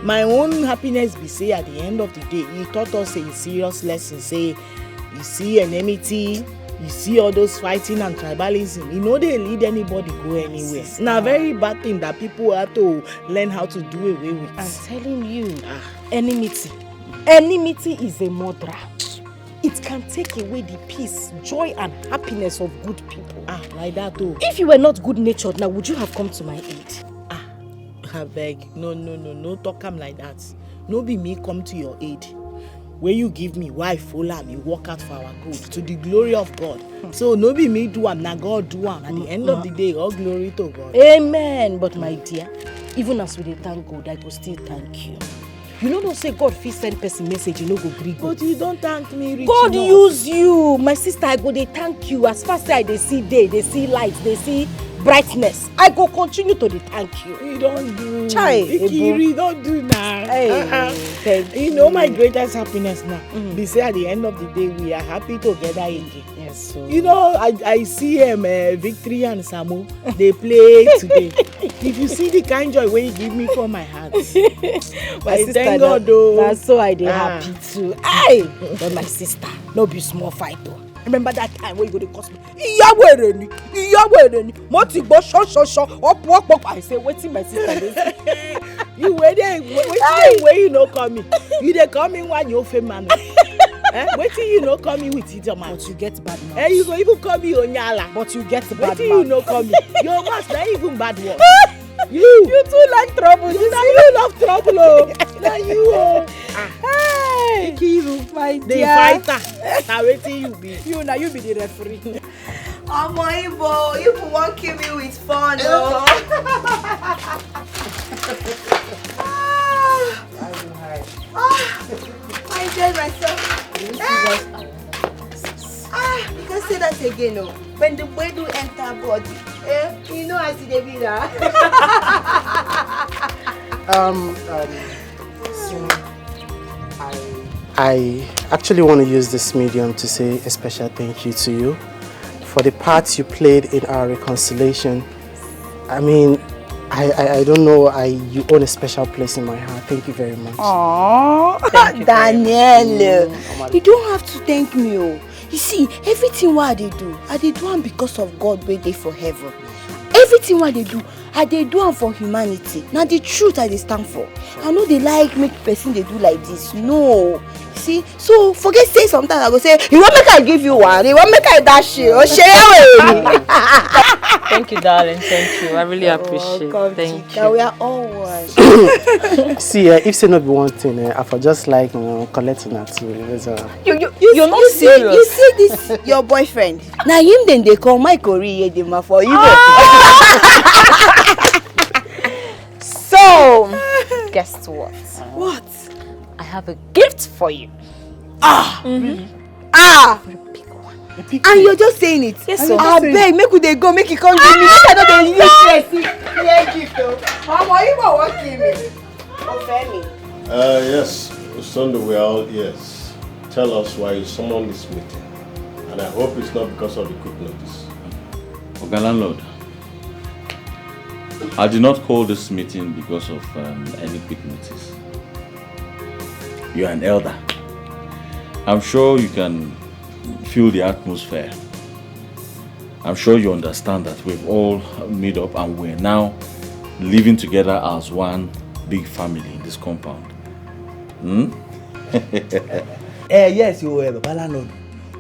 My own happiness be say at the end of the day, he taught us a serious lesson. Say, you see enmity, you see all those fighting and tribalism, you know they lead anybody go anywhere. Now very bad thing that people have to learn how to do away with. I'm telling you, enmity is a murderer. It can take away the peace, joy and happiness of good people. Like that too. If you were not good natured, now would you have come to my aid? I beg, no talk am like that. No be me come to your aid. When you give me wife, follow me, work out for our good, to the glory of God. So no be me do am, na God do am. At the end of the day, all glory to God. Amen. But my dear, even as we dey thank God, I go still thank you. You know, don't say God fit send person message, you no go gree God. But you don't thank me, Richie. God use you. My sister, I go dey thank you. As fast as they see day, they see light, they see brightness, I go continue to dey thank you. You don't do. Ikiri, don't do now. Thank you. know my greatest happiness now. They say at the end of the day, we are happy together again. Yes, so. You know, I see Victory and Samu, they play today. If you see the kind joy when you give me from my heart. My sister, thank God though. That's so I dey happy too. But my sister, no be small fight though. Remember that time when you go to cost me? Ìyàwó ni. Mo ti gbọ́ ṣọ́. Up. I say, wetin my sister dey say? You wait there, wait you no coming. You dey coming when you fame man. Wait till you no call me with idiom. But you get bad mouth. You go even call me Onyala. But you get bad mouth. Wait till you no call me. Your mouth not even bad word. You too like trouble. You love trouble, oh. Now you, oh. Hey, Kiru, my The dear. fighter. Now wait till you be. You be the referee. Omo Ibo, you won't kill me with fun, oh. I enjoyed myself. You can say that again, oh. When the boy do enter body, you know I see the video. I actually want to use this medium to say a special thank you to you for the part you played in our reconciliation. I mean, I don't know, you own a special place in my heart. Thank you very much. Aww, Daniel, you don't have to thank me, oh. You see, everything what I do am because of God waiting for heaven. Everything what I do am for humanity. Now the truth I dey stand for. I know they like make person they do like this. No. See, so forget say sometimes I go say, you want make I give you one, you want make I dash you, or share. Thank you, darling. Thank you. I really appreciate it. Thank you. We are all one. See, if say not be one thing, I for just like collecting that too. You're not serious. You see this your boyfriend. Now him then they call my Korea Dema for you. So, guess what? What? I have a gift for you. Really? And you're just saying it. Yes, sir. I beg, make we dey go, make it come give me. I don't dey use stress. Gift though. Mama, you want what give me? Ofemi. Yes, Sunday we are all ears. Tell us why you summoned this meeting. And I hope it's not because of the quick notice. Okay, landlord. I did not call this meeting because of any quick notice. You are an elder. I'm sure you can feel the atmosphere. I'm sure you understand that we've all made up and we're now living together as one big family in this compound. Yes, you are Baba landlord.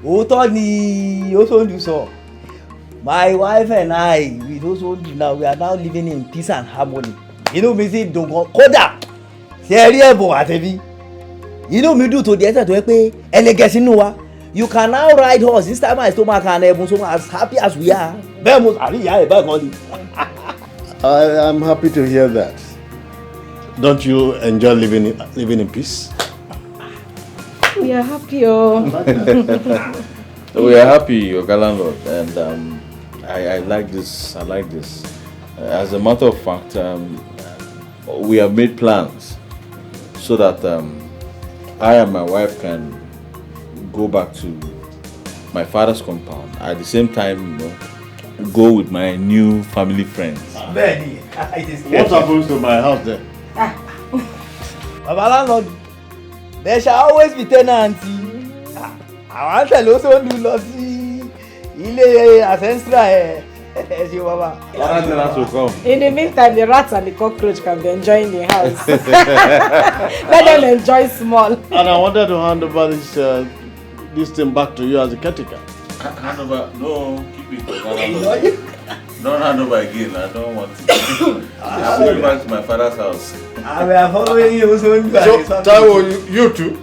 Òótọ́ ni ó so do so. My wife and I, we also now we are now living in peace and harmony. You know me say don't go kódà. Ṣé rí ẹ̀bùn àtẹ̀bí. You know me do to the extent where pé ẹlẹ́gẹ̀ sínú wa. You can now ride horse this time my stomach and ẹ̀bùn so as happy as we are. Bẹ́ẹ̀ mo àrí ìyá ẹ̀ bá kan ni. I am happy to hear that. Don't you enjoy living in peace? We are happy, oh. We are happy, your landlord, and I like this. I like this. As a matter of fact, we have made plans so that I and my wife can go back to my father's compound. At the same time, go with my new family friends. What happens to my house then? Baba landlord, there shall always be tenants. I want to also do lọ sí ilé ancestral ṣe baba. In the meantime, the rats and the cockroach can be enjoying the house. Let them enjoy small. And I wanted to hand over this thing back to you as a caretaker. Hand over? No, keep it. Don't hand over again. I don't want to. I'm going back to my father's house. We are following you so. So, Taiwo, you too?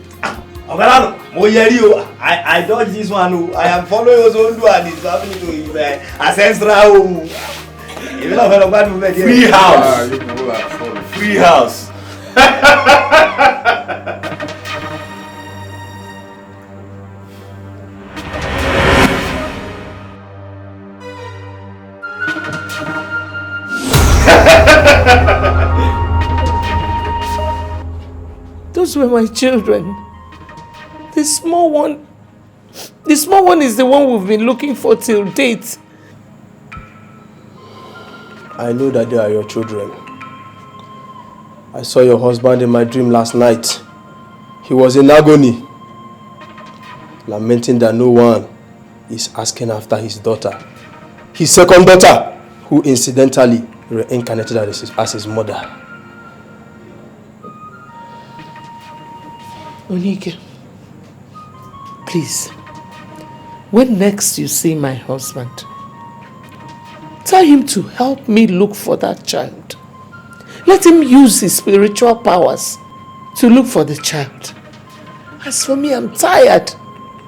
I dodge this one. I am following Ozondu and it's happening to his ancestral. Free house. Free house. Those were my children. The small one is the one we've been looking for till date. I know that they are your children. I saw your husband in my dream last night. He was in agony, lamenting that no one is asking after his daughter. His second daughter, who incidentally reincarnated as his mother. Onike, Please, when next you see my husband, tell him to help me look for that child. Let him use his spiritual powers to look for the child. As for me, I'm tired.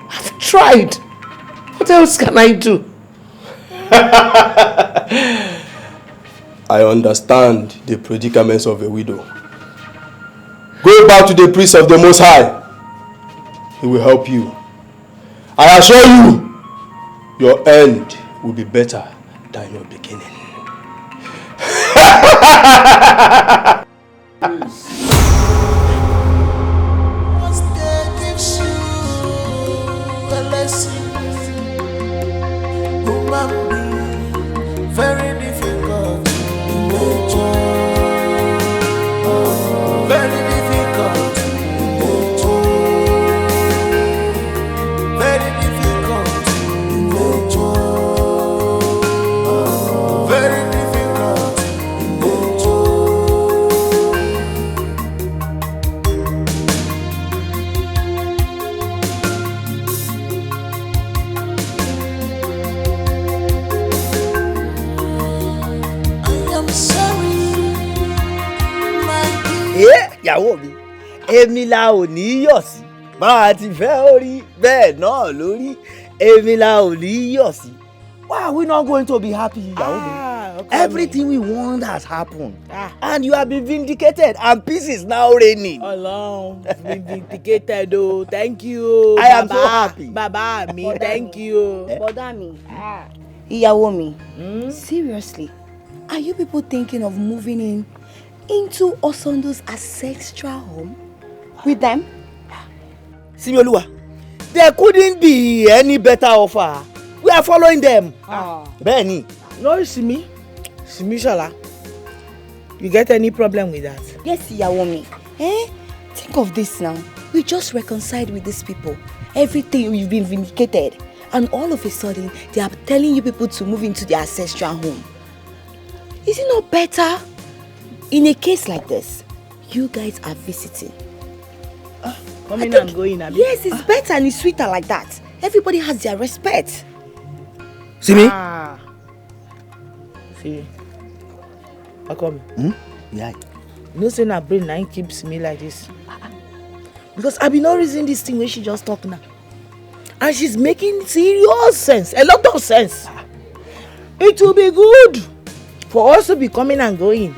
I've tried. What else can I do? I understand the predicaments of a widow. Go back to the priest of the Most High. He will help you. I assure you, your end will be better than your beginning. Once they gives you a lesson, human being, very difficult in nature. Very difficult in nature. Very difficult in nature. Very difficult in nature. I am sorry, my dear. Ìyàwó mi, èmi la ò ní yọ̀ sí. Bá a ti fẹ́ orí bẹ́ẹ̀ náà lórí. Èmi la ò ní yọ̀ sí. Why are we not going to be happy, ìyàwó mi? Everything we want has happened. And you have been vindicated and peace is now reigning. Ọlọ́run, been vindicated o. Thank you. I am so happy. Bàbá mi, thank you. Bọ̀dá mi, ìyàwó mi, seriously, are you people thinking of moving into Osondo's ancestral home with them? Simioluwa, there couldn't be any better offer. We are following them. Bẹ́ẹ̀ni. No, Simi. Simi Shola. You get any problem with that? Yes, ìyàwó mi. Think of this now. We just reconciled with these people. Everything you've been vindicated. And all of a sudden, they are telling you people to move into their ancestral home. Is it not better? In a case like this, you guys are visiting. Coming and going. Yes, it's better and it's sweeter like that. Everybody has their respect. Simi? See, how come? Yeah. You know, say na brain nine keeps me like this. Because I be not reasoning this thing when she just talk now. And she's making serious sense, a lot of sense. It will be good for us to be coming and going.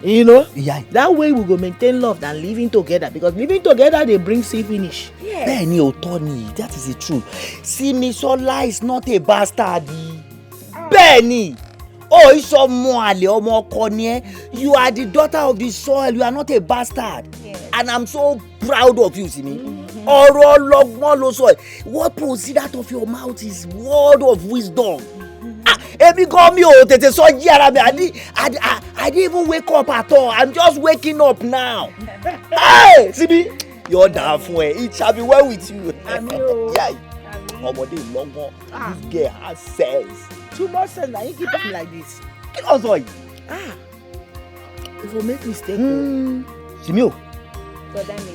You know? Yeah. That way we go maintain love than living together. Because living together, they bring see finish. Yeah. Bẹ́ẹ̀ni òótọ́ ni, that is the truth. Simisola is not a bastard. Bẹ́ẹ̀ni. Oh, ìsọmọ àlè ọmọ ọkọ ni ẹ́. You are the daughter of the soil. You are not a bastard. Yes. And I'm so proud of you, Simi. Ọ̀rọ̀ ọlọ́gbọ́n ló sọ. What proceed out of your mouth is word of wisdom. Ebi gan mi ò tètè sọ jí ara mi. I didn't even wake up at all. I'm just waking up now. Hey, Simi, you're down for it. It shall be well with you. Yeah. Ọmọdé lọ́gbọ́n. This girl has sense. Too much sense. Now you keep talking like this. Kí ló sọ yìí? If you make mistake. Simi o.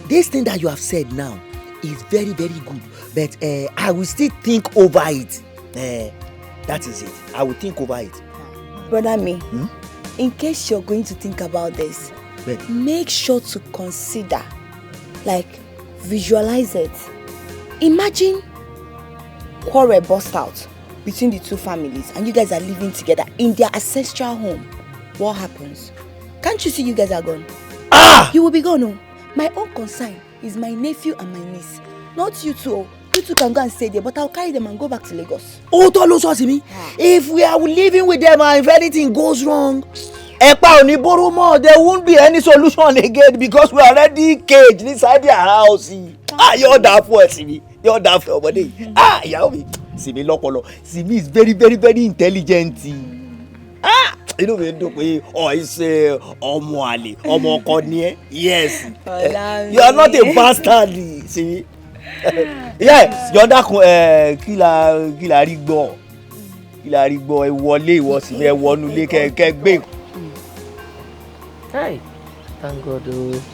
This thing that you have said now is very, very good. But I will still think over it. That is it. I will think over it. Brother me, in case you're going to think about this, make sure to consider, like, visualize it. Imagine quarrel burst out between the two families and you guys are living together in their ancestral home. What happens? Can't you see you guys are gone? You will be gone. No? My own concern is my nephew and my niece. Not you two. You two can go and stay there, but I'll carry them and go back to Lagos. Oh, Tolo Sosimi, if we are living with them and if anything goes wrong, Epa oni borrow more, there won't be any solution again because we are already caged inside their house. You're that for Simi. You're that for buddy. Yaomi. Simi lopolo. Simi is very, very, very intelligent. You know, it's ọmọ àlè, ọmọ ọkọ ni ẹ́. Yes. You are not a bastard, Simi. Yes, yọ̀ǹda kun kí la rí gbọ́ ẹ wọlé ìwọ sì ẹ wọnú ilé kẹ gbé. Hi, thank God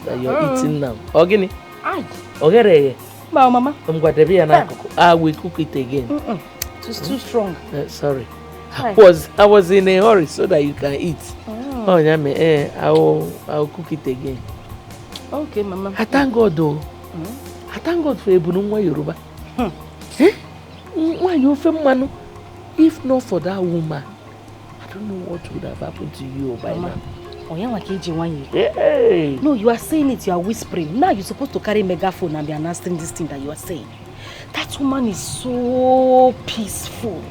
that you're eating now. Ogini, ọ̀gẹ̀dẹ̀ yẹ. Mama. I will cook it again. It's too strong. Sorry. Hi. I was in a hurry so that you can eat. Oh, yeah, I will cook it again. Okay, Mama. I thank God though. I thank God for Ebunungwa Yoruba. If not for that woman, I don't know what would have happened to you by now. Hey. No, you are saying it, you are whispering. Now you're supposed to carry megaphone and be announcing this thing that you are saying. That woman is so peaceful,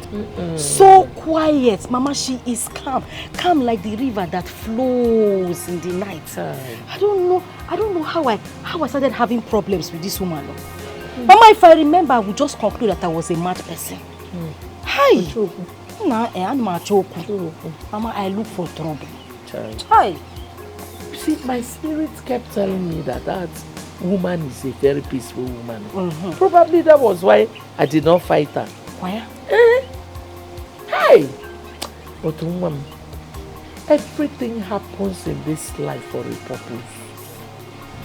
so quiet. Mama, she is calm. Calm like the river that flows in the night. I don't know how I started having problems with this woman. Mama, if I remember, I would just conclude that I was a mad person. Hi. Mama, I look for trouble. Hi. You see, my spirit kept telling me that woman is a very peaceful woman. Probably that was why I did not fight her. Why? Hey! But woman, everything happens in this life for a purpose.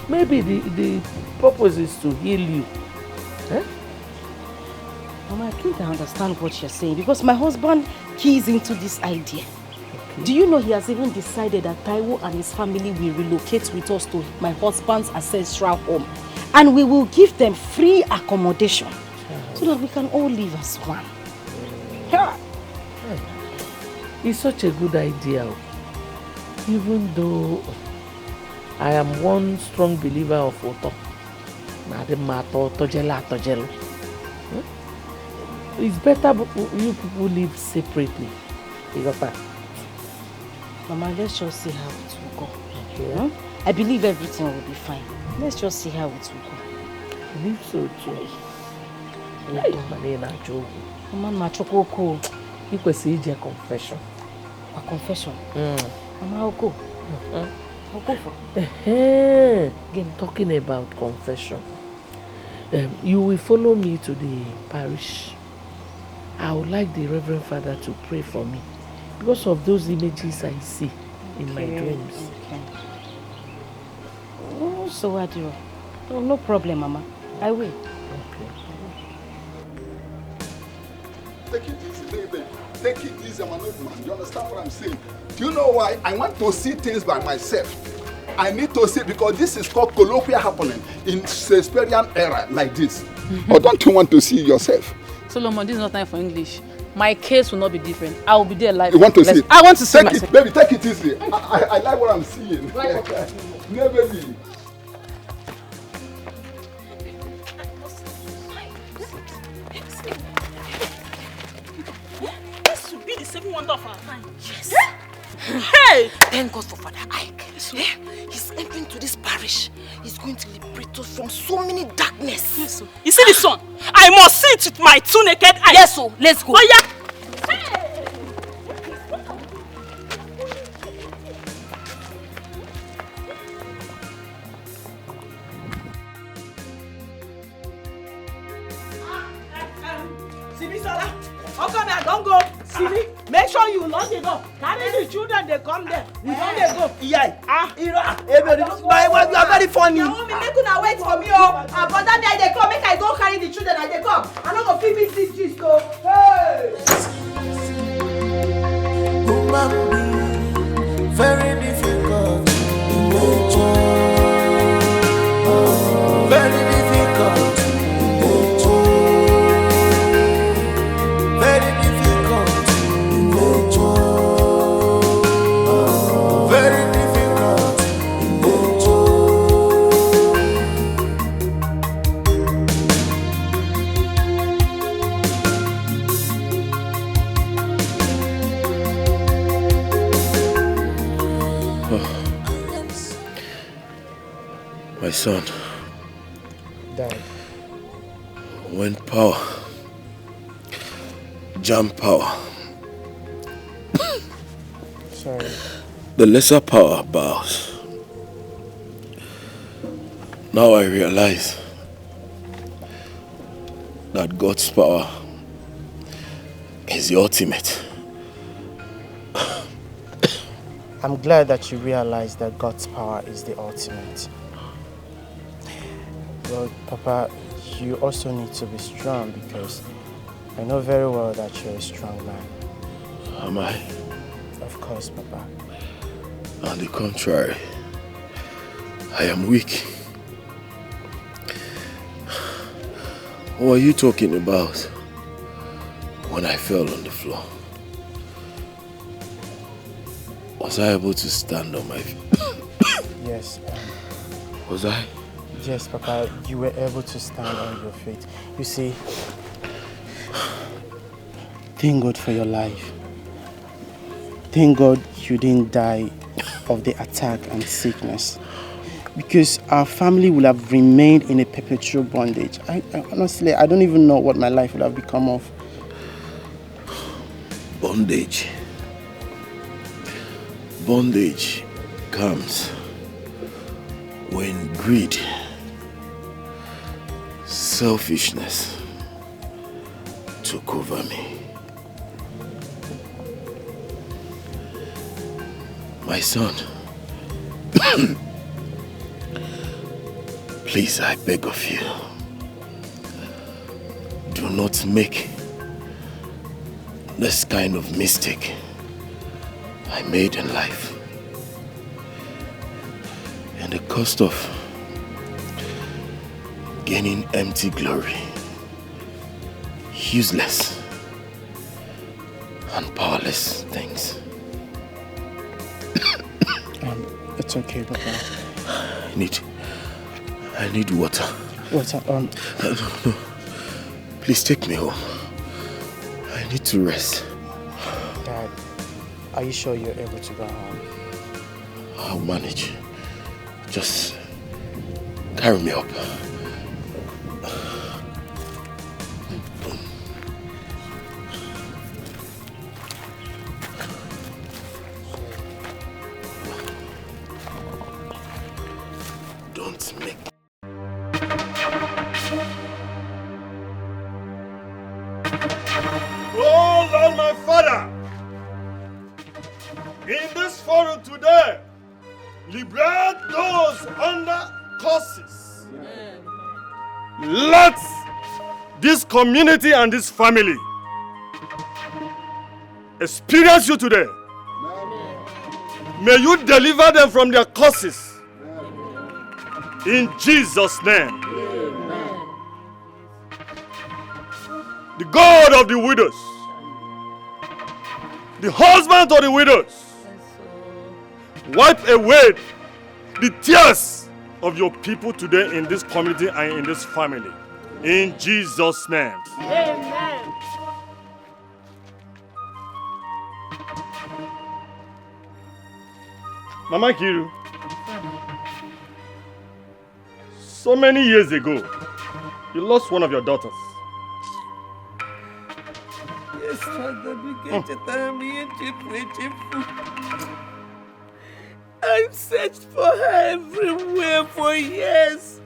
Maybe the purpose is to heal you. Mama, I think I understand what you're saying because my husband keys into this idea. Do you know he has even decided that Taiwo and his family will relocate with us to my husband's ancestral home and we will give them free accommodation so that we can all live as one. It's such a good idea. Even though I am one strong believer of Oto. It's better you people live separately. You got that? Mama, let's just see how it will go. Okay. I believe everything will be fine. Let's just see how it will go. I believe so too. Mama, Machoko, you could see a confession. A confession? Mama, I'll go. I'll go for Again, talking about confession. You will follow me to the parish. I would like the Reverend Father to pray for me because of those images I see in my dreams. Okay. Oh, so what do you? Oh, no problem, Mama. I will. Okay. Take it easy, baby. Take it easy, man. You understand what I'm saying? Do you know why? I want to see things by myself. I need to see because this is called colloquial happening in Shakespearean era like this. Or don't you want to see yourself? Solomon, this is not time for English. My case will not be different. I will be there live. You want to see? I want to see take myself. It, baby, take it easy. I like what I'm seeing. Never leave. This should be the second wonder of our time. Yes. Hey! Thank God for Father Ike. He's entering to this parish. He's going to liberate us from so many darkness. Yes, sir. You see this one? I must see it with my two naked eyes. Yes, sir. Let's go. Oh, yeah. Hey! Sibisola, how come I don't go? Sibi, make sure you lock the door. Carry the children, they come there. We don't they go. Yeah. My wife, you are very funny. Now, me make una wait for me, oh. But that day they come, make I go carry the children and they come. I don't go fit me this gist, oh. Hey! Human being, very difficult in nature. Very difficult in nature. Very difficult in nature. Very difficult in nature. My son, Dad. when power, jam power, Sorry. the lesser power bows. Now I realize that God's power is the ultimate. I'm glad that you realize that God's power is the ultimate. Well, Papa, you also need to be strong because I know very well that you're a strong man. Am I? Of course, Papa. On the contrary, I am weak. What are you talking about when I fell on the floor? Was I able to stand on my feet? Yes. Was I? Yes, Papa, you were able to stand on your feet. You see, thank God for your life. Thank God you didn't die of the attack and sickness. Because our family would have remained in a perpetual bondage. Honestly, I don't even know what my life would have become of. Bondage. Bondage comes when greed, selfishness took over me. My son, please, I beg of you, do not make this kind of mistake I made in life. And the cost of gaining empty glory, useless and powerless things. It's okay, Papa. I need water. Water, No. Please take me home. I need to rest. Dad, are you sure you're able to go home? I'll manage. Just carry me up. Don't make... Oh Lord, my Father, in this forum today, liberate those under curses. Let this community and this family experience you today. May you deliver them from their curses. In Jesus' name. The God of the widows, the husband of the widows, wipe away the tears of your people today in this community and in this family. In Jesus' name. Amen. Mama Kiru, so many years ago, you lost one of your daughters. Yes, Father, I've searched for her everywhere for years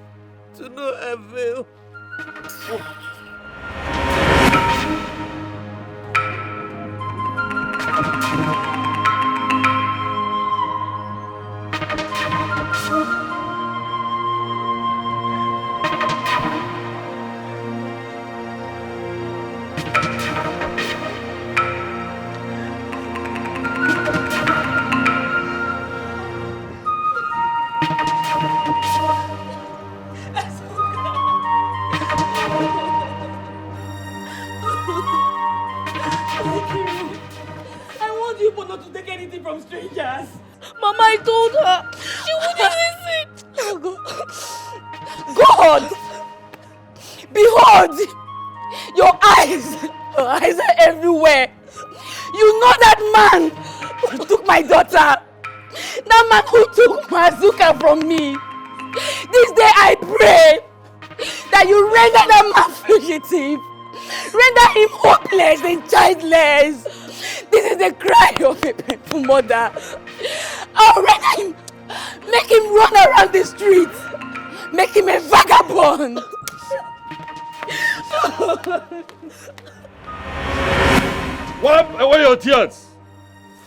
to no avail. I want you both not to take anything from strangers. Mama, I told her. She wouldn't listen. God! Behold! Your eyes are everywhere. You know that man who took my daughter. That man who took Mazuka from me. This day I pray that you render that man fugitive. Render him hopeless and childless. This is the cry of a painful mother. I'll render him, make him run around the streets. Make him a vagabond. Wipe away your tears,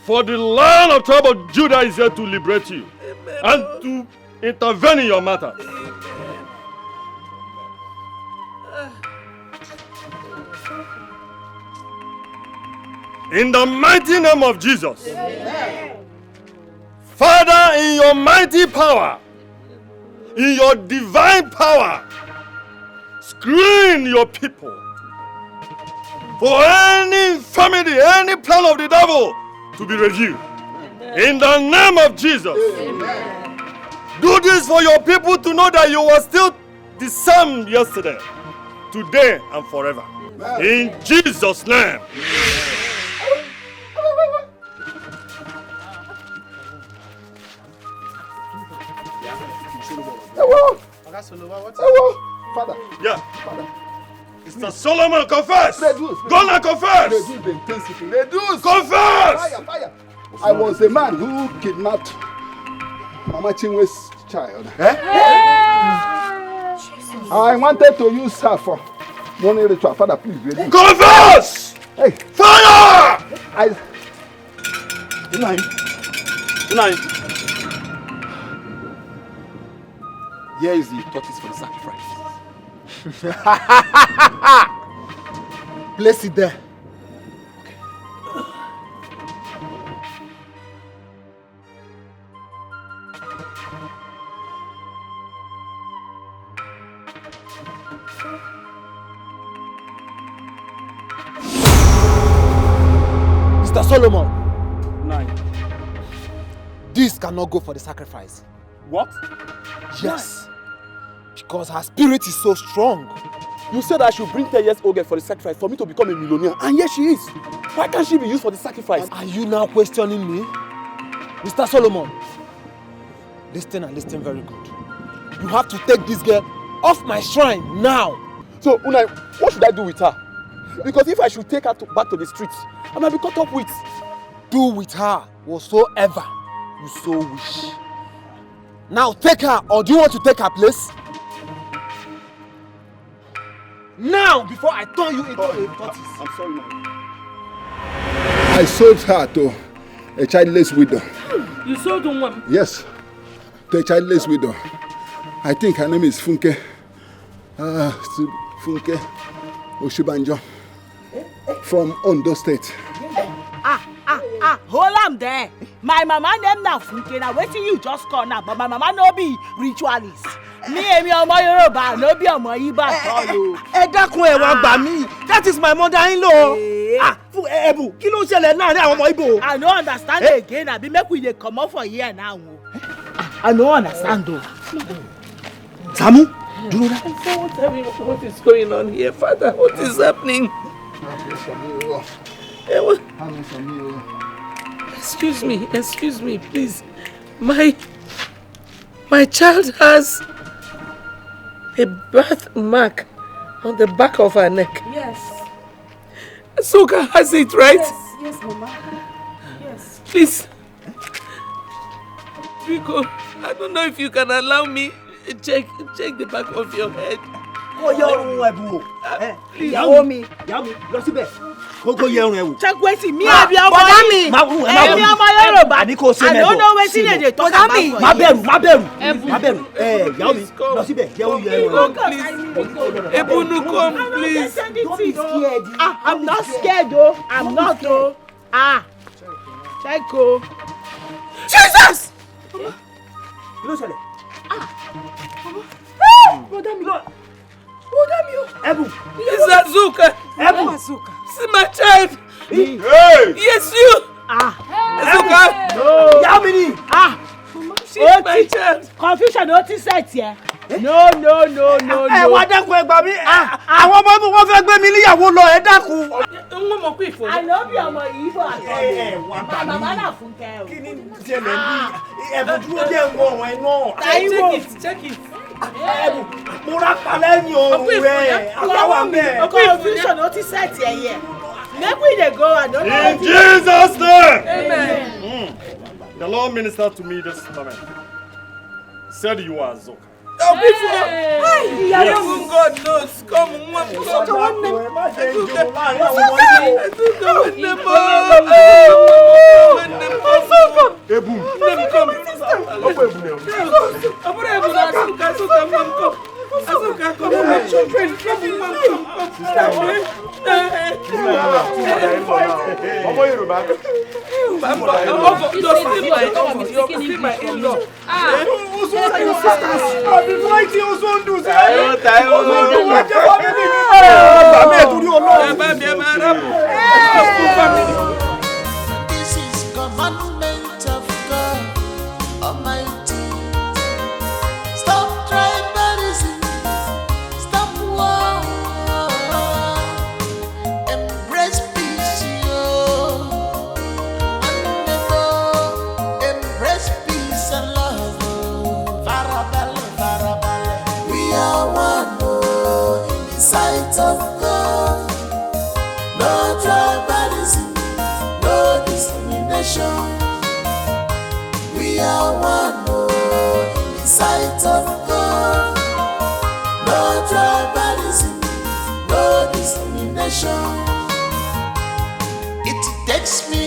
for the Lion of tribe of Judah is here to liberate you and to intervene in your matter. In the mighty name of Jesus. Amen. Father, in your mighty power, in your divine power, screen your people for any infirmity, any plan of the devil to be reviewed. In the name of Jesus. Amen. Do this for your people to know that you were still the same yesterday, today, and forever. Amen. In Jesus' name. Father. Yeah. Father. Mr. Solomon, confess. Go and confess. Confess. Fire. I was the man who kidnapped Mama Chinwe's child. I wanted to use her for money ritual. Father, please ready. Confess! Hey. Fire! Good night. Here is the tortoise for the sacrifice. Place it there. Mr. Solomon. This cannot go for the sacrifice. What? Yes. Because her spirit is so strong. You said I should bring 10 years old girl for the sacrifice for me to become a millionaire, and yes, she is. Why can't she be used for the sacrifice? And are you now questioning me? Mr. Solomon, listen and listen very good. You have to take this girl off my shrine now. So, Unai, what should I do with her? Because if I should take her back to the streets, I might be caught up with. Do with her whatsoever you so wish. Now take her, or do you want to take her place? Now, before I turn you into a tortoise. I'm sorry, man. I sold her to a childless widow. You sold one? Yes, to a childless widow. I think her name is Funke. Funke Oshibanjo from Ondo State. Hold am there. My mama name na Funke. Na wetin you just call now, but my mama no be ritualist. Me emi ọmọ Yorùbá no be ọmọ Igbo at all o. Ẹ dákun ẹ wá gbà mí. That is my mother-in-law. Fún Ẹ̀bù, kí ló ṣẹlẹ̀ láàrin àwọn ọmọ Igbo? I no understand again. Abi make we dey comot for here now. I no understand o. Samu, dúró dá. What is going on here, Father? What is happening? Excuse me, please. My child has a birthmark on the back of her neck. Yes. Soka has it, right? Yes, Mama. Yes. Please. Rico, I don't know if you can allow me check the back of your head. Kó yẹ ọrùn Ẹ̀bù o. Please. Ìyàwó mi, lọ síbẹ̀. Kó yẹ ọrùn Ẹ̀bù. Check wetin me abi ọmọ mi. Ẹ̀mi ọmọ Yorùbá. Àní kò ṣe mẹ́bọ̀. I don't know wetin dey talk about for you. Má bẹ̀rù. Ìyàwó mi, lọ síbẹ̀. Yẹ ọrùn Ẹ̀bù. Ebunu, come, please. Don't be scared. I'm not scared o. I'm not o. Check o. Jesus! Kí ló ṣẹlẹ̀? Ẹ̀bù. It's Azuka. Ẹ̀bù. See my child. Hey! Yes, you. Azuka. Ìyá mi ni. She's my child. Confusion o ti set here. No. Ẹ wá dákun ẹ gbà mí. Àwọn ọmọ mi wọ́n fẹ́ gbé mi níyàwó lọ ẹ dákun. Wọ́n mọ̀ pé ìfọ̀. I no be ọmọ Igbo at all. My mama na Funke o. Kí ni ṣẹlẹ̀ ní Ẹ̀bù dúró jẹ́ ìwọ̀n ẹ̀ náà. Check it. Ẹ̀bù mo rà palẹ̀ ní ohun rẹ̀. Àbáwá mẹ́. Confusion o ti set here. Make we dey go. I don't know. In Jesus' name. Amen. The Lord ministered to me this moment. Said you are Zoka. Yes. God knows. Come on. This is commandment of God Almighty. Stop tribalism. Stop war. Embrace peace, yo. And never embrace peace and love. Farabale, farabale. We are one in the sight of God. No tribalism, no discrimination. We are one in the sight of God. No tribalism, no discrimination. It takes me